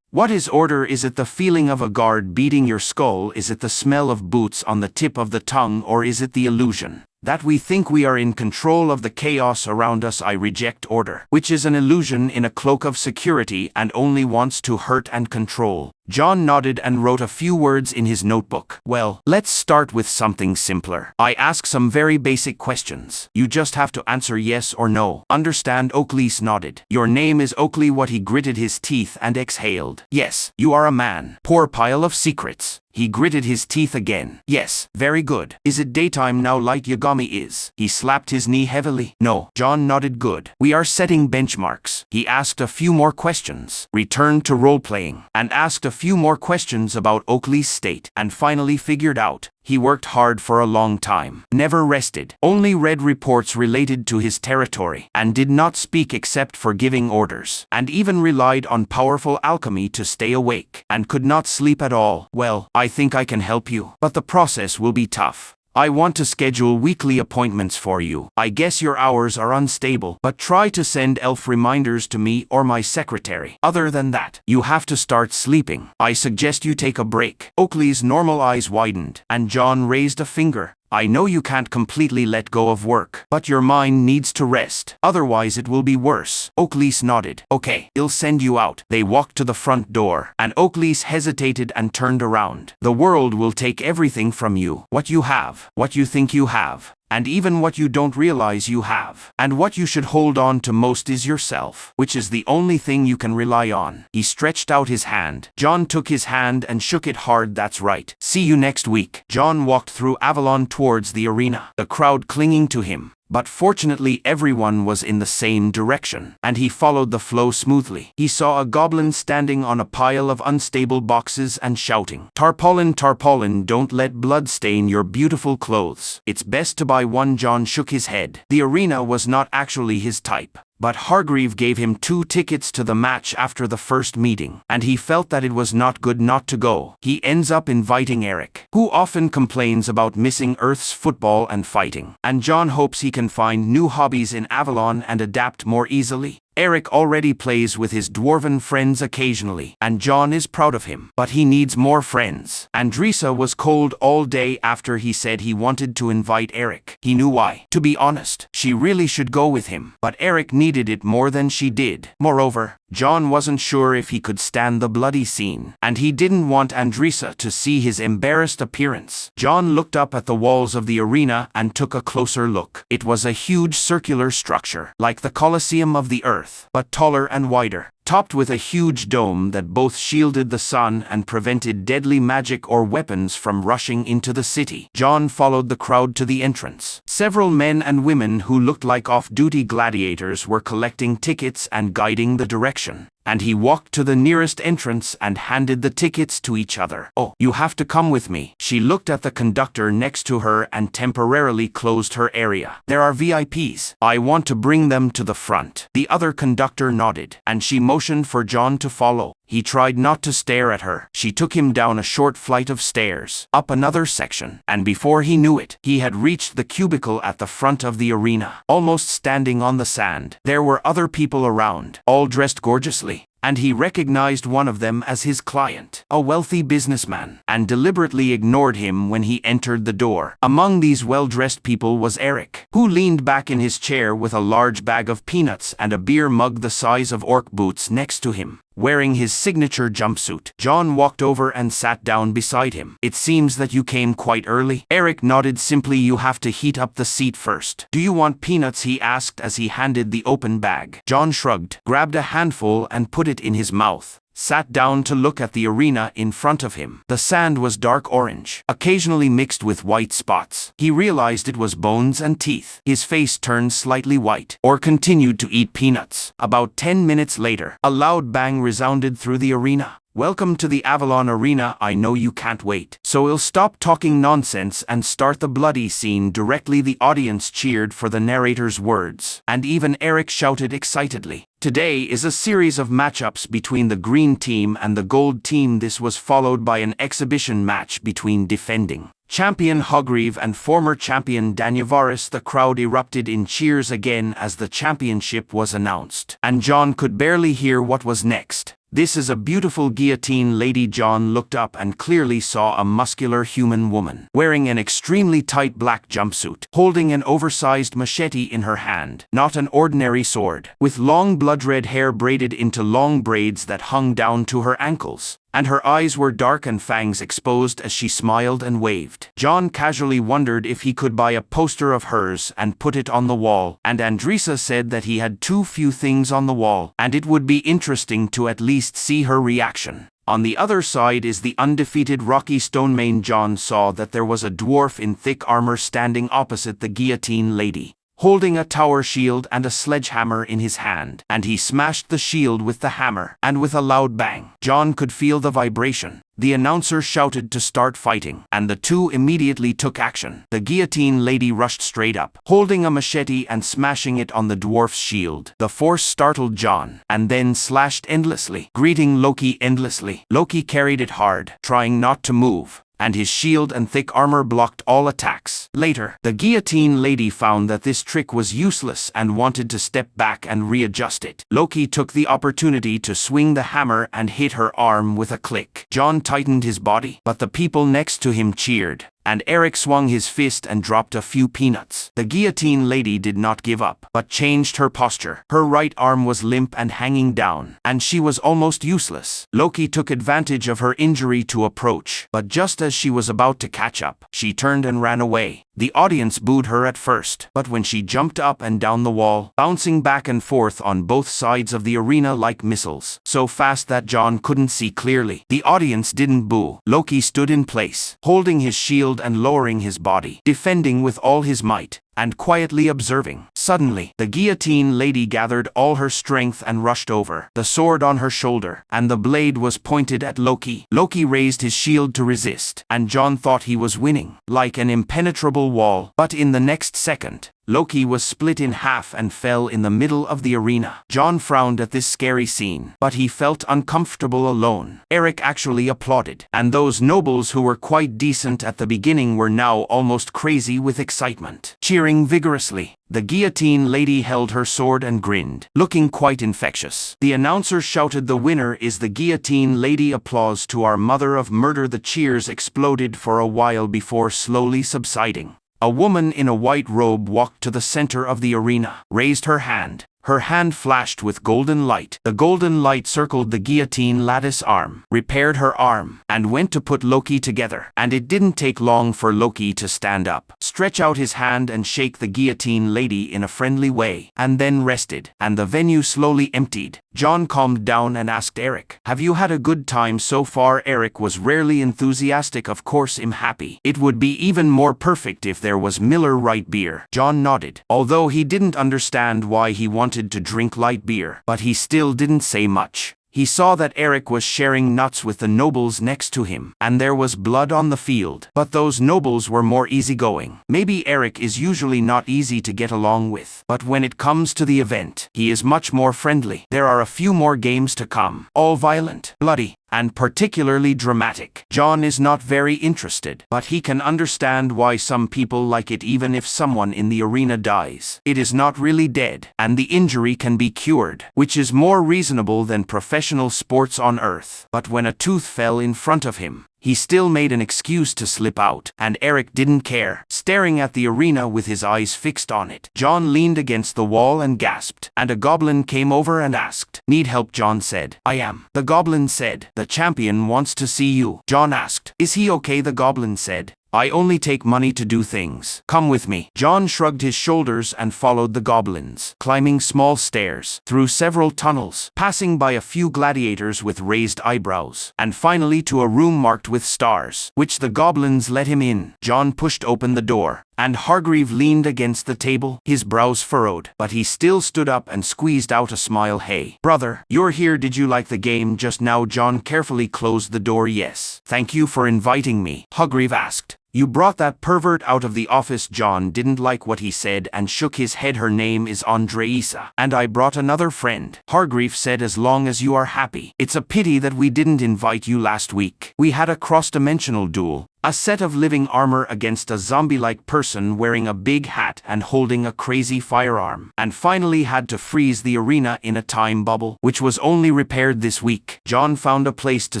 "What is order? Is it the feeling of a guard beating your skull? Is it the smell of boots on the tip of the tongue? Or is it the illusion that we think we are in control of the chaos around us?" "I reject order, which is an illusion in a cloak of security and only wants to hurt and control." John nodded and wrote a few words in his notebook. "Well, let's start with something simpler. I ask some very basic questions. You just have to answer yes or no. Understand?" Oakley nodded. "Your name is Oakley." What? He gritted his teeth and exhaled. "Yes." "You are a man." "Poor pile of secrets." He gritted his teeth again. "Yes." "Very good. Is it daytime now? Light Yagami is." He slapped his knee heavily. "No." John nodded. "Good. We are setting benchmarks." He asked a few more questions, returned to role-playing, and asked a few more questions about Oakley's state, and finally figured out he worked hard for a long time, never rested, only read reports related to his territory, and did not speak except for giving orders, and even relied on powerful alchemy to stay awake, and could not sleep at all. "Well, I think I can help you, but the process will be tough. I want to schedule weekly appointments for you. I guess your hours are unstable, but try to send elf reminders to me or my secretary. Other than that, you have to start sleeping. I suggest you take a break." Oakley's normal eyes widened, and John raised a finger. "I know you can't completely let go of work, but your mind needs to rest. Otherwise it will be worse." Oakley nodded. "Okay, he'll send you out." They walked to the front door, and Oakley hesitated and turned around. "The world will take everything from you. What you have, what you think you have, and even what you don't realize you have. And what you should hold on to most is yourself, which is the only thing you can rely on." He stretched out his hand. John took his hand and shook it hard. "That's right. See you next week." John walked through Avalon towards the arena, the crowd clinging to him. But fortunately everyone was in the same direction, and he followed the flow smoothly. He saw a goblin standing on a pile of unstable boxes and shouting, "Tarpaulin, tarpaulin, don't let blood stain your beautiful clothes. It's best to buy one." John shook his head. The arena was not actually his type. But Hargreave gave him 2 tickets to the match after the first meeting, and he felt that it was not good not to go. He ends up inviting Eric, who often complains about missing Earth's football and fighting, and John hopes he can find new hobbies in Avalon and adapt more easily. Eric already plays with his dwarven friends occasionally, and John is proud of him, but he needs more friends. Andressa was cold all day after he said he wanted to invite Eric. He knew why. To be honest, she really should go with him, but Eric needed it more than she did. Moreover, John wasn't sure if he could stand the bloody scene, and he didn't want Andressa to see his embarrassed appearance. John looked up at the walls of the arena and took a closer look. It was a huge circular structure, like the Colosseum of the Earth, but taller and wider, topped with a huge dome that both shielded the sun and prevented deadly magic or weapons from rushing into the city. John followed the crowd to the entrance. Several men and women who looked like off-duty gladiators were collecting tickets and guiding the direction. and he walked to the nearest entrance and handed the tickets to each other. "Oh, you have to come with me." She looked at the conductor next to her and temporarily closed her area. "There are VIPs. I want to bring them to the front." The other conductor nodded, and she motioned for John to follow. He tried not to stare at her. She took him down a short flight of stairs, up another section, and before he knew it, he had reached the cubicle at the front of the arena, almost standing on the sand. There were other people around, all dressed gorgeously, and he recognized one of them as his client, a wealthy businessman, and deliberately ignored him when he entered the door. Among these well-dressed people was Eric, who leaned back in his chair with a large bag of peanuts and a beer mug the size of orc boots next to him, wearing his signature jumpsuit. John walked over and sat down beside him. "It seems that you came quite early." Eric nodded simply. "You have to heat up the seat first." "Do you want peanuts?" he asked as he handed the open bag. John shrugged, grabbed a handful and put it in his mouth, sat down to look at the arena in front of him. The sand was dark orange, occasionally mixed with white spots. He realized it was bones and teeth. His face turned slightly white, or continued to eat peanuts. About 10 minutes later, a loud bang resounded through the arena. "Welcome to the Avalon Arena. I know you can't wait, so we'll stop talking nonsense and start the bloody scene directly." The audience cheered for the narrator's words, and even Eric shouted excitedly. "Today is a series of matchups between the green team and the gold team." This was followed by an exhibition match between defending champion Hogreave and former champion Danyavaris. The crowd erupted in cheers again as the championship was announced, and John could barely hear what was next. "This is a beautiful guillotine lady." John looked up and clearly saw a muscular human woman, wearing an extremely tight black jumpsuit, holding an oversized machete in her hand, not an ordinary sword, with long blood-red hair braided into long braids that hung down to her ankles, and her eyes were dark and fangs exposed as she smiled and waved. John casually wondered if he could buy a poster of hers and put it on the wall, and Andresa said that he had too few things on the wall, and it would be interesting to at least see her reaction. On the other side is the undefeated Rocky Stonemane. John saw that there was a dwarf in thick armor standing opposite the guillotine lady, holding a tower shield and a sledgehammer in his hand, and he smashed the shield with the hammer, and with a loud bang, John could feel the vibration. The announcer shouted to start fighting, and the two immediately took action. The guillotine lady rushed straight up, holding a machete and smashing it on the dwarf's shield. The force startled John, and then slashed endlessly, greeting Loki endlessly. Loki carried it hard, trying not to move, and his shield and thick armor blocked all attacks. Later, the guillotine lady found that this trick was useless and wanted to step back and readjust it. Loki took the opportunity to swing the hammer and hit her arm with a click. John tightened his body, but the people next to him cheered, and Eric swung his fist and dropped a few peanuts. The guillotine lady did not give up, but changed her posture. Her right arm was limp and hanging down, and she was almost useless. Loki took advantage of her injury to approach, but just as she was about to catch up, she turned and ran away. The audience booed her at first, but when she jumped up and down the wall, bouncing back and forth on both sides of the arena like missiles, so fast that John couldn't see clearly, the audience didn't boo. Loki stood in place, holding his shield and lowering his body, defending with all his might, and quietly observing. Suddenly, the guillotine lady gathered all her strength and rushed over, the sword on her shoulder, and the blade was pointed at Loki. Loki raised his shield to resist, and John thought he was winning, like an impenetrable wall. But in the next second, Loki was split in half and fell in the middle of the arena. John frowned at this scary scene, but he felt uncomfortable alone. Eric actually applauded, and those nobles who were quite decent at the beginning were now almost crazy with excitement, cheering vigorously. The guillotine lady held her sword and grinned, looking quite infectious. The announcer shouted, "The winner is the guillotine lady. Applause to our mother of murder." The cheers exploded for a while before slowly subsiding. A woman in a white robe walked to the center of the arena, raised her hand. Her hand flashed with golden light. The golden light circled the guillotine lattice arm, repaired her arm, and went to put Loki together. And it didn't take long for Loki to stand up, stretch out his hand and shake the guillotine lady in a friendly way, and then rested, and the venue slowly emptied. John calmed down and asked Eric, "Have you had a good time so far?" Eric was rarely enthusiastic. "Of course I'm happy. It would be even more perfect if there was Miller Lite beer." John nodded, although he didn't understand why he wanted to drink light beer, but he still didn't say much. he saw that Eric was sharing nuts with the nobles next to him, and there was blood on the field. But those nobles were more easygoing. Maybe Eric is usually not easy to get along with, but when it comes to the event, he is much more friendly. There are a few more games to come, all violent, bloody, and particularly dramatic. John is not very interested, but he can understand why some people like it even if someone in the arena dies. It is not really dead, and the injury can be cured, which is more reasonable than professional sports on Earth. But when a tooth fell in front of him, he still made an excuse to slip out, and Eric didn't care, staring at the arena with his eyes fixed on it. John leaned against the wall and gasped, and a goblin came over and asked. "Need help?" John said. "I am." The goblin said. "The champion wants to see you." John asked. "Is he okay?" The goblin said. "I only take money to do things. Come with me." John shrugged his shoulders and followed the goblins, climbing small stairs, through several tunnels, passing by a few gladiators with raised eyebrows, and finally to a room marked with stars, which the goblins let him in. John pushed open the door, and Hargreave leaned against the table, his brows furrowed, but he still stood up and squeezed out a smile. "Hey, brother, you're here. Did you like the game just now?" John carefully closed the door. "Yes. Thank you for inviting me," Hargreave asked. "You brought that pervert out of the office." John didn't like what he said and shook his head. "Her name is Andreisa, and I brought another friend," Hargreave said. "As long as you are happy. It's a pity that we didn't invite you last week. We had a cross-dimensional duel, a set of living armor against a zombie-like person wearing a big hat and holding a crazy firearm, and finally had to freeze the arena in a time bubble, which was only repaired this week." John found a place to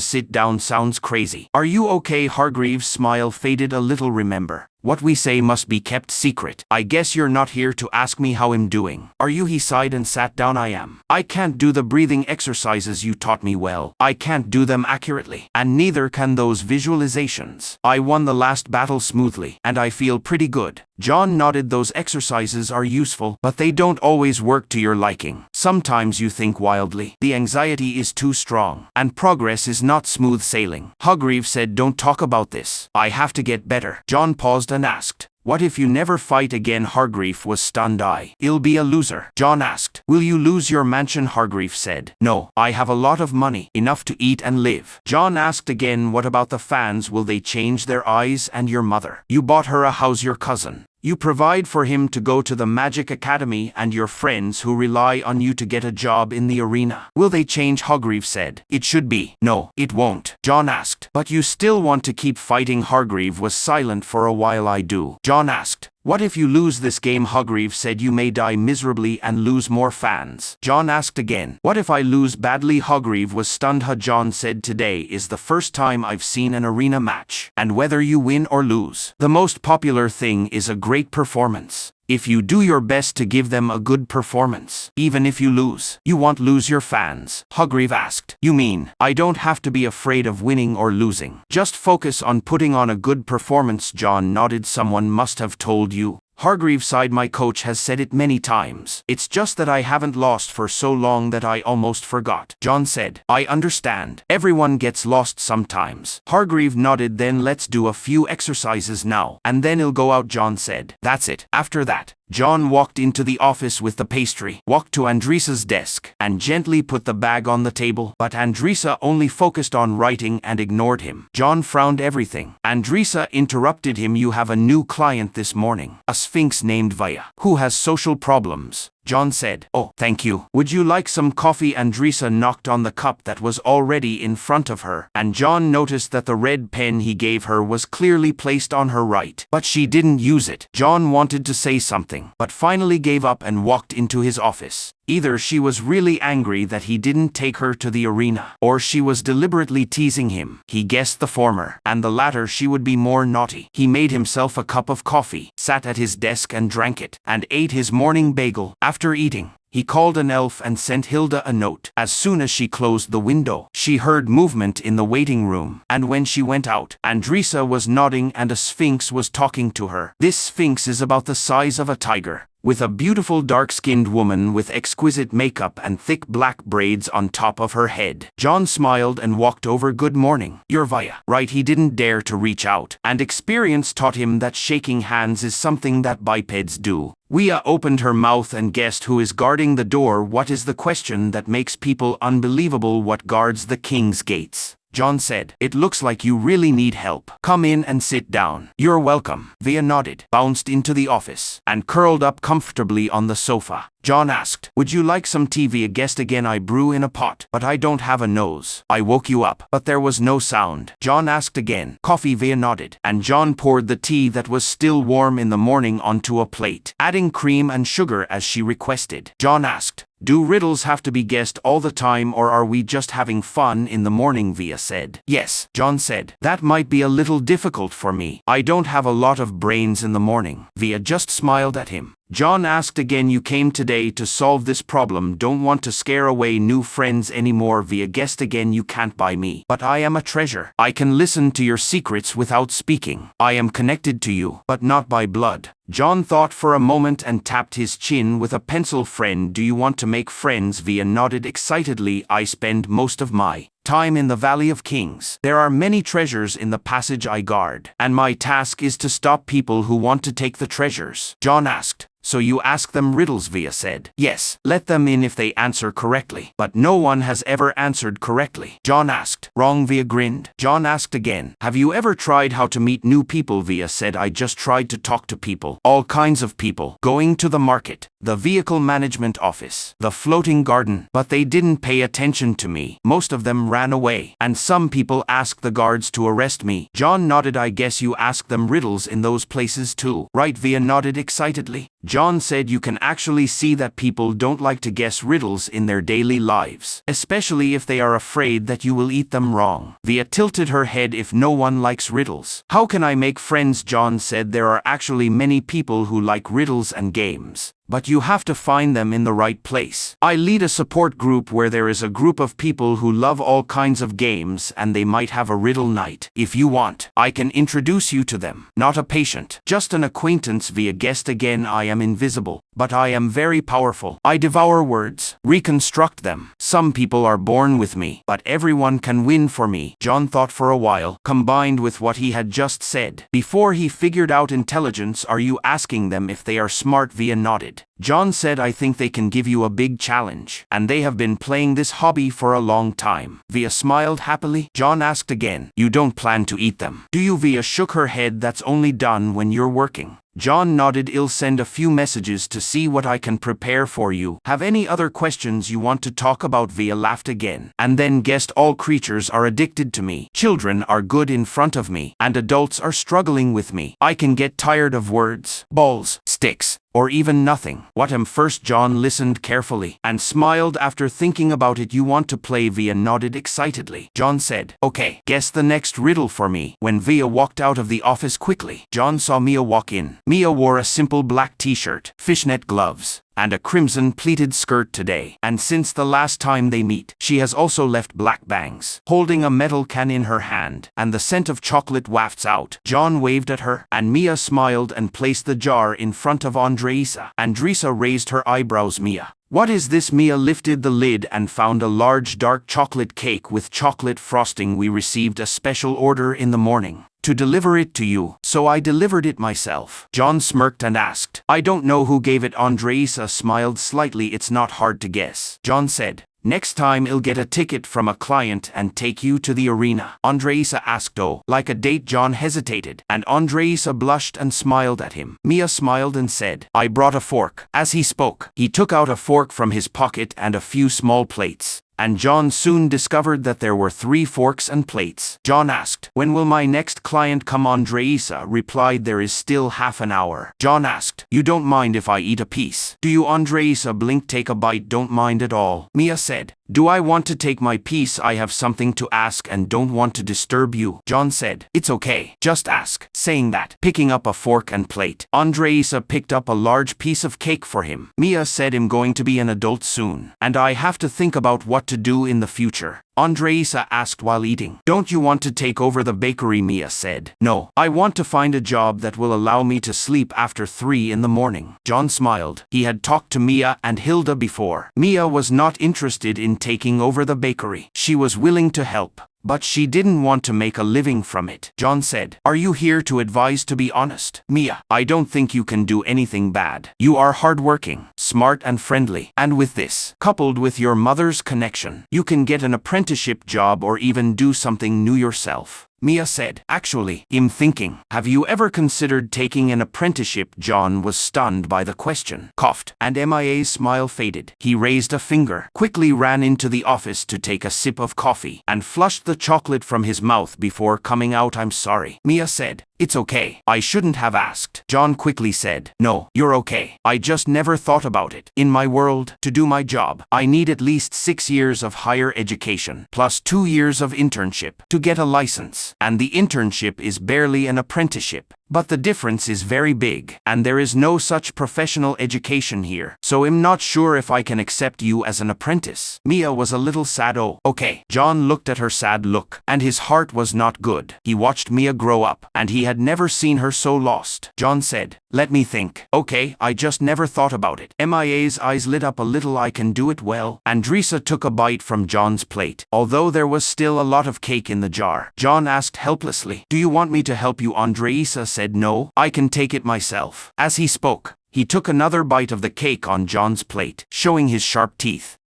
sit down. "Sounds crazy. Are you okay?" Hargreave's smile faded a little. "Remember, what we say must be kept secret. I guess you're not here to ask me how I'm doing, are you?" He sighed and sat down. "I am. I can't do the breathing exercises you taught me well. I can't do them accurately, and neither can those visualizations. I won the last battle smoothly, and I feel pretty good." John nodded. "Those exercises are useful, but they don't always work to your liking. Sometimes you think wildly. The anxiety is too strong, and progress is not smooth sailing." Hargreave said. "Don't talk about this. I have to get better." John paused and asked, "What if you never fight again?" Hargreave was stunned. "I'll be a loser." John asked. "Will you lose your mansion?" Hargreave said. "No, I have a lot of money, enough to eat and live." John asked again. "What about the fans? Will they change their eyes? And your mother? You bought her a house. Your cousin. You provide for him to go to the Magic Academy, and your friends who rely on you to get a job in the arena. Will they change?" Hargreave said. "It should be." "No, it won't." John asked. "But you still want to keep fighting?" Hargreave was silent for a while. "I do." John asked. "What if you lose this game?" Hargreave said. "You may die miserably and lose more fans." John asked again. "What if I lose badly?" Hargreave was stunned. John said. "Today is the first time I've seen an arena match, and whether you win or lose, the most popular thing is a great performance. If you do your best to give them a good performance, even if you lose, you won't lose your fans." Hargreave asked. "You mean, I don't have to be afraid of winning or losing? Just focus on putting on a good performance?" John nodded. "Someone must have told you." Hargreave sighed. "My coach has said it many times. It's just that I haven't lost for so long that I almost forgot." John said. "I understand. Everyone gets lost sometimes." Hargreave nodded. "Then let's do a few exercises now, and then I'll go out." John said. "That's it." After that, John walked into the office with the pastry, walked to Andresa's desk, and gently put the bag on the table. But Andresa only focused on writing and ignored him. John frowned. "Everything." Andresa interrupted him. "You have a new client this morning, a sphinx named Vaya, who has social problems." John said. "Oh, thank you. Would you like some coffee?" Andresa knocked on the cup that was already in front of her, and John noticed that the red pen he gave her was clearly placed on her right, but she didn't use it. John wanted to say something, but finally gave up and walked into his office. Either she was really angry that he didn't take her to the arena, or she was deliberately teasing him. He guessed the former, and the latter, she would be more naughty. He made himself a cup of coffee, sat at his desk and drank it, and ate his morning bagel. After eating, he called an elf and sent Hilda a note. As soon as she closed the window, she heard movement in the waiting room, and when she went out, Andresa was nodding and a sphinx was talking to her. This sphinx is about the size of a tiger, with a beautiful dark-skinned woman with exquisite makeup and thick black braids on top of her head. John smiled and walked over. "Good morning. You're Vaya, right?" He didn't dare to reach out, and experience taught him that shaking hands is something that bipeds do. Via opened her mouth and guessed who is guarding the door. What is the question that makes people unbelievable? What guards the king's gates? John said, it looks like you really need help. Come in and sit down. You're welcome. Via nodded, bounced into the office, and curled up comfortably on the sofa. John asked, would you like some tea? Via guessed again. I brew in a pot, but I don't have a nose. I woke you up, but there was no sound. John asked again. Coffee? Via nodded, and John poured the tea that was still warm in the morning onto a plate, adding cream and sugar as she requested. John asked, do riddles have to be guessed all the time, or are we just having fun in the morning? Via said. Yes, John said. That might be a little difficult for me. I don't have a lot of brains in the morning. Via just smiled at him. John asked again, you came today to solve this problem. Don't want to scare away new friends anymore. Via guessed again, you can't buy me, but I am a treasure. I can listen to your secrets without speaking. I am connected to you, but not by blood. John thought for a moment and tapped his chin with a pencil. Friend? Do you want to make friends? Via nodded excitedly. I spend most of my time in the Valley of Kings. There are many treasures in the passage I guard, and my task is to stop people who want to take the treasures. John asked, so you ask them riddles? Via said. Yes, let them in if they answer correctly. But no one has ever answered correctly. John asked. Wrong? Via grinned. John asked again. Have you ever tried how to meet new people? Via said. I just tried to talk to people. All kinds of people. Going to the market, the vehicle management office, the floating garden. But they didn't pay attention to me. Most of them ran away. And some people asked the guards to arrest me. John nodded. I guess you ask them riddles in those places too, right? Via nodded excitedly. John said you can actually see that people don't like to guess riddles in their daily lives, especially if they are afraid that you will eat them wrong. Via tilted her head. If no one likes riddles, how can I make friends? John said there are actually many people who like riddles and games, but you have to find them in the right place. I lead a support group where there is a group of people who love all kinds of games, and they might have a riddle night. If you want, I can introduce you to them. Not a patient, just an acquaintance. Via guessed again. I am invisible, but I am very powerful. I devour words, reconstruct them. Some people are born with me, but everyone can win for me. John thought for a while, combined with what he had just said, before he figured out intelligence. Are you asking them if they are smart? Via nodded. John said, I think they can give you a big challenge, and they have been playing this hobby for a long time. Via smiled happily. John asked again, you don't plan to eat them, do you? Via shook her head. That's only done when you're working. John nodded. I'll send a few messages to see what I can prepare for you. Have any other questions you want to talk about? Via laughed again, and then guessed. All creatures are addicted to me. Children are good in front of me, and adults are struggling with me. I can get tired of words, balls, sticks, or even nothing. What am first? John listened carefully and smiled after thinking about it. You want to play? Via nodded excitedly. John said, okay, guess the next riddle for me. When Via walked out of the office quickly, John saw Mia walk in. Mia wore a simple black t-shirt, fishnet gloves, and a crimson pleated skirt today. And since the last time they meet, she has also left black bangs, holding a metal can in her hand, and the scent of chocolate wafts out. John waved at her, and Mia smiled and placed the jar in front of Andreisa. Andreisa raised her eyebrows. Mia, what is this? Mia lifted the lid and found a large dark chocolate cake with chocolate frosting. We received a special order in the morning to deliver it to you, so I delivered it myself. John smirked and asked, I don't know who gave it. Andreisa smiled slightly. It's not hard to guess. John said, next time I'll get a ticket from a client and take you to the arena. Andreisa asked, oh, like a date? John hesitated, and Andreisa blushed and smiled at him. Mia smiled and said, I brought a fork. As he spoke, he took out a fork from his pocket and a few small plates, and John soon discovered that there were 3 forks and plates. John asked, when will my next client come? Andreisa replied, there is still half an hour. John asked, you don't mind if I eat a piece, do you? Andreisa blinked. Take a bite. Don't mind at all. Mia said, do I want to take my piece? I have something to ask and don't want to disturb you. John said, it's okay, just ask. Saying that, picking up a fork and plate, Andreisa picked up a large piece of cake for him. Mia said, I'm going to be an adult soon, and I have to think about what to do in the future. Andreisa asked while eating. Don't you want to take over the bakery? Mia said. No, I want to find a job that will allow me to sleep after 3 in the morning. John smiled. He had talked to Mia and Hilda before. Mia was not interested in taking over the bakery. She was willing to help, But she didn't want to make a living from it. John said, "Are you here to advise to be honest? Mia, I don't think you can do anything bad. You are hardworking, smart and friendly. And with this, coupled with your mother's connection, you can get an apprenticeship job or even do something new yourself." Mia said, "Actually, I'm thinking, have you ever considered taking an apprenticeship?" John was stunned by the question, coughed, and Mia's smile faded. He raised a finger, quickly ran into the office to take a sip of coffee, and flushed the chocolate from his mouth before coming out. "I'm sorry," Mia said. "It's okay. I shouldn't have asked." John quickly said, "No, you're okay. I just never thought about it. In my world, to do my job, I need at least 6 years of higher education, plus 2 years of internship, to get a license. And the internship is barely an apprenticeship. But the difference is very big, and there is no such professional education here. So I'm not sure if I can accept you as an apprentice." Mia was a little sad. "Oh, okay." John looked at her sad look, and his heart was not good. He watched Mia grow up, and he had never seen her so lost. John said, "Let me think. Okay, I just never thought about it." Mia's eyes lit up a little. "I can do it well." Andresa took a bite from John's plate, although there was still a lot of cake in the jar. John asked helplessly, "Do you want me to help you?" Andresa said, "No, I can take it myself." As he spoke, he took another bite of the cake on John's plate, showing his sharp teeth.